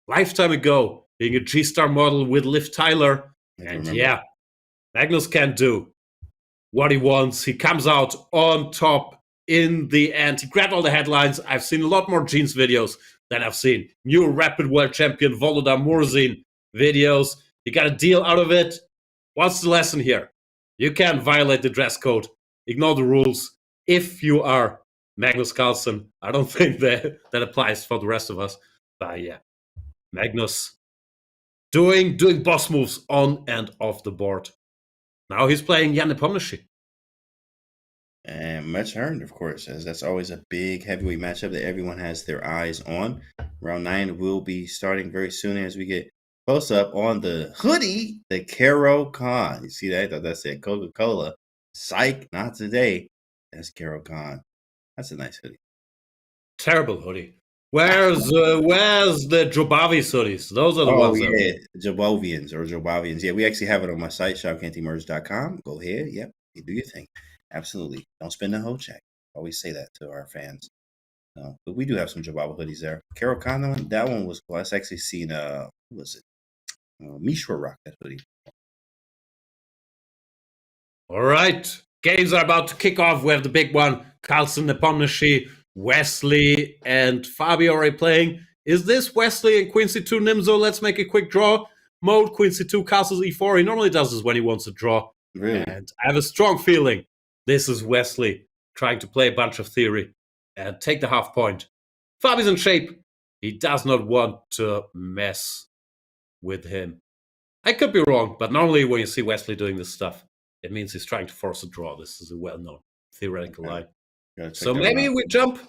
lifetime ago, being a G-Star model with Liv Tyler. And yeah, Magnus can do what he wants. He comes out on top in the end. He grabbed all the headlines. I've seen a lot more jeans videos than I've seen new Rapid World Champion Volodar Murzin videos. He got a deal out of it. What's the lesson here? You can't violate the dress code. Ignore the rules. If you are Magnus Carlsen, I don't think that applies for the rest of us. But yeah, Magnus doing boss moves on and off the board. Now he's playing Jan Nepomniachtchi. And match earned, of course, as that's always a big heavyweight matchup that everyone has their eyes on. Round 9 will be starting very soon as we get close up on the hoodie, the Caro Khan. You see that? I thought that said Coca-Cola. Psych, not today. That's Caro Khan. That's a nice hoodie. Terrible hoodie. Where's the Jobavis hoodies? Those are the ones. Yeah, Jobavians. Yeah, we actually have it on my site, shopcantymerge.com. Go ahead. Yep, you do your thing. Absolutely. Don't spend the whole check. Always say that to our fans. But we do have some Jobaba hoodies there. Caro Khan, that one was cool. I've actually seen, who was it? Mishra rock that hoodie. All right. Games are about to kick off. We have the big one. Carlsen, Nepomniachtchi, Wesley, and Fabio already playing. Is this Wesley and Quincy 2 Nimzo? Let's make a quick draw. Mode Quincy 2 castles E4. He normally does this when he wants to draw. Really? And I have a strong feeling this is Wesley trying to play a bunch of theory and take the half point. Fabi's in shape. He does not want to mess with him. I could be wrong, but normally when you see Wesley doing this stuff, it means he's trying to force a draw. This is a well-known theoretical line. So maybe we jump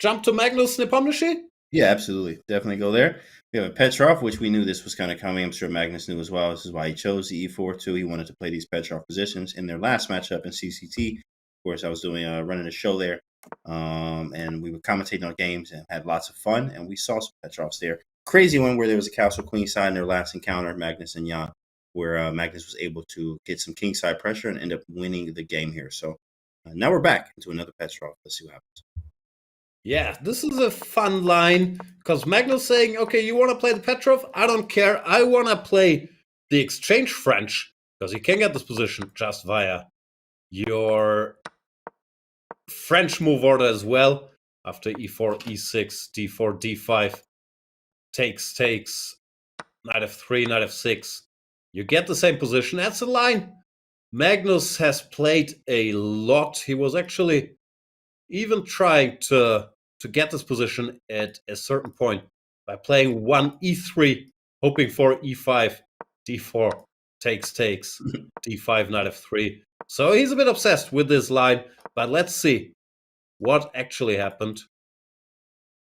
to Magnus Nepomniachtchi? Yeah, absolutely. Definitely go there. We have a Petrov, which we knew this was kind of coming. I'm sure Magnus knew as well. This is why he chose the E4 too. He wanted to play these Petrov positions in their last matchup in CCT. Of course, I was doing running a show there, and we were commentating on games and had lots of fun. And we saw some Petrovs there. Crazy one where there was a castle queen side in their last encounter, Magnus and Jan, where Magnus was able to get some king side pressure and end up winning the game here. So now we're back into another Petrov. Let's see what happens. Yeah, this is a fun line because Magnus saying, okay, you want to play the Petrov? I don't care. I want to play the exchange French because you can get this position just via your French move order as well. After E4, E6, D4, D5, takes, knight F3, knight F6. You get the same position. That's a line Magnus has played a lot. He was actually even trying to get this position at a certain point by playing one E3, hoping for E5, D4, takes, D5, knight F3. So he's a bit obsessed with this line, but let's see what actually happened.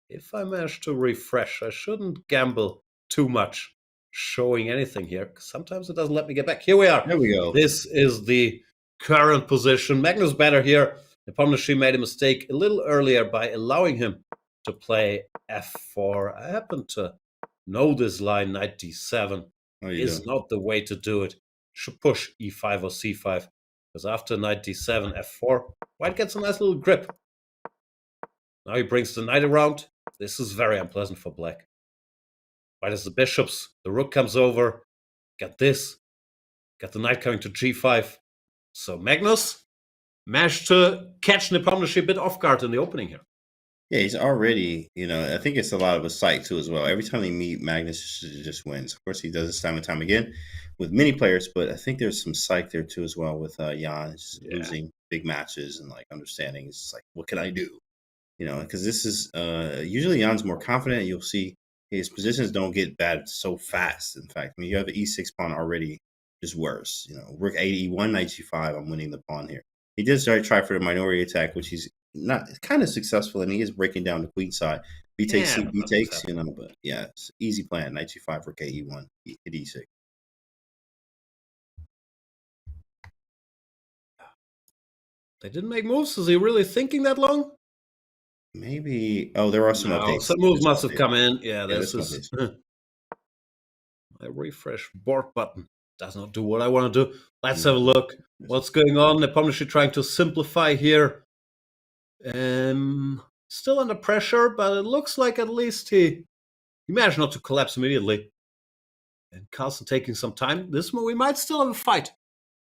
If I manage to refresh, I shouldn't gamble too much showing anything here, because sometimes it doesn't let me get back. Here we are. There we go. This is the current position. Magnus better here. Nepomniachtchi made a mistake a little earlier by allowing him to play F4. I happen to know this line, knight D7 is not the way to do it. Should push E5 or C5, because after knight D7, F4, white gets a nice little grip. Now he brings the knight around. This is very unpleasant for black. White has the bishops. The rook comes over. Got this. Got the knight coming to g5. So Magnus managed to catch Nepomniachtchi a bit off guard in the opening here. Yeah, he's already, I think it's a lot of a psych too as well. Every time they meet, Magnus just wins. Of course, he does this time and time again with many players, but I think there's some psych there too as well with Jan losing big matches and like understanding. It's like, what can I do? Because this is usually Jan's more confident. You'll see his positions don't get bad so fast. In fact, you have the e6 pawn already, just worse. Rook 8 e1, knight g5. I'm winning the pawn here. He did try for the minority attack, which he's not kind of successful, and he is breaking down the queen side. B takes, C, B takes, but yeah, it's easy plan. Knight g5, rook e1, hit e6. They didn't make moves. Is he really thinking that long? Maybe. Oh, there are some updates. Some moves must have come in. Yeah, this is. My refresh board button does not do what I want to do. Let's have a look. What's going on? Nepomniachtchi trying to simplify here. Still under pressure, but it looks like at least he managed not to collapse immediately. And Carlsen taking some time. This one we might still have a fight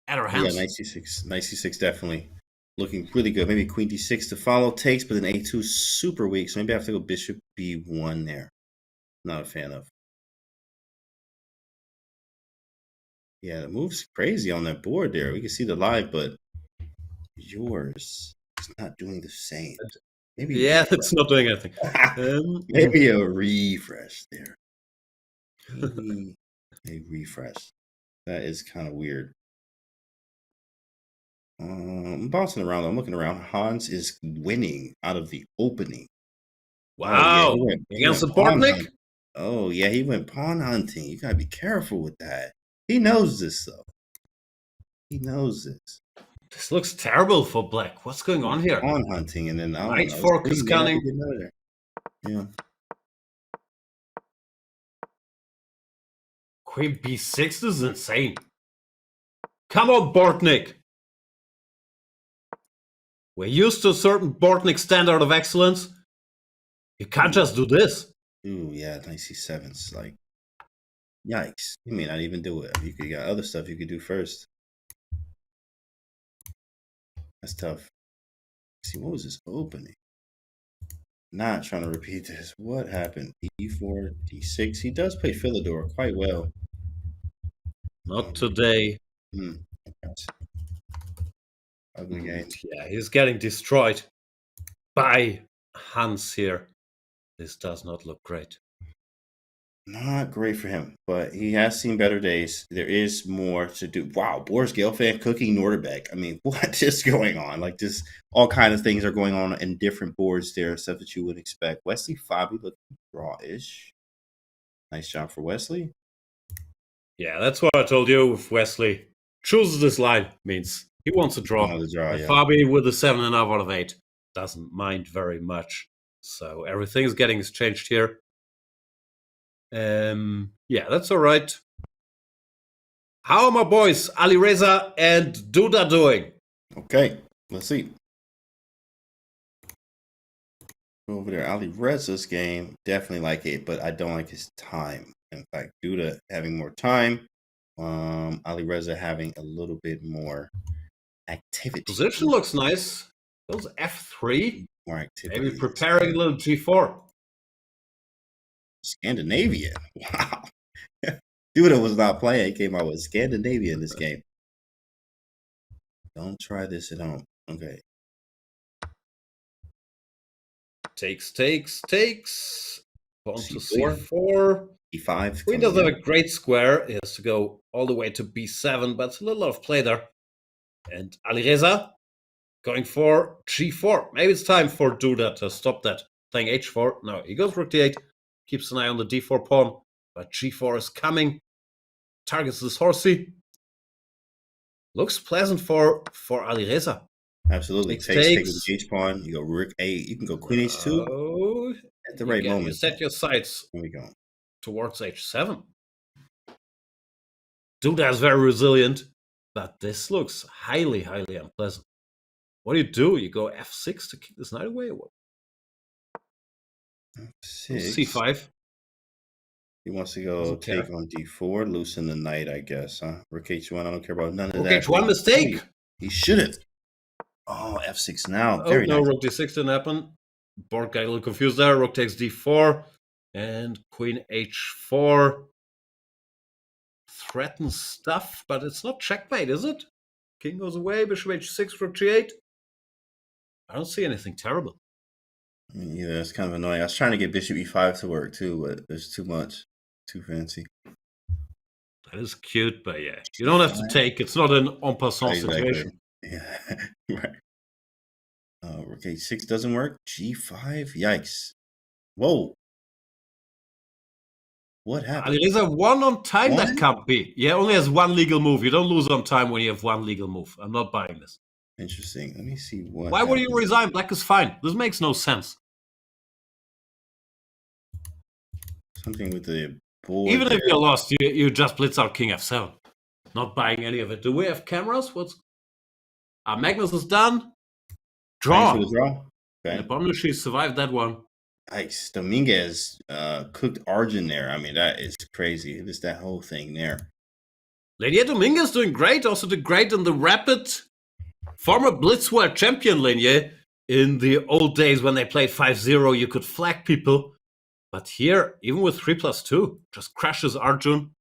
at our hands. Yeah, knight c6. Knight c6 definitely looking really good. Maybe queen d6 to follow takes, but then a2 super weak. So maybe I have to go bishop b1 there. Not a fan of. Yeah, the move's crazy on that board there. We can see the live, but yours is not doing the same. Maybe it's not doing anything. Maybe a refresh there. Maybe a refresh. That is kind of weird. I'm bouncing around. I'm looking around. Hans is winning out of the opening. Wow. Against the Bortnik? Oh, yeah. He went pawn hunting. You got to be careful with that. He knows this, though. He knows this. This looks terrible for black. What's going on here? Pawn hunting, and then knight fork is coming. Yeah. Queen b6 this is insane. Come on, Bortnik. We're used to a certain Bortnik standard of excellence. You can't just do this. Ooh, yeah, knight c7's like, yikes. You may not even do it. You got other stuff you could do first. That's tough. Let's see, what was this opening? Not trying to repeat this. What happened? D4, D6. He does play Philidor quite well. Not today. Ugly game. Yeah, he's getting destroyed by Hans here. This does not look great. Not great for him, but he has seen better days. There is more to do. Wow, Boris Gelfand cooking Norderbeck. I mean, what is going on? Like, just all kinds of things are going on in different boards there, stuff that you wouldn't expect. Wesley Fabi looking raw-ish. Nice job for Wesley. Yeah, that's what I told you. If Wesley chooses this line, means he wants a draw. Fabi with a 7.5 out of 8 doesn't mind very much. So everything's getting exchanged here. Yeah, that's all right. How are my boys Alireza and Duda doing? Okay, let's see. Over there, Alireza's game, definitely like it, but I don't like his time. In fact, Duda having more time, Alireza having a little bit more activity. Position looks nice. Goes f3. More activity. Maybe preparing a little g4. Scandinavian. Wow. Duda was not playing. He came out with Scandinavia in this game. Don't try this at home. Okay. Takes. Pawn to c4. e5. Queen doesn't have a great square. He has to go all the way to b7, but it's a little out of play there. And Alireza going for g4. Maybe it's time for Duda to stop that. Playing h4. No, he goes rook d8. Keeps an eye on the d4 pawn. But g4 is coming. Targets this horsey. Looks pleasant for Alireza. Absolutely. Take the h pawn. You go rook a8. You can go queen h2 at the right moment. You set your sights Here we go. towards h7. Duda is very resilient, but this looks highly, highly unpleasant. What do? You go f6 to kick this knight away? Or what? f6. c5. He wants to go take on d4, loosen the knight, I guess, huh? Rook h1, I don't care about none of Rook that. h1 mistake. He should have. Oh, f6 now. Oh, Very no, nice. rook d6 didn't happen. Board got a little confused there. Rook takes d4 and queen h4. Threatens stuff, but it's not checkmate, is it? King goes away, bishop h6, rook g8. I don't see anything terrible. Yeah, it's kind of annoying. I was trying to get bishop e5 to work too, but there's too much. Too fancy. That is cute, but yeah, you don't have to take. It's not an en passant situation. Yeah, right. Rook h6 doesn't work. g5, yikes. Whoa. What happened? Alireza one on time. That can't be. Yeah, only has one legal move. You don't lose on time when you have one legal move. I'm not buying this. Interesting. Let me see what. Why would you resign? Black is fine. This makes no sense. Something with the board. Even if you're lost, you just blitz out king f7. Not buying any of it. Do we have cameras? What's Magnus is done. Draw. Draw. Okay. Nepomniachtchi survived that one. Nice. Dominguez cooked Arjun there. I mean, that is crazy. Just that whole thing there. Lydia Dominguez doing great. Also did great in the Rapid. Former Blitz World Champion Linie. In the old days when they played 5-0, you could flag people. But here, even with 3+2, just crashes Arjun.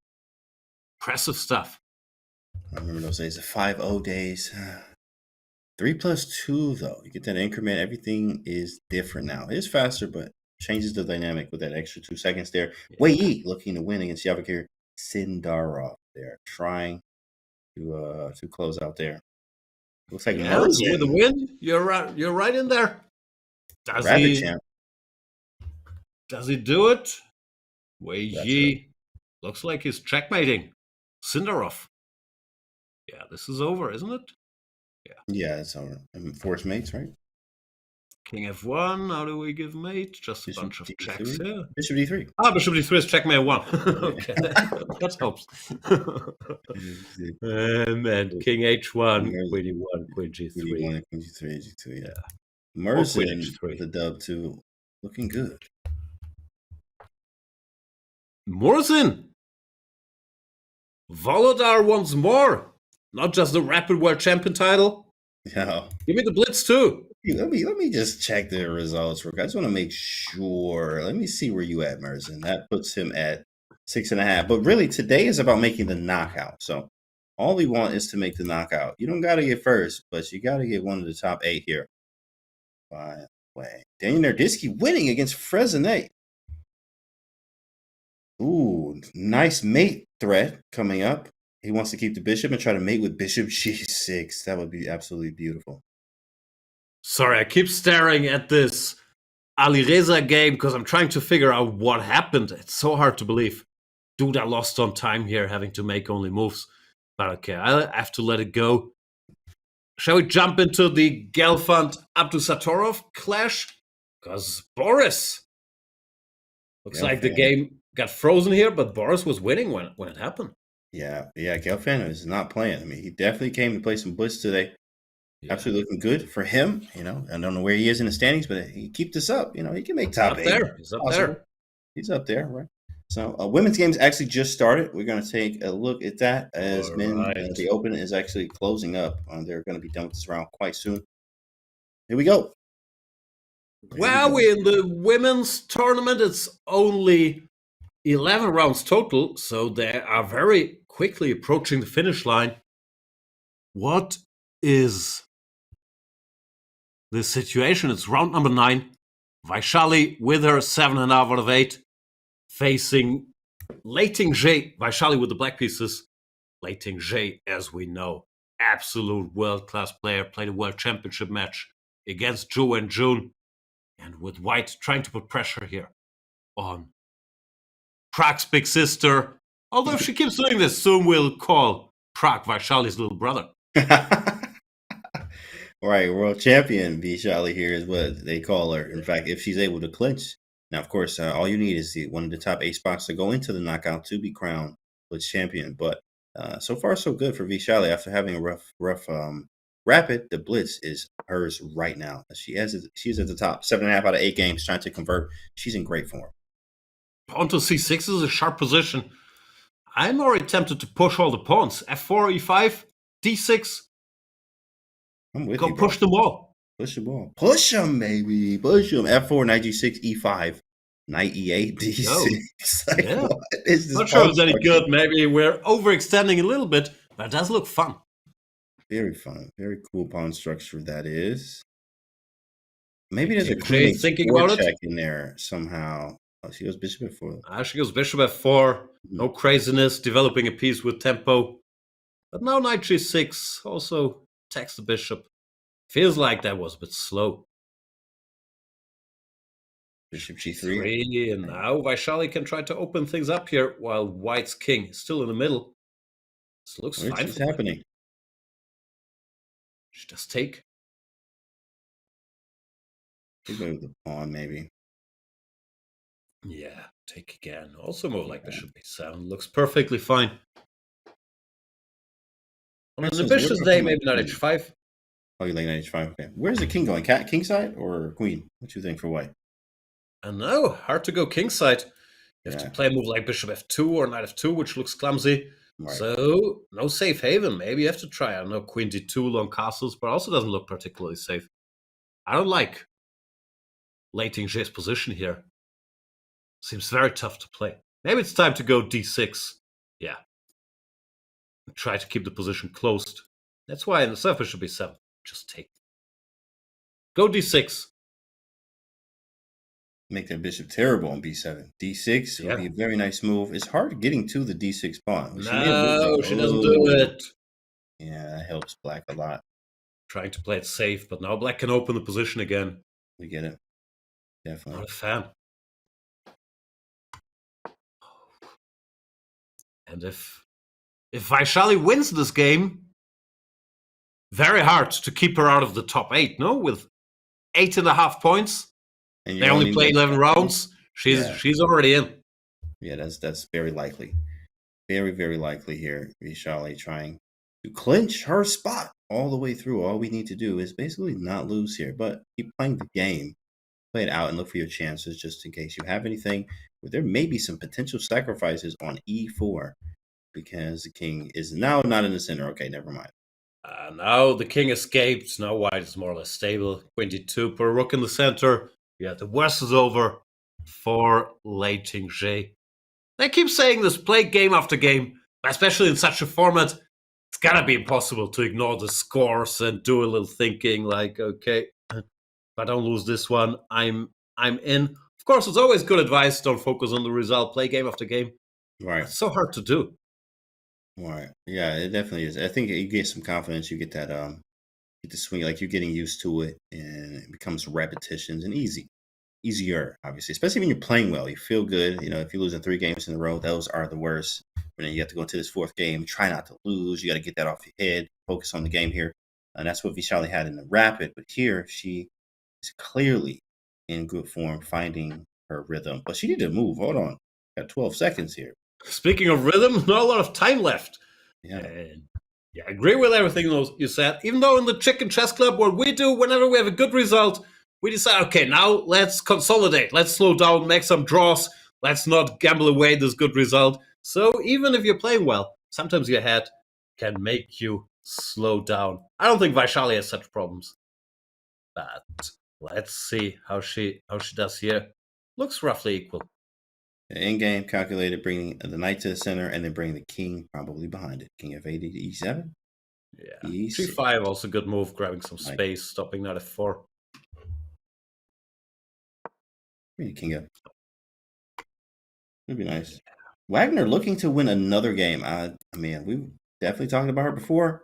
Impressive stuff. I remember those days, the 5-0 days. 3+2, though. You get that increment. Everything is different now. It is faster, but changes the dynamic with that extra 2 seconds there. Yeah. Wei Yi looking to win against Yavakir Sindarov there, trying to close out there. Looks like Merzen with the win. You're right in there. Rapid champ. Does he do it? Wei Yi looks like he's checkmating Sindarov. Yeah, this is over, isn't it? Yeah, it's over. Force mates, right? King f1. How do we give mate? Just a bunch of checks here. Bishop d3. Bishop d3 is checkmate 1. Okay, that helps. And then king h1, queen e1, queen g3. Queen g3, g2, yeah. Merzen with the dub too. Looking good. Merzen! Volodar once more. Not just the Rapid World Champion title. Yeah. Give me the Blitz too. Let me just check the results. I just want to make sure. Let me see where you at, Merzen. That puts him at 6.5. But really, today is about making the knockout. So all we want is to make the knockout. You don't got to get first, but you got to get one of the top 8 here. By the way, Daniel Nardiski winning against Frezene. Ooh, nice mate threat coming up. He wants to keep the bishop and try to mate with bishop g6. That would be absolutely beautiful. Sorry, I keep staring at this Alireza game because I'm trying to figure out what happened. It's so hard to believe. Dude, I lost on time here, having to make only moves. But okay, I have to let it go. Shall we jump into the Gelfand Abdusatorov clash? Because Boris. Looks like the game got frozen here, but Boris was winning when it happened. Yeah, Gelfand is not playing. I mean, he definitely came to play some blitz today. Yeah. Absolutely looking good for him. I don't know where he is in the standings, but he keep this up. He can make top 8. He's up there. He's up there, right? So, women's games actually just started. We're going to take a look at that as the Open is actually closing up. They're going to be done with this round quite soon. Here we go. Well, we're in the women's tournament. It's only 11 rounds total, so they are very quickly approaching the finish line. What is the situation? It's round number 9. Vaishali with her 7.5 out of 8, facing Lei Ting-Zhe. Vaishali with the black pieces. Lei Ting-Zhe, as we know, absolute world-class player, played a world championship match against Zhu and Jun. And with white trying to put pressure here on Prag's big sister. Although if she keeps doing this, soon we'll call Prag Vaishali's little brother. Right, world champion Vaishali here is what they call her. In fact, if she's able to clinch. Now, of course, all you need is one of the top 8 spots to go into the knockout to be crowned Blitz champion. But so far, so good for Vaishali. After having a rough Rapid, the Blitz is hers right now. She's at the top. 7.5 out of 8 games trying to convert. She's in great form. Pawn to c6 is a sharp position. I'm already tempted to push all the pawns. f4, e5, d6. I'm with Go you, bro. push them all. Push them all. Push them, baby. Push them. F4, knight g6, e5, knight e8, d6. Like, Yeah. what is this? Not sure it's any construction? good. Maybe we're overextending a little bit, but it does look fun. Very fun. Very cool pawn structure that is. Maybe there's a Jay queen thinking h4 about it? check in there somehow. Oh, she goes bishop f4. She goes bishop f4. No craziness, developing a piece with tempo. But now knight g6 also attacks the bishop. Feels like that was a bit slow. Bishop g3. And now Vaishali can try to open things up here while white's king is still in the middle. This looks fine. What's happening? She does take. She's going with the pawn, maybe. Yeah, take again. Also move like bishop b7. Looks perfectly fine. On an ambitious day, maybe knight h5. Oh, you like knight h5. Okay. Where's the king going? King side or queen? What do you think for white? And now, hard to go king side. You have to play a move like bishop f2 or knight f2, which looks clumsy. Right. So, no safe haven. Maybe you have to try, I don't know, queen d2, long castles, but also doesn't look particularly safe. I don't like Lei Tingzhe's position here. Seems very tough to play. Maybe it's time to go d6. Yeah. Try to keep the position closed. That's why in the surf bishop b7. Just take. Go d6. Make that bishop terrible on b7. d6 would be a very nice move. It's hard getting to the d6 pawn. No, she doesn't do it. Yeah, that helps black a lot. Trying to play it safe, but now black can open the position again. We get it. Definitely. Not a fan. And if Vaishali wins this game, very hard to keep her out of the top 8, no? With 8.5 points. And they only play 11 rounds. She's already in. Yeah, that's very likely. Very, very likely here. Vaishali trying to clinch her spot all the way through. All we need to do is basically not lose here, but keep playing the game. Play it out and look for your chances just in case you have anything. Where there may be some potential sacrifices on e4 because the king is now not in the center. Okay, never mind. Now the king escaped. Now white is more or less stable. Queen d2, put a rook in the center. Yeah, the worst is over for Lei Tingzhe. They keep saying this, play game after game, especially in such a format. It's gotta be impossible to ignore the scores and do a little thinking like, okay, if I don't lose this one, I'm in. Of course, it's always good advice. Don't focus on the result. Play game after game. Right. It's so hard to do. Right. Yeah, it definitely is. I think you get some confidence. You get that get the swing, like you're getting used to it, and it becomes repetitions and easier, obviously. Especially when you're playing well, you feel good. You know, if you're losing 3 games in a row, those are the worst. And then you have to go into this 4th game, try not to lose. You got to get that off your head, focus on the game here, and that's what Vaishali had in the rapid. But here, she is clearly in good form, finding her rhythm. But she need to move. Hold on, got 12 seconds here. Speaking of rhythm, not a lot of time left. Yeah. And yeah, I agree with everything you said. Even though in the Chicken Chess Club, what we do whenever we have a good result, we decide, okay, now let's consolidate. Let's slow down, make some draws. Let's not gamble away this good result. So even if you're playing well, sometimes your head can make you slow down. I don't think Vaishali has such problems. But let's see how she does here. Looks roughly equal. The endgame calculated bringing the knight to the center and then bringing the king probably behind it. King f8 to e7. Yeah. G5 also good move, grabbing some space, stopping knight f4. Bring the king up. Would be nice. Wagner looking to win another game. I mean, we've definitely talked about her before,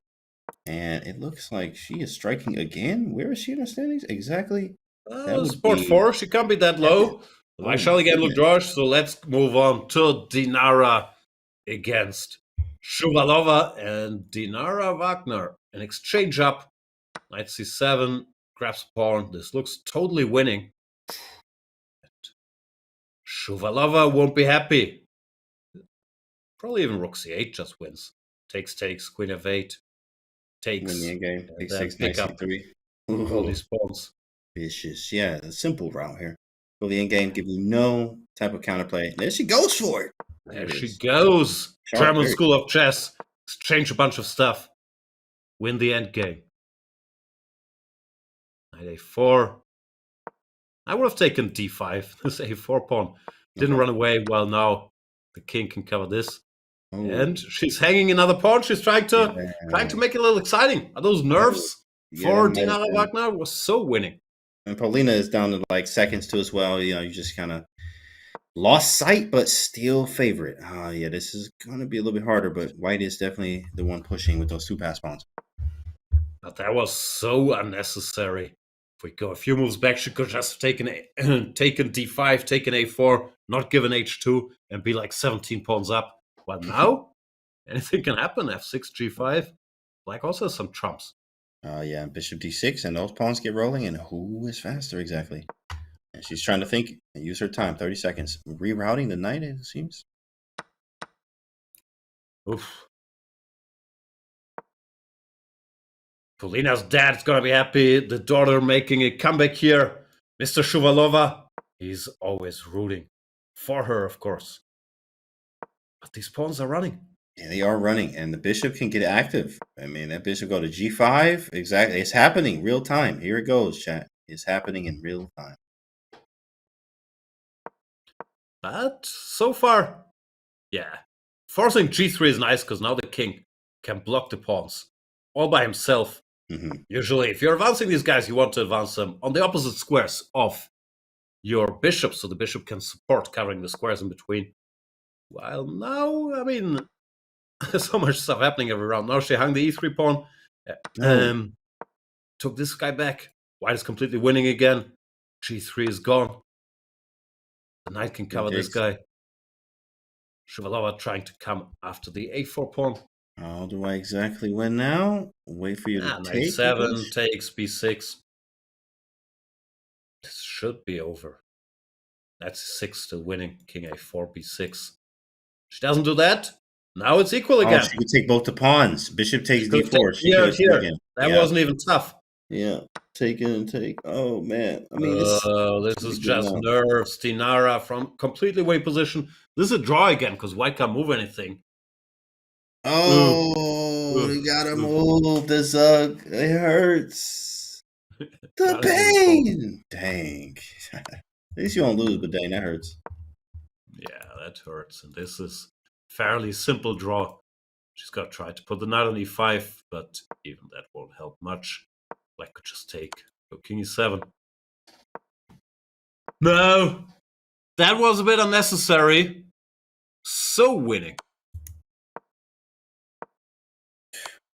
and it looks like she is striking again. Where is she in the standings exactly? Support 4. She can't be that low. Vaishali again look draws, so let's move on to Dinara against Shuvalova and Dinara Wagner. An exchange up. Knight c7, grabs pawn. This looks totally winning. Shuvalova won't be happy. Probably even rook c8 just wins. Takes, queen f8. Takes. Win the endgame. And Take 6, pick knight up c3. all these pawns. Vicious. Yeah, the simple route here. Go the end game, give you no type of counterplay. There she goes for it. There she goes. German School of Chess. Exchange a bunch of stuff. Win the end game. Knight a4. I would have taken d5. This a4 pawn didn't run away. Well, now the king can cover this. Ooh. And she's hanging another pawn. She's trying to make it a little exciting. Are those nerves for Dinara Wagner? Was so winning. And Paulina is down to like seconds too as well. You know, you just kind of lost sight, but still favorite. Yeah, this is going to be a little bit harder, but White is definitely the one pushing with those 2 pass pawns. But that was so unnecessary. If we go a few moves back, she could just have taken d5, taken a4, not given h2, and be like 17 pawns up. Well, now anything can happen. f6, g5. Black also has some trumps. Yeah, bishop d6, and those pawns get rolling, and who is faster exactly? And she's trying to think and use her time, 30 seconds. Rerouting the knight, it seems. Oof. Polina's dad's gonna be happy. The daughter making a comeback here. Mr. Shuvalova, he's always rooting for her, of course. But these pawns are running. Yeah, they are running, and the bishop can get active. I mean, that bishop go to g5. Exactly. It's happening real time. Here it goes, chat. It's happening in real time. But so far, yeah. Forcing g3 is nice because now the king can block the pawns all by himself. Usually, if you're advancing these guys, you want to advance them on the opposite squares of your bishop, so the bishop can support covering the squares in between. While now, I mean, there's so much stuff happening every round. Now she hung the e3 pawn, took this guy back. White is completely winning again. g3 is gone. The knight can cover this guy. Shuvalova trying to come after the a4 pawn. How do I exactly win now? Wait for you to take. Knight 7 takes b6. This should be over. That's 6 still winning. King a4, b6. She doesn't do that. Now it's equal again. She could take both the pawns. Bishop takes d4. Here. That wasn't even tough. Yeah. Take it and take. Oh, man. I mean, this is just nerves. Dinara from completely away position. This is a draw again because White can't move anything. Oh, you gotta move the Zug. It hurts. The pain. Dang. At least you won't lose, but dang, that hurts. Yeah, that hurts. And this is fairly simple draw. She's got to try to put the knight on e5, but even that won't help much. Black could just take. Go king e7. No! That was a bit unnecessary. So winning.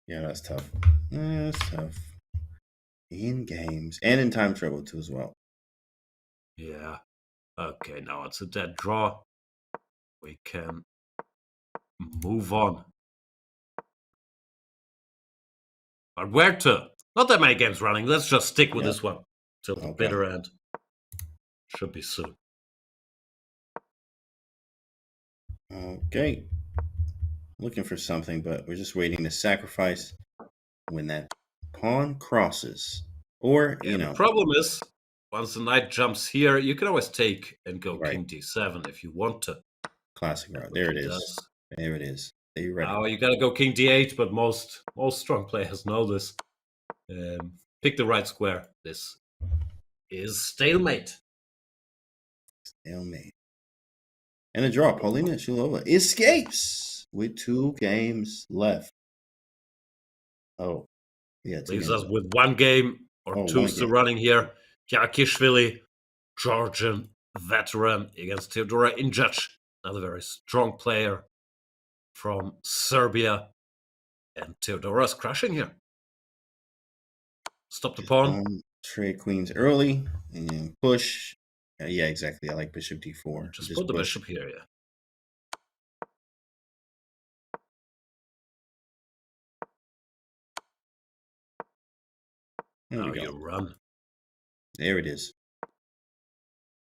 Yeah, that's tough. Yeah, that's tough. In games and in time travel too as well. Yeah. Okay, now it's a dead draw. We can move on. But where to? Not that many games running. Let's just stick with this one till the bitter end. Should be soon. Okay. Looking for something, but we're just waiting to sacrifice when that pawn crosses. Or, you know. The problem is, once the knight jumps here, you can always take and go king d7 if you want to. Classic route. There it is. There it is. Are you ready? Now you gotta go king d8, but most strong players know this. Pick the right square. This is stalemate. Stalemate. And a draw. Paulina Shulova escapes with 2 games left. Oh, yeah. Leaves us with 1 game or 2 still running here. Yarakishvili, Georgian veteran against Teodora Injac, another very strong player from Serbia. And Teodora's crushing here. Stop the pawn. Trade queens early and push. Yeah, exactly. I like bishop d4. Just put the bishop here, yeah. Now you run. There it is.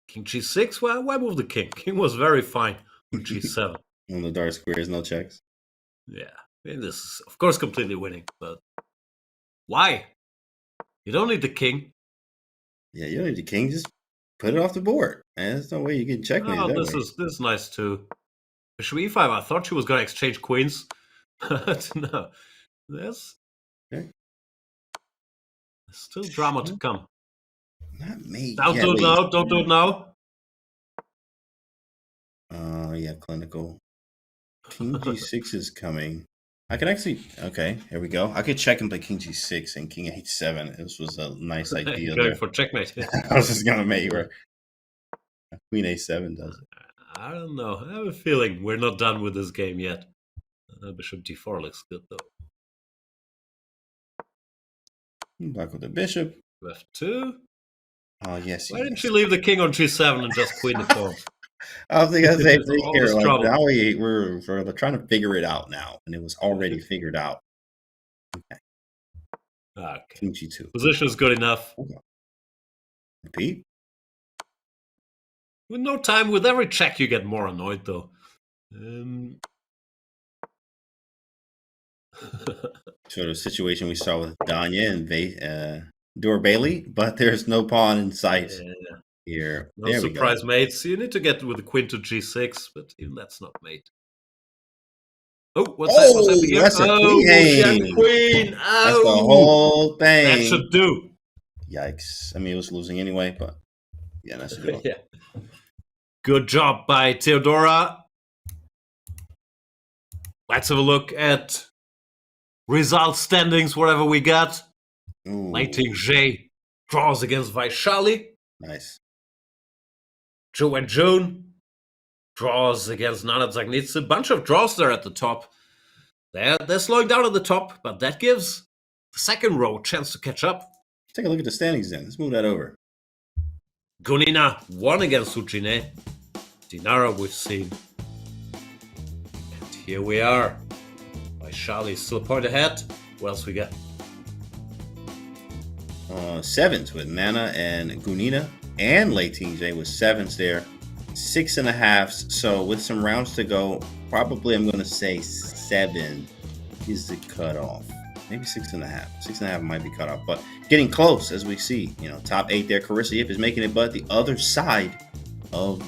King g6? Well, why move the king? King was very fine with g7. On the dark squares, no checks. Yeah. I mean, this is, of course, completely winning, but why? You don't need the king. Yeah, you don't need the king. Just put it off the board. Man, there's no way you can checkmate Oh, that this way. is nice too. Bishop e5. I thought she was going to exchange queens, but no. There's still drama to come. Not me. Don't do it now. Don't do it now. Yeah, clinical. King G6 is coming. I can actually. Okay, here we go. I could check and play King G6 and King H7. This was a nice idea. Going for checkmate. I was just gonna make her. Queen A7 does it. I don't know. I have a feeling we're not done with this game yet. Bishop D4 looks good though. Back with the bishop. F2. Oh yes. Why didn't she leave the king on G7 and just queen the pawn? I was thinking the same thing All here. this Like, trouble. now we're trying to figure it out now, and it was already figured out. Okay. King G2. Position is good enough. Repeat. With no time, with every check, you get more annoyed though. Sort of situation we saw with Danya and Dor Bailey, but there's no pawn in sight here. No There we surprise go. mates. You need to get with the queen to G6, but even that's not mate. Oh, what's that? What's happening here? That's a Oh, queen. queen. That's the Oh, whole thing. that should do. Yikes. I mean, it was losing anyway, but yeah, that's a good one. Yeah. Good job by Theodora. Let's have a look at result standings, whatever we got. Lighting J draws against Vaishali. Nice. Joe and Joan draws against Nana Zagnitsa. Bunch of draws there at the top. They're slowing down at the top, but that gives the second row a chance to catch up. Take a look at the standings then. Let's move that over. Gunina won against Sujine. Dinara we've seen. And here we are. Vaishali still a point ahead. What else we got? Sevens with Nana and Gunina, and Lei Ting-J with sevens there. 6.5. So with some rounds to go, probably I'm going to say 7 is the cutoff. Maybe 6.5. 6.5 might be cut off, but getting close as we see. You know, top 8 there. Carissa Yip is making it, but the other side of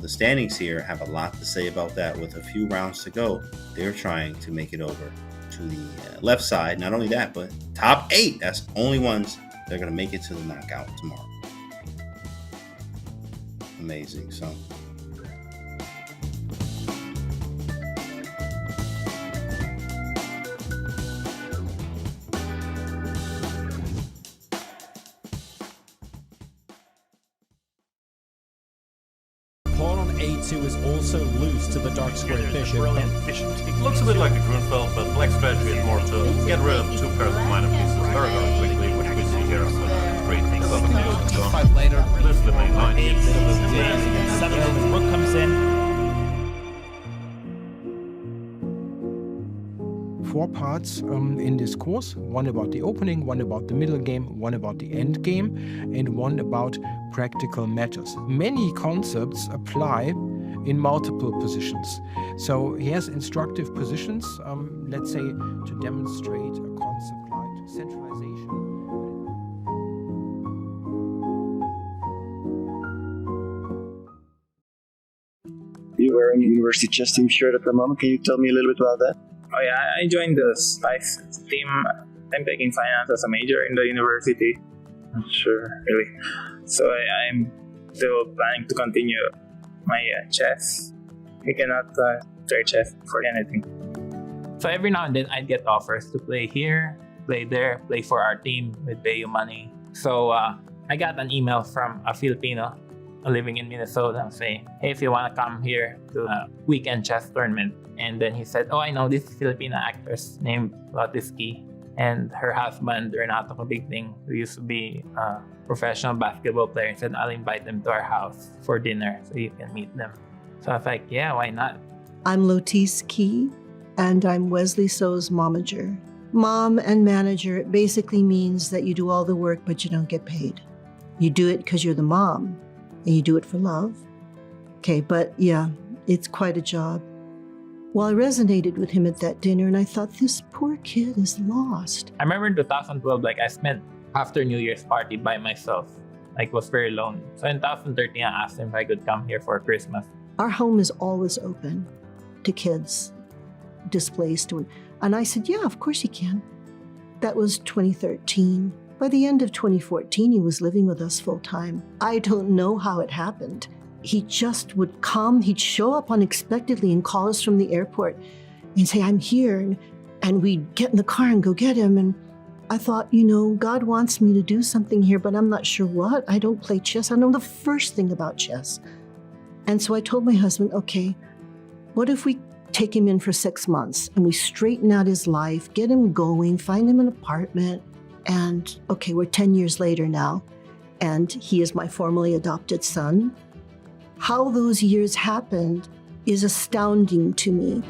the standings here have a lot to say about that. With a few rounds to go, they're trying to make it over to the left side. Not only that, but top 8. That's the only ones that are going to make it to the knockout tomorrow. Amazing. So. Pawn on a2 is also loose to the dark square bishop. It looks a bit like a Grunfeld, but black strategy is more to get rid of 2 pairs of minor pieces very, very quickly, which we see here. So great things about the position. Fight later. Lift the main line. A bit of a blitz. 7 rook comes in. 4 parts in this course, one about the opening, one about the middle game, one about the end game, and one about practical matters. Many concepts apply in multiple positions. So he has instructive positions, let's say, to demonstrate a concept like centralization. You were in University Chess Team shirt at the moment. Can you tell me a little bit about that? Oh yeah, I joined the SPICE team. I'm taking finance as a major in the university. Sure. Really. So I'm still planning to continue my chess. I cannot trade chess for anything. So every now and then I'd get offers to play here, play there, play for our team, we'd pay you money. So I got an email from a Filipino living in Minnesota saying, hey, if you want to come here to a weekend chess tournament. And then he said, oh, I know this Filipino actress named Lotiski and her husband, Renato Kabigting, who used to be a professional basketball player. He said, I'll invite them to our house for dinner so you can meet them. So I was like, yeah, why not? I'm Lotis Key, and I'm Wesley So's momager. Mom and manager, it basically means that you do all the work, but you don't get paid. You do it because you're the mom, and you do it for love. Okay, but yeah, it's quite a job. Well, I resonated with him at that dinner, and I thought, this poor kid is lost. I remember in 2012, like I spent after New Year's party by myself. like was very lonely. So in 2013, I asked him if I could come here for Christmas. Our home is always open to kids displaced. And I said, yeah, of course you can. That was 2013. By the end of 2014, he was living with us full time. I don't know how it happened. He just would come, he'd show up unexpectedly and call us from the airport and say, I'm here. And we'd get in the car and go get him. And I thought, God wants me to do something here, but I'm not sure what. I don't play chess. I know the first thing about chess. And so I told my husband, okay, what if we take him in for 6 months and we straighten out his life, get him going, find him an apartment. And okay, we're 10 years later now, and he is my formally adopted son. How those years happened is astounding to me.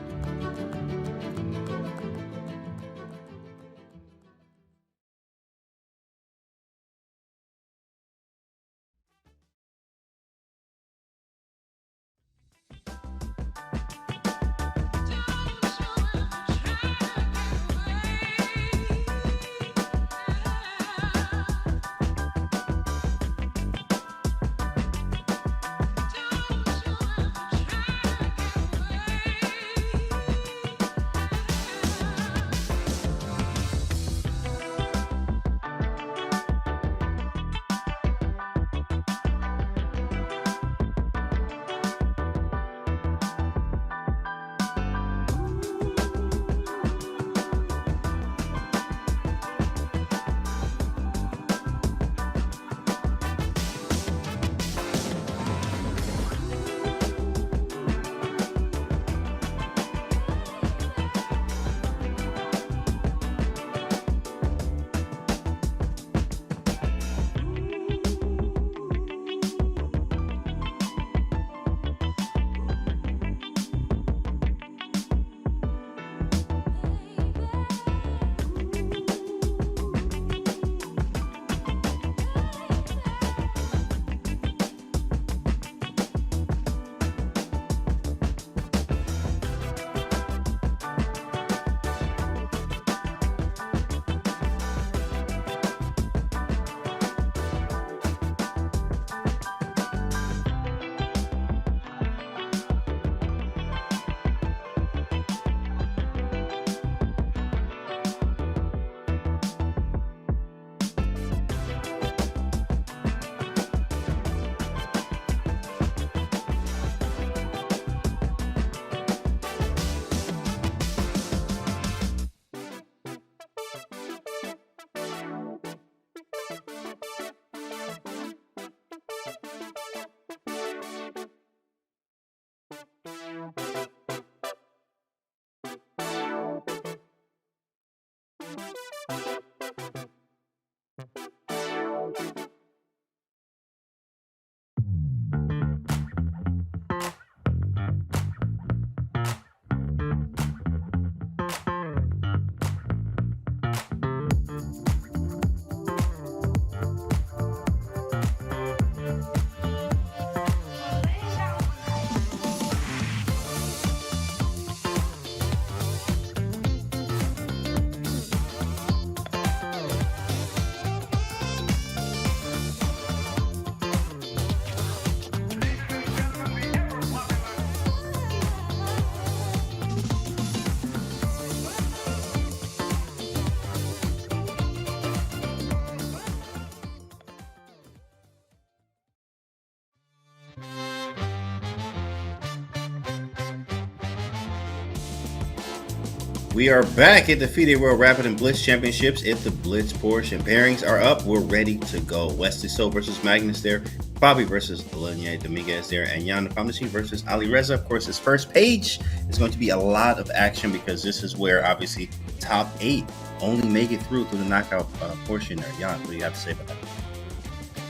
We are back at the FIDE World Rapid and Blitz Championships at the Blitz portion. Pairings are up. We're ready to go. Wesley So versus Magnus there. Fabi versus Alireza Dominguez there. And Jan Nepomniachtchi versus Alireza. Of course, this first page is going to be a lot of action because this is where, obviously, top 8 only make it through to the knockout portion there. Jan, what do you have to say about that?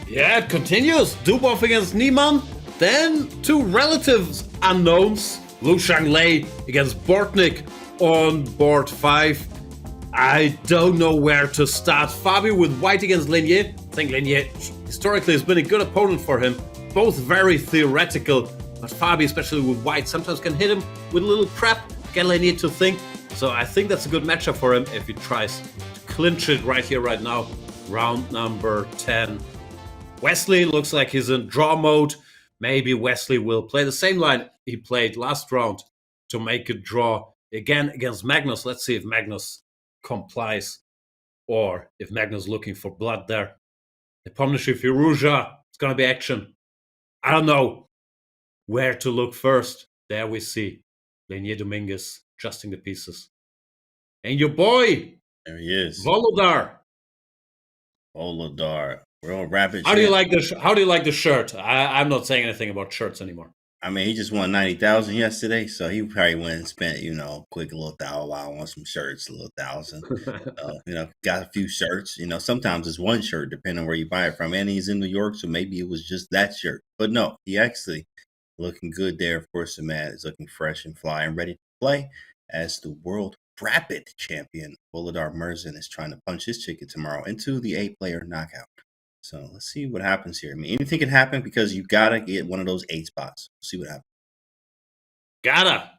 Yeah, it continues. Dubov against Niemann. Then two relatives unknowns. Lu Shanglei against Bortnik on board 5. I don't know where to start. Fabi with white against Lenier. I think Lenier historically has been a good opponent for him. Both very theoretical, but Fabi, especially with white, sometimes can hit him with a little prep, get Lenier to think. So I think that's a good matchup for him if he tries to clinch it right here, right now. Round number 10. Wesley looks like he's in draw mode. Maybe Wesley will play the same line he played last round to make a draw again against Magnus. Let's see if Magnus complies or if Magnus looking for blood there. Nepomniachtchi, Firouzja, it's going to be action. I don't know where to look first. There we see Lenier Dominguez adjusting the pieces. And your boy, there he is, Volodar. World Rapid. How do you like the How do you like the shirt? I'm not saying anything about shirts anymore. I mean, he just won 90,000 yesterday, so he probably went and spent, quick little $1,000 on some shirts, a little 1,000. Got a few shirts. Sometimes it's one shirt, depending on where you buy it from. And he's in New York, so maybe it was just that shirt. But no, he actually looking good there. Of course, the man is looking fresh and fly and ready to play as the World Rapid Champion. Volodar Murzin is trying to punch his ticket tomorrow into the 8-player knockout. So let's see what happens here. I mean, anything can happen because you gotta get one of those 8 spots. We'll see what happens. Gotta.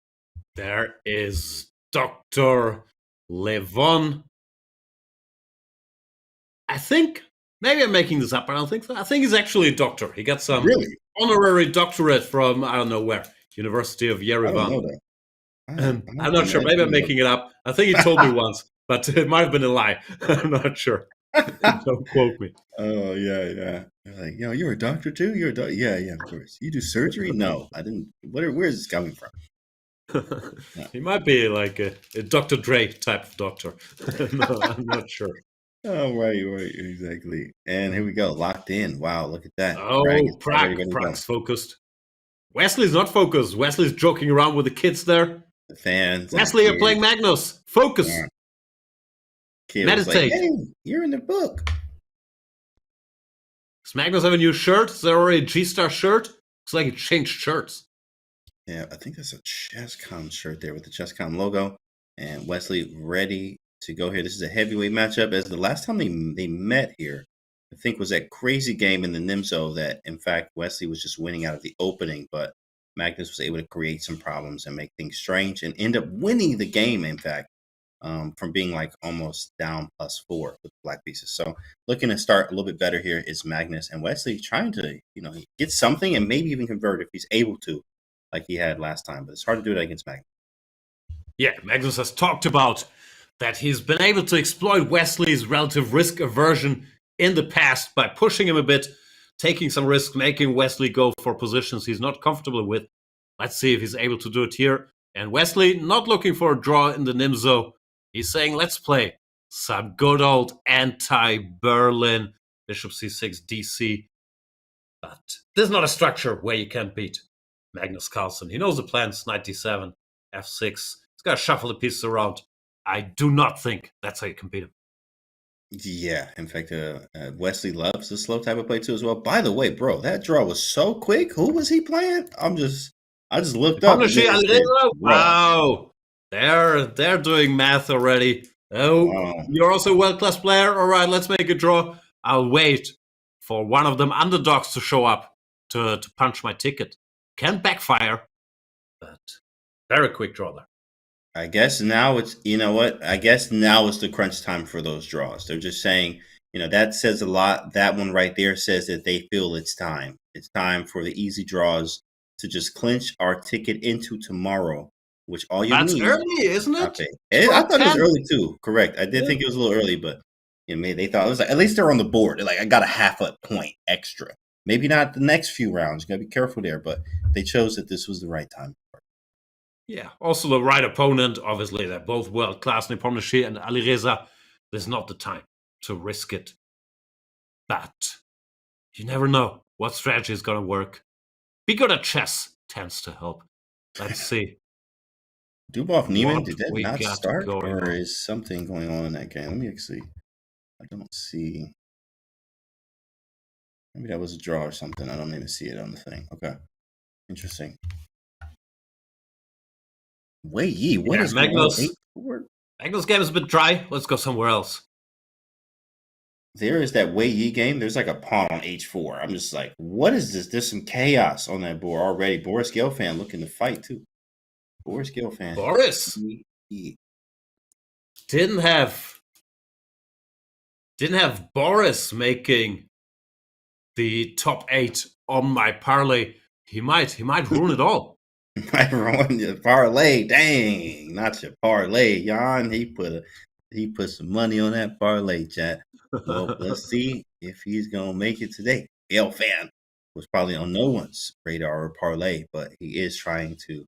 There is Dr. Levon. I think, maybe I'm making this up, but I don't think so. I think he's actually a doctor. He got some honorary doctorate from, I don't know where, University of Yerevan. I'm not sure. Maybe I'm making it up. I think he told me once, but it might have been a lie. I'm not sure. Don't quote me. Oh, yeah. Like, you're a doctor too? You're a doctor? Yeah, of course. You do surgery? No, I didn't. Where is this coming from? He might be like a Dr. Dre type of doctor. No, I'm not sure. Oh, right, exactly. And here we go, locked in. Wow, look at that. Oh, Prague's focused. Wesley's not focused. Wesley's joking around with the kids there. The fans. Wesley are playing Magnus. Focus. Yeah. Kid meditate. Like, hey, you're in the book. Does Magnus have a new shirt? Is there already a G-Star shirt? Looks like he changed shirts. Yeah, I think that's a ChessCom shirt there with the ChessCom logo. And Wesley ready to go here. This is a heavyweight matchup. As the last time they met here, I think was that crazy game in the Nimzo that, in fact, Wesley was just winning out of the opening, but Magnus was able to create some problems and make things strange and end up winning the game, in fact. From being like almost down +4 with black pieces. So looking to start a little bit better here is Magnus, and Wesley trying to, get something and maybe even convert if he's able to, like he had last time. But it's hard to do that against Magnus. Yeah, Magnus has talked about that he's been able to exploit Wesley's relative risk aversion in the past by pushing him a bit, taking some risks, making Wesley go for positions he's not comfortable with. Let's see if he's able to do it here. And Wesley not looking for a draw in the Nimzo. He's saying, let's play some good old anti-Berlin, Bishop c6, DC. But this is not a structure where you can't beat Magnus Carlsen. He knows the plans, knight d7, f6. He's got to shuffle the pieces around. I do not think that's how you can beat him. Yeah, in fact, Wesley loves the slow type of play too as well. By the way, bro, that draw was so quick. Who was he playing? I just looked up. Wow. They're doing math already. Oh, wow. You're also a world-class player. All right, let's make a draw. I'll wait for one of them underdogs to show up to punch my ticket. Can backfire, but very quick draw there. I guess now it's, I guess now is the crunch time for those draws. They're just saying, that says a lot. That one right there says that they feel it's time. It's time for the easy draws to just clinch our ticket into tomorrow. Which all you That's need. Early, isn't it? I thought it was early too. Correct. I did think it was a little early, but they thought it was like, at least they're on the board. They're like, I got a half a point extra. Maybe not the next few rounds. You gotta be careful there, but they chose that this was the right time. Yeah. Also the right opponent. Obviously, they're both world class. Nepomniachtchi and Alireza. This is not the time to risk it. But you never know what strategy is gonna work. Be good at chess tends to help. Let's see. Dubov Neiman, did that not start, or is something going on in that game? Let me see. I don't see. Maybe that was a draw or something. I don't even see it on the thing. Okay, interesting. Wei Yi, what is Magnus? Magnus game is a bit dry. Let's go somewhere else. There is that Wei Yi game. There's like a pawn on h4. I'm just like, what is this? There's some chaos on that board already. Boris Gelfand looking to fight too. Boris Gelfand. Boris didn't have Boris making the top 8 on my parlay, he might ruin it all. Might ruin your parlay. Dang, not your parlay, Jan. He put some money on that parlay, chat. Well, let's see if he's gonna make it today. L fan was probably on no one's radar or parlay, but he is trying to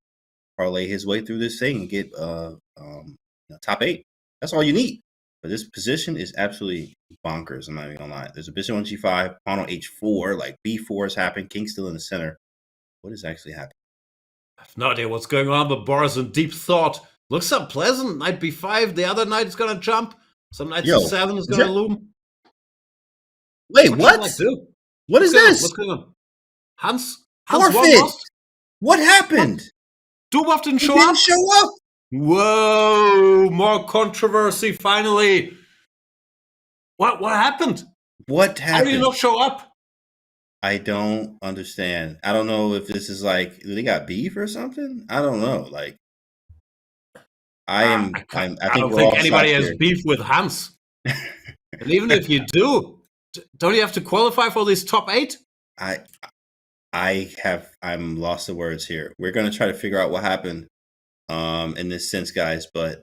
parlay his way through this thing and get top 8. That's all you need. But this position is absolutely bonkers. I'm not even gonna lie. There's a bishop on g5, pawn on h4, like b4 is happening, king still in the center. What is actually happening? I have no idea what's going on, but Boris in deep thought. Looks unpleasant. Knight b5. The other knight is gonna jump. Some knight c7 is gonna loom. Wait, what? What is this? What's going on? Hans Forfeit. What happened? Dubov didn't show up. Whoa! More controversy. Finally. What happened? What happened? How did you not show up? I don't understand. I don't know if this is like they got beef or something. I don't know. Like, I don't think anybody has beef with Hans. And even if you do, don't you have to qualify for this top 8? I'm lost of words here. We're gonna try to figure out what happened in this sense, guys, but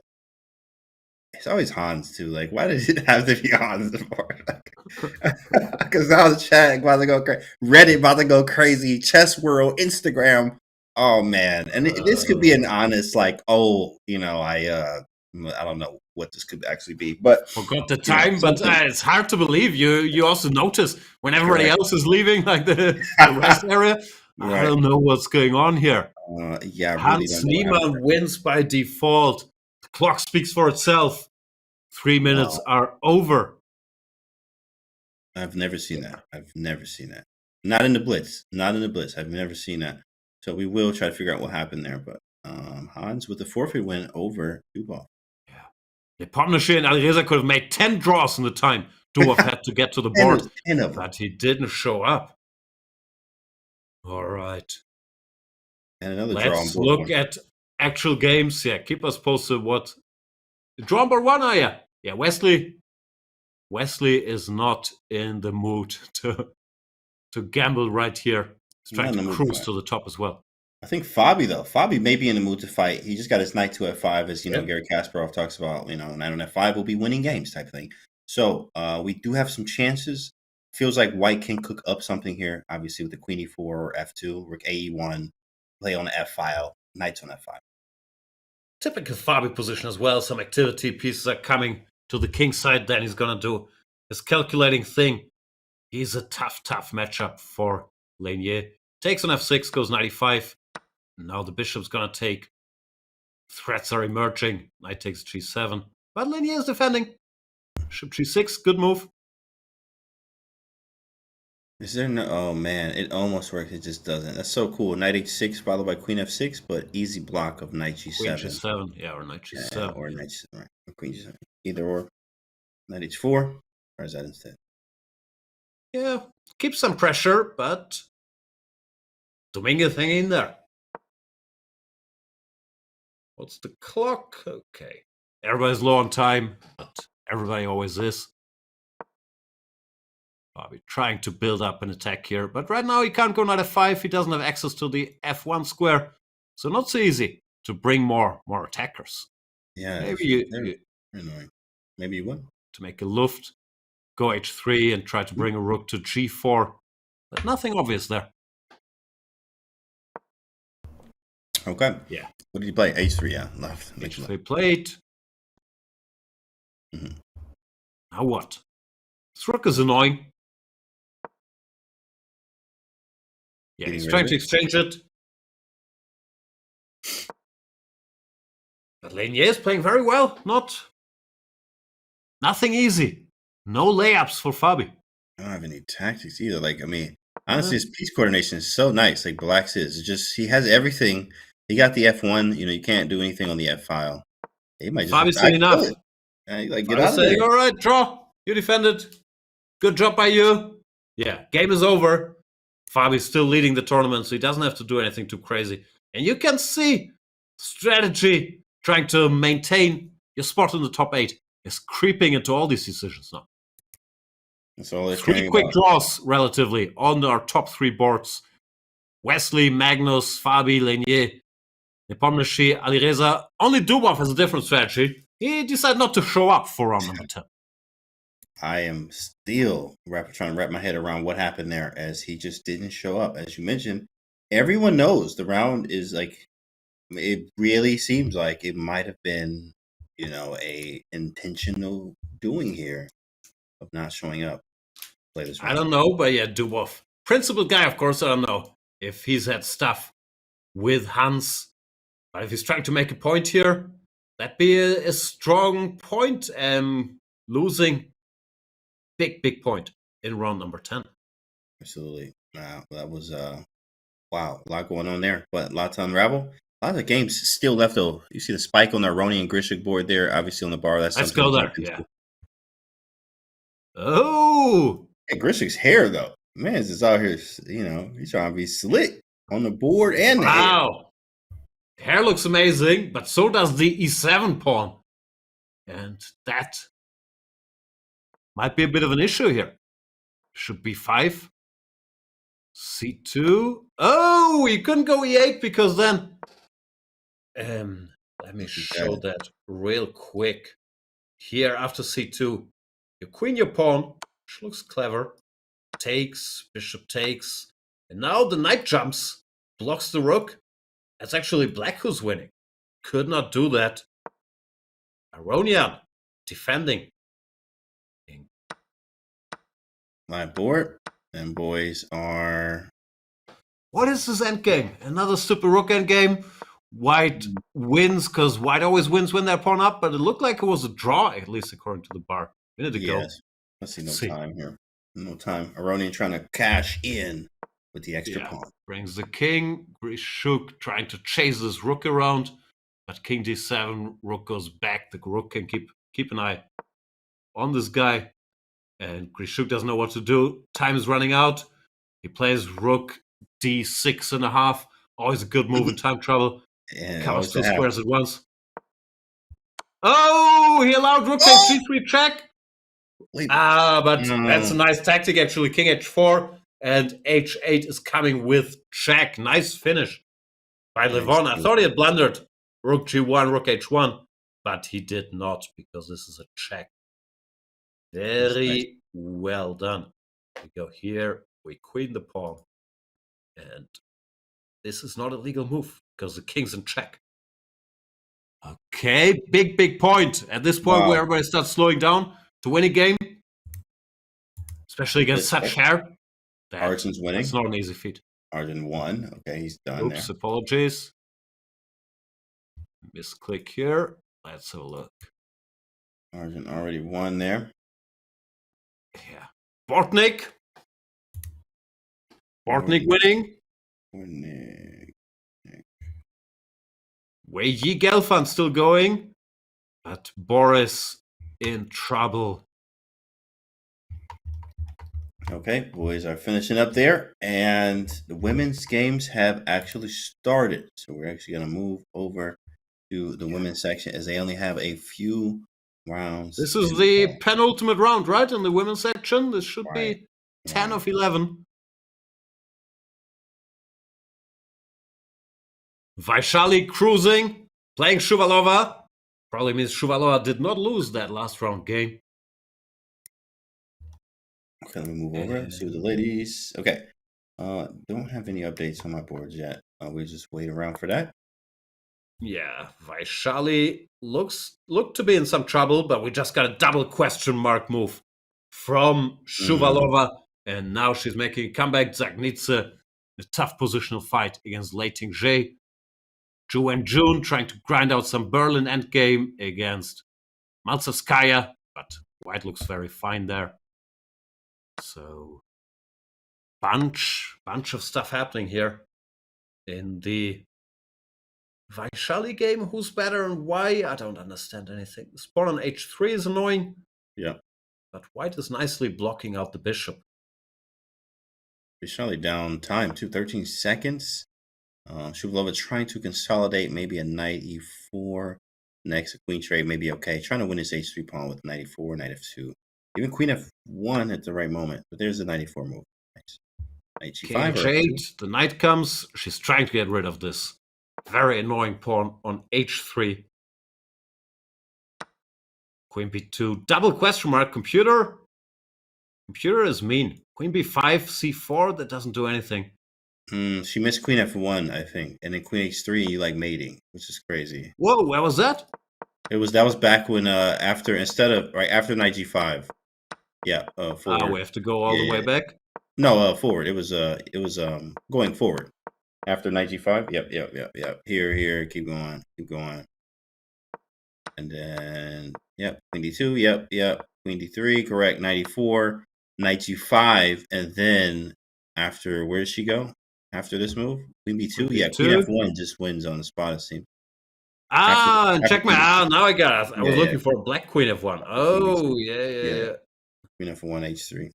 it's always Hans too. Like, why did it have to be Hans? Because now the chat about to go crazy, Reddit about to go crazy, Chess World, Instagram. Oh man, and this could be an honest, like, I don't know what this could actually be, but forgot the time. But it's hard to believe. You also notice when everybody else is leaving, like the rest area. Right. I don't know what's going on here. Hans Niemann wins by default. The clock speaks for itself. 3 minutes are over. I've never seen that. Not in the Blitz. I've never seen that. So we will try to figure out what happened there. But Hans with the forfeit win over Dubov. Nepomniachtchi and Alireza could have made 10 draws in the time Dubov had to get to the board, but he didn't show up. All right. And another Let's draw on board look at actual games. Yeah, keep us posted. What draw number 1 are you? Yeah, Wesley is not in the mood to gamble right here. He's trying to cruise to the top as well. I think Fabi may be in the mood to fight. He just got his knight to f5, as Gary Kasparov talks about. Knight on f5 will be winning games type thing. So we do have some chances. Feels like White can cook up something here, obviously with the queen e4 or f2, rook ae1, play on the f file, knights on f5. Typical Fabi position as well. Some activity pieces are coming to the king side. Then he's going to do his calculating thing. He's a tough matchup for Lenier. Takes on f6, goes 95. Now the bishop's going to take. Threats are emerging. Knight takes g7. But Lenier is defending. Bishop g6, good move. Is there no? Oh man, it almost works. It just doesn't. That's so cool. Knight h6 followed by queen f6, but easy block of knight g7. Queen g7, yeah, or knight g7. Or knight g7, right. Or queen g7. Either or. Knight h4. Or is that instead? Yeah, keep some pressure, but Dominguez hanging in there. What's the clock? Okay. Everybody's low on time, but everybody always is. Fabi trying to build up an attack here, but right now he can't go knight f5. He doesn't have access to the f1 square, so not so easy to bring more attackers. Yeah, maybe you maybe you would to make a luft, go h3 and try to bring a rook to g4, but nothing obvious there. Okay. Yeah. What did he play? h3, yeah, left. H3 played. Mm-hmm. Now what? This rook is annoying. Yeah, he's trying to exchange it. But Lenier is playing very well. Nothing easy. No layups for Fabi. I don't have any tactics either. Like, I mean, honestly, his piece coordination is so nice. Like Black's is. It's just he has everything. He got the f1. You can't do anything on the f file. He might just Fabi's seen enough. Like, get out of saying, there. all right, draw. You defended. Good job by you. Yeah, game is over. Fabi's still leading the tournament, so he doesn't have to do anything too crazy. And you can see strategy trying to maintain your spot in the top 8 is creeping into all these decisions now. So 3 quick draws, relatively, on our top 3 boards. Wesley, Magnus, Fabi, Lenier, Nepomniachtchi, Alireza. Only Dubov has a different strategy. He decided not to show up for round number 10. I am still trying to wrap my head around what happened there, as he just didn't show up. As you mentioned, everyone knows the round is like, it really seems like it might have been, a intentional doing here of not showing up. Play this round. I don't know, but yeah, Dubov. Principal guy, of course, I don't know if he's had stuff with Hans. But if he's trying to make a point here, that'd be a strong point. Losing, big point in round number 10. Absolutely. Wow, that was wow, a lot going on there, but a lot to unravel. A lot of the games still left though. You see the spike on the Aroni and Grishik board there, obviously on the bar. That's Let's go there. Yeah. Oh, hey, Grishik's hair though, man, is just out here. He's trying to be slick on the board and the wow. Hair looks amazing, but so does the E7 pawn, and that might be a bit of an issue here. Should be 5. C2. Oh, you couldn't go E8 because then. Let me show that real quick. Here after C2, you queen your pawn, which looks clever. Takes, bishop takes, and now the knight jumps, blocks the rook. That's actually black who's winning. Could not do that. Aronian defending. My board and boys are. What is this endgame? Another stupid rook endgame. White wins because white always wins when they're pawn up, but it looked like it was a draw, at least according to the bar. Minute ago. Yes. Let's see, time here. No time. Aronian trying to cash in with the extra pawn. Brings the king. Grishuk trying to chase this rook around, but king d7, rook goes back. The rook can keep an eye on this guy, and Grishuk doesn't know what to do. Time is running out. He plays rook d6.5. Always a good move in time trouble. Yeah, covers 2 squares at once. Oh, he allowed rook h3 check. But that's a nice tactic actually. King h4 and h8 is coming with check. Nice finish by Levon. I thought he had blundered rook g1, rook h1, but he did not because this is a check. Very well done. We go here. We queen the pawn, and this is not a legal move because the king's in check. Okay, big point. At this point where everybody starts slowing down to win a game, especially against such hair. Arjun's winning. It's not an easy feat. Arjun won. Okay, he's done. Oops, there. Apologies. Misclick here. Let's have a look. Arjun already won there. Yeah. Bortnik winning. Wei Yi Gelfand still going, but Boris in trouble. Okay, boys are finishing up there, and the women's games have actually started. So we're actually going to move over to the women's section as they only have a few rounds. This is the penultimate round, right? In the women's section, this should be 10 of 11. Vaishali cruising, playing Shuvalova. Probably means Shuvalova did not lose that last round game. Okay, let me move over. See what the ladies. Okay. Don't have any updates on my boards yet. We just wait around for that. Yeah, Vaishali looked to be in some trouble, but we just got a double question mark move from Shuvalova, and now she's making a comeback. Zagnitze, a tough positional fight against Lei Ting-Zhe. Zhu and June trying to grind out some Berlin endgame against Maltsevskaya, but white looks very fine there. So, bunch of stuff happening here in the Vaishali game. Who's better and why? I don't understand anything. The pawn on h3 is annoying. Yeah. But white is nicely blocking out the bishop. Vaishali down time, 13 seconds. Shuvalova trying to consolidate maybe a knight e4. Next, a queen trade may be okay. Trying to win his h3 pawn with knight e4, knight f2. Even queen f1 at the right moment. But there's the 94 move. Nice. Knight King g5 or h8, the knight comes. She's trying to get rid of this very annoying pawn on h3. Queen b2, double question mark, computer. Computer is mean. Queen b5, c4, that doesn't do anything. she missed queen f1, I think. And then queen h3, you like mating, which is crazy. Whoa, where was that? That was back when after knight g5. Yeah, forward. We have to go all the way back. No, forward. It was going forward after knight g5. Yep. Here. Keep going. And then queen d2. Yep. Queen d3. Correct. Knight e4. Knight g5, and then after where does she go? After this move, queen b2. Yeah, queen f1 just wins on the spot. It seems. Checkmate. Now I got it. I was looking for black queen f1. Oh, yeah. Queen f1, h3.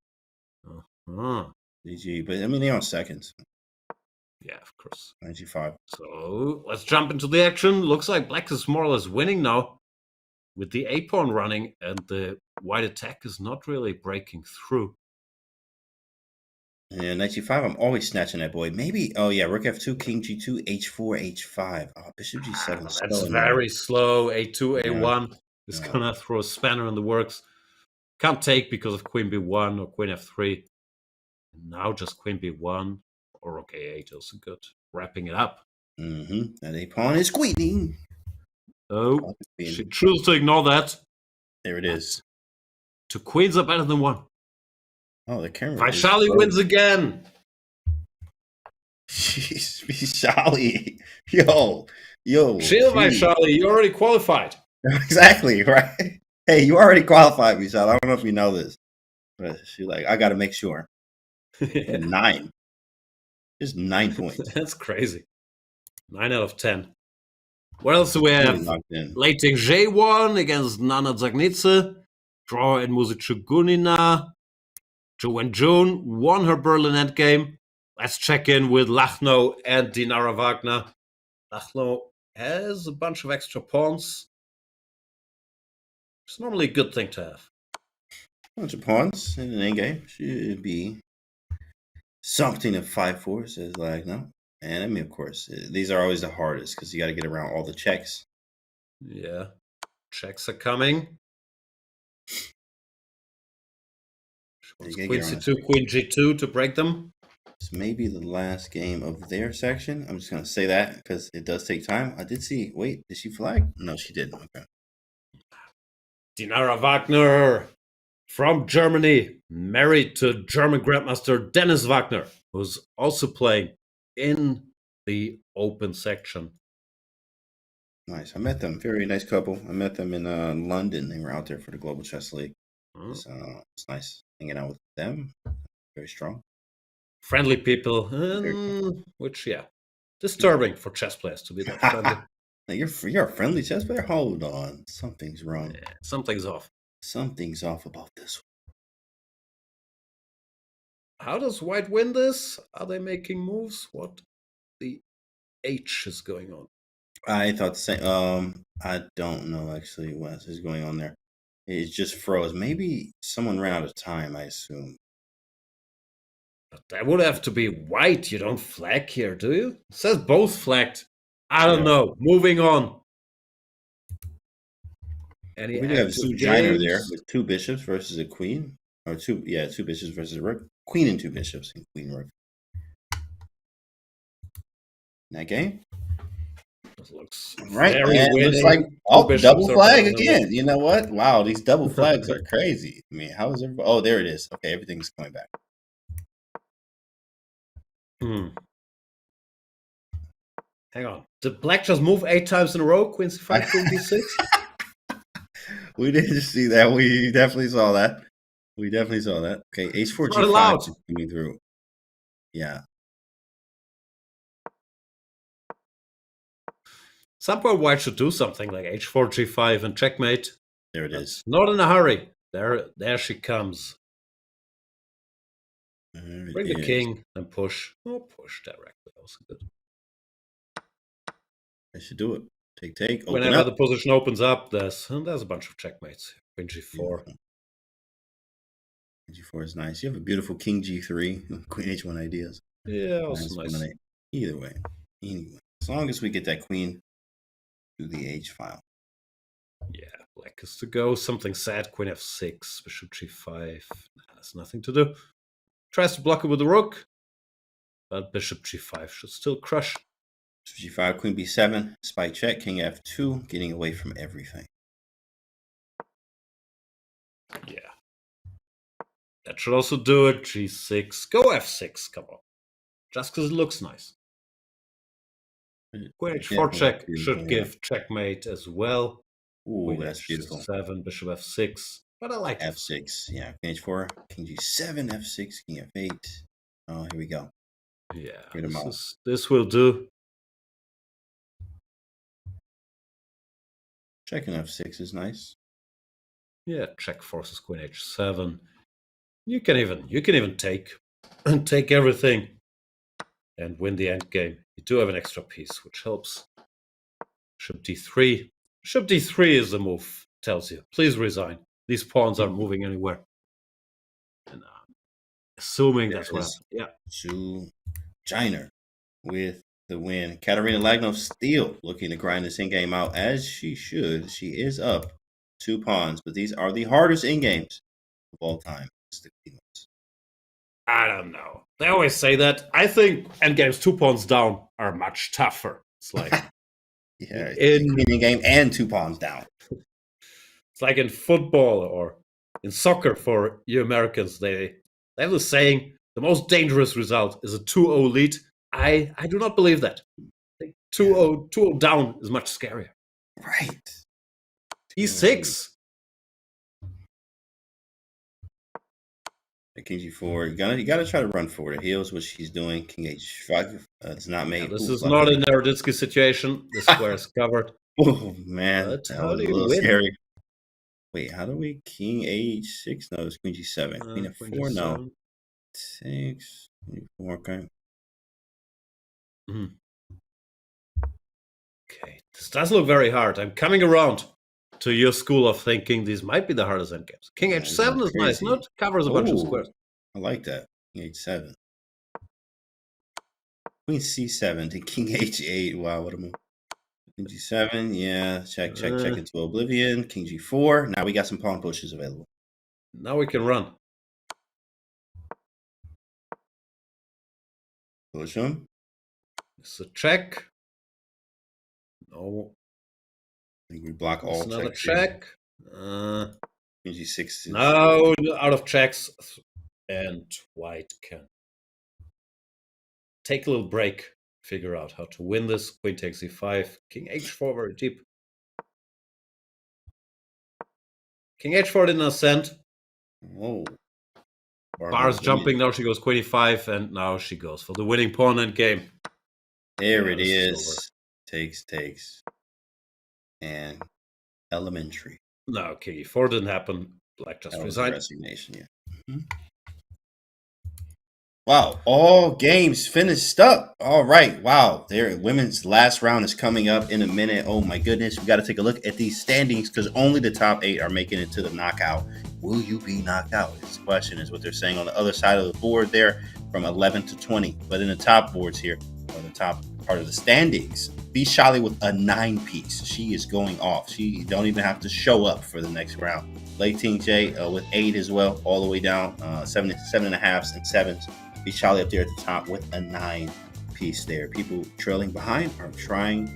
Uh-huh. GG, but I mean, they're on seconds. Yeah, of course. Knight g5. So let's jump into the action. Looks like black is more or less winning now with the a-pawn running, and the white attack is not really breaking through. Yeah, knight g5, I'm always snatching that boy. Maybe, rook f2, king g2, h4, h5. Oh, bishop g7. That's very slow. a2, a1 is gonna throw a spanner in the works. Can't take because of queen b1 or queen f3. Now just queen b1 or rook a8 also good. Wrapping it up. And a pawn is queening. Oh, she chooses to ignore that. There it is. Two queens are better than one. Oh, the camera. Vaishali wins again. Jeez, Vaishali. Yo. Chill, Vaishali. You already qualified. Exactly, right? Hey, you already qualified, Vaishali. I don't know if you know this. But she's like, I got to make sure. 9. Just 9 points. That's crazy. 9 out of 10. What else do we have? Leiting J1 against Nana Zagnitze. Draw in Musicu Gunina. Zhou and June won her Berlin endgame. Let's check in with Lachno and Dinara Wagner. Lachno has a bunch of extra pawns. It's normally a good thing to have. A bunch of pawns in an endgame should be something to fight for, says Lachno. And I mean, of course, these are always the hardest because you got to get around all the checks. Yeah, checks are coming. Queen c2, queen g2 to break them. It's maybe the last game of their section. I'm just going to say that because it does take time. I did see. Wait, did she flag? No, she didn't. Okay. Dinara Wagner from Germany, married to German Grandmaster Dennis Wagner, who's also playing in the open section. Nice. I met them. Very nice couple. I met them in London. They were out there for the Global Chess League. It's nice hanging out with them. Very strong. Friendly people, which, disturbing for chess players to be that friendly. You're a friendly chess player? Hold on. Something's wrong. Yeah, something's off. Something's off about this one. How does white win this? Are they making moves? What the H is going on? I thought the same. I don't know actually what is going on there. It just froze. Maybe someone ran out of time, I assume. But that would have to be white. You don't flag here, do you? It says both flagged. I don't know. Moving on. We do have two Giner there with 2 bishops versus a queen. Or 2 bishops versus a rook. Queen and 2 bishops and queen rook. That game? Looks right. And it looks like double flag again. You know what? Wow, these double flags are crazy. I mean, how is everybody? Oh, there it is. Okay, everything's coming back. Hang on. Did black just move 8 times in a row? Queen c5, queen d6? We didn't see that. We definitely saw that. Okay, h4 g5 allowed. Coming through. Yeah. Some point white should do something like h4 g5 and checkmate. There it is. Not in a hurry. There she comes. Bring the king and push. Oh, push directly. Also good. I should do it. Take. Whenever the position opens up, there's a bunch of checkmates. Queen g4. G4 is nice. You have a beautiful King G3, Queen H1 ideas. Yeah, also nice. Either way. Anyway, as long as we get that queen to the H file. Yeah, black is to go. Something sad. Queen F6, Bishop G5. There's nothing to do. Tries to block it with the rook, but Bishop G5 should still crush. Bishop G5, Queen B7, spy check, King F2, getting away from everything. Yeah. That should also do it. G6. Go F6. Come on. Just because it looks nice. Queen H4 check should give checkmate as well. Ooh, Queen that's beautiful. 7, Bishop F6. But I like F6. Yeah, King H4, King G7, F6, King F8. Oh, here we go. Yeah, this will do. Checking F6 is nice. Yeah, check forces Queen H7. You can even take everything and win the endgame. You do have an extra piece, which helps. Bishop D3. Bishop D3 is the move. Tells you, please resign. These pawns aren't moving anywhere. And assuming that's what happened. Yeah. To Jiner with the win. Katarina Lagno still looking to grind this in-game out as she should. She is up 2 pawns, but these are the hardest in-games of all time. I don't know. They always say that. I think endgames 2 pawns down are much tougher. It's like yeah, in game and 2 pawns down. It's like in football or in soccer for you Americans. They have the saying, the most dangerous result is a 2-0 lead. I do not believe that. I think 2-0 down is much scarier. Right. E6. King G4. You gotta try to run for it. Heals what she's doing. King H5. It's not made. This is not a Naroditsky situation. The square is covered. Oh man, that was a little scary. Wait, how do we King H6? No, it's Queen G7. Queen F4. No. 6. 4. Okay. Okay, this does look very hard. I'm coming around to your school of thinking these might be the hardest endgames. King H7 is nice. No, it covers a bunch of squares. I like that. King H7. Queen C7 to King H8. Wow, what a move. King G7, yeah. Check into oblivion. King G4. Now we got some pawn pushes available. Now we can run. Push him. It's a check. No. I think we block all checks. Another check. G6. Now out of checks, and white can take a little break, figure out how to win this. Queen takes e5. King h4 very deep. King h4 didn't ascend. Whoa. Bar's jumping. Now she goes queen e5, and now she goes for the winning pawn end game. There it is. Takes. And elementary. No, king e4 didn't happen. Black just resigned. Resignation, yeah. Wow, all games finished up. All right, wow. Their women's last round is coming up in a minute. Oh my goodness, we got to take a look at these standings because only the top 8 are making it to the knockout. Will you be knocked out? This question is what they're saying on the other side of the board there, from 11 to 20. But in the top boards here, or the top part of the standings, Bishali with a 9-piece. She is going off. She don't even have to show up for the next round. Leiting J with 8 as well, all the way down, 7.5s and 7s. Bishali up there at the top with a 9-piece there. People trailing behind are trying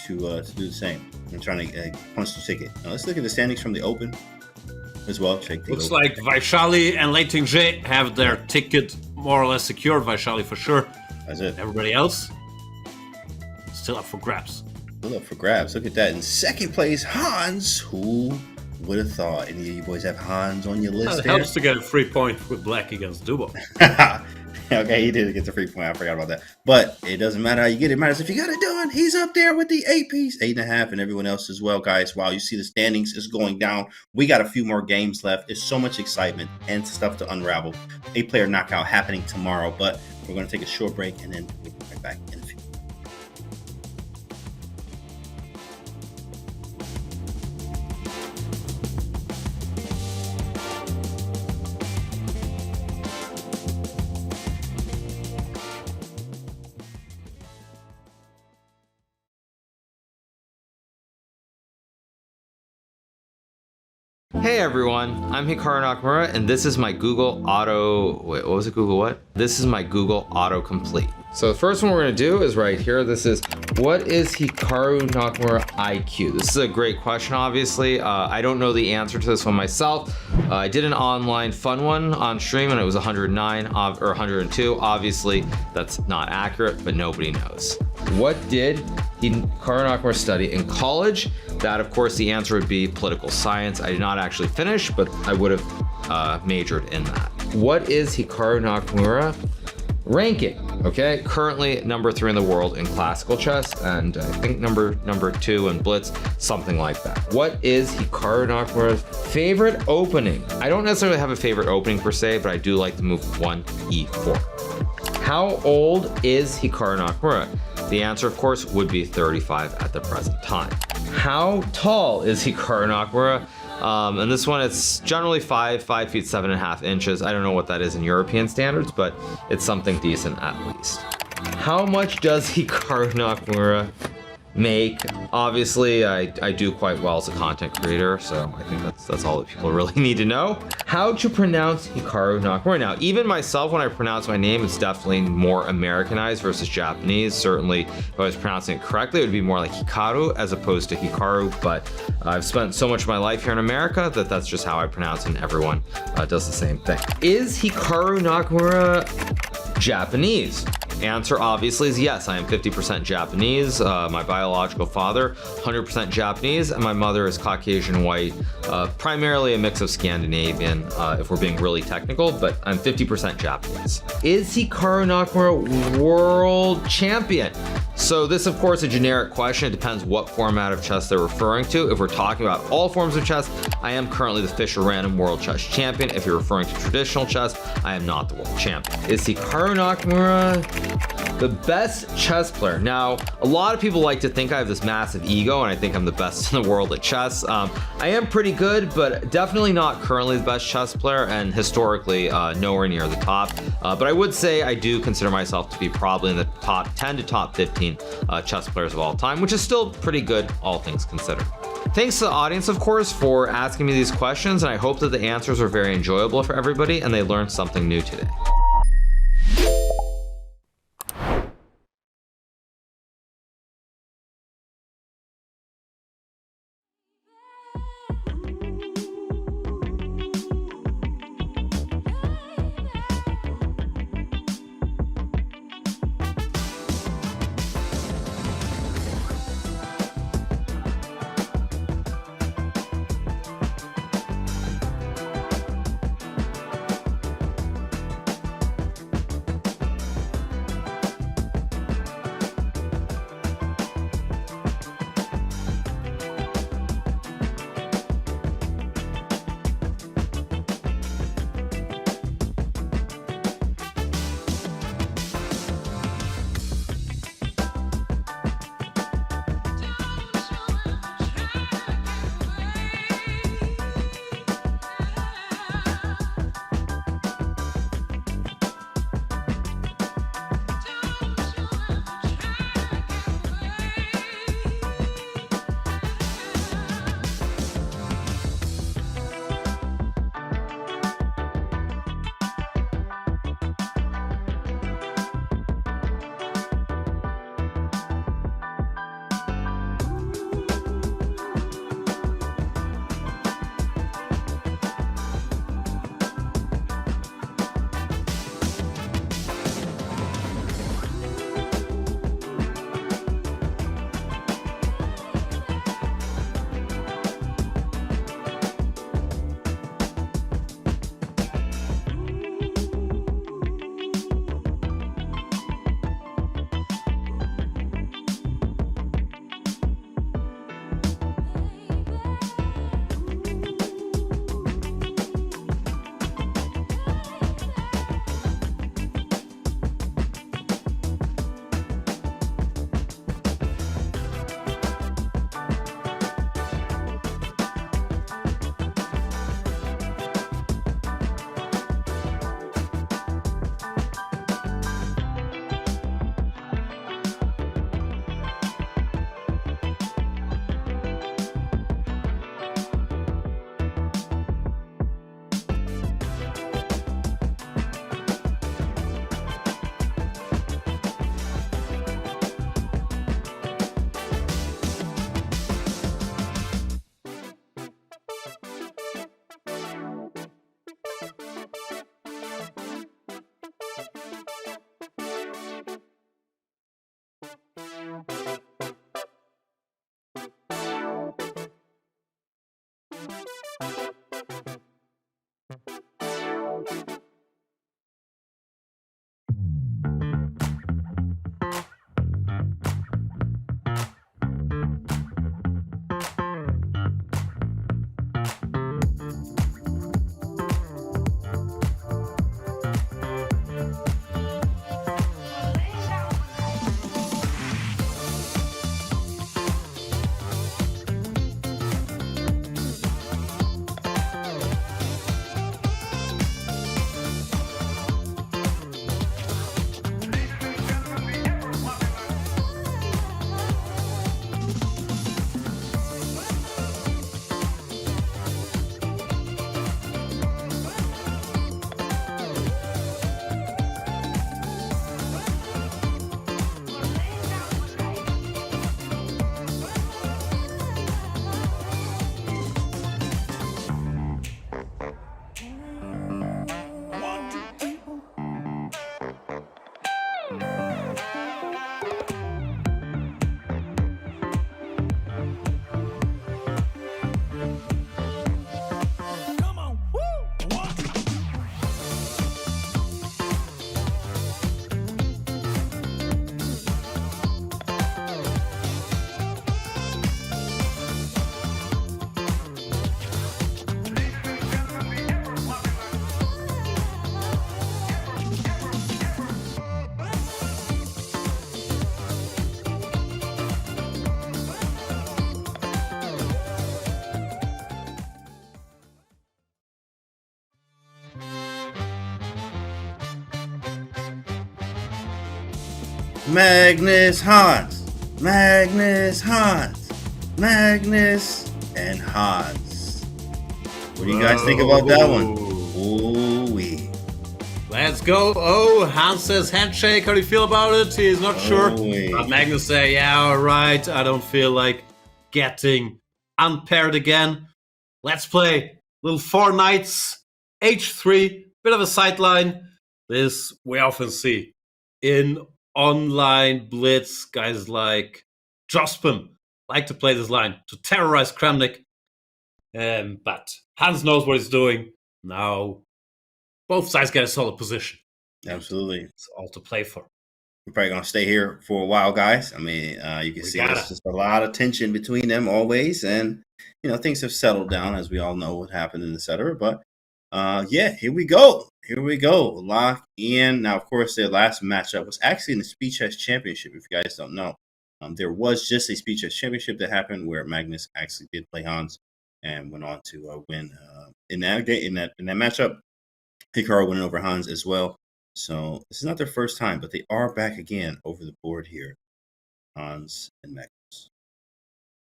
to do the same. I'm trying to punch the ticket. Now let's look at the standings from the open as well. Looks like Vaishali and Leiting J have their ticket more or less secured. Vaishali for sure. That's it. Everybody else still up for grabs. Still up for grabs. Look at that. In second place, Hans. Who would have thought? Any of you boys have Hans on your list? It helps to get a free point with black against Dubo. Okay, he did get the free point. I forgot about that. But it doesn't matter how you get it. It matters if you got it done. He's up there with the 8-piece, 8.5, and everyone else as well, guys. Wow, you see the standings is going down. We got a few more games left. There's so much excitement and stuff to unravel. 8-player knockout happening tomorrow, but we're going to take a short break and then we'll be right back in a few. Hey everyone, I'm Hikaru Nakamura, and this is my Google Auto, wait, what was it, Google what? This is my Google Autocomplete. So the first one we're gonna do is right here. This is, what is Hikaru Nakamura IQ? This is a great question, obviously. I don't know the answer to this one myself. I did an online fun one on stream and it was 109 or 102. Obviously, that's not accurate, but nobody knows. What did Hikaru Nakamura study in college? That, of course, the answer would be political science. I did not actually finish, but I would have majored in that. What is Hikaru Nakamura ranking? Okay, currently number 3 in the world in classical chess, and I think number 2 in blitz, something like that. What is Hikaru Nakamura's favorite opening? I don't necessarily have a favorite opening per se, but I do like to move 1 e4. How old is Hikaru Nakamura? The answer, of course, would be 35 at the present time. How tall is Hikaru Nakamura? And this one, it's generally 5 feet 7.5 inches. I don't know what that is in European standards, but it's something decent at least. How much does Hikaru Nakamura make? Obviously, I do quite well as a content creator, so I think that's all that people really need to know. How to pronounce Hikaru Nakamura? Now, even myself, when I pronounce my name, it's definitely more Americanized versus Japanese. Certainly, if I was pronouncing it correctly, it would be more like Hikaru as opposed to Hikaru, but I've spent so much of my life here in America that that's just how I pronounce it, and everyone does the same thing. Is Hikaru Nakamura Japanese? Answer obviously is yes. I am 50% Japanese. My biological father, 100% Japanese, and my mother is Caucasian white, primarily a mix of Scandinavian, if we're being really technical, but I'm 50% Japanese. Is Hikaru Nakamura world champion? So this, of course, a generic question. It depends what format of chess they're referring to. If we're talking about all forms of chess, I am currently the Fischer Random World Chess Champion. If you're referring to traditional chess, I am not the world champion. Is Hikaru Nakamura the best chess player? Now, a lot of people like to think I have this massive ego and I think I'm the best in the world at chess. I am pretty good, but definitely not currently the best chess player, and historically nowhere near the top. But I would say I do consider myself to be probably in the top 10 to top 15 chess players of all time, which is still pretty good, all things considered. Thanks to the audience, of course, for asking me these questions, and I hope that the answers were very enjoyable for everybody and they learned something new today. Magnus, Hans. Magnus, Hans. Magnus, and Hans. What do you guys think about that one? Ooh-wee. Let's go. Oh, Hans says handshake. How do you feel about it? He's not sure. But Magnus say, yeah, all right. I don't feel like getting unpaired again. Let's play little 4 knights, h3, bit of a sideline. This we often see in online blitz. Guys like Jospin like to play this line to terrorize Kramnik. But Hans knows what he's doing. Now, both sides get a solid position. Absolutely. It's all to play for. We're probably going to stay here for a while, guys. I mean, you can see there's just a lot of tension between them always. And, you know, things have settled down, as we all know what happened and et cetera. But, yeah, here we go. Here we go. Lock in. Now, of course, their last matchup was actually in the Speed Chess Championship, if you guys don't know. There was just a Speed Chess Championship that happened where Magnus actually did play Hans and went on to win in that matchup. Hikaru winning over Hans as well. So this is not their first time, but they are back again over the board here, Hans and Magnus.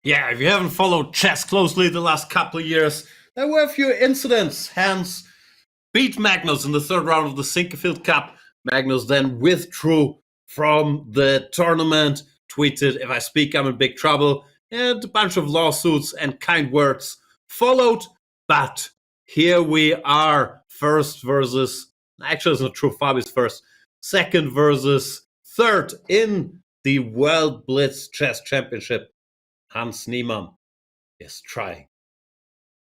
Yeah, if you haven't followed chess closely the last couple of years, there were a few incidents. Hans beat Magnus in the 3rd round of the Sinkerfield Cup. Magnus then withdrew from the tournament, tweeted, "If I speak, I'm in big trouble." And a bunch of lawsuits and kind words followed. But here we are, first versus... Actually, it's not true. Fabi's first. 2nd versus 3rd in the World Blitz Chess Championship. Hans Niemann is trying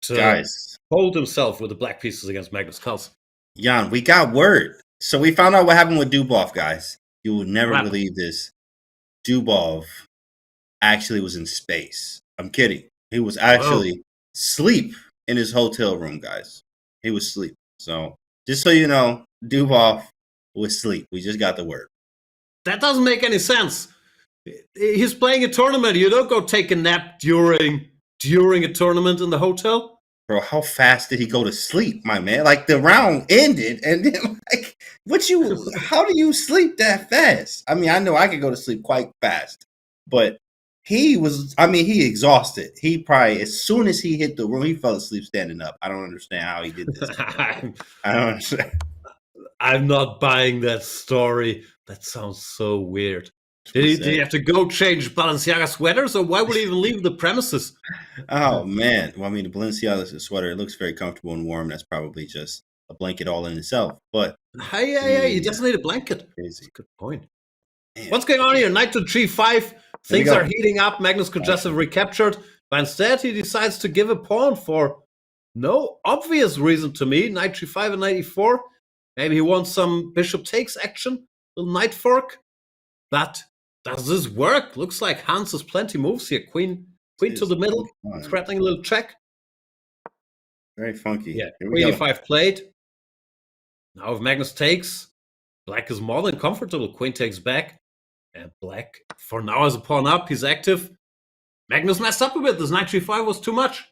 to hold himself with the black pieces against Magnus Carlsen. Jan, we got word. So we found out what happened with Dubov, guys. You will never believe this. Dubov actually was in space. I'm kidding. He was actually asleep in his hotel room, guys. He was asleep. So... just so you know, Dubov was asleep. We just got the word. That doesn't make any sense. He's playing a tournament. You don't go take a nap during a tournament in the hotel. Bro, how fast did he go to sleep, my man? Like, the round ended, and then, like, how do you sleep that fast? I mean, I know I could go to sleep quite fast, but he exhausted. He probably, as soon as he hit the room, he fell asleep standing up. I don't understand how he did this. I don't understand. I'm not buying that story. That sounds so weird. Did he have to go change Balenciaga sweaters, or why would he even leave the premises? Oh, man. Well, I mean, the Balenciaga sweater, it looks very comfortable and warm. That's probably just a blanket all in itself. But hey, he doesn't need a blanket. Crazy. Good point. Man. What's going on here? Knight to g5. Things are heating up. Magnus could just have recaptured, but instead he decides to give a pawn for no obvious reason to me. Knight g5 and knight e4. Maybe he wants some bishop takes action, little knight fork. But does this work? Looks like Hans has plenty moves here. Queen to the middle, threatening a little check. Very funky. Yeah, queen e5 played. Now if Magnus takes, black is more than comfortable. Queen takes back. And black, for now, has a pawn up. He's active. Magnus messed up a bit. This knight g5 was too much.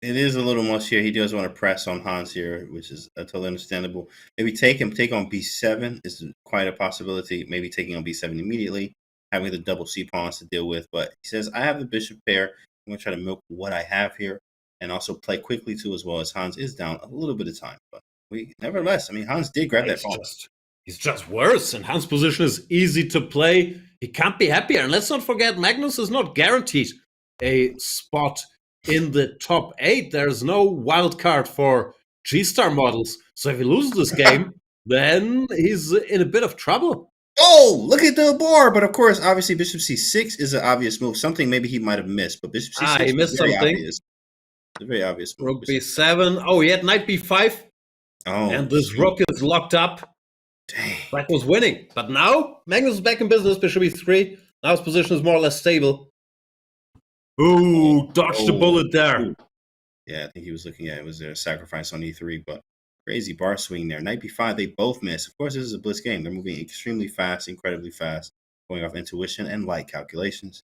It is a little much here. He does want to press on Hans here, which is totally understandable. Maybe take on b7 is quite a possibility. Maybe taking on b7 immediately, having the double c pawns to deal with. But he says, I have the bishop pair. I'm going to try to milk what I have here and also play quickly, too, as well as Hans is down a little bit of time. But nevertheless, I mean, Hans did grab that pawn. He's just worse, and Hans' position is easy to play. He can't be happier. And let's not forget, Magnus is not guaranteed a spot in the top 8. There's no wild card for G-Star models. So if he loses this game, then he's in a bit of trouble. Oh, look at the board. But of course, obviously, bishop c6 is an obvious move. Something maybe he might have missed, but bishop c6 he missed something. Obvious. It's a very obvious move. Rook b7. Oh, he had knight b5. Oh, and this rook is locked up. Dang. Black was winning. But now, Magnus is back in business. Bishop e3. Now his position is more or less stable. Ooh, dodged the bullet there. Yeah, I think he was looking at it. Was there a sacrifice on e3? But crazy bar swing there. Knight b5, they both miss. Of course, this is a blitz game. They're moving extremely fast, incredibly fast, going off intuition and light calculations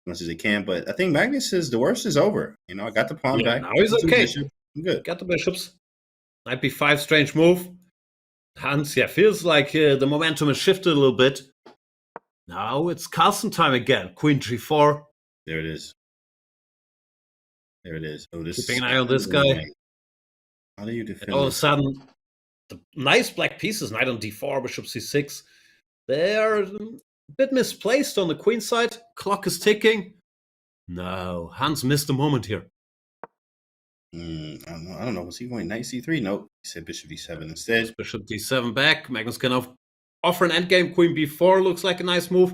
as much as they can. But I think Magnus says the worst is over. You know, I got the pawn back. Now he's okay. I'm good. Got the bishops. Knight b5, strange move. Hans, feels like the momentum has shifted a little bit. Now it's Carlsen time again. Queen G4. There it is. There it is. Oh, this Keeping an eye on this guy. How do you defend? And all of a this? sudden, the nice black pieces, knight on d4, bishop c6, they are a bit misplaced on the queen side. Clock is ticking. No, Hans missed a moment here. I don't know. Was he going knight c3? Nope. He said bishop d7 instead. Bishop d7 back. Magnus can offer an endgame. Queen b4 looks like a nice move.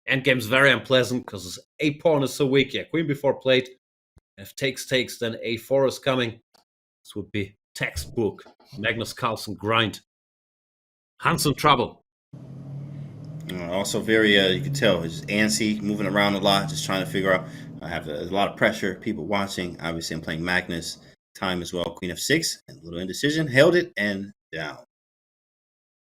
Endgame's very unpleasant because his a pawn is so weak. Yeah, queen b4 played. If takes, then a4 is coming. This would be textbook Magnus Carlsen grind. Hans in trouble. Also very, you can tell, he's antsy, moving around a lot, just trying to figure out. I have a lot of pressure, people watching. Obviously, I'm playing Magnus. Time as well. Queen f6, and a little indecision. Held it and down.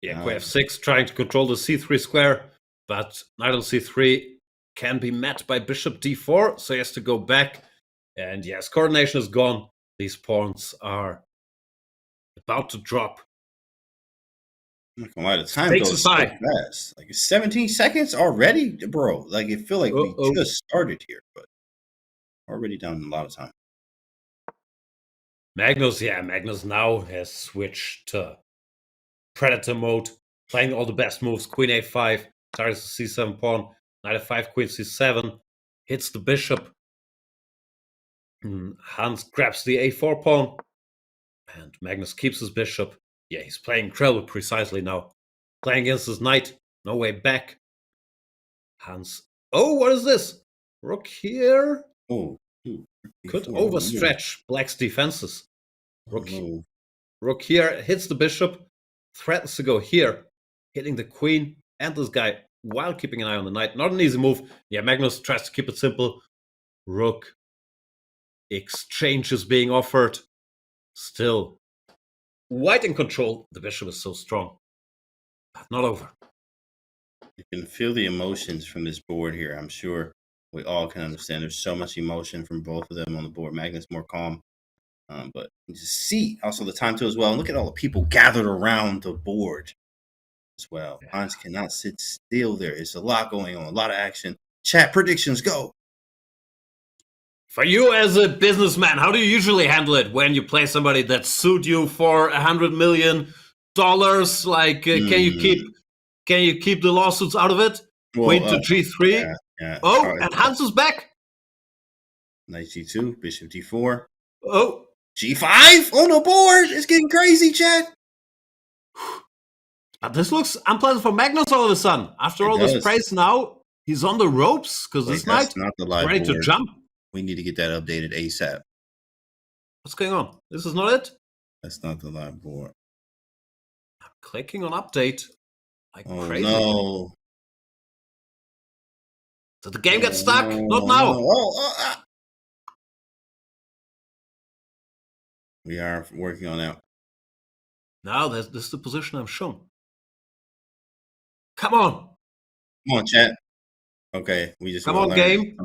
Yeah, queen f6, trying to control the c3 square, but knight on c3 can be met by bishop d4, so he has to go back. And yes, coordination is gone. These pawns are about to drop. I'm not gonna lie, the time goes so fast. Like it's 17 seconds already, bro. Like it feel like we just started here, but already down a lot of time. Magnus now has switched to predator mode, playing all the best moves. Queen a5, targets the c7 pawn, knight f5, queen c7, hits the bishop. Hans grabs the a4 pawn, and Magnus keeps his bishop. Yeah, he's playing incredibly precisely now. Playing against his knight, no way back. Hans, oh, what is this? Rook here? Oh, could overstretch Black's defenses. Rook here hits the bishop, threatens to go here, hitting the queen and this guy while keeping an eye on the knight. Not an easy move. Yeah, Magnus tries to keep it simple. Rook exchange is being offered. Still white in control. The bishop is so strong. But not over. You can feel the emotions from this board here. I'm sure we all can understand. There's so much emotion from both of them on the board. Magnus more calm. But you just see also the time too as well. And look at all the people gathered around the board as well. Hans cannot sit still there. It's a lot going on, a lot of action. Chat predictions, go. For you as a businessman, how do you usually handle it when you play somebody that sued you for $100 million? Like, can you keep the lawsuits out of it? Well, Queen to g3. And Hans is back. Knight g2, bishop d4. Oh, g5 on the board. It's getting crazy, chat. This looks unpleasant for Magnus all of a sudden. After all this praise now, he's on the ropes because this knight is ready to jump. We need to get that updated ASAP. What's going on? This is not it? That's not the live board. I'm clicking on update like crazy. No. Did the game get stuck? Not now. We are working on that. Now this is the position I'm shown. Come on. Come on, chat. Okay, we just come on, game.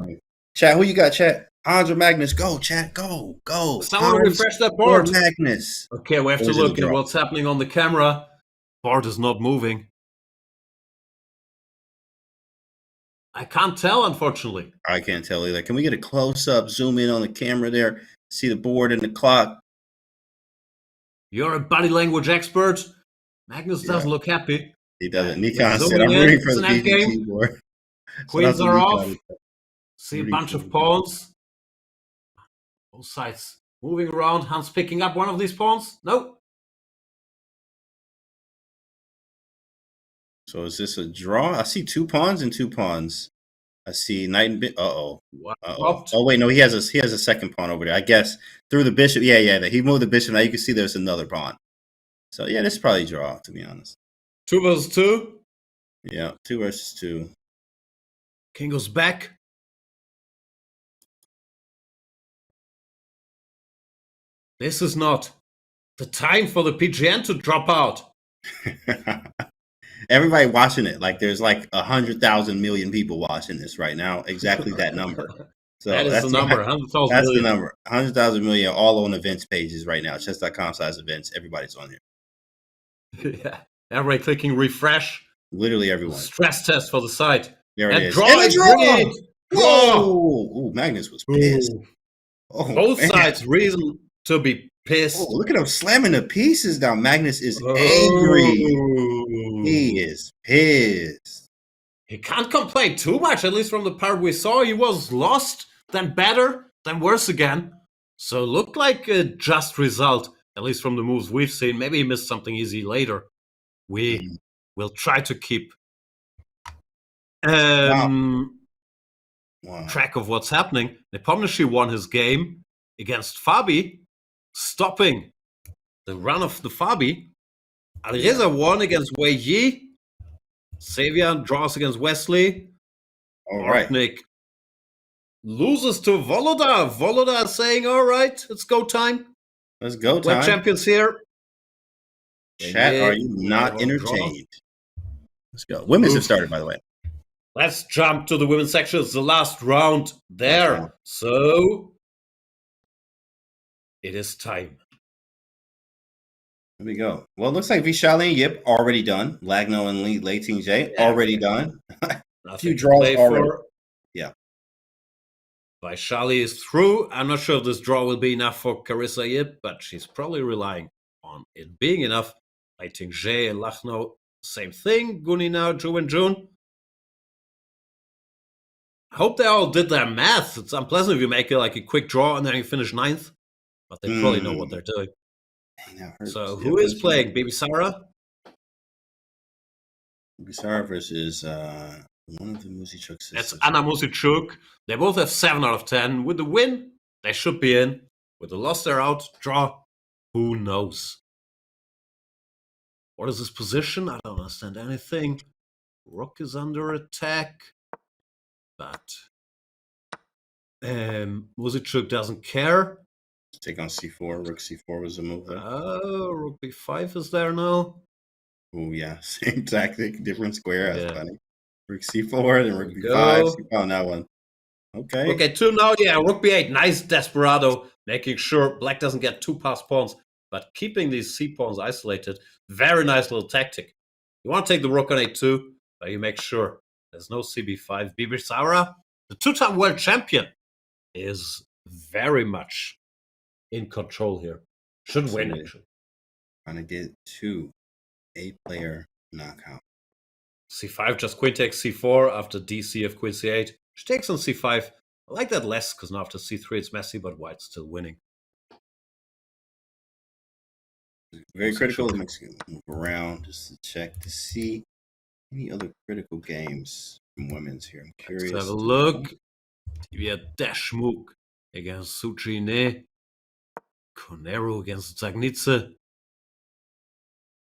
Chat, who you got, chat? Hans or Magnus? Go, chat. Go. Someone refresh that board. Magnus. Okay, we have to look at what's happening on the camera. Board is not moving. I can't tell, unfortunately. I can't tell either. Can we get a close-up, zoom in on the camera there, see the board and the clock? You're a body language expert. Magnus doesn't look happy. He doesn't. Nikon said, I'm rooting for the BGT board. Queens are off. See a bunch of pawns. Both sides moving around. Hans picking up one of these pawns. No. So is this a draw? I see 2 pawns and 2 pawns. I see knight and bishop. Oh wait, no, he has a second pawn over there. I guess through the bishop. Yeah. He moved the bishop. Now you can see there's another pawn. So yeah, this is probably a draw, to be honest. 2 versus 2. Yeah, 2 versus 2. King goes back. This is not the time for the PGN to drop out. Everybody watching it, like there's like 100,000 million people watching this right now. Exactly that number. So that's the number. 100,000 That's million. the number. 100,000 million all on events pages right now. Chess.com/events. Everybody's on here. Yeah. Everybody clicking refresh. Literally everyone. Stress test for the side. There it and is. Draw And a is draw! great. Whoa! Ooh, Magnus was pissed. Oh, Both man. sides reason to be pissed. Oh, look at him slamming the pieces down. Magnus is angry. He is pissed. He can't complain too much, at least from the part we saw. He was lost, then better, then worse again. So looked like a just result, at least from the moves we've seen. Maybe he missed something easy later. We will try to keep track of what's happening. Nepomniachtchi won his game against Fabi, stopping the run of the Fabi. Alireza won against Wei Yi. Xavier draws against Wesley. All right. Nick loses to Voloda. Voloda saying, all right, it's go time. Let's go time. Web champions here. Chat, are you not entertained? Let's go. Women's have started, by the way. Let's jump to the women's section. It's the last round there. So it is time. Here we go. Well, it looks like Vishali and Yip already done. Lagno and Lei Ting J already done. A few draws already. Yeah. Vaishali is through. I'm not sure if this draw will be enough for Carissa Yip, but she's probably relying on it being enough. Lei Ting J and Lachno, same thing. Gunina, Ju and June. I hope they all did their math. It's unpleasant if you make like a quick draw and then you finish 9th, but they probably know what they're doing. So who is playing? Baby Sarah? Baby Sarah versus one of the Musichuk sisters. That's Anna Musichuk. They both have 7 out of 10. With the win, they should be in. With the loss, they're out. Draw, who knows? What is his position? I don't understand anything. Rook is under attack. But Musichuk doesn't care. Take on c4. Rook c4 was a move there. Oh, Rook b5 is there now. Oh, yeah. Same tactic, different square. That's funny. Rook c4, then Rook b5. C on that one. Okay. Okay, 2 now. Yeah, Rook b8. Nice desperado. Making sure Black doesn't get 2 passed pawns, but keeping these c pawns isolated. Very nice little tactic. You want to take the Rook on a2, but you make sure there's no cb5. Bibi Sara, the 2-time world champion, is very much in control here. Should win, actually. Trying to get to a player knockout. c5, just queen takes c4 after dc of queen c8. She takes on c5. I like that less, because now after c3 it's messy, but white's still winning. Very critical. Let me move around just to check to see any other critical games from women's here. I'm curious. Let's have a look. We Dashmuk against Suchine. Konero against Zagnitze.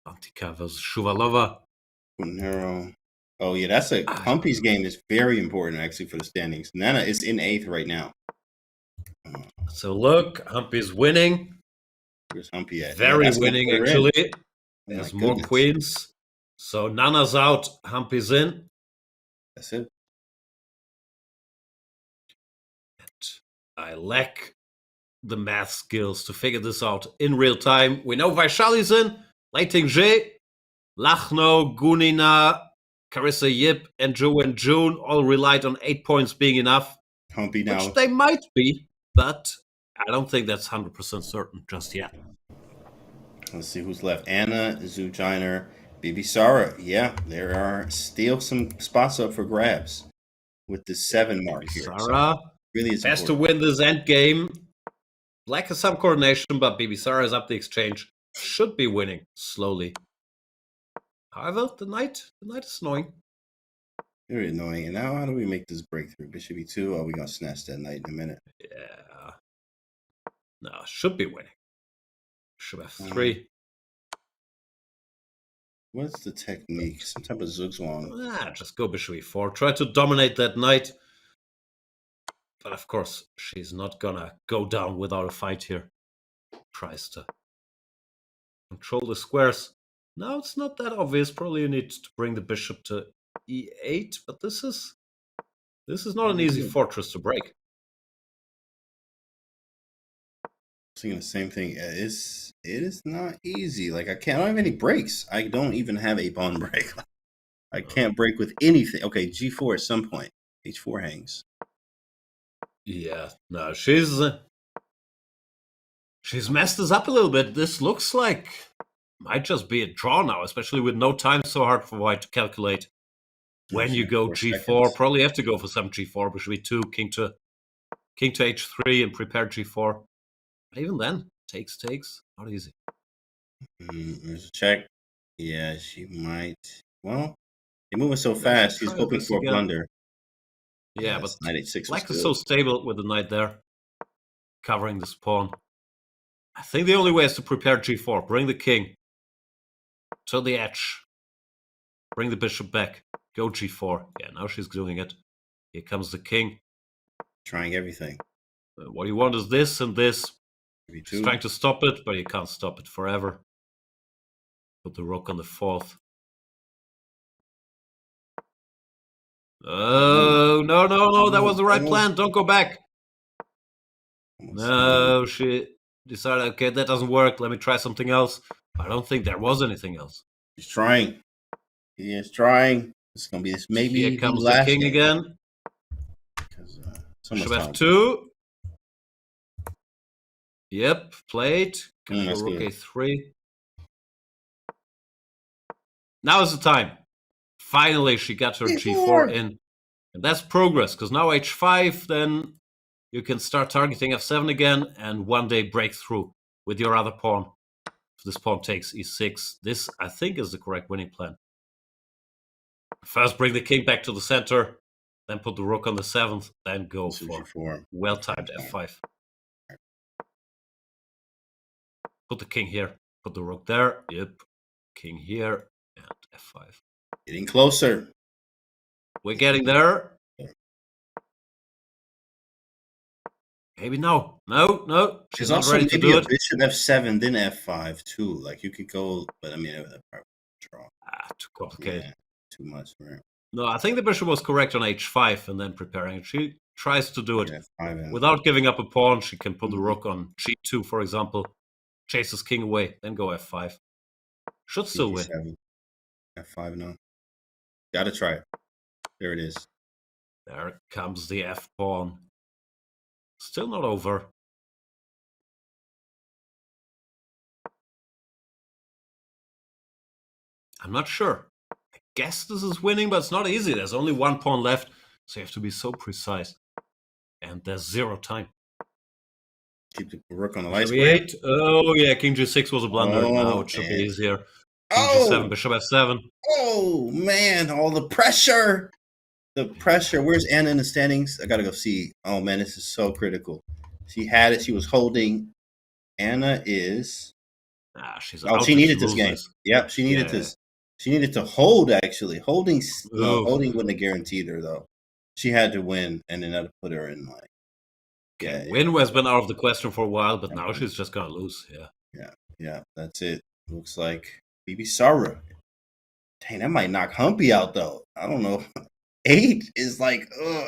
Antika versus Shuvalova. Konero. Oh, yeah, that's a Humpy's game is very important, actually, for the standings. Nana is in 8th right now. So look, Humpy's winning. Where's Humpy at? Very winning, actually. There's more queens. So Nana's out, Humpy's in. That's it. I lack the math skills to figure this out in real time. We know Vaishali's in, Lei Ting J, Lachno, Gunina, Carissa Yip, and Ju and June all relied on 8 points being enough. Humpy now. Which they might be, but I don't think that's 100% certain just yet. Let's see who's left. Anna, Zujiner, Bibi Sara. Yeah, there are still some spots up for grabs with the 7 mark here. Sara so really is has to win this end game. Black has some coordination, but Bibi Sara is up the exchange. Should be winning slowly. However, the knight is annoying. Very annoying. And now how do we make this breakthrough? Bishop e2. Oh, we're gonna snatch that knight in a minute. Yeah. No, should be winning. Bishop f3. What's the technique? Some type of zugzwang. Just go bishop e4. Try to dominate that knight. But of course, she's not gonna go down without a fight here. Tries to control the squares. Now it's not that obvious. Probably you need to bring the bishop to e8, but this is not an easy fortress to break. Saying the same thing. It is not easy. Like I don't have any breaks. I don't even have a pawn break. I can't break with anything. Okay, G4 at some point. H4 hangs. Yeah, no, she's messed us up a little bit. This looks like might just be a draw now, especially with no time. So hard for white to calculate. When you go G4, seconds. probably have to go for some G4, but should be 2, king to H3 and prepare G4. But even then, takes, not easy. There's a check. Yeah, she might. Well, you're moving so fast. He's hoping for a blunder. Yeah, but knight H6 black was is so stable with the knight there, covering this pawn. I think the only way is to prepare G4. Bring the king to the edge. Bring the bishop back. Go G4. Yeah, now she's doing it. Here comes the king. Trying everything. What you want is this and this. She's She's trying to stop it, but you can't stop it forever. Put the rook on the 4th. Oh, no, that was the right plan. Don't go back. No, she decided, okay, that doesn't work. Let me try something else. I don't think there was anything else. He's trying. He is trying. It's going to be this maybe. Here comes the king again. Bishop F2. Yep, played. Rook A3. Now is the time. Finally, she got her G4 in. And that's progress, because now H5, then you can start targeting F7 again and one day break through with your other pawn. If this pawn takes E6, this, I think, is the correct winning plan. First, bring the king back to the center, then put the rook on the 7th, then go for well-timed F5. Put the king here, put the rook there, yep, king here, and F5. Getting closer. We're getting there. Maybe no. No. She's not also ready to maybe do a it. bishop F7, then F5 too. Like you could go, but I mean, draw. Too complicated. Yeah, too much, right? No, I think the bishop was correct on H5 and then preparing. She tries to do it F5 without giving up a pawn. She can put the rook on G2, for example. Chases king away, then go F5. Should still win. F5 now. Gotta try it. There it is. There comes the F pawn. Still not over. I'm not sure. I guess this is winning, but it's not easy. There's only one pawn left, so you have to be so precise. And there's 0 time. Keep the rook on the light square. Oh, yeah, king G6 was a blunder. Now it should be easier. King G7, bishop F7. Oh, man, all the pressure. The pressure. Where's Anna in the standings? I gotta go see. Oh, man, this is so critical. She had it. She was holding. Anna is. She's she needed this game. Yep, she needed this. She needed to hold, actually. Holding wouldn't have guaranteed her, though. She had to win, and then that put her in, like. Win has been out of the question for a while, but now she's just gonna lose. Yeah, that's it. Looks like Bibi Sarah. Dang, that might knock Humpy out, though. I don't know. 8 is like,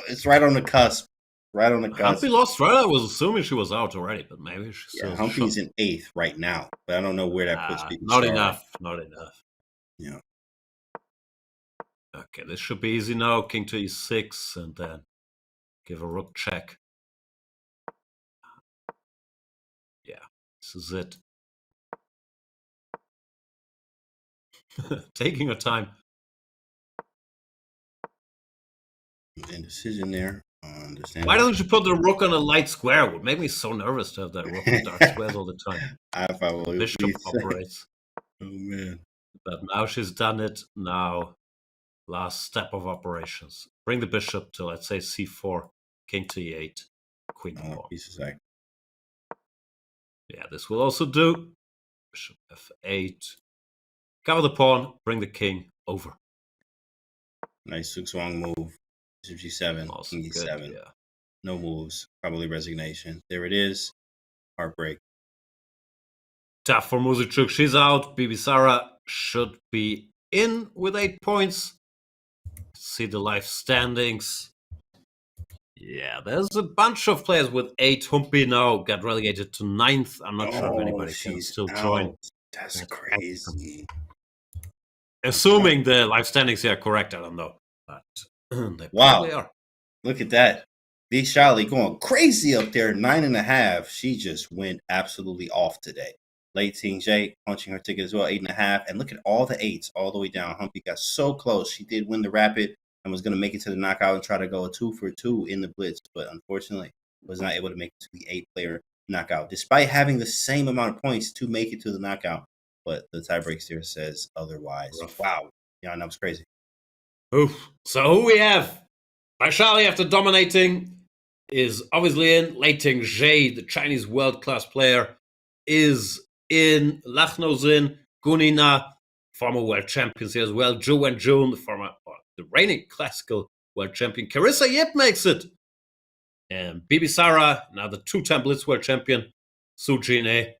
it's right on the cusp. Right on the cusp. Humpy lost, right? I was assuming she was out already, but maybe she's still. Humpy's in 8th right now, but I don't know where that puts Bibi Not Sarah. Not enough. Yeah. Okay, this should be easy now. King to E6, and then give a rook check. Yeah, this is it. Taking her time. Indecision there. Why doesn't she put the rook on a light square? It would make me so nervous to have that rook on dark squares all the time. Bishop operates. Oh, man. But now she's done it. Now, last step of operations. Bring the bishop to, let's say, C4, king to E8, queen to pawn. Yeah, this will also do. Bishop F8. Cover the pawn, bring the king over. Nice Sukswang move. Bishop G7, king E7. Yeah. No moves. Probably resignation. There it is. Heartbreak. Tough for Muzichuk. She's out. Bibi Sarah should be in with 8 points. See the live standings. Yeah, there's a bunch of players with 8. Humpy now got relegated to 9th. I'm not sure if anybody can still join. That's crazy. Assuming the live standings here are correct, I don't know. But they Wow. probably are. Look at that. Big Shali going crazy up there, 9.5. She just went absolutely off today. Late Ting J punching her ticket as well, 8.5. And look at all the 8s all the way down. Humpy got so close. She did win the Rapid and was going to make it to the knockout and try to go a 2-for-2 in the Blitz, but unfortunately was not able to make it to the 8-player knockout, despite having the same amount of points to make it to the knockout. But the tiebreak here says otherwise. Rough. Wow. Yeah, that was crazy. Oof. So who we have? Baishali, after dominating, is obviously in. Lei Ting Zhe, the Chinese world-class player, is in. Lachno's in. Gunina, former world champions here as well. Zhu and Jun, the reigning classical world champion. Carissa Yip makes it. And Bibi Sara, now the 2-time Blitz world champion. Su Jine.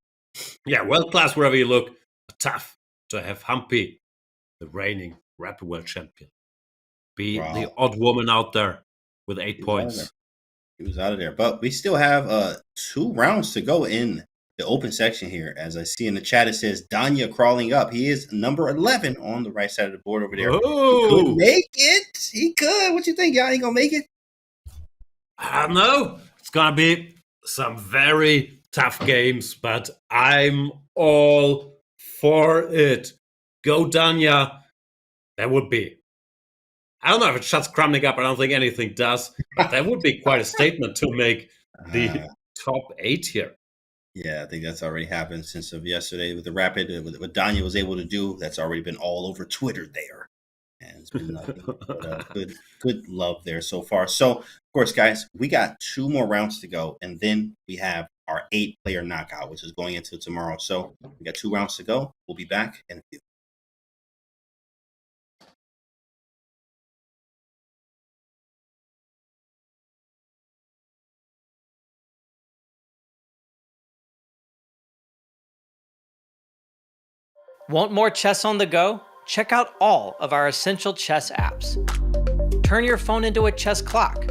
Yeah, world-class wherever you look. Tough to have Humpy, the reigning Rapid world champion, be the odd woman out there with 8 points. He was out of there. But we still have 2 rounds to go in the open section here. As I see in the chat, it says Danya crawling up. He is number 11 on the right side of the board over there. Oh. He could make it. He could. What you think, y'all? He gonna make it? I don't know. It's gonna be some very tough games, but I'm all for it. Go Danya. That would be. I don't know if it shuts Kramnik up. I don't think anything does. But that would be quite a statement to make the top 8 here. Yeah, I think that's already happened since of yesterday with the Rapid. What Danya was able to do, that's already been all over Twitter there. And it's been nothing but, good love there so far. So, of course, guys, we got 2 more rounds to go. And then we have our 8-player knockout, which is going into tomorrow. So we got 2 rounds to go. We'll be back in a few. Want more chess on the go? Check out all of our essential chess apps. Turn your phone into a chess clock.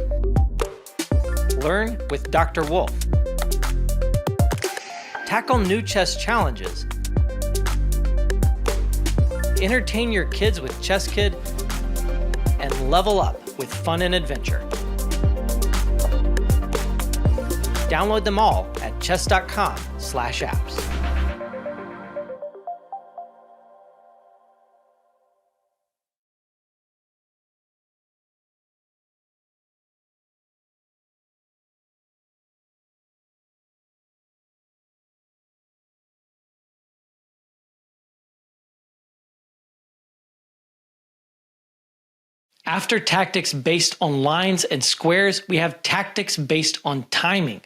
Learn with Dr. Wolf. Tackle new chess challenges. Entertain your kids with Chess Kid and level up with fun and adventure. Download them all at chess.com/apps. After tactics based on lines and squares, we have tactics based on timing.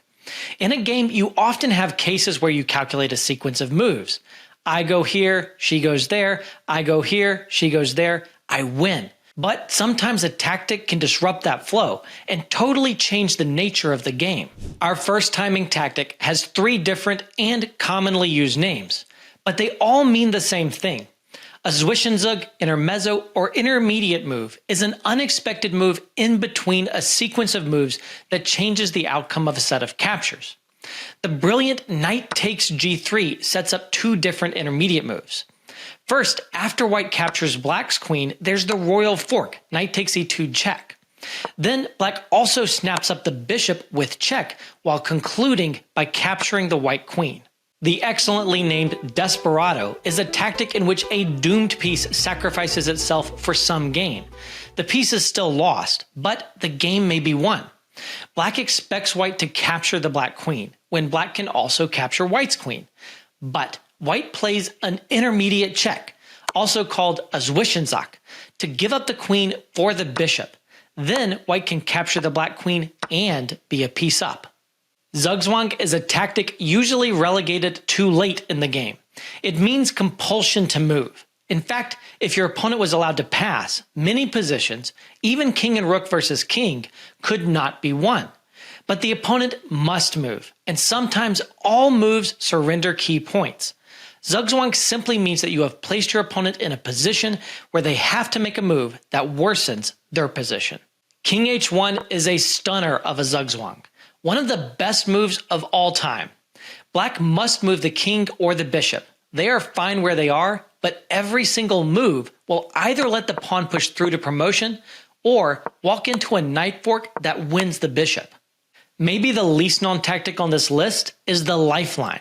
In a game, you often have cases where you calculate a sequence of moves. I go here, she goes there, I go here, she goes there, I win. But sometimes a tactic can disrupt that flow and totally change the nature of the game. Our first timing tactic has 3 different and commonly used names, but they all mean the same thing. A Zwischenzug, intermezzo, or intermediate move is an unexpected move in between a sequence of moves that changes the outcome of a set of captures. The brilliant knight takes g3 sets up 2 different intermediate moves. First, after white captures black's queen, there's the royal fork, knight takes e2 check. Then black also snaps up the bishop with check while concluding by capturing the white queen. The excellently named Desperado is a tactic in which a doomed piece sacrifices itself for some gain. The piece is still lost, but the game may be won. Black expects white to capture the black queen, when black can also capture white's queen. But white plays an intermediate check, also called a Zwischenzug, to give up the queen for the bishop. Then white can capture the black queen and be a piece up. Zugzwang is a tactic usually relegated too late in the game. It means compulsion to move. In fact, if your opponent was allowed to pass, many positions, even king and rook versus king, could not be won. But the opponent must move, and sometimes all moves surrender key points. Zugzwang simply means that you have placed your opponent in a position where they have to make a move that worsens their position. King h1 is a stunner of a Zugzwang. One of the best moves of all time. Black must move the king or the bishop, They are fine where they are, but every single move will either let the pawn push through to promotion or walk into a knight fork that wins the bishop. Maybe the least known tactic on this list is the lifeline.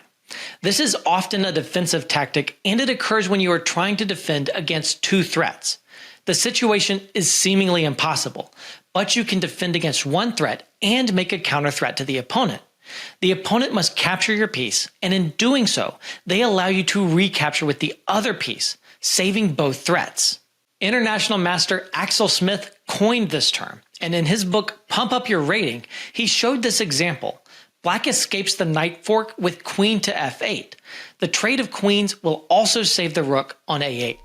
This is often a defensive tactic, and it occurs when you are trying to defend against two threats. The situation is seemingly impossible, but you can defend against one threat and make a counter threat to the opponent. The opponent must capture your piece, and in doing so, they allow you to recapture with the other piece, saving both threats. International master Axel Smith coined this term, and in his book Pump Up Your Rating, he showed this example. Black escapes the knight fork with queen to f8. The trade of queens will also save the rook on a8.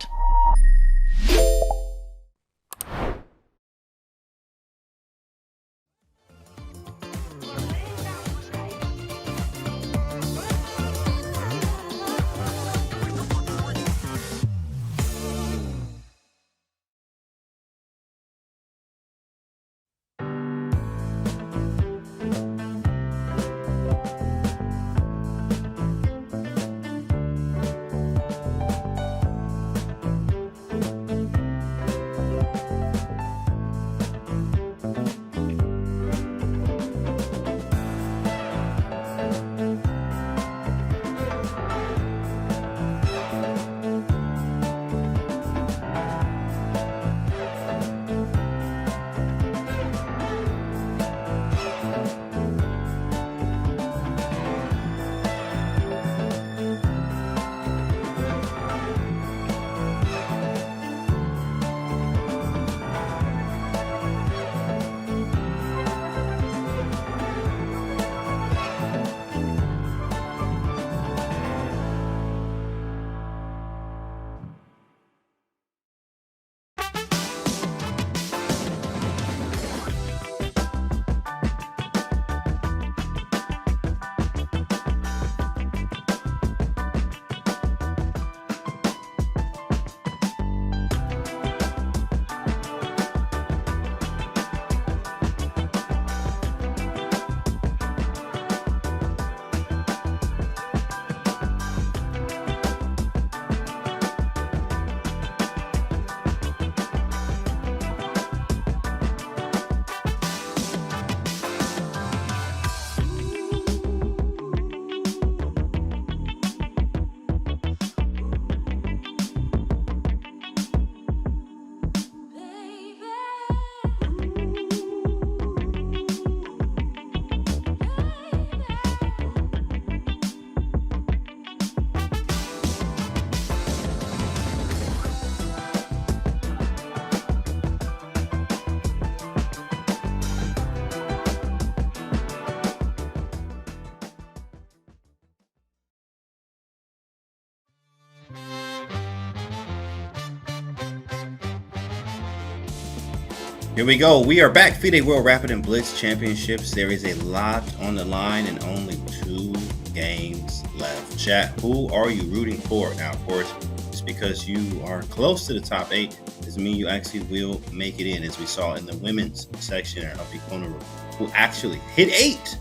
Here we go. We are back. FIDE World Rapid and Blitz Championships. There is a lot on the line and only 2 games left. Chat, who are you rooting for? Now, of course, just because you are close to the top 8 doesn't mean you actually will make it in, as we saw in the women's section of Hikaru, who actually hit 8,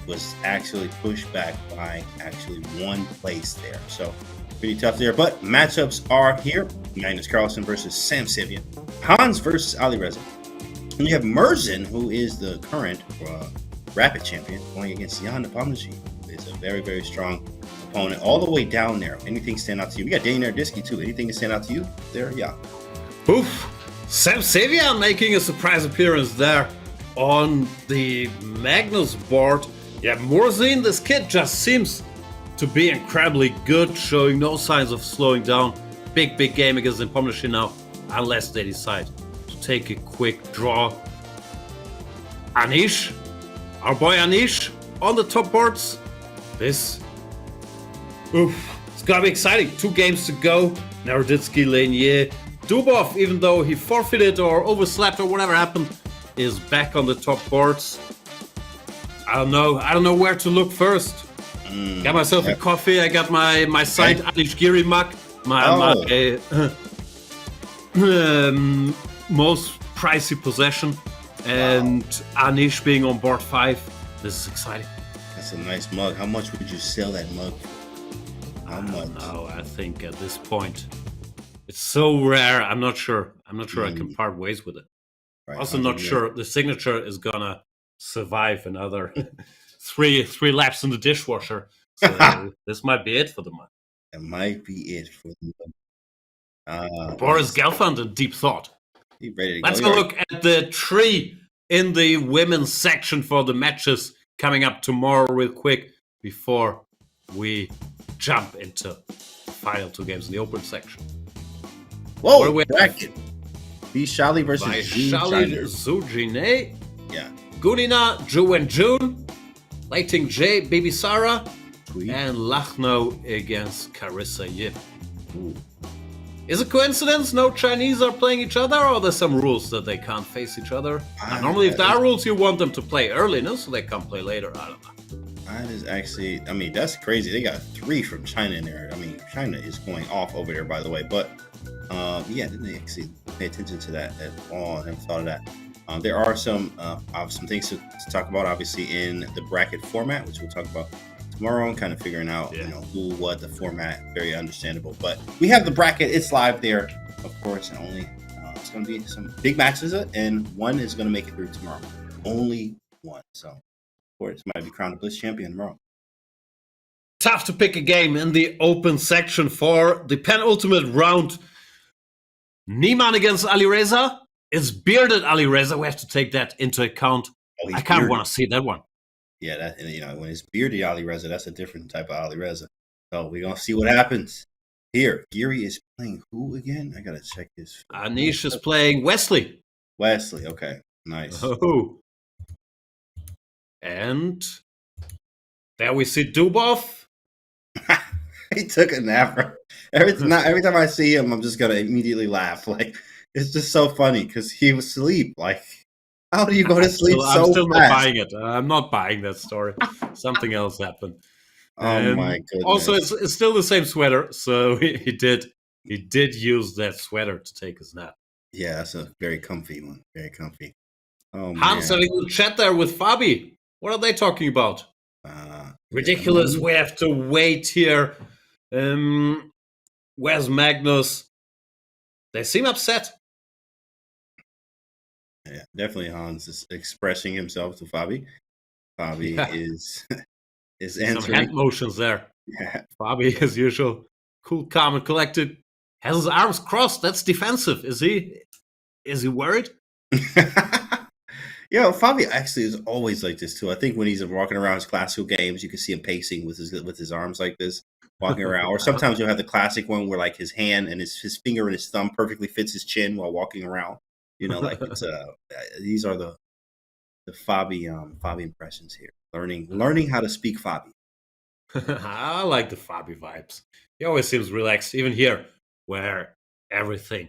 was actually pushed back by actually 1 place there. So pretty tough there. But matchups are here. Magnus Carlsen versus Sam Sivian. Hans versus Alireza. And you have Merzen, who is the current Rapid champion, going against Jan Nepomniachtchi, who is a very, very strong opponent all the way down there. Anything stand out to you? We got Daniel Diski too. Anything to stand out to you there? Yeah. Oof. Sam Sivian making a surprise appearance there on the Magnus board. Yeah, Merzen, this kid just seems to be incredibly good, showing no signs of slowing down. Big game against Nepomniachtchi now, unless they decide to take a quick draw. Anish, our boy Anish, on the top boards. This, it's gonna be exciting. 2 games to go. Naroditsky, Lenier, Dubov, even though he forfeited or overslept or whatever happened, is back on the top boards. I don't know where to look first. Got myself a coffee. I got my signed Anish Giri mug. My most pricey possession, and Anish being on board 5. This is exciting. That's a nice mug. How much would you sell that mug? How much? No, I think at this point it's so rare. I'm not sure. I can part ways with it. Right, Also, not sure the signature is gonna survive another three laps in the dishwasher. So this might be it for the month. It might be it for the month. Boris Gelfand in deep thought. You ready to Let's go? go look at the tree in the women's section for the matches coming up tomorrow real quick before we jump into the final 2 games in the open section. Whoa, bracket. Shali versus Shali Zujine. Yeah. Gunina, Ju and June. Lighting J, Baby Sarah. And Lachno against Carissa Yip. Ooh. Is it coincidence no Chinese are playing each other, or are there some rules that they can't face each other? Normally, if there are rules, you want them to play early, no? So they can't play later. I don't know. That is actually, I mean, that's crazy. They got 3 from China in there. I mean, China is going off over there, by the way. But, yeah, didn't they actually pay attention to that at all? I never thought of that. There are some things to talk about, obviously, in the bracket format, which we'll talk about tomorrow, kind of figuring out, who, what, the format, very understandable. But we have the bracket. It's live there, of course, and only it's going to be some big matches, and one is going to make it through tomorrow. Only one. So, of course, might be crowned a Blitz champion tomorrow. Tough to pick a game in the open section for the penultimate round. Niemann against Alireza. It's bearded Alireza. We have to take that into account. I kind of want to see that one. Yeah, that, when it's bearded Alireza, that's a different type of Alireza. So we're gonna see what happens here. Geary is playing who again? I gotta check his. Anish is playing Wesley. Wesley, okay, nice. Oh, and there we see Dubov. He took a nap. Every time I see him, I'm just gonna immediately laugh. Like it's just so funny because he was asleep. Like. How do you go to sleep so fast? I'm still not buying it. I'm not buying that story. Something else happened. Oh my goodness. Also, it's still the same sweater, so he did use that sweater to take his nap. Yeah, that's a very comfy one. Very comfy. Oh, Hans having a chat there with Fabi. What are they talking about? Ridiculous. We have to wait here. Where's Magnus? They seem upset. Yeah, definitely Hans is expressing himself to Fabi. Fabi is answering. Some hand motions there. Yeah. Fabi, as usual, cool, calm, and collected. Has his arms crossed. That's defensive. Is he worried? Fabi actually is always like this too. I think when he's walking around his classical games, you can see him pacing with his arms like this, walking around. Or sometimes you'll have the classic one where like his hand and his finger and his thumb perfectly fits his chin while walking around. Like it's these are the Fabi impressions here. Learning how to speak Fabi. I like the Fabi vibes. He always seems relaxed, even here, where everything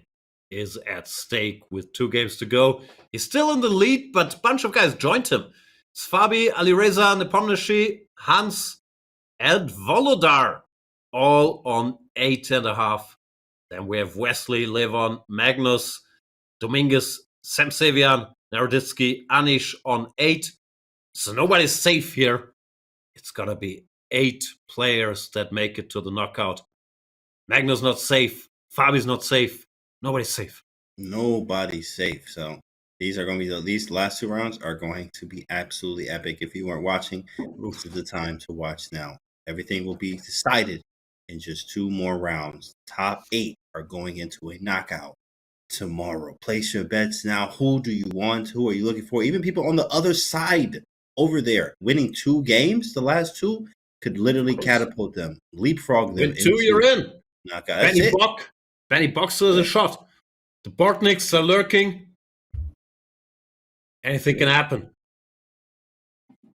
is at stake with 2 games to go. He's still in the lead, but a bunch of guys joined him. It's Fabi, Alireza, Nepomniachtchi, Hans, and Volodar, all on 8.5. Then we have Wesley, Levon, Magnus, Dominguez, Sam Savian, Naroditsky, Anish on 8. So nobody's safe here. It's going to be 8 players that make it to the knockout. Magnus not safe. Fabi's not safe. Nobody's safe. Nobody's safe. So these last 2 rounds are going to be absolutely epic. If you weren't watching, this is the time to watch now. Everything will be decided in just 2 more rounds. Top 8 are going into a knockout tomorrow. Place your bets now. Who do you want? Who are you looking for? Even people on the other side over there winning 2 games, the last 2 could literally catapult them, leapfrog them. With 2, you're in. Knockout. Benny Box has a shot. The Bortniks are lurking. Anything can happen. Here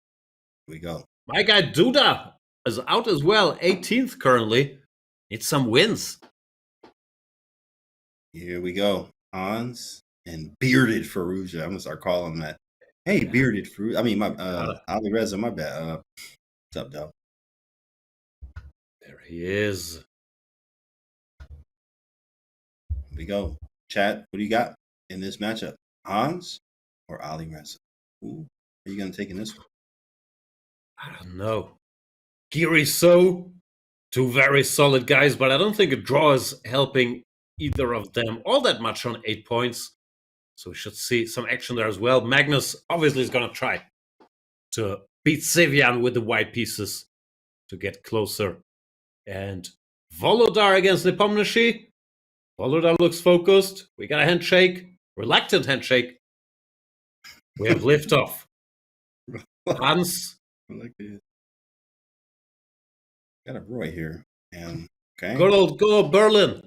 we go. My guy Duda is out as well, 18th currently. Needs some wins. Here we go. Hans and bearded Firouzja. I'm gonna start calling him that. Hey, bearded Firouzja. I mean, my Alireza. My bad. What's up, though? There he is. Here we go. Chat. What do you got in this matchup? Hans or Alireza? Who are you gonna take in this one? I don't know. Hikaru So Two very solid guys, but I don't think a draw is helping either of them all that much on 8 points. So we should see some action there as well. Magnus obviously is going to try to beat Sevian with the white pieces to get closer. And Volodar against Nepomniachtchi. Volodar looks focused. We got a handshake. Reluctant handshake. We have liftoff. Hans. Got a Roy here. Okay. Good old Berlin.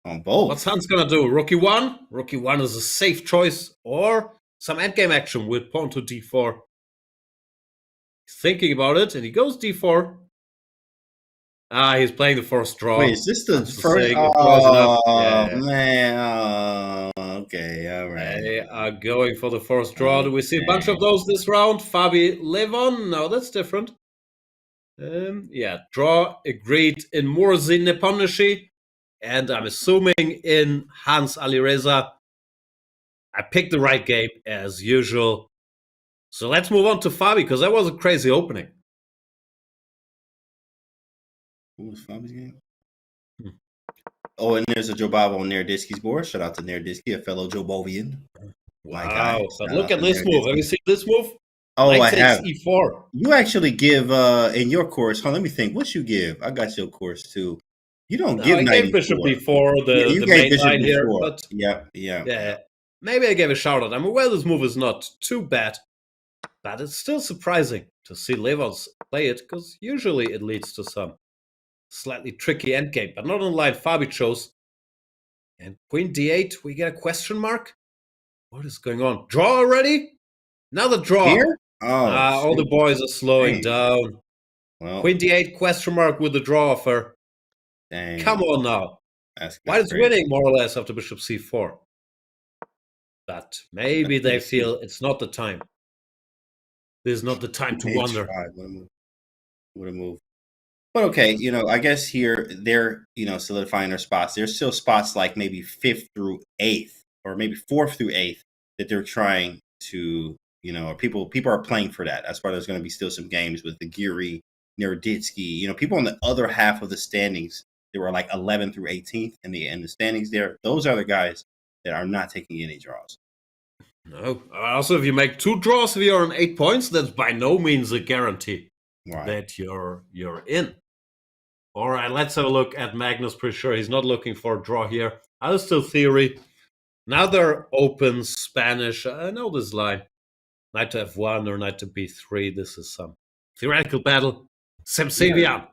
On both. What's Hans gonna do? Rookie 1? Rookie 1 is a safe choice. Or some endgame action with pawn to d4. He's thinking about it, and he goes d4. He's playing the first draw. Wait, is this the first? Man. Okay, all right. They are going for the first draw. Do we see a bunch of those this round? Fabi Levon? No, that's different. Yeah, draw agreed in Murzin Nepomniachtchi. And I'm assuming in Hans Alireza. I picked the right game as usual. So let's move on to Fabi, because that was a crazy opening. Who was Fabi's game? Oh, and there's a Jobavo on Nerdisky's board. Shout out to Nerdisky, a fellow Jobovian. Wow, but look at this move. Have you seen this move? Oh, I have. E4. You actually give, in your course, let me think. What you give? I got your course too. You don't give knight gave Bishop E4, the main line here. But yeah. Maybe I gave a shout out. I mean, well, this move is not too bad, but it's still surprising to see Levons play it, because usually it leads to some slightly tricky endgame, but not on the line Fabi chose. And Queen D8, we get a question mark? What is going on? Draw already? Another draw. Here? All the boys are slowing down. Well, Queen D8 question mark with the draw offer. Dang. Come on now. White is winning more or less after Bishop C4. But maybe they feel it's not the time. This is not the time to wonder. What a move. But okay, I guess here they're, solidifying their spots. There's still spots like maybe 5th through 8th, or maybe 4th through 8th that they're trying to, or people are playing for that. That's why there's going to be still some games with the Giri, Nerditsky, people on the other half of the standings. They were like 11th through 18th in the standings there. Those are the guys that are not taking any draws. No. Also, if you make 2 draws, if you're on 8 points, that's by no means a guarantee that you're in. All right, let's have a look at Magnus. Pretty sure he's not looking for a draw here. Other still theory. Another open Spanish. I know this line. Knight to F1 or knight to B3. This is some theoretical battle. Semsevian.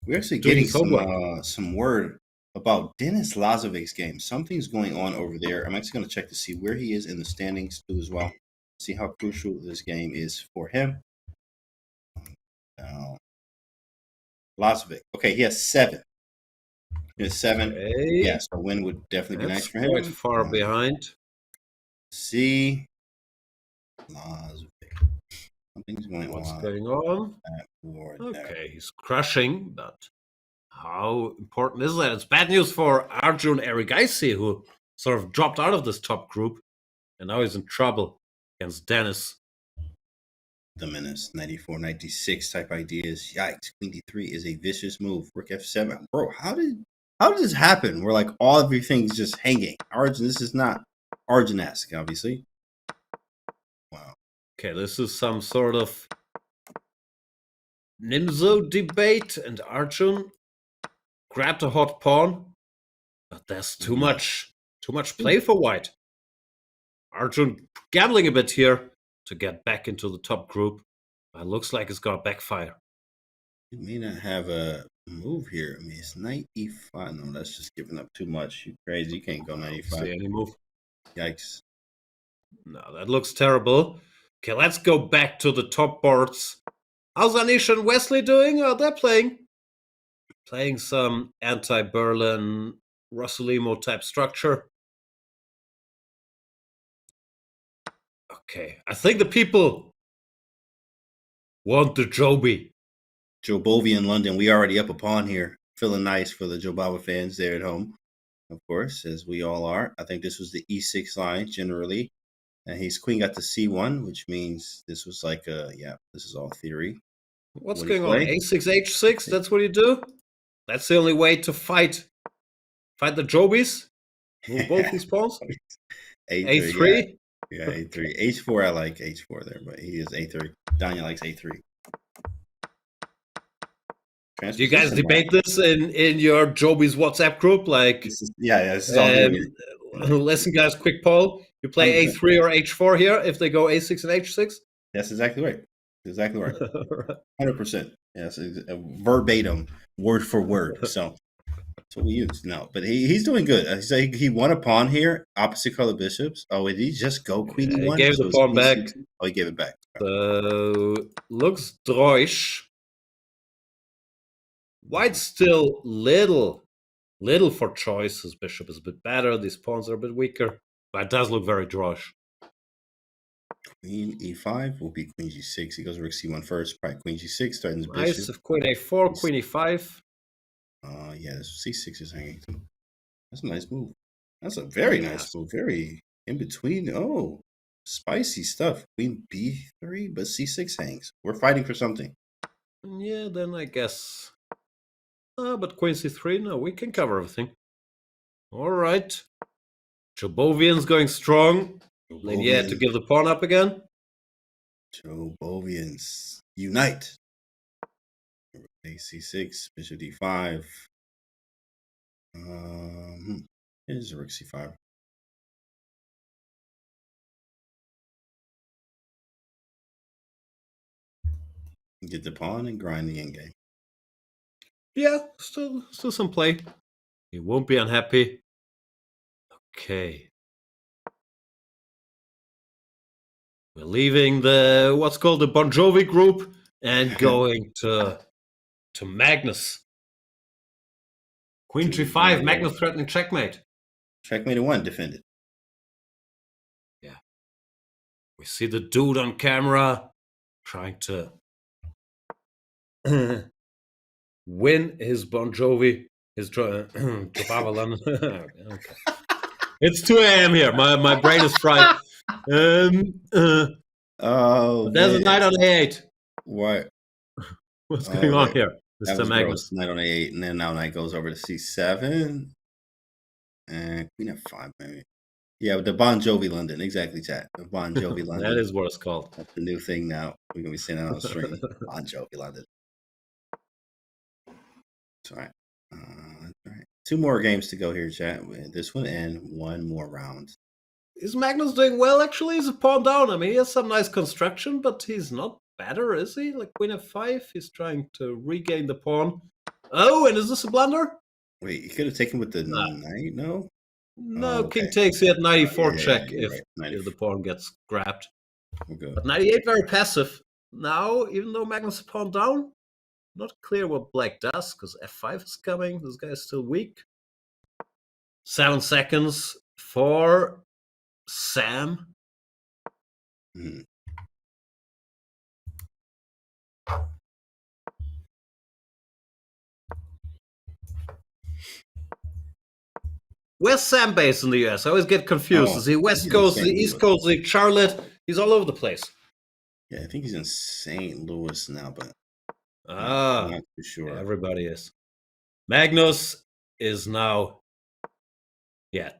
We're actually getting some word about Denis Lazovic's game. Something's going on over there. I'm actually going to check to see where he is in the standings too as well. See how crucial this game is for him. Lazovic. Okay, he has 7. He has 7. Okay. Yeah, so a win would definitely be nice for him. Quite far behind. See. Lazovic. Something's going on. What's going on? Okay, he's crushing, but how important is that? It's bad news for Arjun Erigaisi, who sort of dropped out of this top group, and now he's in trouble against Dennis. The menace, 94, 96 type ideas. Yikes. Queen D3 is a vicious move. Rook F7. Bro, how did this happen? Where like all everything's just hanging. Arjun, this is not Arjun-esque, obviously. Wow. Okay, this is some sort of Nimzo debate, and Arjun grabbed a hot pawn, but there's too much play for white. Arjun gambling a bit here to get back into the top group, but it looks like it's gonna backfire. You may not have a move here. I mean, it's knight E5. No, that's just giving up too much. You crazy. You can't go knight E5. See any move? Yikes. No, that looks terrible. Okay, let's go back to the top boards. How's Anish and Wesley doing? Oh, they're playing some anti-Berlin Rossolimo type structure. Okay, I think the people want the Joby. Jobovi in London. We already up a pawn here. Feeling nice for the Jobava fans there at home, of course, as we all are. I think this was the E6 line generally. And his queen got to C1, which means this was like this is all theory. What's going on? A6, H6, that's what you do? That's the only way to fight the Jobies. Move both these pawns. A3. Yeah, A3. H4, I like H4 there, but he is A3. Daniel likes A3. Do you guys debate this in your Jobies WhatsApp group? Like, this is all listen, guys, quick poll. You play 100%. A3 or H4 here if they go A6 and H6? That's exactly right. Exactly right. 100%. Yes, verbatim, word for word. So that's what we use. No, but he's doing good. He won a pawn here, opposite color bishops. Oh, did he just go queen E1? He gave the pawn back. Oh, he gave it back. So, looks droish. White's still little for choice. His bishop is a bit better. These pawns are a bit weaker. But it does look very droish. Queen E5 will be queen G6. He goes rook C1 first. Probably queen G6, threatens nice. bishop. If queen A4, queen E5. Yeah, C6 is hanging too. That's a nice move. That's a very nice move. Very in between. Oh, spicy stuff. Queen B3, but C6 hangs. We're fighting for something. Yeah, then I guess. But queen C3, no, we can cover everything. All right. Jobovian's going strong. Lady had to give the pawn up again. Jobovians unite. C6, bishop D5. Here's rook C5. Get the pawn and grind the endgame. Yeah, still some play. He won't be unhappy. Okay. We're leaving the what's called the Bon Jovi group and going to Magnus. Queen G5, Magnus threatening checkmate. Checkmate 1 defended. Yeah. We see the dude on camera trying to win his Bon Jovi, his Javalan. Okay. It's 2 a.m. here. My brain is fried. Oh, there's a knight on A8. What? What's going on here, Mr. Magnus? Knight on A8, and then now knight goes over to C7, and queen F5, maybe. Yeah, with the Bon Jovi London, exactly, chat. The Bon Jovi London. That is what it's called. That's the new thing now. We're gonna be saying that on the stream. Bon Jovi London. That's all right. That's all right. 2 more games to go here, chat. This one and 1 more round. Is Magnus doing well, actually? He's a pawn down. I mean, he has some nice construction, but he's not better, is he? Like queen F5, he's trying to regain the pawn. Oh, and is this a blunder? Wait, he could have taken with the knight, no? No, okay. king takes, he had 94 Yeah, check you're if right. the pawn gets grabbed. Okay. But 98 very passive. Now, even though Magnus is pawn down, not clear what black does, because F5 is coming. This guy is still weak. 7 seconds for Sam. Where's Sam based in the US? I always get confused. Is he West Coast, the East Coast, the Charlotte? He's all over the place. Yeah, I think he's in St. Louis now, but I'm not too sure. Yeah, everybody is. Magnus is now,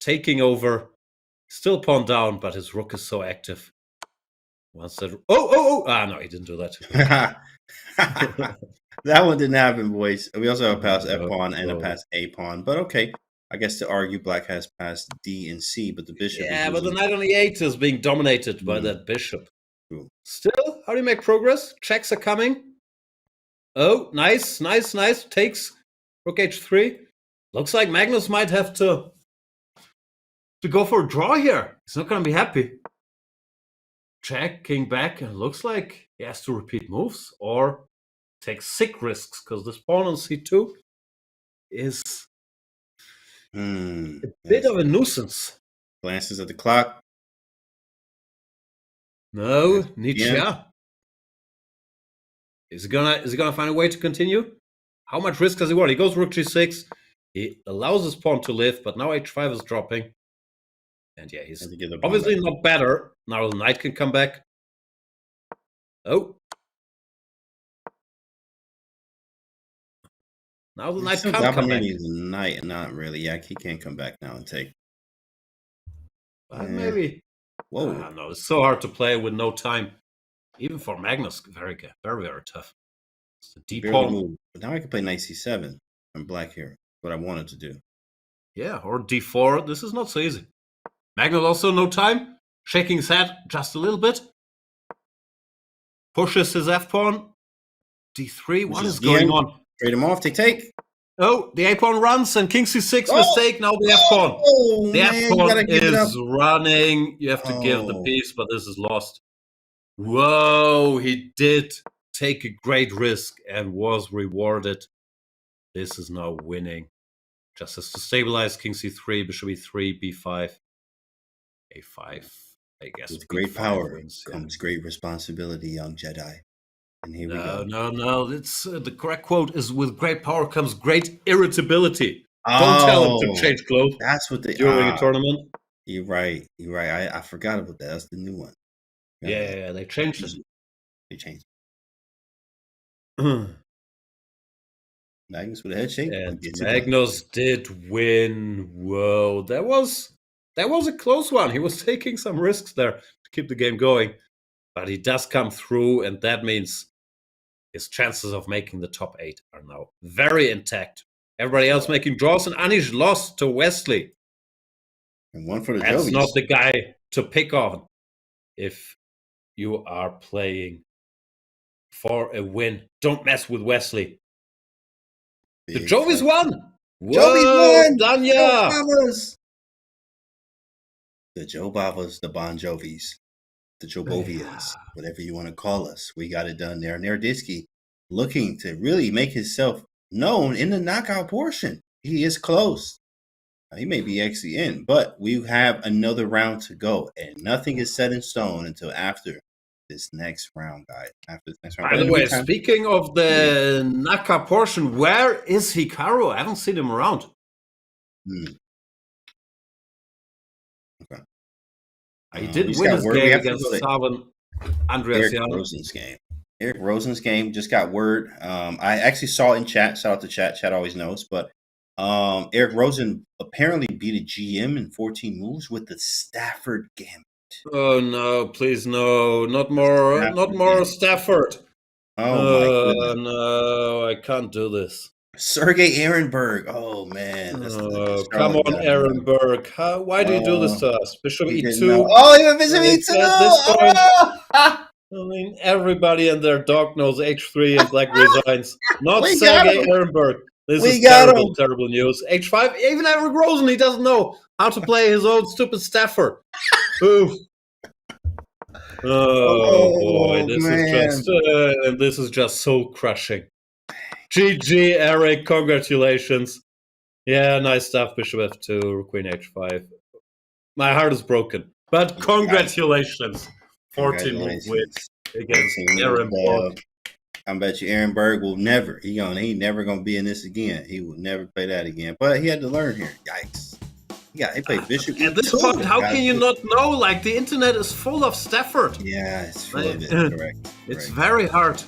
taking over. Still pawn down, but his rook is so active. Once that, no, he didn't do that. That one didn't happen, boys. We also have a pass F pawn and a pass A pawn, but okay. I guess to argue, black has passed D and C, but the bishop. Yeah, but the knight on E8 is being dominated by that bishop. True. Still, how do you make progress? Checks are coming. Oh, nice. Takes rook H3. Looks like Magnus might have to go for a draw here. He's not going to be happy. Check, king back. And it looks like he has to repeat moves or take sick risks because this pawn on C2 is a bit of a nuisance. Glances at the clock. No, Nietzsche. Is he gonna find a way to continue? How much risk does he want? He goes rook G6. He allows his pawn to live, but now H5 is dropping. And yeah, he's obviously not better. Now the knight can come back. Oh. Now the knight Still can't come back. dominating the knight, not really. Yeah, he can't come back now and take. Maybe. Whoa. No, it's so hard to play with no time. Even for Magnus, very good. Very, very tough. It's a deep pawn. But now I can play knight c7 and black here. What I wanted to do. Yeah, or d4. This is not so easy. Magnus also no time. Shaking his head just a little bit. Pushes his f-pawn. d3. What is going on? Trade him off. Take. Oh, the a-pawn runs and king c6 mistake. Now the f-pawn. The f-pawn is running. You have to give the piece, but this is lost. Whoa, he did take a great risk and was rewarded. This is now winning. Just has to stabilize king c3, bishop e3, b5, a5. I guess with great power comes great responsibility, young Jedi. And here we go. No. It's the correct quote is: "With great power comes great irritability." Don't tell him to change clothes. That's what they during a tournament. You're right. I forgot about that. That's the new one. Yeah, they changed it. They changed it. Magnus with a head shake. And Magnus did win. Whoa, that was a close one. He was taking some risks there to keep the game going, but he does come through, and that means his chances of making the top 8 are now very intact. Everybody else making draws, and Anish lost to Wesley. And one for the That's Jovies. not the guy to pick on if you are playing for a win. Don't mess with Wesley. The Jovies won! Jovies won! Danya! The Joe Bavas, the Bon Jovis, the Jobovians, whatever you want to call us. We got it done there. Nerditsky looking to really make himself known in the knockout portion. He is close. He may be actually in, but we have another round to go, and nothing is set in stone until after this next round, guys. After this next round. By the way, speaking of the Naka portion, where is Hikaru? I haven't seen him around. Okay. He did win his game against Savan Andreas Eric Rosen's game. Eric Rosen's game just got word. I actually saw in chat. Shout out to chat. Chat always knows, but Eric Rosen apparently beat a GM in 14 moves with the Stafford Gambit. Oh no! Please no! Not more Stafford. Oh my goodness! No! I can't do this. Sergey Ehrenberg. Oh man! Come on, Ehrenberg. Why do you do this to us? Bishop e2. Oh, even Bishop e2. I mean, everybody and their dog knows h3 and black resigns. Not Sergey Ehrenberg. This is terrible, terrible news. h5. Even Eric Rosen, he doesn't know how to play his own stupid Stafford. Oof. Oh boy, this is just soul crushing. GG, Eric. Congratulations. Yeah, nice stuff. Bishop f2, queen h5. My heart is broken, but congratulations. 14 move win against Ehrenberg. I bet you Ehrenberg will never. He never gonna be in this again. He will never play that again. But he had to learn here. Yikes. He played Bishop. At this point, how can you not know? Like, the internet is full of Stafford. Yeah, it's full of it. Correct. It's very hard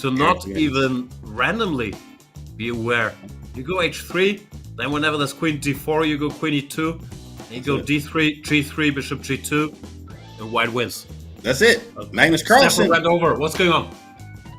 to not even randomly be aware. You go h3, then whenever there's queen d4, you go queen e2, and you go d3, g3, bishop g2, and white wins. That's it. Magnus Carlsen. Stafford went over. What's going on?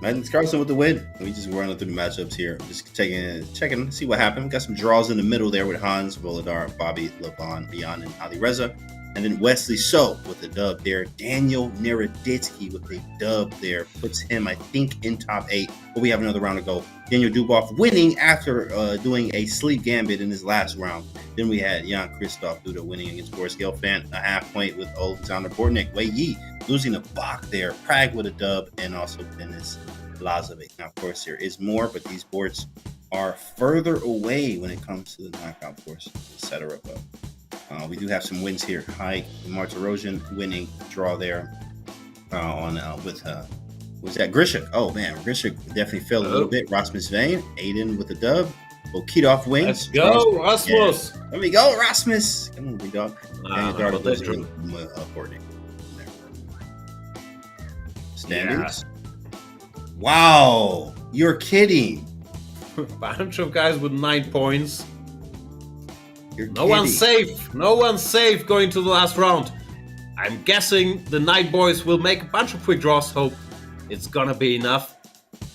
Magnus Carlsen with the win. We just running through the matchups here. Just checking, see what happened. Got some draws in the middle there with Hans, Volodar, Bobby, Levon, Beyond, and Alireza. And then Wesley So with the dub there. Daniel Neraditsky with a dub there. Puts him, I think, in top 8. But we have another round to go. Daniel Dubov winning after doing a sleep gambit in his last round. Then we had Jan Christoph Duda winning against Boris Gelfand, a half point with Alexander Bortnik. Wei Yi losing a Bach there. Prague with a dub, and also Denis Lazovic. Now, of course, there is more, but these boards are further away when it comes to the knockout course, etc. But we do have some wins here. Martirosian winning draw there was that Grishik? Oh man, Grishik definitely fell a little bit. Rasmus Vane, Aiden with the dub. Okidov wins. Let's go, Rasmus. Yeah. Let me go, Rasmus. Come on, big dog. Standings. Yeah. Wow, you're kidding. Bunch of guys with 9 points. You're no one's safe. No one's safe going to the last round. I'm guessing the Night Boys will make a bunch of quick draws. Hope it's gonna be enough.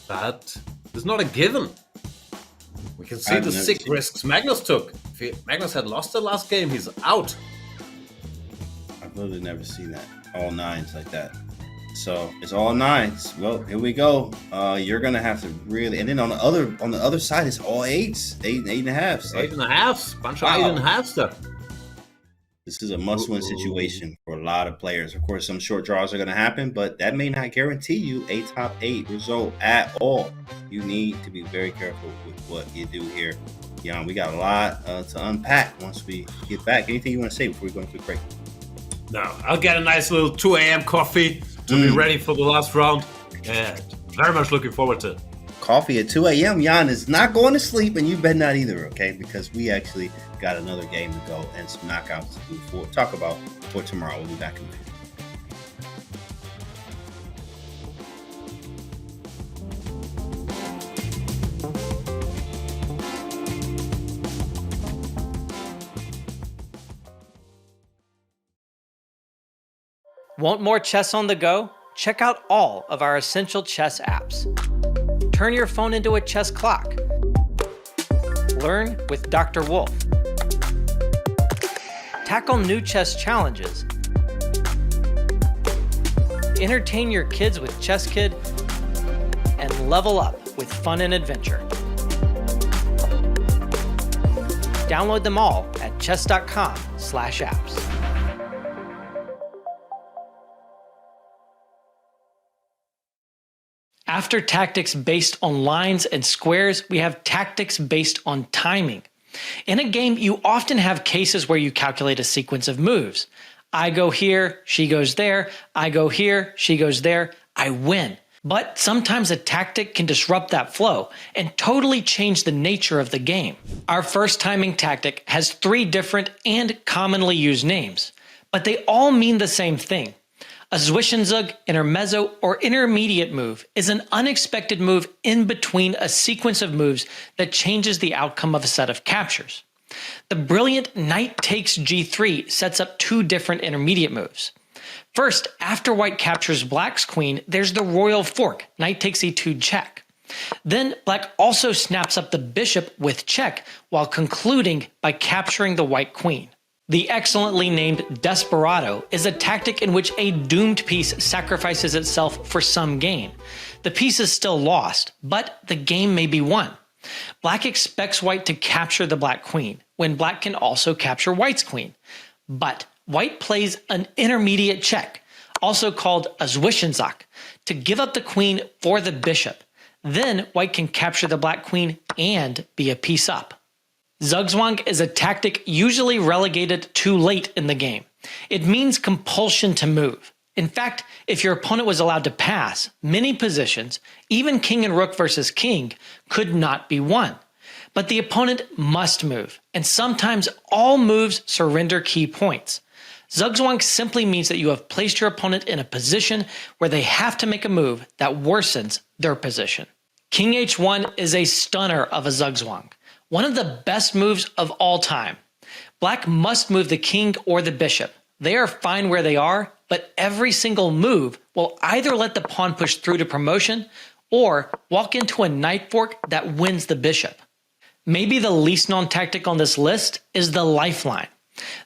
But it's not a given. We can see the sick risks Magnus took. If Magnus had lost the last game, he's out. I've literally never seen that. All 9s like that. So it's all 9s. Well, here we go. You're gonna have to really, and then on the other side, it's all 8s, 8.5s. 8.5s, bunch of 8.5s stuff. This is a must-win situation for a lot of players. Of course, some short draws are going to happen, but that may not guarantee you a top 8 result at all. You need to be very careful with what you do here. Jan, we got a lot to unpack once we get back. Anything you want to say before we go into the break? No, I'll get a nice little 2 a.m. coffee to be ready for the last round. And very much looking forward to it. Coffee at 2 a.m. Jan is not going to sleep, and you bet not either, okay? Because we actually got another game to go and some knockouts to talk about for tomorrow. We'll be back in a few. Want more chess on the go? Check out all of our essential chess apps. Turn your phone into a chess clock. Learn with Dr. Wolf. Tackle new chess challenges. Entertain your kids with Chess Kid. And level up with fun and adventure. Download them all at chess.com/apps. After tactics based on lines and squares, we have tactics based on timing. In a game, you often have cases where you calculate a sequence of moves. I go here, she goes there, I go here, she goes there, I win. But sometimes a tactic can disrupt that flow and totally change the nature of the game. Our first timing tactic has 3 different and commonly used names, but they all mean the same thing. A Zwischenzug, intermezzo, or intermediate move is an unexpected move in between a sequence of moves that changes the outcome of a set of captures. The brilliant knight takes g3 sets up 2 different intermediate moves. First, after white captures black's queen, there's the royal fork, knight takes e2 check. Then black also snaps up the bishop with check while concluding by capturing the white queen. The excellently named Desperado is a tactic in which a doomed piece sacrifices itself for some gain. The piece is still lost, but the game may be won. Black expects white to capture the black queen, when black can also capture white's queen. But white plays an intermediate check, also called a Zwischenzug, to give up the queen for the bishop. Then white can capture the black queen and be a piece up. Zugzwang is a tactic usually relegated too late in the game. It means compulsion to move. In fact, if your opponent was allowed to pass, many positions, even king and rook versus king, could not be won. But the opponent must move, and sometimes all moves surrender key points. Zugzwang simply means that you have placed your opponent in a position where they have to make a move that worsens their position. King h1 is a stunner of a Zugzwang. One of the best moves of all time. Black must move the king or the bishop. They are fine where they are, but every single move will either let the pawn push through to promotion or walk into a knight fork that wins the bishop. Maybe the least known tactic on this list is the lifeline.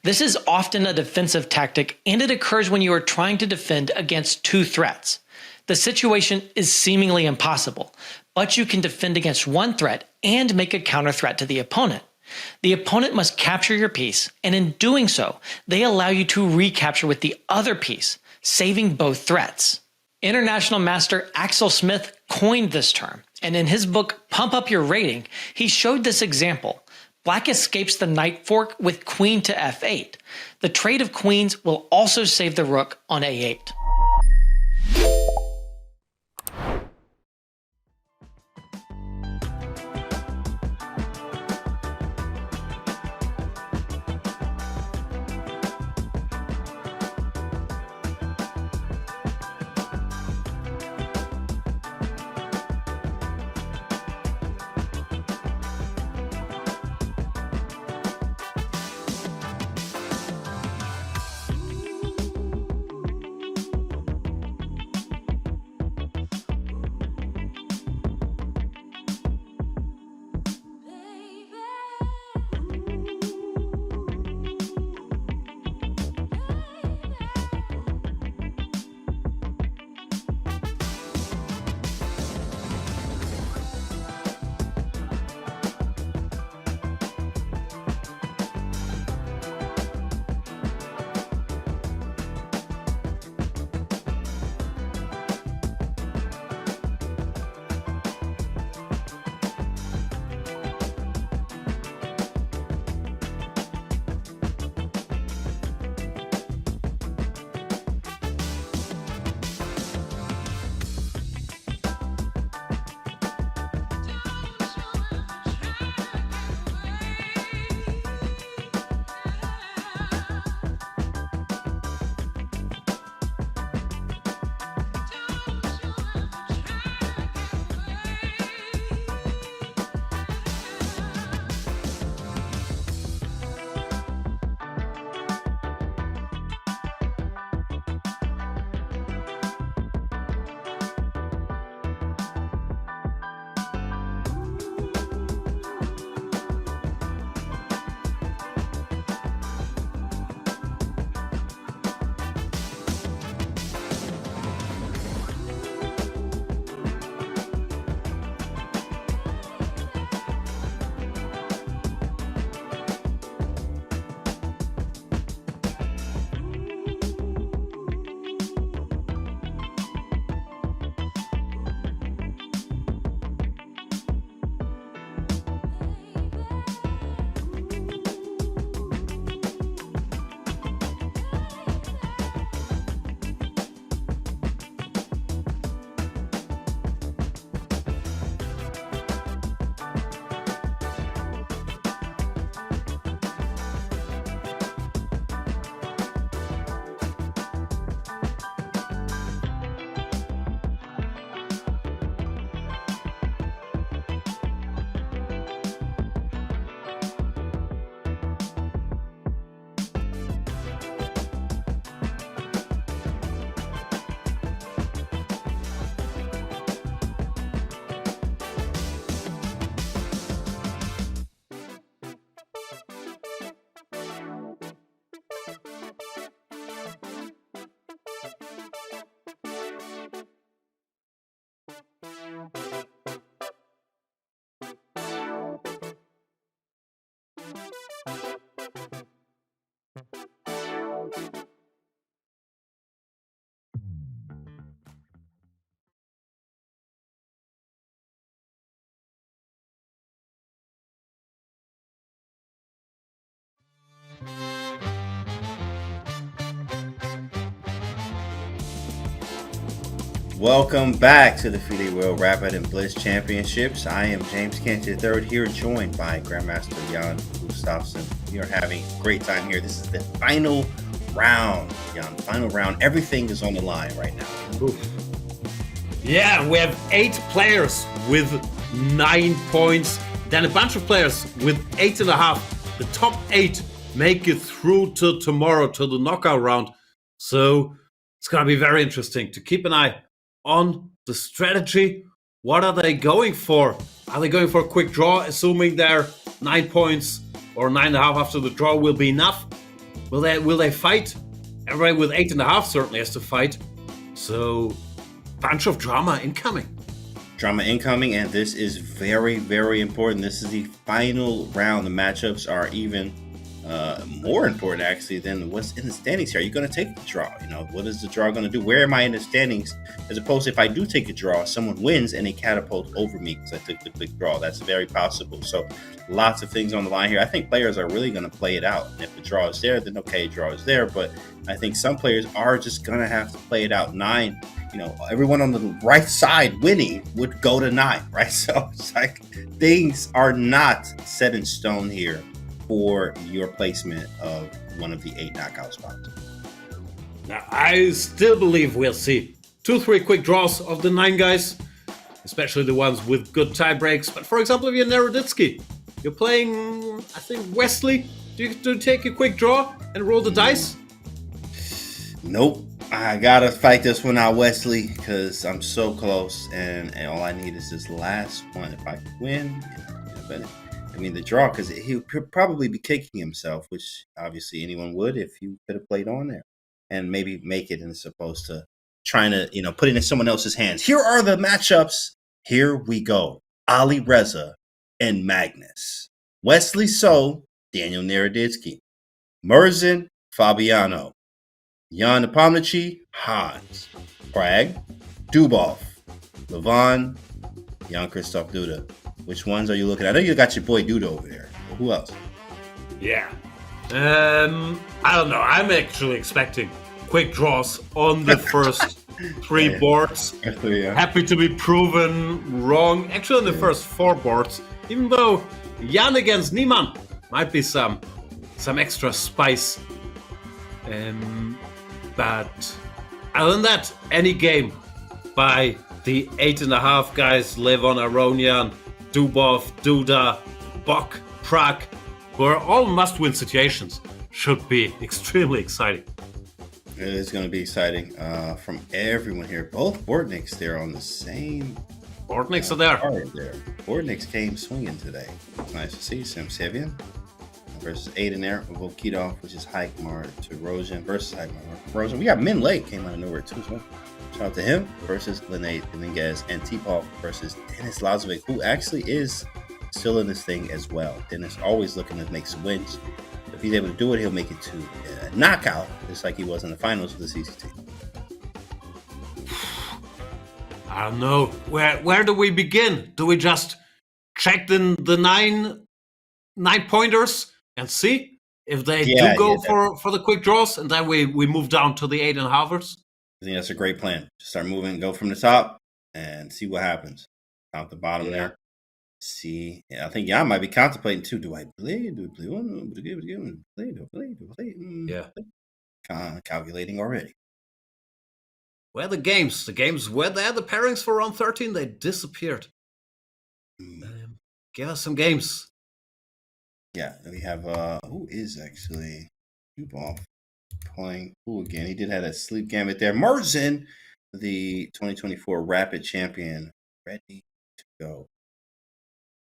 This is often a defensive tactic, and it occurs when you are trying to defend against 2 threats. The situation is seemingly impossible, but you can defend against 1 threat and make a counter threat to the opponent. The opponent must capture your piece, and in doing so, they allow you to recapture with the other piece, saving both threats. International master Axel Smith coined this term, and in his book Pump Up Your Rating, he showed this example. Black escapes the knight fork with queen to f8. The trade of queens will also save the rook on a8. Welcome back to the FIDE World Rapid and Blitz Championships. I am James Cantor III here, joined by Grandmaster Jan Gustafsson. We are having a great time here. This is the final round, Jan. Final round. Everything is on the line right now. Oof. Yeah, we have 8 players with 9 points. Then a bunch of players with 8.5. The top 8 make it through to tomorrow, to the knockout round. So it's going to be very interesting to keep an eye on the strategy. What are they going for? Are they going for a quick draw, assuming their 9 points or 9.5 after the draw will be enough? Will they fight? Everybody with 8.5 certainly has to fight. So, bunch of drama incoming. Drama incoming, and this is very, very important. This is the final round. The matchups are even more important, actually, than what's in the standings here. Are you going to take the draw? You know, what is the draw going to do? Where am I in the standings? As opposed to if I do take a draw, someone wins and they catapult over me because I took the quick draw. That's very possible. So lots of things on the line here. I think players are really going to play it out. And if the draw is there, then okay, draw is there. But I think some players are just going to have to play it out. 9, you know, everyone on the right side winning would go to 9, right? So it's like things are not set in stone here for your placement of one of the 8 knockout spots. Now, I still believe we'll see 2-3 quick draws of the 9 guys, especially the ones with good tie breaks. But for example, if you're Naroditsky, you're playing, I think, Wesley, do you take a quick draw and roll the dice? Nope. I gotta fight this one out, Wesley, because I'm so close, and all I need is this last one. If I can win, the draw, because he'll probably be kicking himself, which obviously anyone would if you could have played on there and maybe make it, as opposed to trying to, put it in someone else's hands. Here are the matchups. Here we go. Alireza and Magnus. Wesley So, Daniel Naroditsky. Murzin, Fabiano. Jan Nepomniachtchi, Hans. Prag, Dubov. Levon, Jan-Christoph Duda. Which ones are you looking at? I know you got your boy Duda over there. But who else? Yeah. I don't know. I'm actually expecting quick draws on the first 3 boards. Yeah. Happy to be proven wrong. Actually, on the first 4 boards. Even though Jan against Niemann might be some extra spice. But other than that, any game by the 8.5 guys, Levon, Aronian, Dubov, Duda, Bok, Prag, who are all must-win situations, should be extremely exciting. It is going to be exciting from everyone here. Both Bortniks, they're on the same. Bortniks are there. Bortniks came swinging today. Nice to see. Sam Sevian versus Aiden there. Volkidov, which is Hikmar to Rosen versus Hikmar. Rosen. We got Min Lake came out of nowhere too as well. Shout out to him versus Linnae Dominguez, and Tipov versus Dennis Lazovic, who actually is still in this thing as well. Dennis always looking to make some wins. If he's able to do it, he'll make it to a knockout, just like he was in the finals of the CCT. I don't know. Where do we begin? Do we just check the 9 pointers and see if they do go for the quick draws, and then we move down to the 8.5ers? I think that's a great plan. Just start moving, go from the top, and see what happens. Out the bottom there. See, I think Jan might be contemplating too. Do I play? Do I play one? Do I play? Yeah. Calculating already. Where are the games? The games were there. The pairings for round 13, they disappeared. Give us some games. Yeah, we have who is actually Dubov playing who again? He did have that sleep gambit there. Murzin, the 2024 Rapid Champion, ready to go.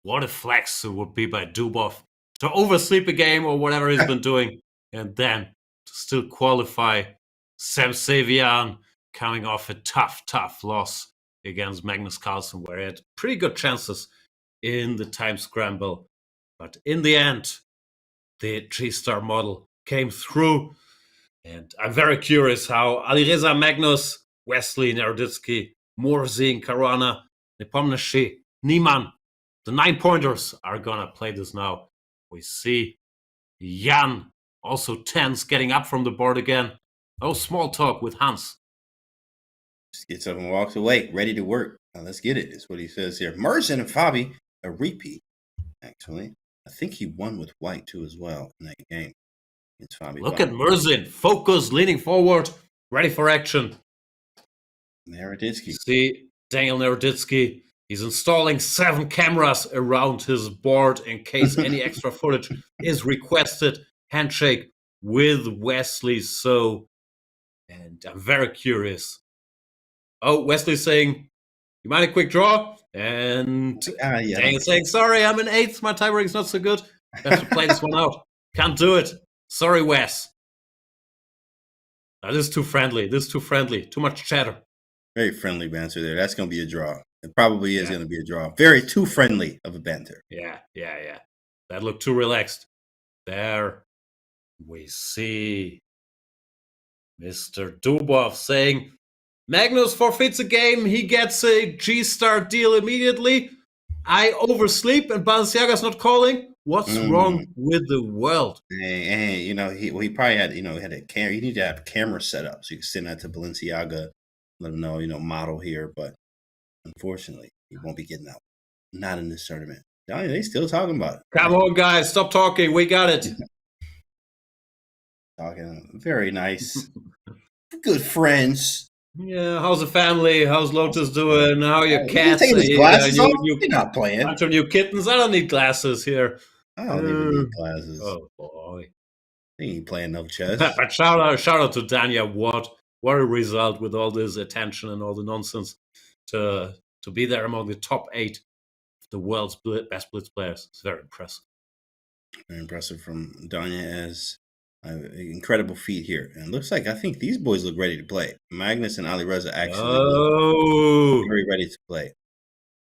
What a flex it would be by Dubov to oversleep a game or whatever he's been doing, and then to still qualify. Sam Sevian coming off a tough loss against Magnus Carlsen, where he had pretty good chances in the time scramble. But in the end, the G-Star model came through. And I'm very curious how Alireza, Magnus, Wesley, Naroditsky, Murzin, Caruana, Nepomniachtchi, Niemann, the 9 pointers are going to play this now. We see Jan also tense, getting up from the board again. No small talk with Hans. Just gets up and walks away, ready to work. Now, let's get it. Is what he says here. Merson and Fabi, a repeat, actually. I think he won with white too as well in that game. It's Fabi. Look at Mersin, focused, leaning forward, ready for action. Naroditsky. See, Daniel Naroditsky. He's installing 7 cameras around his board in case any extra footage is requested. Handshake with Wesley So. And I'm very curious. Oh, Wesley's saying, you mind a quick draw? And Daniel's saying, sorry, I'm in 8th. My tiebreak is not so good. I have to play this one out. Can't do it. Sorry, Wes. This is too friendly. This is too friendly. Too much chatter. Very friendly banter there. That's going to be a draw. It probably is going to be a draw. Very too friendly of a banter. Yeah. That looked too relaxed. There we see Mr. Dubov saying, Magnus forfeits a game. He gets a G-star deal immediately. I oversleep and Balenciaga's not calling. What's wrong with the world? Hey, he probably had, had a camera. You need to have a camera set up so you can send that to Balenciaga, let him know, model here. But unfortunately, he won't be getting out. Not in this tournament. They still talking about it. Come on, guys, stop talking. We got it. Talking very nice. Good friends. Yeah, how's the family? How's Lotus doing? How are your cats? Taking his glasses off? You're not playing. Bunch of new kittens. I don't need glasses here. I don't even need glasses. Oh boy, he ain't playing no chess. But shout out to Danya. What a result with all this attention and all the nonsense to be there among the top 8 of the world's best blitz players. It's very impressive. Very impressive from Danya as incredible feat here. And looks like, I think these boys look ready to play. Magnus and Alireza actually look very ready to play.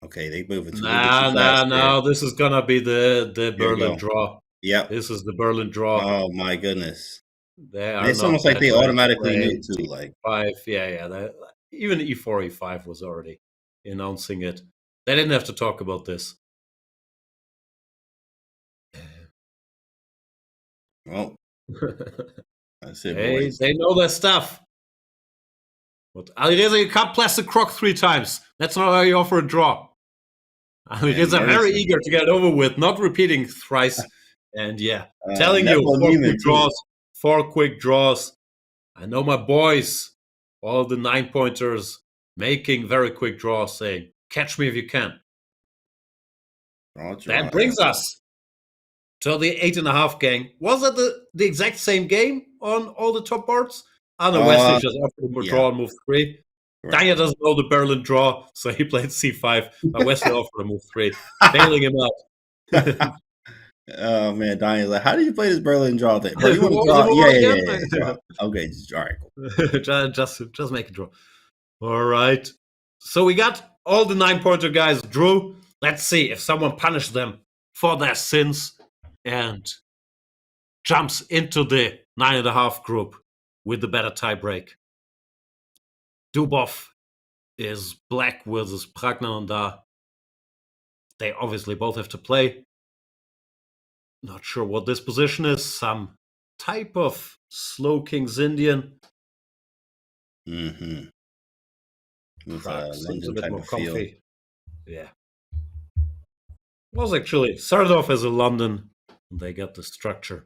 Okay, they move into No. This is gonna be the Berlin draw. Yep. This is the Berlin draw. Oh my goodness. It's almost like they automatically knew too. Like 5, even E4, E5 was already announcing it. They didn't have to talk about this. Well, that's it, hey, boys. they know their stuff. But Alireza, you can't plastic croc 3 times. That's not how you offer a draw. Alireza very eager to get over with, not repeating thrice. And telling you, 4 quick draws. I know my boys, all the 9-pointers, making very quick draws, saying, catch me if you can. That brings us to the 8.5 gang. Was that the exact same game on all the top boards? I know Wesley just offered a draw and move 3. Right. Danya doesn't know the Berlin draw, so he played C5. Wesley offered a move 3, bailing him out. Oh man, Daniel's like, how do you play this Berlin draw thing? Bro, you want to draw? Yeah. Okay, all right, cool. just make a draw. All right. So we got all the 9-pointer guys drew. Let's see if someone punished them for their sins and jumps into the 9.5 group with the better tiebreak. Dubov is black versus Pragnananda. They obviously both have to play. Not sure what this position is. Some type of slow King's Indian. Mm-hmm. With seems a bit type more of comfy. feel. Yeah. Was actually started off as a London. And they got the structure.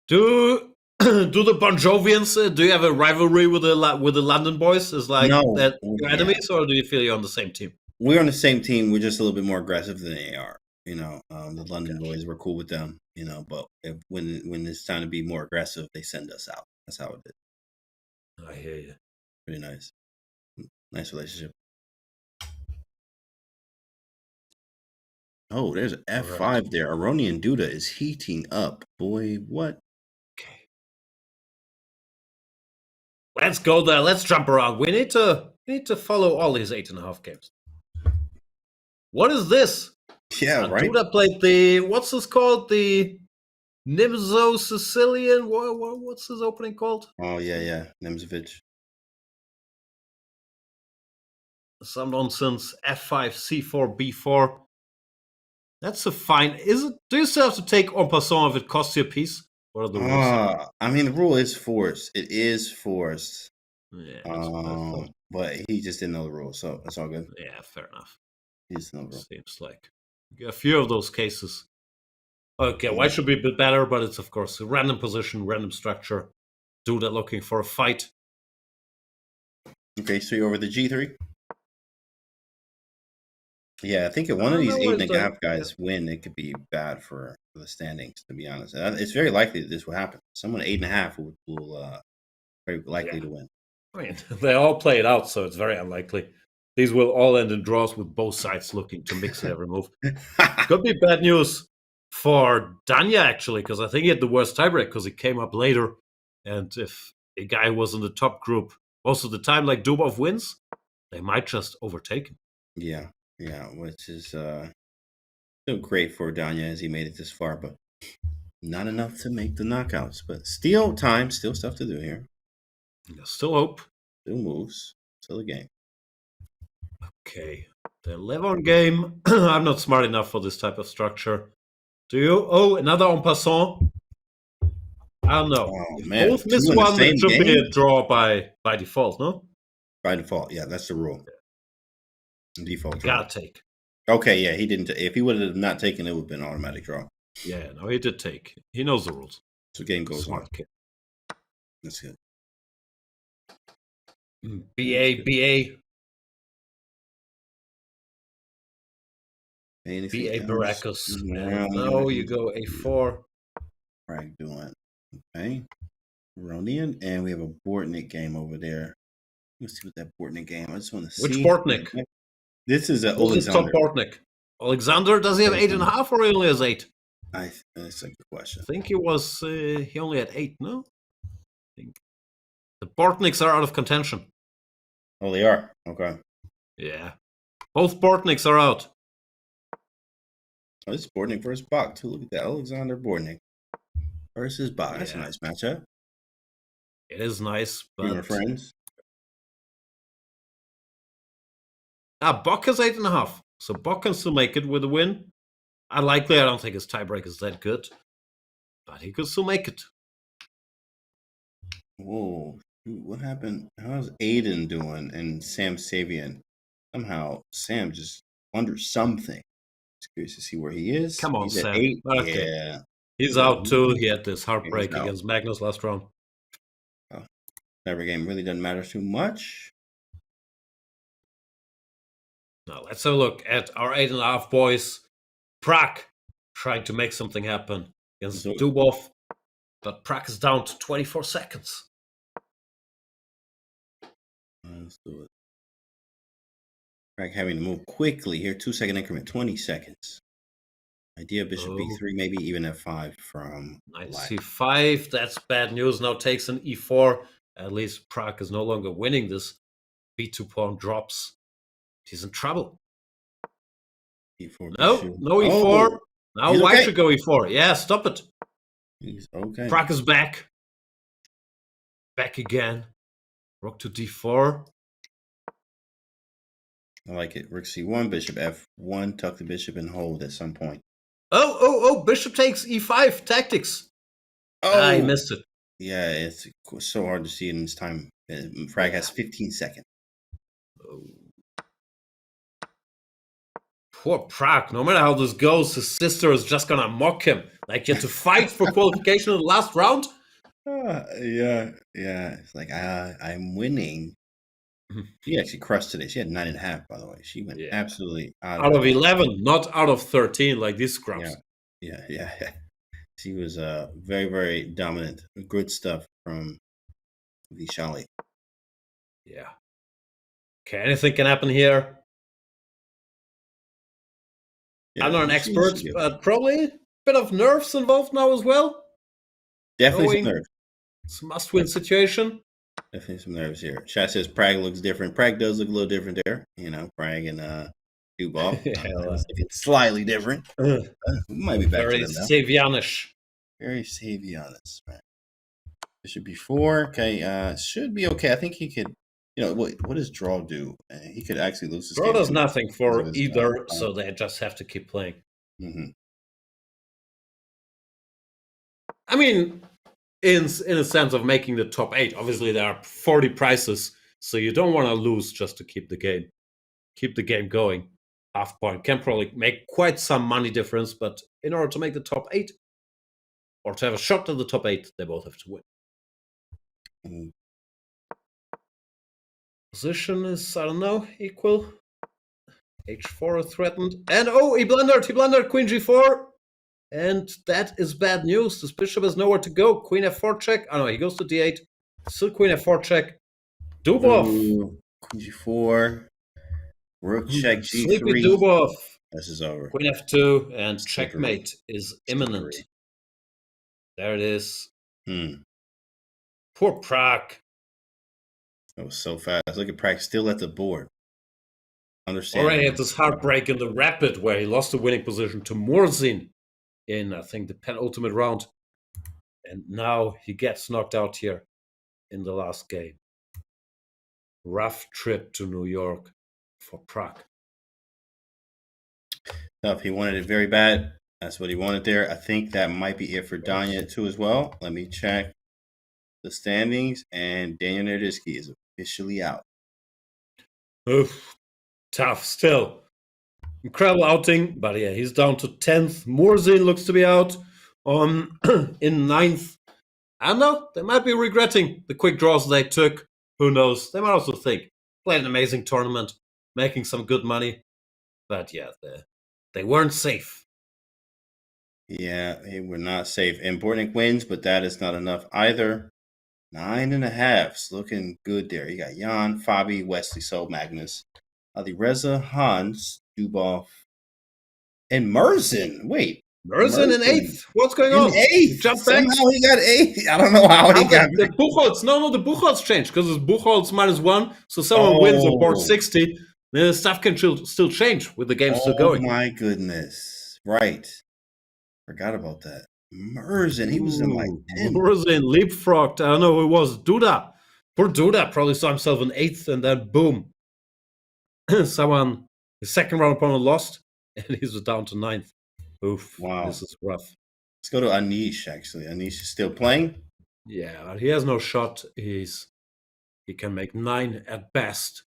Do the Bon Jovians? Do you have a rivalry with the London boys? Is like that your enemies, or do you feel you're on the same team? We're on the same team. We're just a little bit more aggressive than they are. The London boys, we're cool with them. But when it's time to be more aggressive, they send us out. That's how it is. I hear you. Pretty nice. Nice relationship. Oh, there's an F5 there. Aronian Duda is heating up. Boy, what? Okay. Let's go there. Let's jump around. We need to follow all these 8.5 games. What is this? Yeah, right. Duda played the, what's this called? The Nimzo Sicilian? What's his opening called? Oh, yeah. Nimzovic. Some nonsense. F5, C4, B4. That's a fine. Do you still have to take en passant if it costs you a piece? What are the rules? I mean, the rule is forced. It is forced. Yeah, that's what I thought. But he just didn't know the rules, so that's all good. Yeah, fair enough. He just didn't know the rules. Seems like a few of those cases. Okay, white should be a bit better, but it's of course a random position, random structure. Dude looking for a fight. Okay, so you're over the G3. Yeah, I think if one of these 8.5 guys win, it could be bad for the standings, to be honest. It's very likely that this will happen. Someone 8.5 will very likely to win. I mean, they all play it out, so it's very unlikely. These will all end in draws with both sides looking to mix every move. Could be bad news for Danya, actually, because I think he had the worst tiebreak because he came up later. And if a guy was in the top group most of the time, like Dubov wins, they might just overtake him. Yeah, which is still great for Danya as he made it this far, but not enough to make the knockouts. But still time, still stuff to do here. Still hope. Still moves. Still a game. Okay. The 11 game. I'm not smart enough for this type of structure. Do you? Oh, another en passant. I don't know. Oh, if man. both miss one, it should be a draw by default, no? By default, yeah, that's the rule. Default draw. Gotta take. Okay, yeah, he didn't. If he would have not taken, it would have been an automatic draw. Yeah, no, he did take. He knows the rules. So game goes Smart on. Kid. That's good. BA. BA Baracus. No, you go A4. Right, doing. Okay. Ronian, and we have a Bortnik game over there. Let's see what that Bortnik game. I just want to see. Which Bortnik? This is Alexander. Bortnik. Alexander, does he have 8.5 or he only has 8? That's a good question. I think he was. He only had 8. No, I think the Bortniks are out of contention. Oh, they are. Okay. Yeah, both Bortniks are out. Oh, this is Bortnik versus Bach too. Look at that, Alexander Bortnik versus Bach. That's a nice matchup. It is nice, but we're friends. Bach has 8.5, so Bach can still make it with a win. Unlikely. I don't think his tiebreak is that good, but he could still make it. Whoa! What happened? How's Aiden doing and Sam Savian? Somehow Sam just under something. Just curious to see where he is. Come on, He's Sam. At 8. Okay. Yeah. He's out too. He had this heartbreak against Magnus last round. Oh, every game really doesn't matter too much. Now let's have a look at our 8.5 boys. Prague trying to make something happen against Dubov, but Prague is down to 24 seconds. Let's do it. Prague having to move quickly here. 2-second increment, 20 seconds. Idea bishop b3, maybe even f5 from Knight c5. That's bad news. Now takes an e4. At least Prague is no longer winning this. b2 pawn drops. He's in trouble. E4 no e4. Now white should go e4. Yeah, stop it. He's okay. Prague is back. Back again. Rook to d4. I like it. Rook c1, bishop f1, tuck the bishop and hold at some point. Oh, bishop takes e5 tactics. I missed it. Yeah, it's so hard to see in this time. Frag has 15 seconds. Poor Prague. No matter how this goes, his sister is just gonna mock him. Like, you had to fight for qualification in the last round? Yeah. It's like, I'm winning. She actually crushed today. She had 9.5, by the way. She went absolutely out of 11, not out of 13, like these scrubs. Yeah. She was very, very dominant. Good stuff from Vishali. Yeah. Okay, anything can happen here. I'm not an expert, but probably a bit of nerves involved now as well. Definitely some nerves. It's a must-win situation. Definitely some nerves here. Chat says Prague looks different. Prague does look a little different there. You know, Prague and Dubov. It's slightly different. Might be back very to them now. Savianish. Very Savianish, right? Bishop b4. Okay, should be okay. I think he could. You know, what does draw do? He could actually lose this draw game. Does nothing for either, so they just have to keep playing. Mm-hmm. I mean, in a sense of making the top 8. Obviously, there are 40 prizes, so you don't want to lose just to keep the game. Keep the game going. Half point can probably make quite some money difference, but in order to make the top 8, or to have a shot at the top 8, they both have to win. Position is, I don't know, equal. H4 threatened. And oh, he blundered. Queen G4. And that is bad news. This bishop has nowhere to go. Queen F4 check. Oh no, he goes to D8. Still Queen F4 check. Dubov. Queen G4. Rook check G3. Sleepy Dubov. This is over. Queen F2 and checkmate is imminent. There it is. Poor Prague. That was so fast. Look at Prague still at the board. Understand. Already had this heartbreak in the Rapid where he lost the winning position to Morzin in, I think, the penultimate round. And now he gets knocked out here in the last game. Rough trip to New York for Prague. Tough. He wanted it very bad. That's what he wanted there. I think that might be it for Danya too as well. Let me check the standings, and Daniel Nerdiski is officially out. Oof. Tough still. Incredible outing, but yeah, he's down to 10th. Morzin looks to be out in 9th. I don't know, they might be regretting the quick draws they took. Who knows? They might also think, played an amazing tournament, making some good money. But yeah, they weren't safe. Yeah, they were not safe. And Bortnick wins, but that is not enough either. 9.5. Looking good there. You got Jan, Fabi, Wesley So, Magnus, Alireza, Hans, Dubov, and Merzin. Wait. Merzin in 8th. What's going on? 8th. Jump back. Somehow he got 8th. I don't know how he got the Buchholz. No, the Buchholz changed because it's Buchholz -1. So someone wins on board 60. Then the stuff can still change with the game still going. Oh my goodness. Right. Forgot about that. Merzin, he was in like 10. Merzin leapfrogged. I don't know who it was. Duda. Poor Duda probably saw himself in 8th and then boom. Someone, his second round opponent lost and he's down to 9th. Oof. Wow. This is rough. Let's go to Anish, actually. Anish is still playing. Yeah, he has no shot. He can make 9 at best.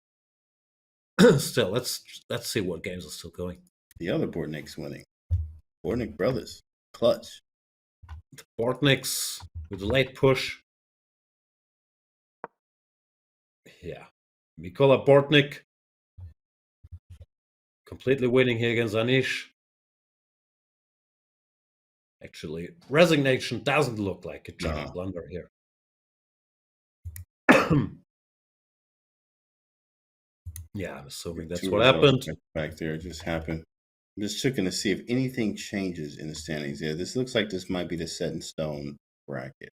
Still, let's see what games are still going. The other Bortnick's winning. Bortnick brothers. Clutch. The Bortnicks with the late push. Yeah. Mikola Bortnick completely winning here against Anish. Actually, resignation doesn't look like a giant blunder here. Yeah, I'm assuming that's what happened. Back there just happened. I'm just checking to see if anything changes in the standings. Yeah, this looks like this might be the set in stone bracket.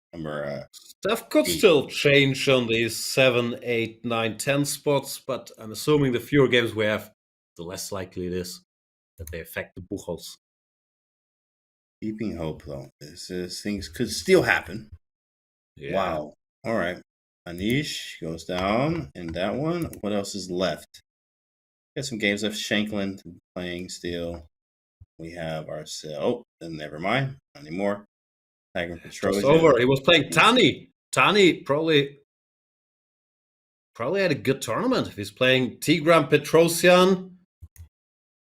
Stuff could still change on these 7, 8, 9, 10 spots, but I'm assuming the fewer games we have, the less likely it is that they affect the Buchholz. Keeping hope, though. Things could still happen. Yeah. Wow. All right. Anish goes down in that one. What else is left? Got some games left. Shanklin playing still. We have ourselves. Oh, then never mind. Not anymore. Tiger Petrosian. It's over. He was playing Tani. Tani probably had a good tournament. If he's playing Tigran Petrosian,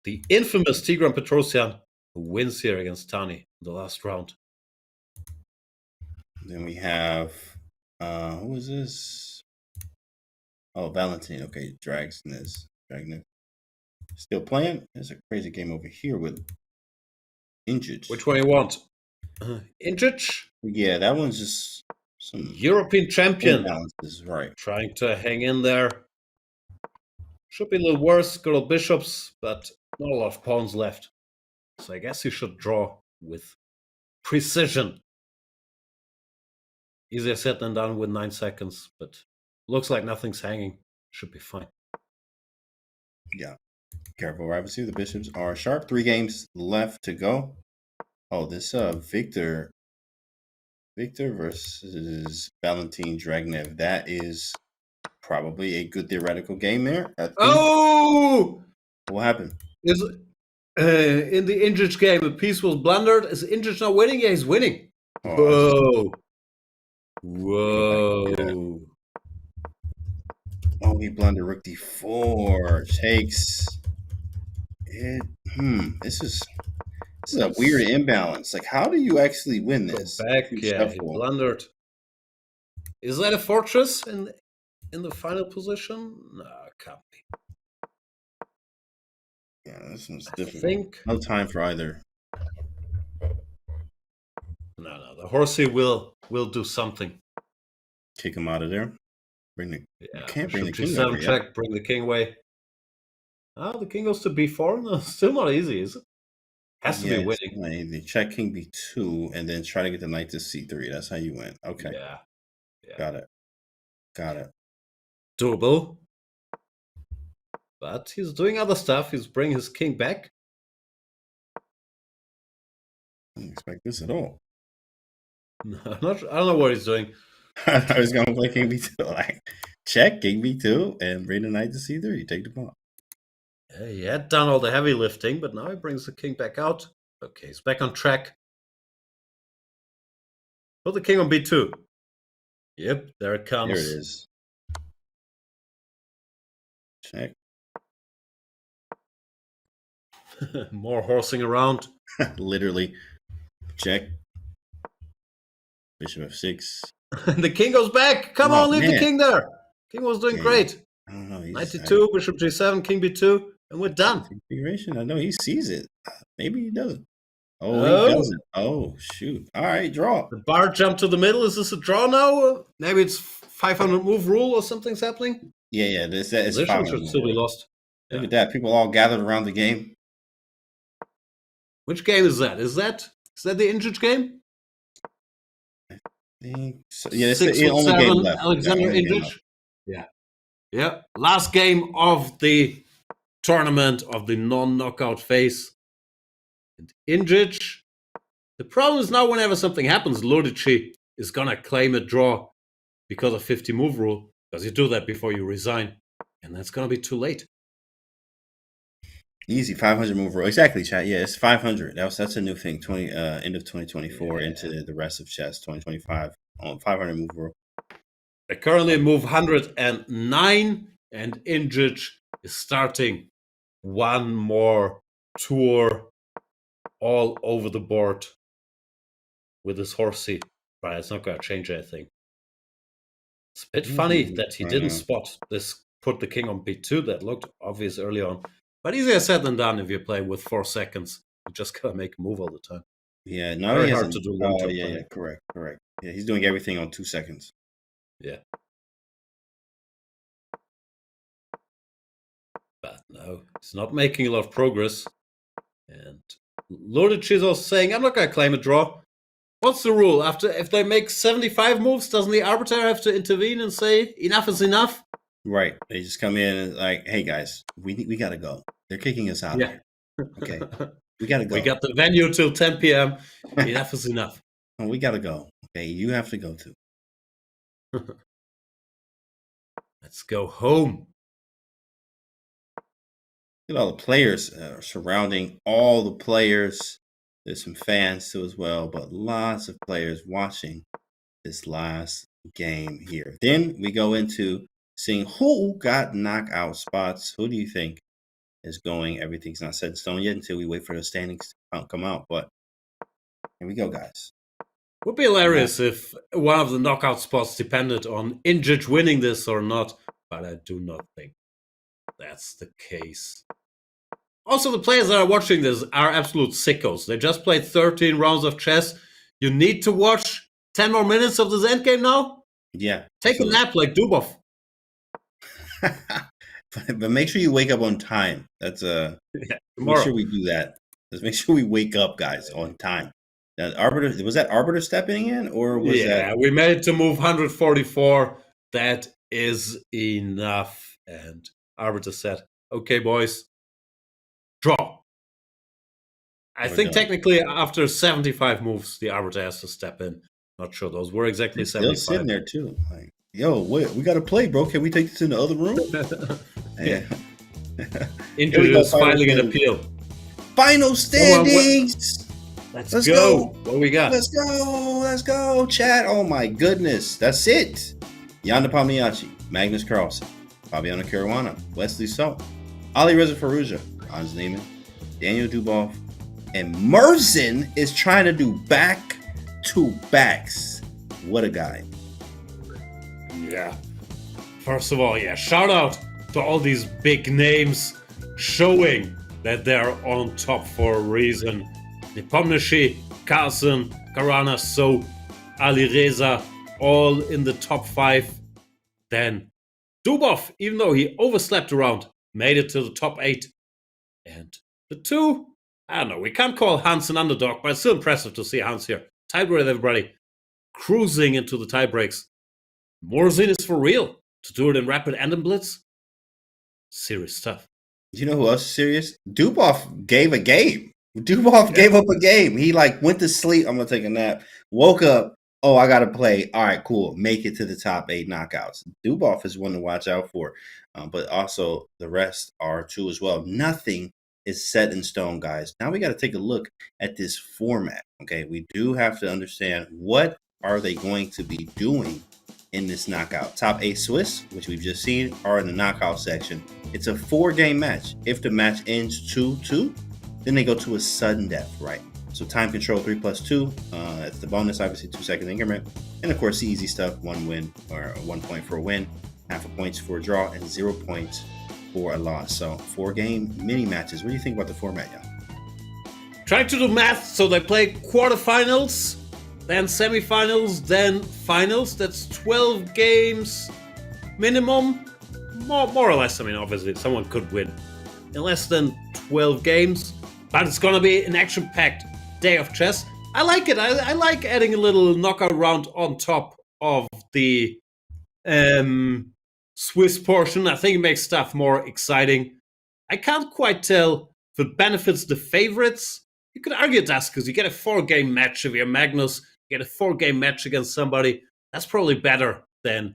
the infamous Tigran Petrosian, who wins here against Tani in the last round. Then we have who is this? Oh, Valentine. Okay, Dragnet. Still playing. There's a crazy game over here with Injich. Which one you want? Injich? Yeah, that one's just some European champion. Imbalances, right. Trying to hang in there. Should be a little worse. Good old bishops, but not a lot of pawns left. So I guess you should draw with precision. Easier said than done with 9 seconds, but looks like nothing's hanging. Should be fine. Yeah. Careful, obviously. The bishops are sharp. 3 games left to go. Oh, this Victor versus Valentin Dragnev. That is probably a good theoretical game there. Oh! What happened? In the Injich game, a piece was blundered. Is Injich not winning? Yeah, he's winning. Whoa. Whoa. Oh, he blundered rook d4. Takes it. This is a weird imbalance. Like, how do you actually win this? Back, yeah, he blundered. Is that a fortress in the final position? No, can't be. Yeah, this one's difficult. No time for either. No, the horsey will do something. Kick him out of there. Bring the you can't bring the king G7 over, check, bring the king away. Oh, the king goes to b4. No, still not easy, is it? Has to be winning. Not easy. Check king b2 and then try to get the knight to c3. That's how you win. Okay. Yeah. Got it. Doable. But he's doing other stuff. He's bringing his king back. I didn't expect this at all. No, I don't know what he's doing. I was going to play king b2. Like, check king b2 and bring the knight to c3. You take the pawn. Yeah, he had done all the heavy lifting, but now he brings the king back out. Okay, he's back on track. Put the king on b2. Yep, there it comes. There it is. Check. More horsing around. Literally. Check. Bishop f6. The king goes back. Come on, leave the king there. King was doing great. I don't know. 92, bishop g7, king b2, and we're done. Configuration. I know he sees it. Maybe he doesn't. Oh, he doesn't. Oh, shoot. All right, draw. The bar jump to the middle. Is this a draw now? Maybe it's 500 move rule or something's happening? Yeah. This is This one should still be lost. Look at that. People all gathered around the game. Which game is that? Is that the Injured game? I think so. Yeah, it's 6 the only 7, game left. Alexander Injured. Yeah. Last game of the tournament of the non-knockout phase. And Injured. The problem is now whenever something happens, Lodici is gonna claim a draw because of 50 move rule. Because you do that before you resign. And that's gonna be too late. Easy 500 move rule. Exactly, chat. Yeah, it's 500. That's a new thing. End of 2024 into the rest of chess 2025 on 500 move rule. They currently move 109, and Injured is starting one more tour all over the board with his horsey. But it's not going to change anything. It's a bit funny that he didn't spot this, put the king on b2. That looked obvious early on. But easier said than done if you play with 4 seconds. You just gotta make a move all the time. Yeah, no, very he hard hasn't. to do. Oh, yeah, correct. Yeah, he's doing everything on 2 seconds. Yeah. But no, he's not making a lot of progress. And Lodici is also saying, I'm not gonna claim a draw. What's the rule? If they make 75 moves, doesn't the arbiter have to intervene and say enough is enough? Right. They just come in and like, hey guys, we gotta go. They're kicking us out. Yeah. Okay. We gotta go. We got the venue till 10 p.m. Enough is enough. Oh, we gotta go. Okay, you have to go too. Let's go home. Look at all the players surrounding all the players. There's some fans too as well, but lots of players watching this last game here. Then we go into seeing who got knockout spots. Who do you think is going? Everything's not set in stone yet until we wait for the standings to come out. But here we go, guys. Would be hilarious if one of the knockout spots depended on Injured winning this or not, but I do not think that's the case. Also, the players that are watching this are absolute sickos. They just played 13 rounds of chess. You need to watch 10 more minutes of this endgame now? Yeah. Take a nap like Dubov. But make sure you wake up on time. That's make sure we do that. Let's make sure we wake up, guys, on time. That arbiter, was that arbiter stepping in, or was that? We made it to move 144. That is enough. And arbiter said, "Okay, boys, draw." I think technically after 75 moves, the arbiter has to step in. Not sure those were exactly 75. Still sitting there too. Like, yo, wait, we got to play, bro. Can we take this in the other room? Yeah. Injured is filing an appeal. Final standings. Let's go. What we got? Let's go, chat. Oh my goodness. That's it. Jan Nepomniachtchi, Magnus Carlsen, Fabiano Caruana, Wesley So, Alireza Firouzja, Hans Niemann, Daniel Dubov, and Merzen is trying to do back-to-backs. What a guy. Yeah. First of all, shout out to all these big names showing that they're on top for a reason. Nepomniachtchi, Carlsen, Caruana, So, Alireza, all in the top 5. Then Dubov, even though he overslept around, made it to the top 8. And the 2, I don't know, we can't call Hans an underdog, but it's still impressive to see Hans here. Tied with everybody, cruising into the tie breaks. Morzin is for real to do it in Rapid and in Blitz. Serious stuff. You know who else is serious? Dubov gave a game. Dubov gave up a game. He went to sleep. I'm going to take a nap. Woke up. Oh, I got to play. All right, cool. Make it to the top 8 knockouts. Dubov is one to watch out for. But also the rest are too as well. Nothing is set in stone, guys. Now we got to take a look at this format. Okay, we do have to understand what are they going to be doing in this knockout. Top 8 Swiss, which we've just seen, are in the knockout section. It's a 4-game match. If the match ends 2-2, then they go to a sudden death, right? So time control 3+2. That's the bonus, obviously 2-second increment. And of course, the easy stuff, 1 win or 1 point for a win, half a point for a draw, and 0 points for a loss. So 4-game mini matches. What do you think about the format, Jan? Trying to do math, so they play quarterfinals, then semifinals, then finals. That's 12 games minimum. More or less. I mean, obviously, someone could win in less than 12 games. But it's going to be an action-packed day of chess. I like it. I like adding a little knockout round on top of the Swiss portion. I think it makes stuff more exciting. I can't quite tell if it benefits the favorites. You could argue it does, because you get a 4-game match if you're Magnus. You get a 4-game match against somebody. That's probably better than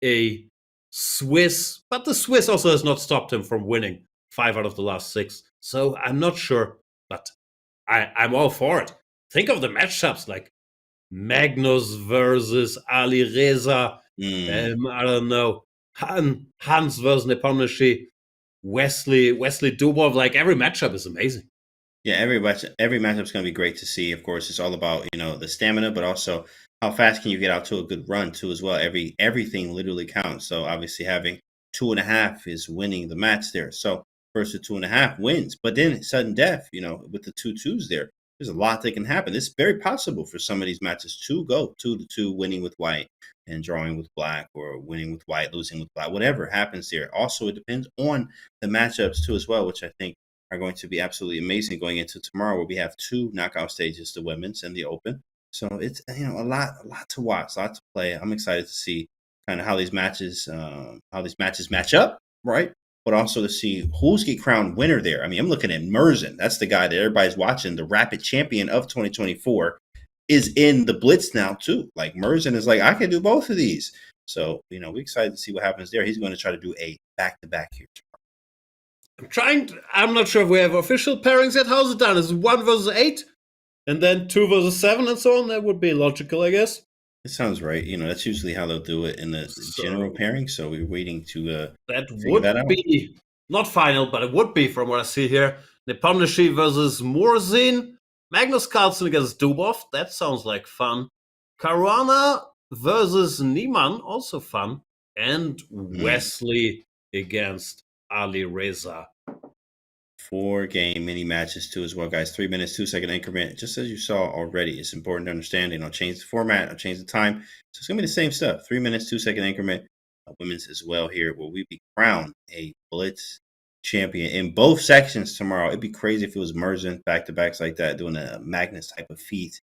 a Swiss. But the Swiss also has not stopped him from winning 5 out of the last 6. So I'm not sure, but I'm all for it. Think of the matchups like Magnus versus Alireza. I don't know. Hans versus Nepomniachtchi. Wesley Dubov. Every matchup is amazing. Yeah, every matchup is going to be great to see. Of course, it's all about the stamina, but also how fast can you get out to a good run too as well. Everything literally counts. So obviously having 2.5 is winning the match there. So first to 2.5 wins, but then sudden death. With the 2-2s there's a lot that can happen. It's very possible for some of these matches to go 2-2, winning with white and drawing with black, or winning with white, losing with black. Whatever happens there. Also, it depends on the matchups too as well, which I think are going to be absolutely amazing going into tomorrow, where we have 2 knockout stages, the women's and the open. So it's a lot to watch, a lot to play. I'm excited to see kind of how these matches match up, right? But also to see who's get crowned winner there. I mean, I'm looking at Merzen. That's the guy that everybody's watching. The Rapid Champion of 2024 is in the Blitz now too. Merzen is I can do both of these. So we're excited to see what happens there. He's going to try to do a back-to-back here tomorrow. I'm not sure if we have official pairings yet. How's it done? Is it 1 versus 8? And then 2 versus 7 and so on? That would be logical, I guess. It sounds right. That's usually how they'll do it in the general pairing. So we're waiting to that would be not final, but it would be from what I see here. Nepomniachtchi versus Morzin. Magnus Carlsen against Dubov. That sounds like fun. Caruana versus Niemann. Also fun. And Wesley against Alireza. 4-game mini matches too as well, guys. 3 minutes, 2-second increment. Just as you saw already, it's important to understand. I'll change the format, I'll change the time. So it's gonna be the same stuff. 3 minutes, 2-second increment. Women's as well here, where we be crowned a Blitz champion in both sections tomorrow. It'd be crazy if it was Merzen back-to-backs like that, doing a Magnus type of feat.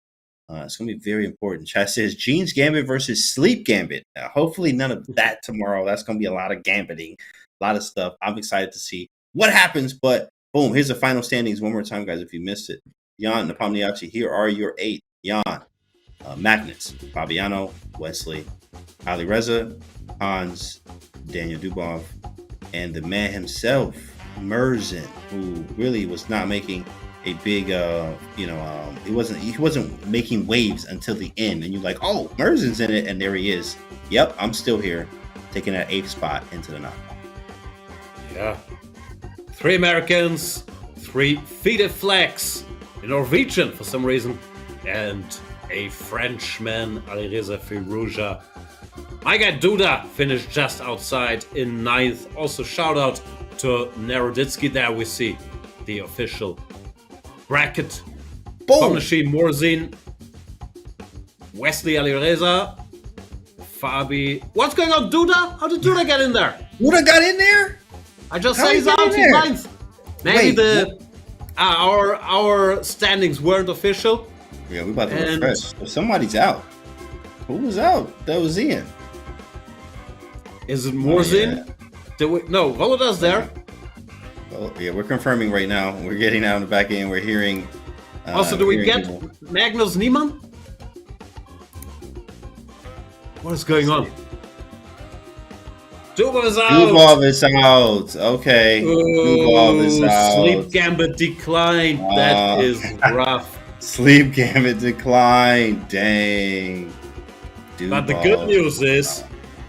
It's gonna be very important. Chat says Jean's Gambit versus Sleep Gambit. Hopefully none of that tomorrow. That's gonna be a lot of gambiting, a lot of stuff. I'm excited to see what happens, but boom, here's the final standings one more time, guys, if you missed it. Jan Nepomniachtchi, here are your 8. Jan, Magnus, Fabiano, Wesley, Alireza, Hans, Daniel Dubov, and the man himself, Merzen, who really was not making big, he wasn't making waves until the end, and you're like, oh, Merzin's in it, and there he is. Yep, I'm still here, taking that 8th spot into the knockout. Yeah, 3 Americans, 3 FIDE flags, a Norwegian for some reason, and a Frenchman, Alireza Firouzja. My guy Duda finished just outside in 9th. Also shout out to Naroditsky. There we see the official bracket. Pomniachtchi, Morzin, Wesley Alireza, Fabi. What's going on, Duda? How did Duda get in there? Duda got in there? I just How say he's did he out get in in there? 9th. Maybe our standings weren't official. Yeah, we about to refresh. So somebody's out. Who was out? That was Ian. Is it Morzin? No, Voloda's there. Well, yeah, we're confirming right now. We're getting out on the back end. We're hearing. Also, do we hearing get people. Magnus Niemann? What is going on? Dubov is out. Dubov is out. Okay. Dubov is out. Sleep Gambit declined. That is rough. Sleep Gambit declined. Dang. But the good news is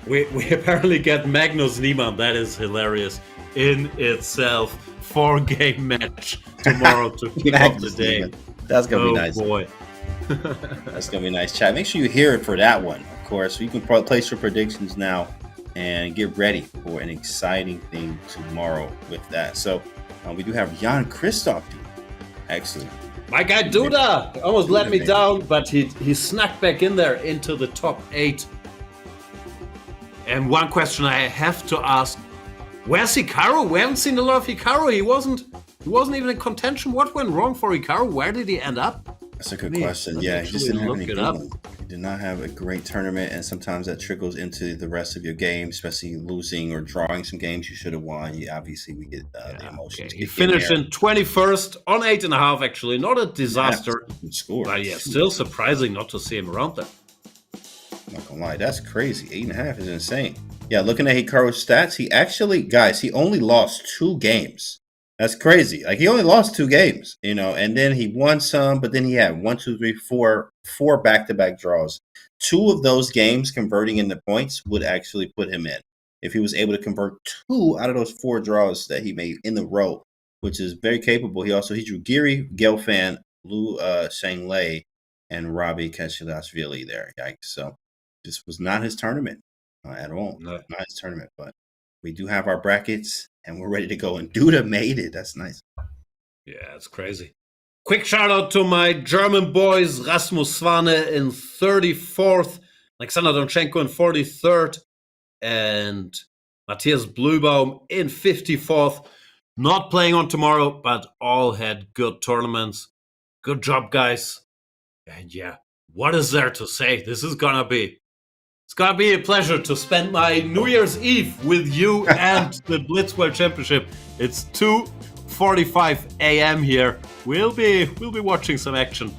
we apparently get Magnus Niemann. That is hilarious in itself. 4-game match tomorrow to kick off the day. Niemann. That's going to be nice. Oh, boy. That's going to be nice, chat. Make sure you hear it for that one, of course. So you can place your predictions now and get ready for an exciting thing tomorrow with that. So we do have Jan Christoph. Excellent. My guy Duda almost let me down, but he snuck back in there into the top 8. And one question I have to ask: where's Hikaru? We haven't seen a lot of Hikaru. He wasn't even in contention. What went wrong for Hikaru? Where did he end up? That's a good question. Yeah, he just didn't have any good ones. He did not have a great tournament, and sometimes that trickles into the rest of your game, especially losing or drawing some games you should have won. Obviously, we get the emotions. He finished in 21st on 8.5. Actually, not a disaster. Score. But yeah, still surprising not to see him around there. Not gonna lie, that's crazy. 8.5 is insane. Yeah, looking at Hikaru's stats, he actually, guys, he only lost 2 games. That's crazy. Like, he only lost 2 games, and then he won some, but then he had 4 back-to-back draws. 2 of those games converting into points would actually put him in. If he was able to convert 2 out of those 4 draws that he made in the row, which is very capable. He drew Giri, Gelfand, Lu Shanglei, and Robbie Kashilashvili there. Yikes. So this was not his tournament at all. No. Not his tournament, but we do have our brackets, and we're ready to go. And Duda made it. That's nice. Yeah, it's crazy. Quick shout out to my German boys, Rasmus Swane in 34th, Alexander Donchenko in 43rd, and Matthias Blübaum in 54th. Not playing on tomorrow, but all had good tournaments. Good job, guys. And yeah, what is there to say? It's gonna be a pleasure to spend my New Year's Eve with you and the Blitz World Championship. It's 2:45 a.m. here. We'll be watching some action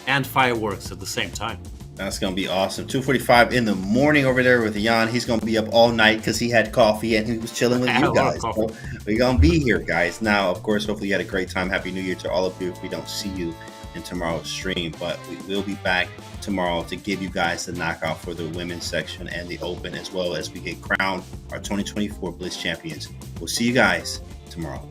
and fireworks at the same time. That's going to be awesome. 2:45 in the morning over there with Jan. He's going to be up all night because he had coffee and he was chilling with you guys. So we're going to be here, guys. Now, of course, hopefully you had a great time. Happy New Year to all of you if we don't see you in tomorrow's stream. But we will be back tomorrow to give you guys the knockout for the women's section and the open, as well as we get crowned our 2024 Blitz champions. We'll see you guys tomorrow.